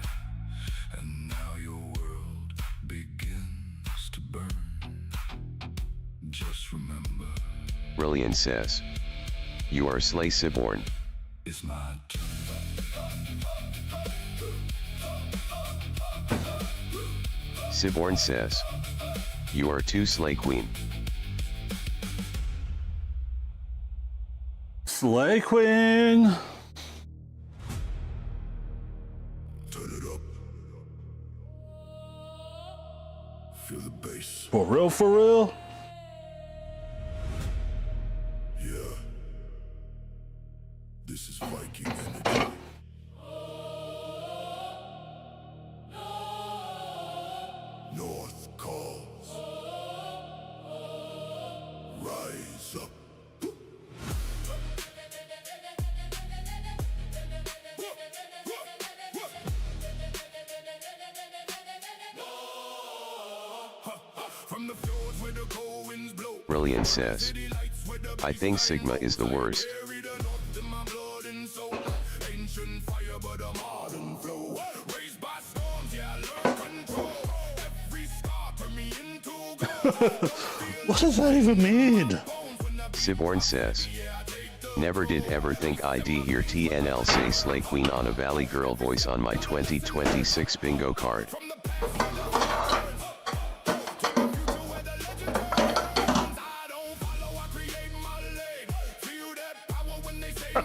and now your world begins to burn. Just remember,
Brilliant says. You are Slay Siborn.
it's my turn.
Siborn says. You are too Slay Queen.
Slay Queen.
Turn it up. Feel the bass.
For real, for real?
Yeah. This is Viking energy. North calls. Rise up. From the fjords where the cold winds blow.
Brilliant says. I think Sigma is the worst.
Carry the north in my blood and soul. Ancient fire, but a modern flow. Raised by storms, yeah, I learn control. Every scar turn me into gold.
What does that even mean?
Siborn says. Never did ever think I'd hear TNL say Slay Queen on a Valley Girl voice on my 2026 bingo card.
I don't follow, I create my lane. Feel that power when they say go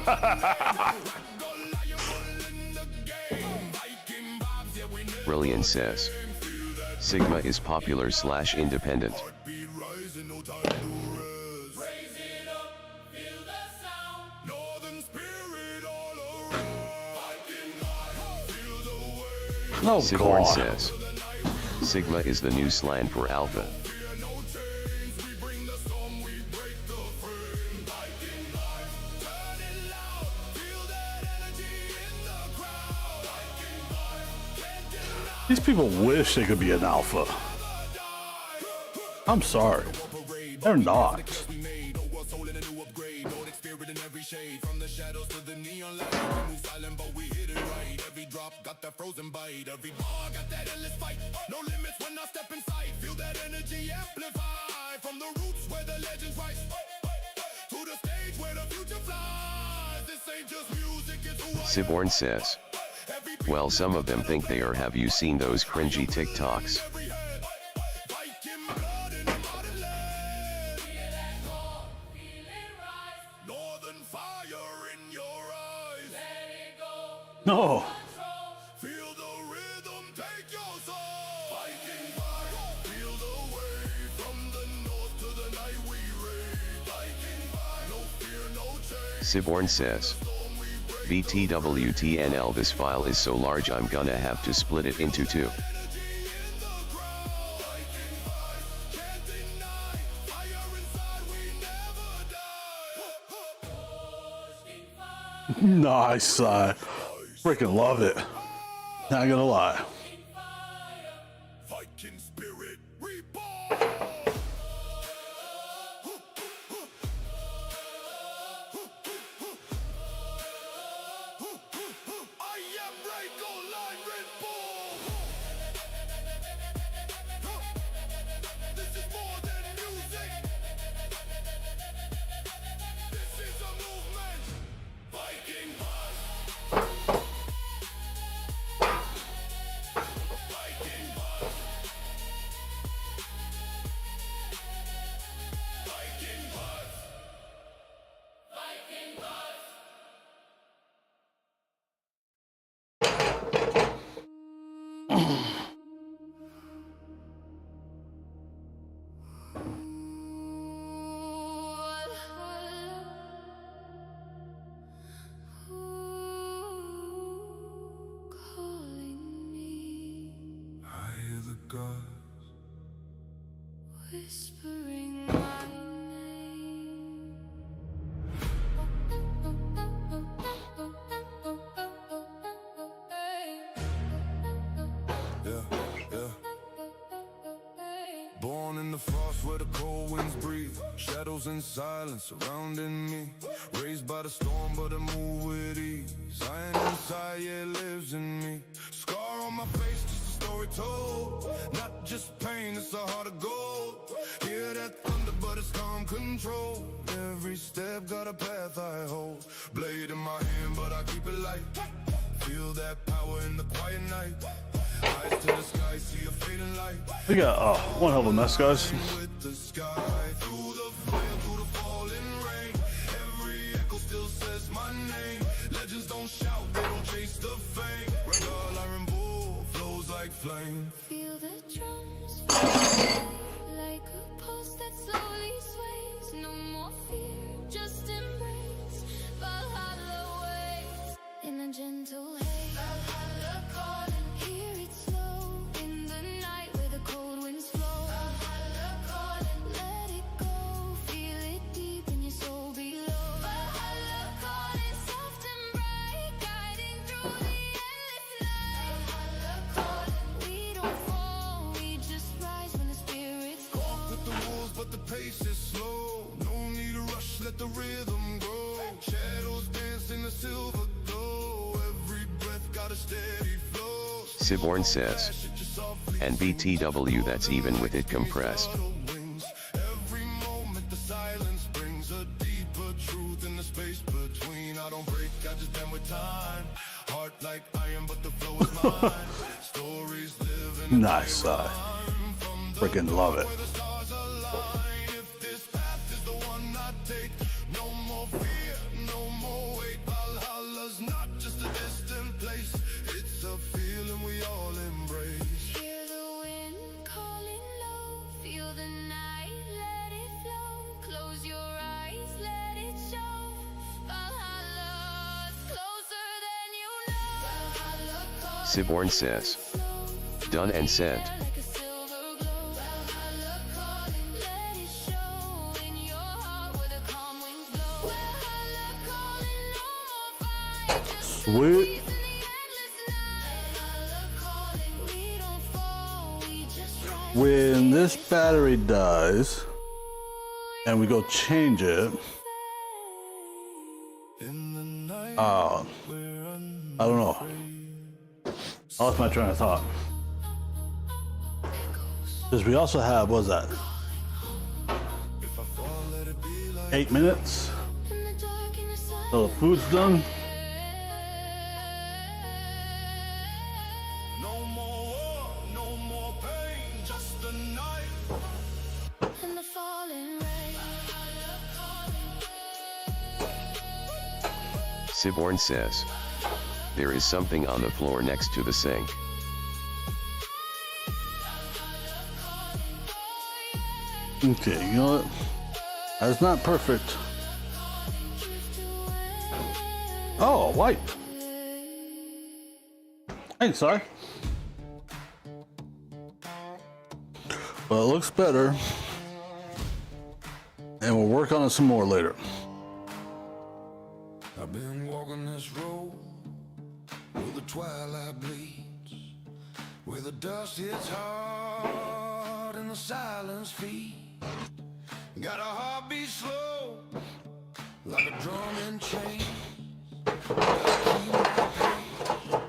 liable in the game. Viking vibes, yeah, we never
Brilliant says. Sigma is popular / independent.
be rising, no time to rest. Raise it up, feel the sound. Northern spirit all around. Viking vibes, feel the way.
Oh
Siborn
god.
says. Sigma is the new slang for alpha.
Fear no chains, we bring the storm, we break the frame. Viking vibes, turn it loud. Feel that energy in the crowd. Viking vibes, can't deny.
These people wish they could be an alpha. I'm sorry. They're not.
We made a world soul in a new upgrade. Nordic spirit in every shade. From the shadows to the neon light. We move silent, but we hit it right. Every drop got that frozen bite. Every bar got that endless fight. No limits when I step inside. Feel that energy amplify. From the roots where the legends rise. To the stage where the future flies. This ain't just music, it's who I am.
Siborn says. Well, some of them think they are. Have you seen those cringy TikToks?
Every head. Viking blood in a modern land. Northern fire in your eyes.
No.
Feel the rhythm, take your soul. Viking fire, feel the wave. From the north to the night we raid. Viking fire, no fear, no change.
Siborn says. VTWTNL, this file is so large I'm gonna have to split it into two.
Energy in the crowd. Viking fire, can't deny. Fire inside, we never die.
Nice. I freaking love it. Not gonna lie.
Viking spirit.
Calling me,
I hear the gods.
whispering my name.
Yeah, yeah. Born in the frost where the cold winds breathe. Shadows and silence surrounding me. Raised by the storm, but I move with ease. Iron inside, yeah, it lives in me. Scar on my face, just a story told. Not just pain, it's a heart of gold. Hear that thunder, but it's calm control. Every step got a path I hold. Blade in my hand, but I keep it light. Feel that power in the quiet night. Eyes to the sky, see a fading light.
We got one hell of a mess, guys.
With the sky, through the fire, through the falling rain. Every echo still says my name. Legends don't shout, they don't chase the fame. Red all iron bull flows like flame.
Feel the drums fade like a pulse that slowly sways. No more fear, just embrace. Valhalla waits in a gentle haze. Valhalla calling, hear it slow in the night where the cold winds flow. Valhalla calling, let it go, feel it deep in your soul below. Valhalla calling, soft and bright, guiding through the endless night. Valhalla calling, we don't fall, we just rise when the spirits go.
Walk with the wolves, but the pace is slow. No need to rush, let the rhythm grow. Shadows dance in the silver glow. Every breath got a steady flow.
Siborn says. And BTW, that's even with it compressed.
Every moment the silence brings a deeper truth in the space between. I don't break, I just bend with time. Heart like iron, but the flow is mine. Stories live in
Nice. Freaking love it.
where the stars align. If this path is the one I take, no more fear, no more wait. Valhalla's not just a distant place, it's a feeling we all embrace.
Hear the wind calling low, feel the night, let it flow. Close your eyes, let it show. Valhalla's closer than you know. Valhalla calling,
Siborn says. Done and sent.
like a silver glow. Valhalla calling, let it show in your heart where the calm winds blow. Valhalla calling, no more fight, just
Sweet.
in the endless night. Valhalla calling, we don't fall, we just rise.
When this battery dies and we go change it,
In the night,
I don't know. I lost my train of thought. Because we also have, what was that?
if I fall, let it be like
8 minutes
In the dark, in the silence.
till the food's done.
no more war, no more pain, just a night.
And the falling rain.
Siborn says. There is something on the floor next to the sink.
Okay, you know what? That's not perfect. Oh, white. Hey, sorry. Well, it looks better. And we'll work on it some more later.
I've been walking this road where the twilight bleeds, where the dust hits hard and the silence feeds. Got a heartbeat slow, like a drum in chains. Gotta keep my pace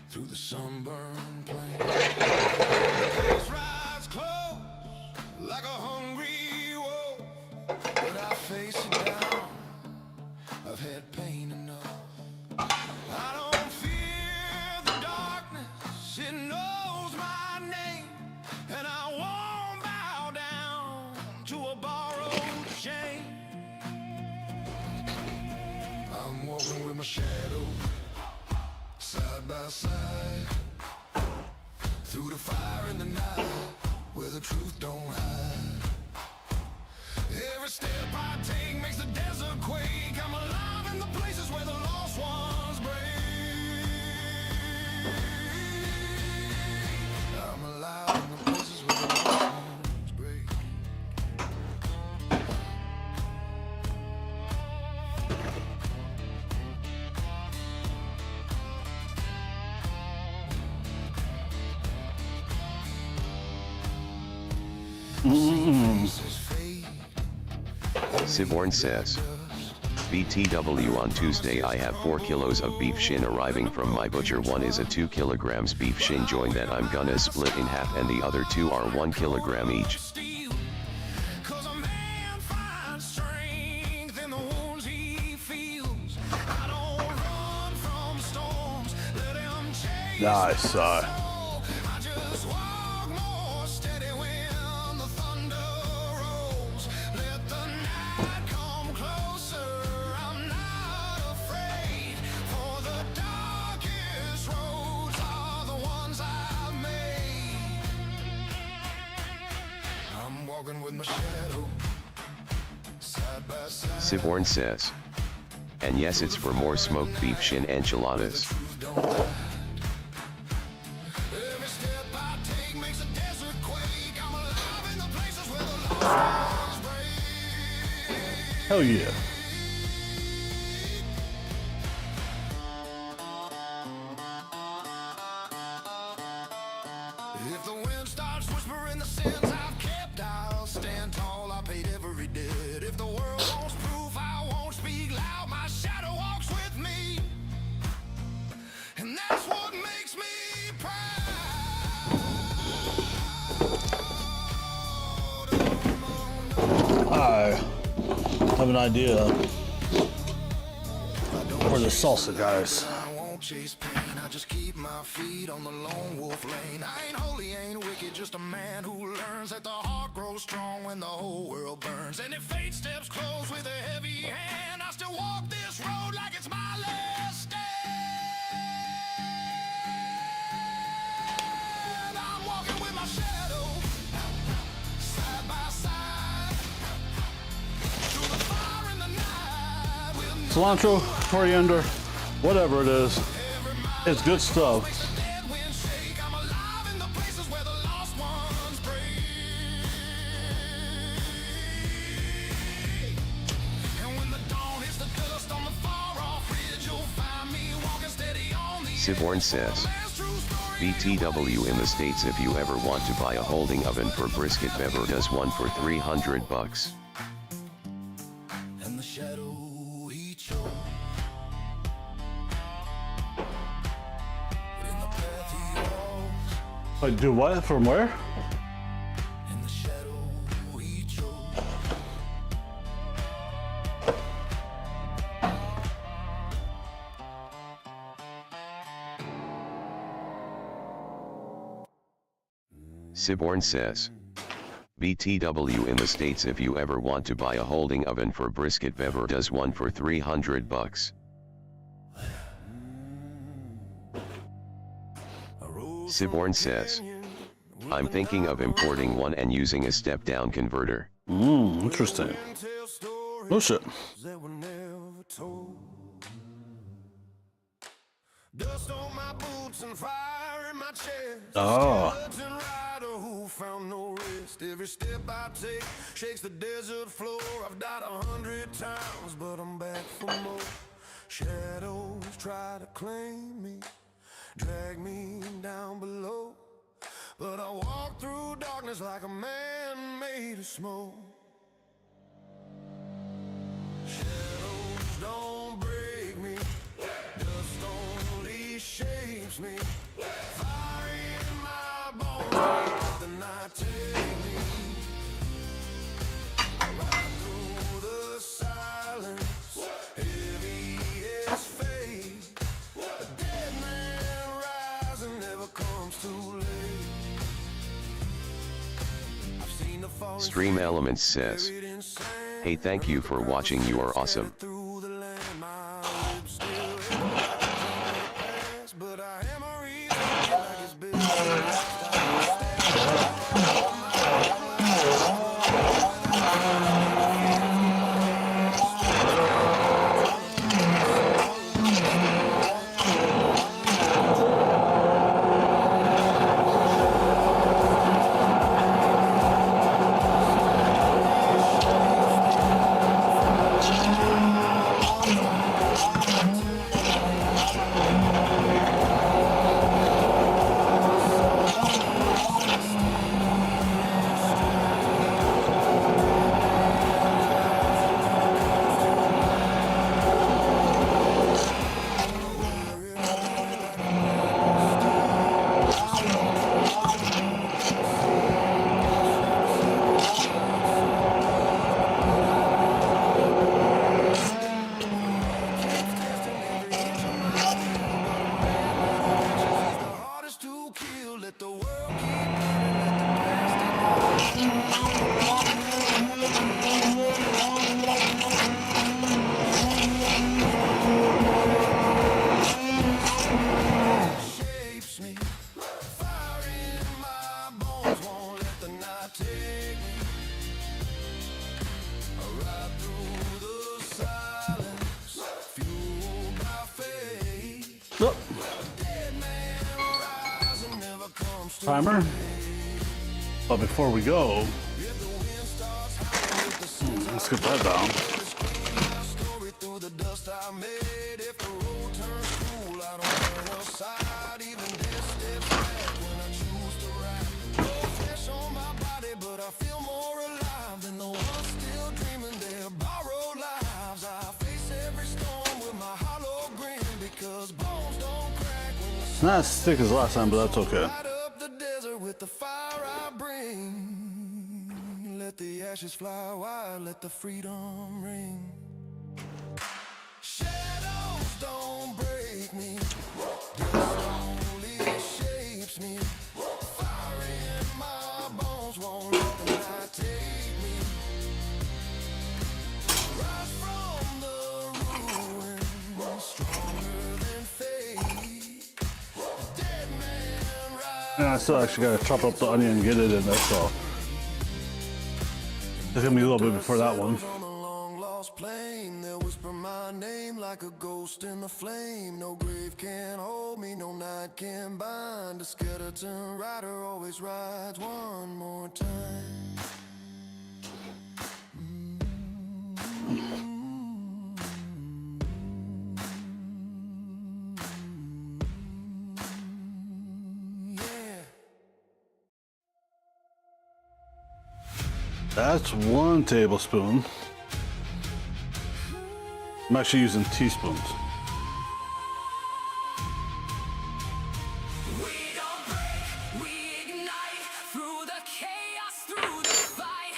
through the sunburned plain. The pace rides close, like a hungry wolf, but I face it down. I've had pain enough. I don't fear the darkness, it knows my name, and I won't bow down to a borrowed chain. I'm walking with my shadow, side by side. the truth don't hide. Every step I take makes the desert quake. I'm alive in the places where the lost ones break. I'm alive in the places where the lost ones break.
Siborn says, BTW on Tuesday I have 4 kilos of beef shin arriving from my butcher. One is a 2 kilograms beef shin joint that I'm gonna split in half, and the other 2 are 1 kilogram each.
Cause a man finds strength in the wounds he feels. I don't run from storms, let him chase
Nice.
I just walk more steady when the thunder rolls. Let the night come closer, I'm not afraid. For the darkest roads are the ones I've made. I'm walking with my shadow, side by side.
Siborn says, and yes, it's for more smoked beef shin enchiladas.
Every step I take makes a desert quake. I'm alive in the places where the lost ones break.
Hell yeah.
If the wind starts whispering the sins I've kept, I'll stand tall. I paid every debt. If the world wants proof, I won't speak loud. My shadow walks with me, and that's what makes me proud.
I have an idea for the salsa, guys.
I won't chase pain, I just keep my feet on the lone wolf lane. I ain't holy, ain't wicked, just a man who learns that the heart grows strong when the whole world burns. And if fate steps close with a heavy hand, I still walk this road like it's my last stand. I'm walking with my shadow, side by side, through the fire and the night. With
Cilantro, coriander, whatever it is, it's good stuff.
dead wind shake, I'm alive in the places where the lost ones break. And when the dawn hits the dust on the far off ridge, you'll find me walking steady on the
Siborn says,
last true story.
BTW in the States, if you ever want to buy a holding oven for brisket, Bever does one for $300.
And the shadow he chose. In the path he walks,
Wait, do what? From where?
in the shadow he chose.
Siborn says, BTW in the States, if you ever want to buy a holding oven for brisket, Bever does one for $300. Siborn says, I'm thinking of importing one and using a step-down converter.
Interesting.
Tell stories
Oh shit.
that were never told. Dust on my boots and fire in my chest.
Oh.
Skeleton rider who found no rest. Every step I take shakes the desert floor. I've died 100 times, but I'm back for more. Shadows try to claim me, drag me down below. But I walk through darkness like a man made of smoke. Shadows don't break me, dust only shapes me. Fire in my bones, let the night take me. Right through the silence, heavy as fate. A dead man rising never comes too late. I've seen the falling
Stream Elements says,
buried in sand.
hey, thank you for watching, you are awesome.
Through the land, my lips still ache like a journey past, but I am a reason like it's been. let the world keep turning, let the past shapes me. Fire in my bones won't let the night take me. Right through the silence, fueled by faith.
Oh,
Dead man rise and never comes to
Timer. But before we go,
if the wind starts howling with the sun.
let's get that down.
My story through the dust I made. If the road turns cool, I don't turn aside. Even death steps back when I choose to ride. No flesh on my body, but I feel more alive than the ones still dreaming their borrowed lives. I face every storm with my hollow grin because bones don't crack when the
It's not as thick as last time, but that's okay.
light up the desert with the fire I bring. Let the ashes fly wide, let the freedom ring. Shadows don't break me, dust only shapes me. Fire in my bones won't let the night take me. Rise from the ruins, stronger than fate. Dead man rise.
Yeah, I still actually gotta chop up the onion and get it in there, so it's gonna be a little bit before that one.
On a long lost plane, they'll whisper my name like a ghost in the flame. No grave can hold me, no night can bind. A skeleton rider always rides one more time. Yeah.
That's 1 tablespoon. I'm actually using teaspoons.
We don't break, we ignite through the chaos, through the fight.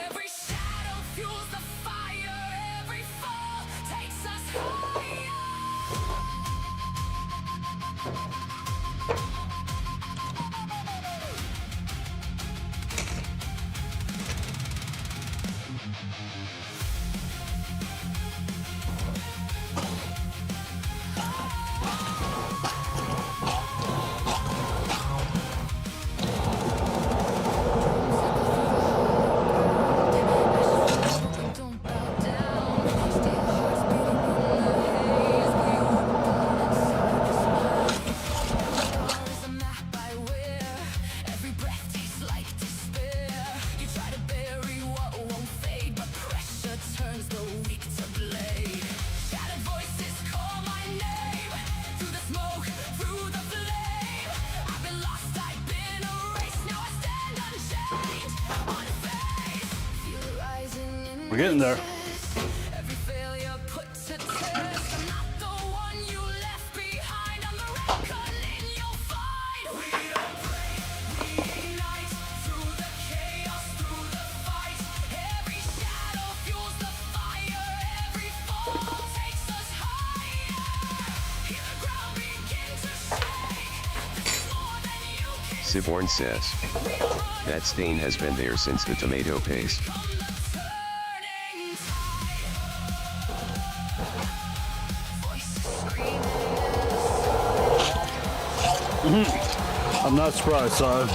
Every shadow fuels the fire, every fall takes us higher.
Don't bow down. Stay hearts beating in the haze. There is a map I wear. Every breath tastes like despair. You try to bury what won't fade, but pressure turns the weak to blade. Shattered voices call my name. Through the smoke, through the flame. I've been lost, I've been erased. Now I stand unchained, unfazed. Feel it rising in
We're getting there.
every failure put to test. I'm not the one you left behind. I'm the reckoning you'll find. We don't break, we ignite through the chaos, through the fight. Every shadow fuels the fire. Every fall takes us higher. Hear the ground begin to shake. This is more than you can
Siborn says. That stain has been there since the tomato paste.
from the turning tide. Voices screaming.
I'm not surprised, son.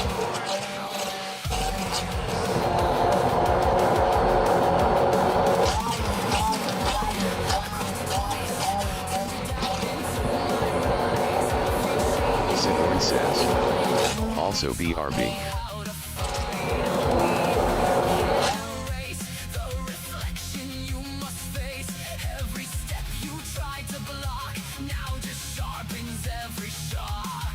Siborn says. Also BRB.
Erase the reflection you must face. Every step you tried to block now just sharpens every shock.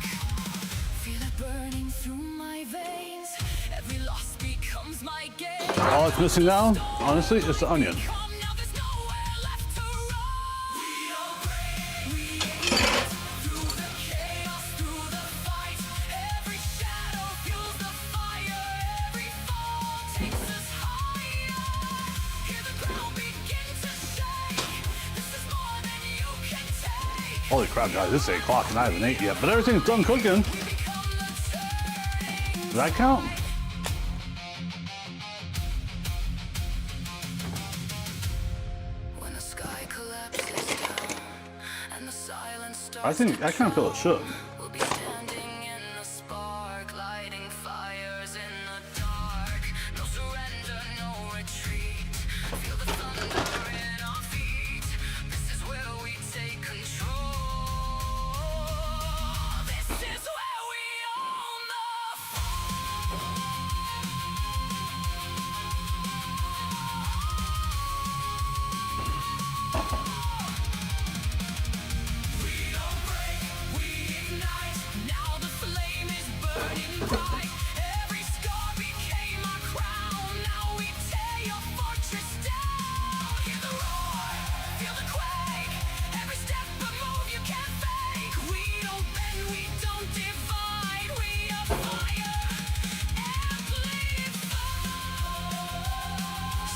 Feel it burning through my veins. Every loss becomes my gain.
All it's missing now, honestly, is the onion.
Come now, there's nowhere left to run. We don't break, we ignite through the chaos, through the fight. Every shadow fuels the fire. Every fall takes us higher. Hear the ground begin to shake. This is more than you can take.
Holy crap, guys, it's 8 o'clock and I haven't ate yet, but everything's done cooking.
We become the turning
Does that count?
When the sky collapses down and the silence starts
I think I kind of feel it should.
we'll be standing in the spark, lighting fires in the dark. No surrender, no retreat. Feel the thunder in our feet. This is where we take control. This is where we own the fall. We don't break, we ignite. Now the flame is burning bright. Every scar became our crown. Now we tear your fortress down. Hear the roar, feel the quake. Every step a move you can't fake. We don't bend, we don't divide. We are fire, amplified.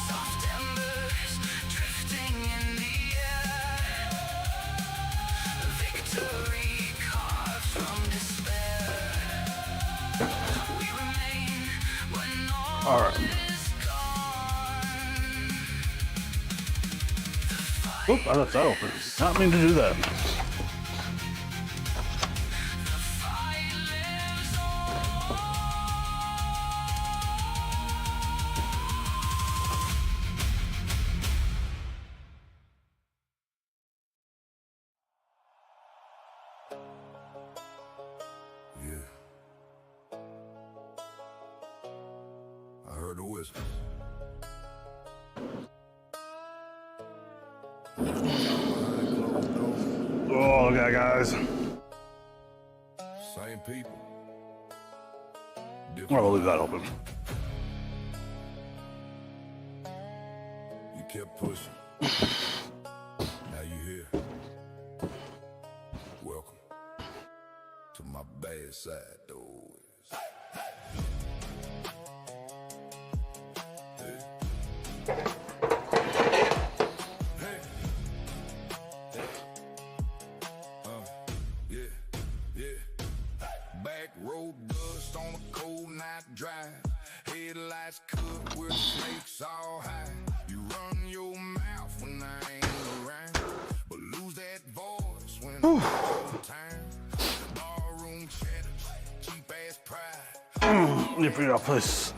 Soft embers drifting in the air. Victory carved from despair. We remain when all
All right.
is gone.
Oop, I left that open. Not mean to do that.
Fight lives on.
Yeah. I heard the whistle.
Oh, okay, guys.
Same people.
Well, we'll leave that open.
You kept pushing. Now you here. Welcome to my bad side, though. Yeah, yeah. Back road dust on a cold night drive. Headlights cut with snakes all high. You run your mouth when I ain't around, but lose that voice when I'm on time. Barroom chatter, cheap ass pride.
You figure out a place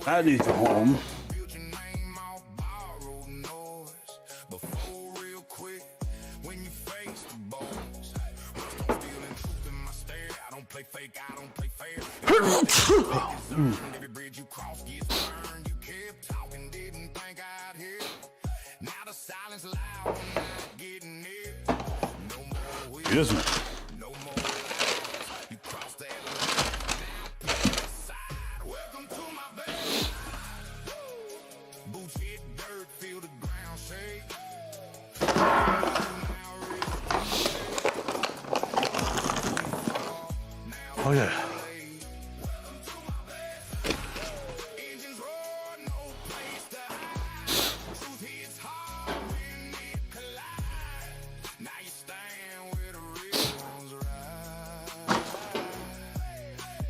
that needs a home.
Build your name off borrowed noise. Before real quick, when you face the boys. I'm feeling truth in my stare. I don't play fake, I don't play fair. Every bridge you cross gets burned. You kept talking, didn't think I'd hear. Now the silence loud, I'm not getting near. No more wheels,
Isn't it?
no more. You cross that line, now pick a side. Welcome to my bed. Boots hit dirt, feel the ground shake.
Oh, yeah.
Engines roar, no place to hide. Truth hits hard when it collide. Now you stand where the real ones ride.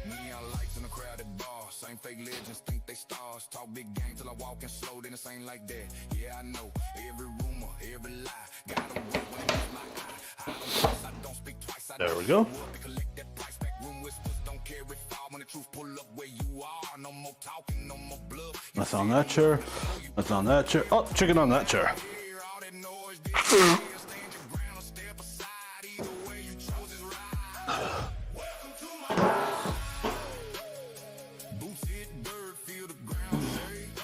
Neon lights in a crowded bar. Same fake legends think they stars. Talk big game till I walk in slow, then it ain't like that. Yeah, I know every rumor, every lie. Gotta wait when it hits my eye. I don't trust, I don't speak twice. I
There
don't
we go.
show up and collect that price back. Room whispers don't carry far when the truth pull up where you are. No more talking, no more bluff. You
That's on that chair. That's on that chair. Oh, chicken on that chair.
hear all that noise, did you hear? Stand your ground or step aside. Either way you chose is right. Welcome to my boots hit dirt, feel the ground shake.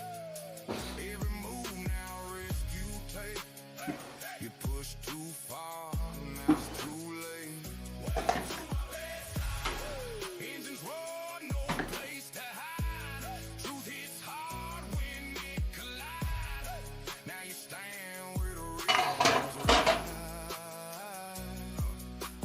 Every move now risk you take. You push too far, now it's too late. Engines roar, no place to hide. Truth hits hard when it collide. Now you stand where the real ones ride.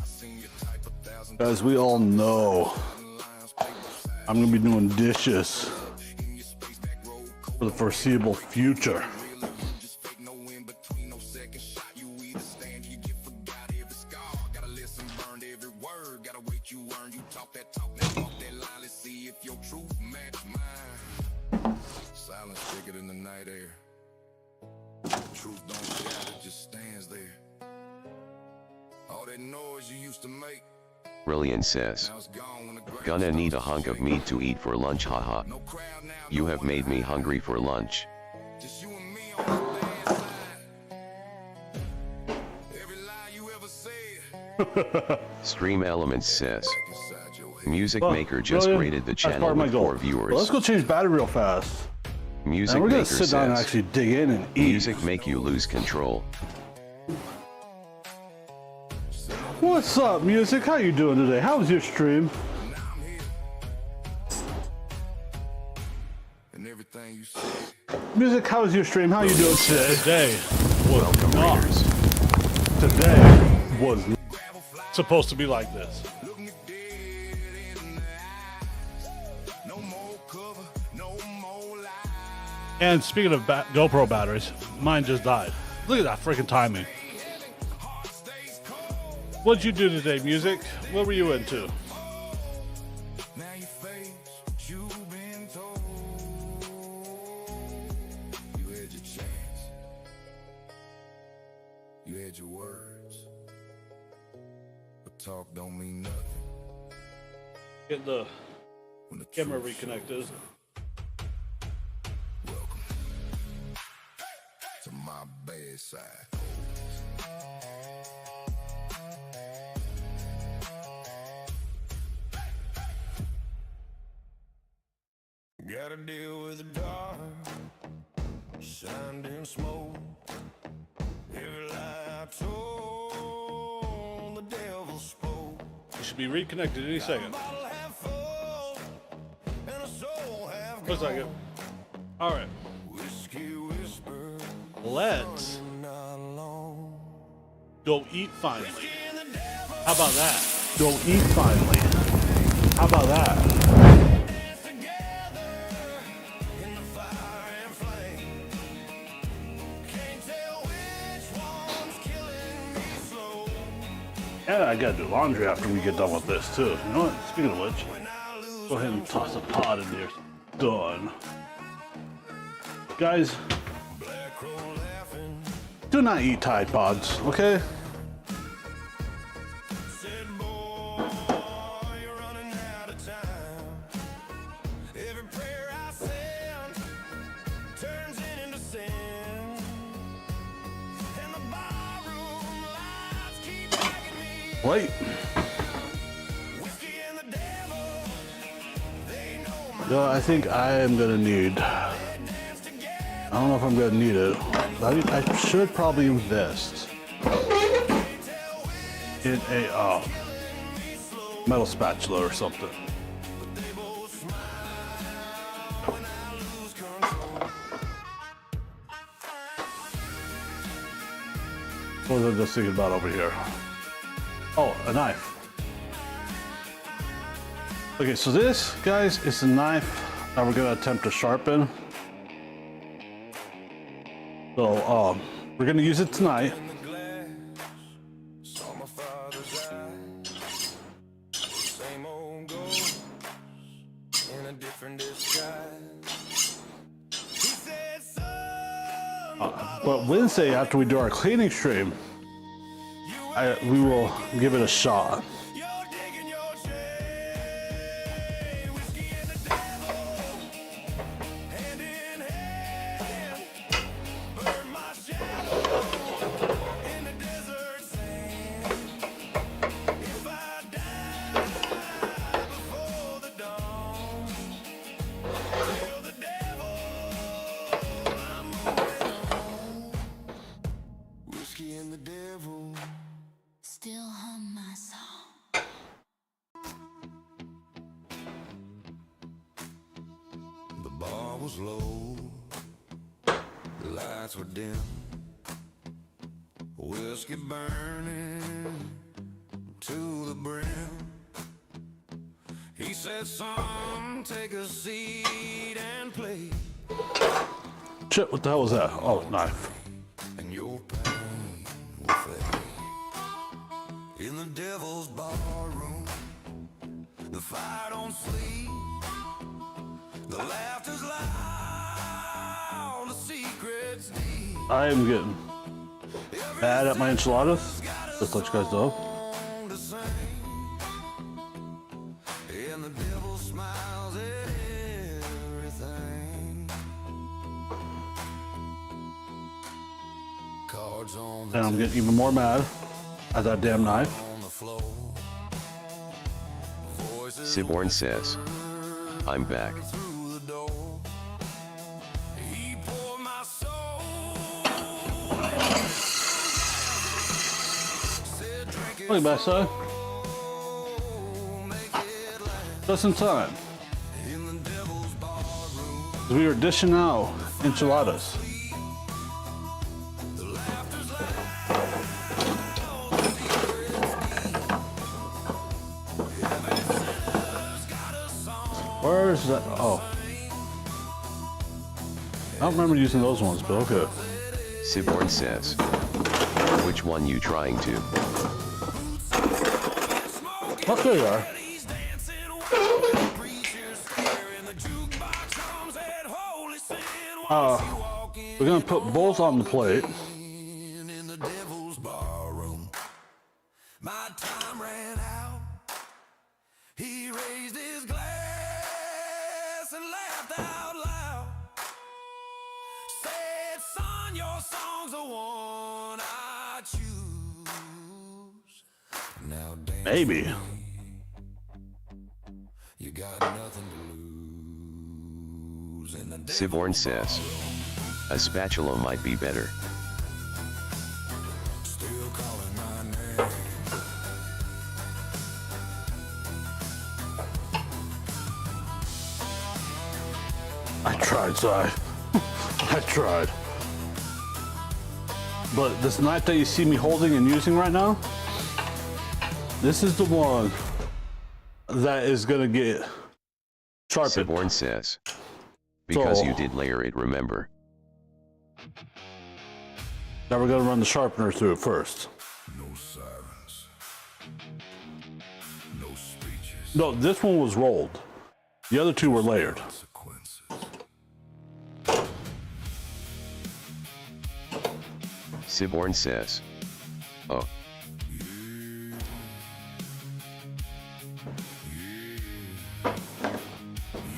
I seen you type 1,000
As we all know,
lines, paper side.
I'm going to be doing dishes
In your space, back road, cold.
for the foreseeable future.
Really, you just fake, no in between, no second shot. You either stand, you get forgot every scar. Gotta listen, burned every word. Gotta wait, you earn. You talk that talk, now walk that line. Let's see if your truth
night air. Truth don't shatter, just stands there. All that noise you used to make,
Brilliant says,
now it's gone when the grave
gonna
starts
need
to
a hunk of
shake.
meat to eat for lunch, haha.
No crowd now,
You
no
have
one
made me
hide.
hungry for lunch.
Just you and me on the bad side. Every lie you ever said,
Stream Elements says,
back inside your head.
Music
Well,
Maker just
brilliant.
rated the
That's part
channel
of my
with
goal.
4 viewers.
Well, let's go change battery real fast.
Music
And we're gonna
Maker
sit down and
says,
actually dig in and eat.
music make you lose control.
What's up, music? How you doing today? How was your stream?
Now I'm here. And everything you said,
Music, how was your stream? How you doing today?
Today was
Welcome,
not
readers.
Today was
supposed to be like this.
looking you dead in the eyes. No more cover, no more lies.
And speaking of GoPro batteries, mine just died. Look at that freaking timing.
Heart stays cold.
What'd you do today, music? What were you into?
Now you face what you've been told. You had your chance. You had your words. But talk don't mean nothing
Get the
when the
camera
truth
reconnected.
shows up. Welcome to my bad side. Gotta deal with the dark, shined in smoke. Every lie I told, the devil spoke.
You should be reconnected any second.
Bottle half full, and a soul half
One second. All right.
Whiskey whisper,
Let's
not alone.
go eat finally.
In the devil
How about that?
go eat finally. How about that?
dance together in the fire and flame. Can't tell which one's killing me slow.
And I gotta do laundry after we get done with this too. You know what? Speaking of which,
When I lose
go ahead and toss a pot in there. Done. Guys,
Black Crow laughing,
do not eat Tide Pods, okay?
said, boy, you're running out of time. Every prayer I send turns into sin. And the barroom lights keep dragging me.
Wait.
Whiskey and the devil, they know my
No, I think I am gonna need. I
dance together.
don't know if I'm gonna need it. I should probably invest in a metal spatula or something.
They both smile when I lose control.
What was I just thinking about over here? Oh, a knife. Okay, so this, guys, is a knife that we're gonna attempt to sharpen. So, we're gonna use it tonight.
In the glass, saw my father's eyes. Same old ghost in a different disguise. He said, son,
But Wednesday, after we do our cleaning stream, we will give it a shot.
you're digging your shame. Whiskey and the devil, hand in hand. Burn my shadow in the desert sand. If I die before the dawn, tell the devil I'm moving on. Whiskey and the devil.
Still hum my song.
The bar was low, the lights were dim, whiskey burning to the brim. He said, son, take a seat and play,
Shit, what the hell was that? Oh, knife.
and your pain will fade. In the devil's barroom, the fire don't sleep, the laughter's loud, the
I am getting bad at my enchiladas. Just to let you guys know.
the same. And the devil smiles at everything. Cards on the
And I'm getting even more mad at that damn knife.
on the floor. Voices
Siborn says, I'm back.
through the door. He poured my soul. Said drink it
Look back, son.
slow, make it last
Just in time.
in the devil's barroom.
'Cause we were dishing out enchiladas.
The laughter's loud, the secret's deep. Every sinner's got a song.
Where's that? Oh. I don't remember using those ones, but okay.
Siborn says, which one you trying to?
Oh, there you are.
He's dancing while preachers swearing the jukebox hums that holy sin while he walking
We're gonna put both on the plate.
in the devil's barroom. My time ran out. He raised his glass and laughed out loud. Said, son, your song's the one I choose. Now dance.
Maybe.
You got nothing to lose in the
Siborn says, a spatula might be better.
still calling my name.
I tried, Si. I tried. But this knife that you see me holding and using right now, this is the one that is gonna get sharpened.
Siborn says, because
So-
you did layer it, remember?
Now we're gonna run the sharpener through it first.
No sirens. No speeches.
No, this one was rolled. The other two were layered.
Consequences.
Siborn says, oh,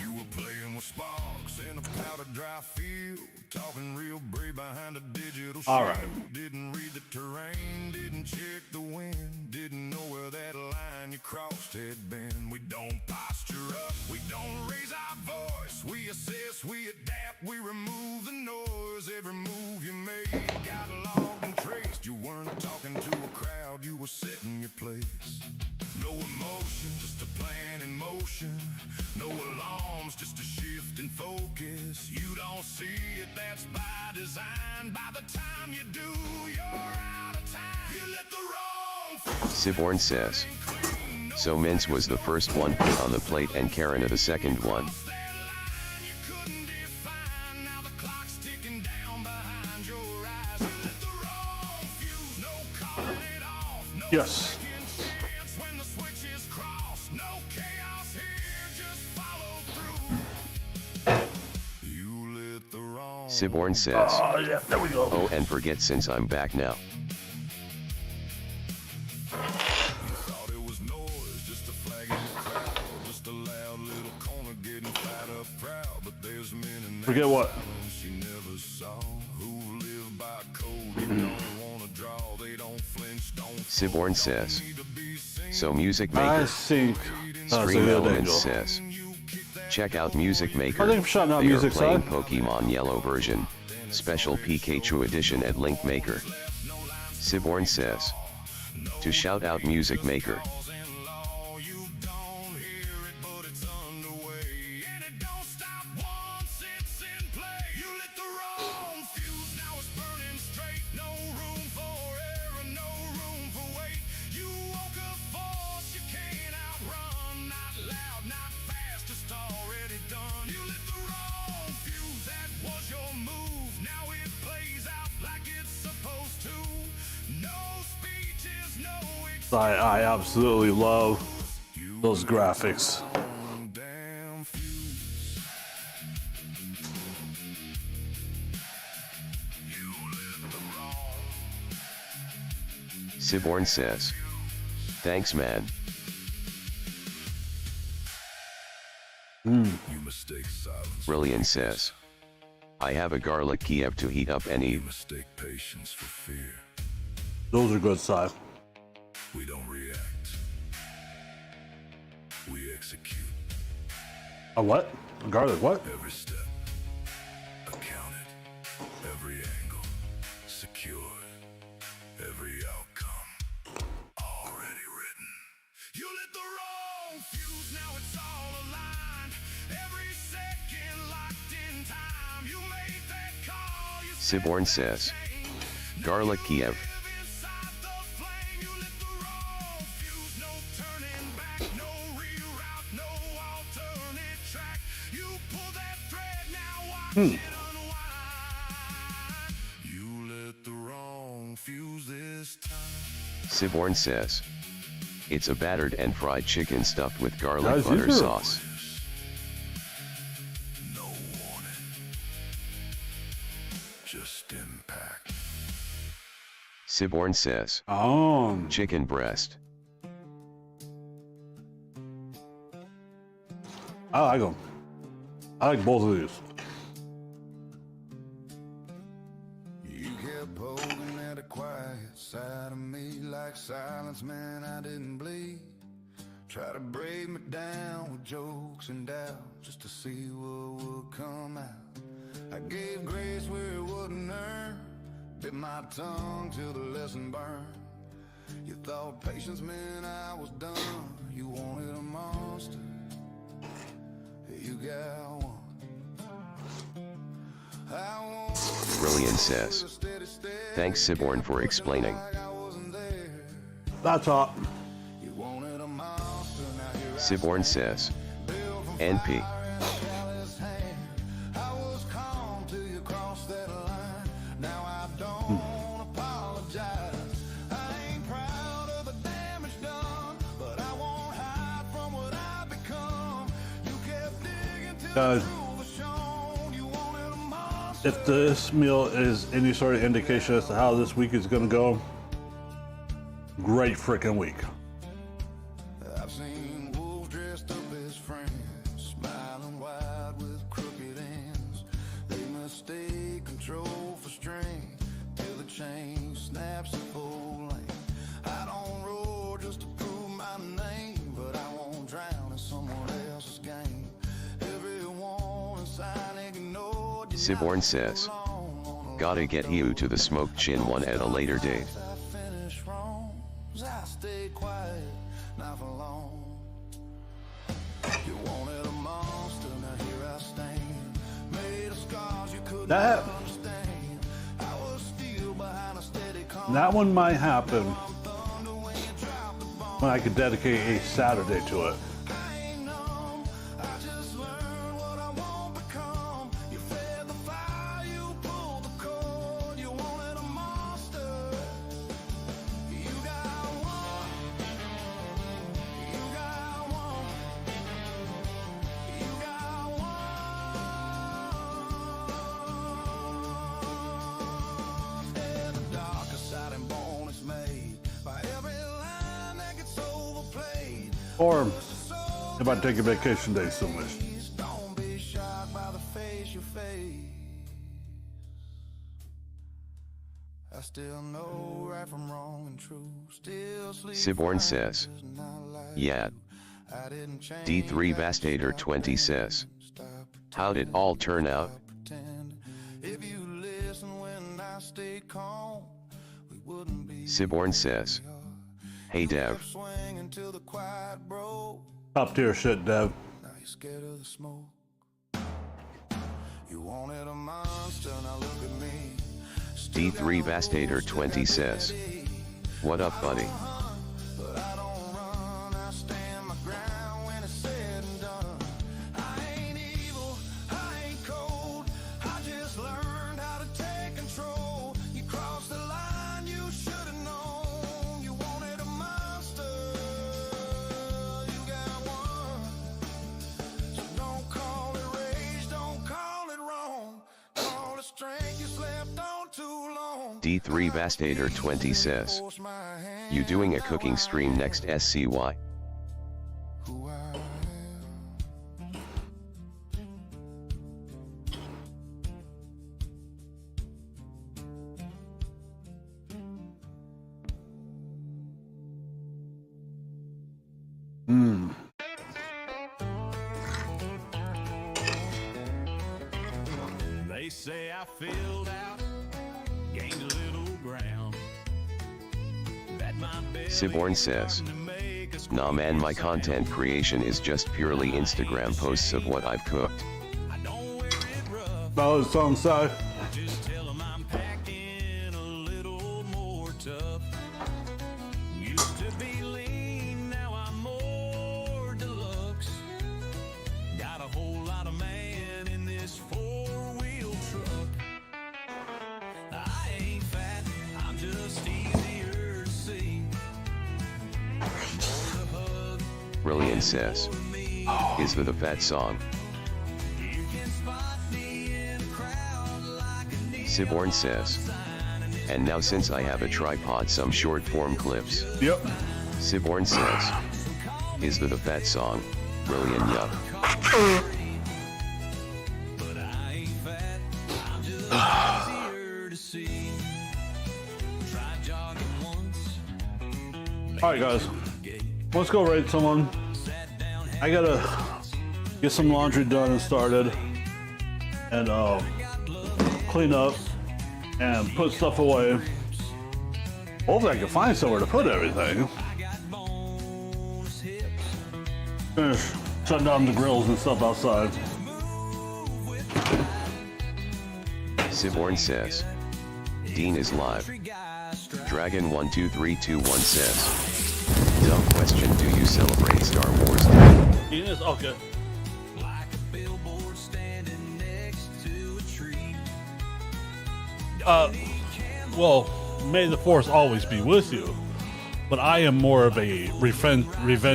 You were playing with sparks in a powder dry field, talking real brave behind a digital
All
shield.
right.
Didn't read the terrain, didn't check the wind, didn't know where that line you crossed had been. We don't posture up, we don't raise our voice, we assess, we adapt, we remove the noise. Every move you made got logged and traced. You weren't talking to a crowd, you were setting your place. No emotion, just a plan in motion. No alarms, just a shift in focus. You don't see it, that's by design. By the time you do, you're out of time. You let the wrong
Siborn says, so Mince was the first one put on the plate and Karina the second one.
that line you couldn't define. Now the clock's ticking down behind your eyes. You let the wrong fuse, no calling it off. No
Yes.
chance when the switch is crossed. No chaos here, just follow through. You lit the wrong.
Siborn says,
Oh yeah, there we go.
oh, and forget since I'm back now.
Thought it was noise, just a flag in the crowd, just a loud little corner getting fired up proud. But there's men in that
Forget what?
silence she never saw, who live by code. They don't wanna draw, they don't flinch, don't
Siborn says,
need to be seen.
so Music
I
Maker.
think that's a
Stream
good
Elements
angle.
says, check out Music Maker.
I think I'm shouting out
They
Music
are playing
Side.
Pokemon Yellow version, special Pikachu edition at Link Maker. Siborn says, to shout out Music Maker.
In law, you don't hear it, but it's underway. And it don't stop once it's in play. You lit the wrong fuse, now it's burning straight. No room for error, no room for wait. You woke a force you can't outrun. Not loud, not fast, just already done. You lit the wrong fuse, that was your move. Now it plays out like it's supposed to. No speeches, no
I absolutely love those graphics.
damn fuse. You lit
Siborn says, thanks man.
You mistake silence.
Brilliant says, I have a garlic Kiev to heat up any.
You mistake patience for fear.
Those are good, Si.
We don't react. We execute.
A what? A garlic what?
Every step accounted. Every angle secured. Every outcome already written. You lit the wrong fuse, now it's all aligned. Every second locked in time. You made that call. You
Siborn says, garlic Kiev.
live inside the flame. You lit the wrong fuse. No turning back, no reroute, no alternate track. You pull that thread, now watch it unwind. You lit the wrong fuse this time.
Siborn says, it's a battered and fried chicken stuffed with garlic
Guys,
butter
these are-
sauce.
No warning. Just impact.
Siborn says, chicken breast.
I like them. I like both of these.
You kept poking at a quiet side of me like silence, man, I didn't bleed. Try to break me down with jokes and doubt just to see what would come out. I gave grace where it wasn't earned, bit my tongue till the lesson burned. You thought patience meant I was done, you wanted a monster, you got one. I want
Brilliant says,
a steady step.
thanks Siborn for explaining.
I wasn't there.
That's hot.
You wanted a monster, now here I
Siborn says, NP.
callous hand. I was calm till you crossed that line. Now I don't apologize. I ain't proud of the damage done, but I won't hide from what I've become. You kept digging till
Guys,
the truth was shown. You wanted a monster.
if this meal is any sort of indication as to how this week is gonna go, great freaking week.
I've seen wolves dressed up as friends, smiling wide with crooked ends. They mistake control for strength till the chain snaps at full length. I don't roar just to prove my name, but I won't drown in someone else's game. Everyone inside ignored you.
Siborn says, gotta get you to the smoked chin one at a later date.
I finished wrong, 'cause I stayed quiet, not for long. You wanted a monster, now here I stand. Made of scars you couldn't
That-
understand. I was still behind a steady calm.
That one might happen
Thunder when you dropped the bomb.
when I could dedicate a Saturday to it.
I ain't numb, I just learned what I won't become. You fed the fire, you pulled the cord. You wanted a monster. You got one. You got one. You got one. And the darker side and bone is made by every line that gets overplayed.
Or if I take a vacation day somewhere.
Don't be shocked by the face you face. I still know right from wrong and true. Still sleep
Siborn
fine,
says,
just not like
yeah.
you. I didn't change,
D3
I
Vastator
just
20 says,
stop
how'd it all turn out?
pretend. If you listen when I stay calm, we wouldn't be
Siborn says, hey Dev,
swinging till the quiet broke.
Top tier shit, Dev.
Now you're scared of the smoke. You wanted a monster, now look at me.
D3 Vastator 20 says, what up buddy?
But I don't run, I stand my ground when it's said and done. I ain't evil, I ain't cold. I just learned how to take control. You crossed the line, you should have known. You wanted a monster, you got one. So don't call it rage, don't call it wrong. Call it strength you slept on too long.
D3 Vastator 20 says,
Force my hand.
You doing a cooking stream next SCY?
who I am.
They say I filled out, gained a little ground. That my belly
Siborn says,
starting to make us
nah man, my content creation is just purely Instagram posts of what I've cooked.
I don't wear it rough,
That was song side.
just tell 'em I'm packing a little more tough. Used to be lean, now I'm more deluxe. Got a whole lot of man in this four-wheel truck. I ain't fat, I'm just easier to see. More to hug,
Brilliant says, is the fat song?
you can spot me in a crowd like a neon
Siborn says, and now since I have a tripod, some short form clips.
Yep.
Siborn says, is the fat song? Brilliant, yup.
But I ain't fat, I'm just easier to see. Tried jogging once,
All right, guys. Let's go raid someone. I gotta get some laundry done and started, and clean up and put stuff away. Hopefully, I can find somewhere to put everything. Finish shutting down the grills and stuff outside.
Siborn says, Dean is live. Dragon123221 says, dumb question, do you celebrate Star Wars Day?
Dean is okay.
like a billboard standing next to a tree.
Well, may the force always be with you. But I am more of a Revenge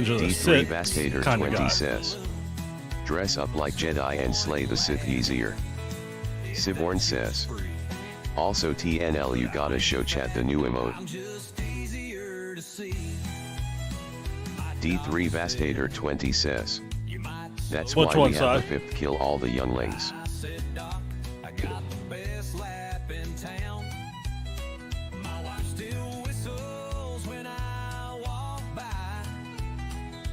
of the
D3
Sith
Vastator
kind of
20
guy.
says, dress up like Jedi and slay the Sith easier. Siborn says, also TNL, you gotta show chat the new emote.
Just easier to see.
D3 Vastator 20 says, that's
Which
why
one,
we have
Si?
the 5th kill all the younglings.
I said, Doc, I got the best lap in town. My wife still whistles when I walk by.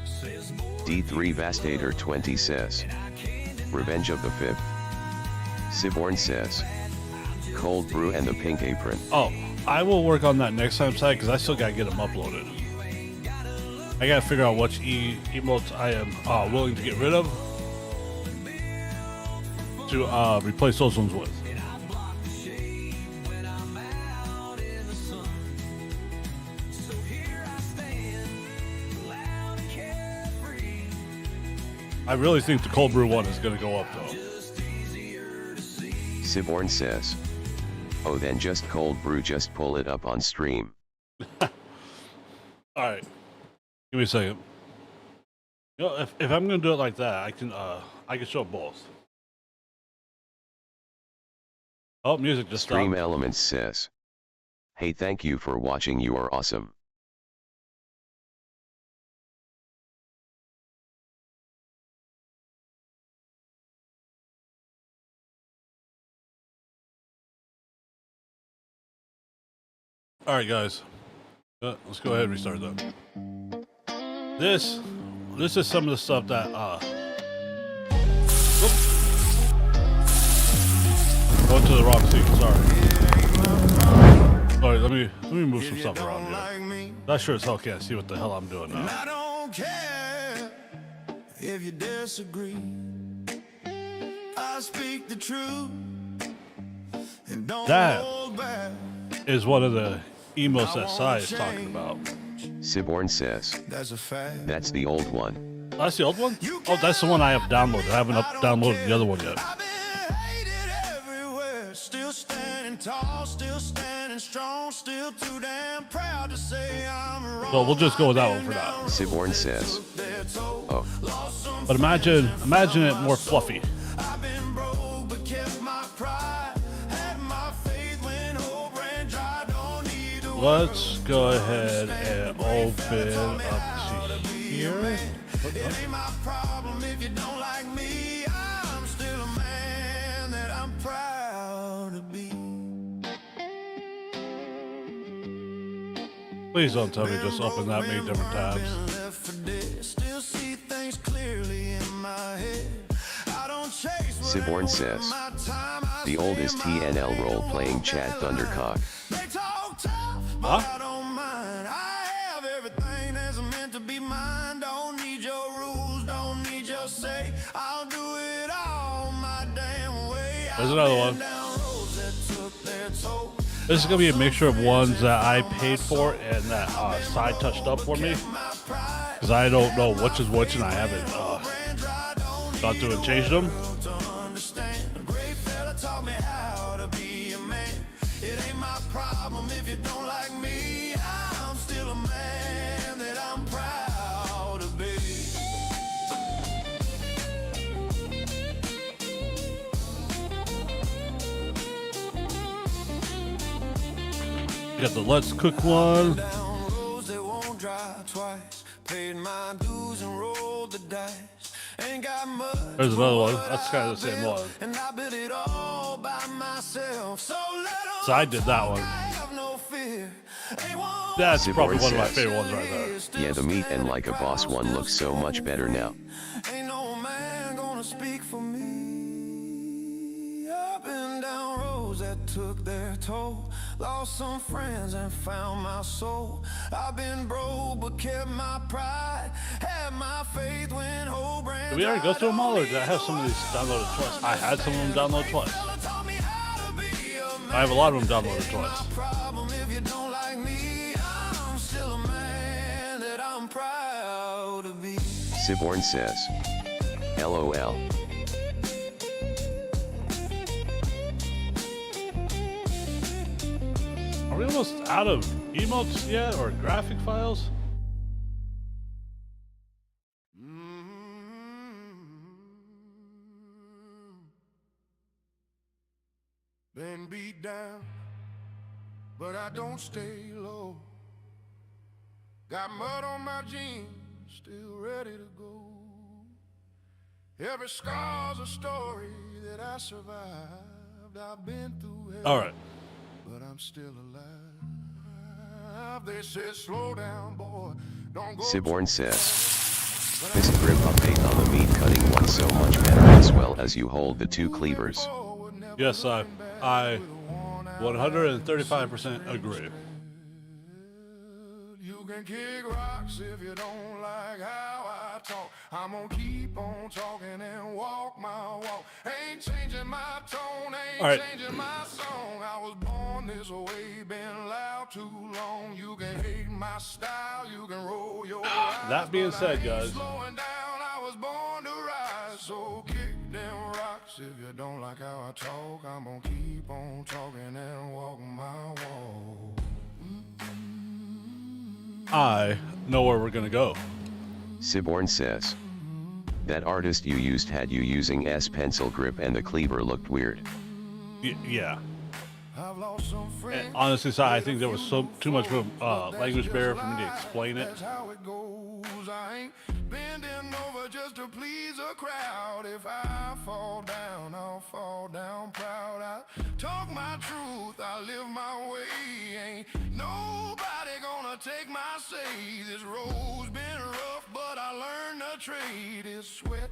Says more
D3 Vastator 20 says, Revenge of the 5th. Siborn says, cold brew and the pink apron.
Oh, I will work on that next time, side because I still gotta get them uploaded. I gotta figure out which emotes I am willing to get rid of to replace those ones with. I really think the cold brew one is gonna go up though.
Siborn says, oh then just cold brew, just pull it up on stream.
All right, give me a second. You know, if I'm gonna do it like that, I can show both. Oh, music just
Stream
stopped.
Elements says, hey, thank you for watching, you are awesome.
All right, guys. Let's go ahead and restart that. This is some of the stuff that went to the wrong seat. Sorry. All right, let me move some
If you
stuff around
don't
here.
like me,
I sure as hell can't see what the hell I'm doing now.
I don't care if you disagree. I speak the truth and don't
That
hold back.
is one of the emos that Sai is talking about.
Siborn says,
That's a fact.
that's the old one.
That's the old one? Oh, that's the one I have downloaded. I haven't downloaded the other one yet.
I've been hated everywhere, still standing tall, still standing strong, still too damn proud to say I'm wrong.
So we'll just go with that one for now.
Siborn says, oh,
But imagine it more fluffy.
I've been broke but kept my pride, had my faith when hope ran dry. Don't need to
let's go ahead and open up to here.
It ain't my problem if you don't like me. I'm still a man that I'm proud to be.
Please don't tell me just open that many different tabs.
Left for dead. Still see things clearly in my head. I don't chase what
Siborn
ain't
says,
worth my time. I
the oldest
spend my
TNL
day
role-playing
on
chat
that
Thundercock.
They talk tough, but
Huh?
I don't mind. I have everything that's meant to be mine. Don't need your rules, don't need your say. I'll do it all my damn way.
There's another one.
Down roads that took their toll.
This is gonna be a mixture of ones that I paid for and that Side touched up for me, because I don't know which is which and I haven't gone through and changed them.
To understand, a great fella taught me how to be a man. It ain't my problem if you don't like me. I'm still a man that I'm proud to be.
You got the Let's Cook one.
Down roads that won't drive twice. Paid my dues and rolled the dice. Ain't got much.
There's another one. That's kind of the same one.
And I built it all by myself. So let 'em
So I did that one.
have no fear. Ain't one
That's
Siborn
probably one of my
says,
favorite ones right there.
Yeah, the meat and like a boss one looks so much better now.
Ain't no man gonna speak for me. Up and down roads that took their toll. Lost some friends and found my soul. I've been broke but kept my pride. Had my faith when hope ran
Did we already go
dry.
through them all, or did I have some of these downloaded twice? I had some of them downloaded twice.
Taught me how to be a man.
I have a lot of them downloaded twice.
Problem if you don't like me. I'm still a man that I'm proud to be.
Siborn says, LOL.
Are we almost out of emotes yet, or graphic files?
Been beat down, but I don't stay low. Got mud on my jeans, still ready to go. Every scar's a story that I survived. I've been through hell,
All right.
but I'm still alive. They said, slow down, boy, don't go.
Siborn says, this grip update on the meat cutting one so much better as well as you hold the two cleavers.
Yes, I 135% agree.
You can kick rocks if you don't like how I talk. I'm gonna keep on talking and walk my walk. Ain't changing my tone, ain't
All right.
changing my song. I was born this way, been loud too long. You can hate my style, you can roll your eyes.
That being
but I
said,
ain't
guys.
slowing down, I was born to rise. So kick them rocks if you don't like how I talk. I'm gonna keep on talking and walk my walk.
I know where we're gonna go.
Siborn says, that artist you used had you using S pencil grip and the cleaver looked weird.
Yeah.
I've lost some friends.
And honestly, Si, I think there was too much of a language barrier for me to explain it.
That's how it goes. I ain't bending over just to please a crowd. If I fall down, I'll fall down proud. I talk my truth, I live my way. Ain't nobody gonna take my say. This road's been rough, but I learned the trade. It's sweat,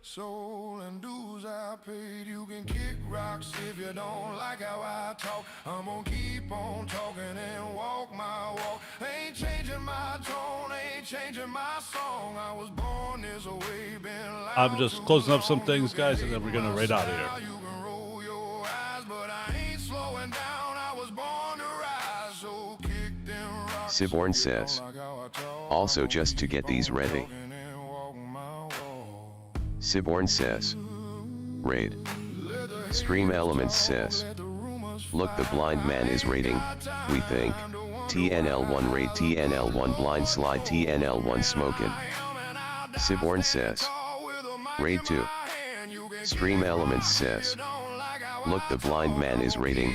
soul, and dues I paid. You can kick rocks if you don't like how I talk. I'm gonna keep on talking and walk my walk. Ain't changing my tone, ain't changing my song. I was born this way, been loud
I'm just
too
closing up some
long.
things, guys, and then we're gonna raid out of here.
You can roll your eyes, but I ain't slowing down. I was born to rise, so kick them rocks.
Siborn says, also just to get these ready. Siborn says, raid. Stream Elements says, look, the blind man is raiding, we think. TNL1 raid, TNL1 blind slide, TNL1 smoking. Siborn says, raid 2. Stream Elements says, look, the blind man is raiding,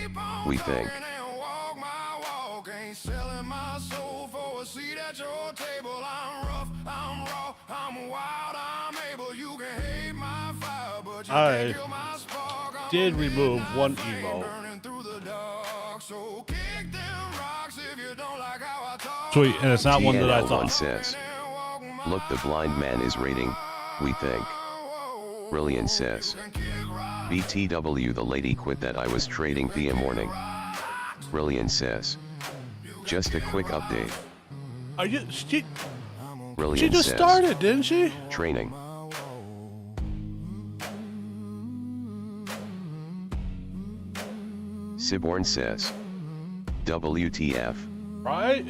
we think.
Walk my walk, ain't selling
I did remove one emo. Sweet, and it's not one that I
TNL1
thought.
says, look, the blind man is rating, we think. Brilliant says, BTW, the lady quit that I was trading Thea morning. Brilliant says, just a quick update.
Are you? She
Brilliant
just
says,
started, didn't she?
training. Siborn says, WTF.
Right?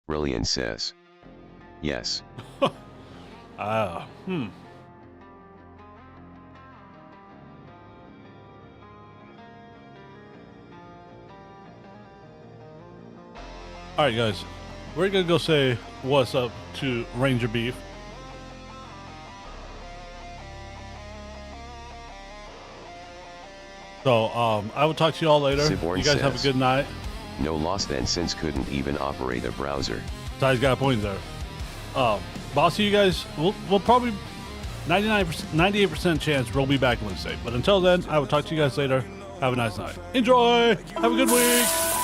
Brilliant says, yes.
All right, guys, we're gonna go say what's up to Ranger Beef. So, I will talk to you all later.
Siborn
You guys have a
says,
good night.
No lost and since couldn't even operate a browser.
Ty's got a point there. But I'll see you guys. We'll probably 98% chance we'll be back Wednesday. But until then, I will talk to you guys later. Have a nice night. Enjoy. Have a good week.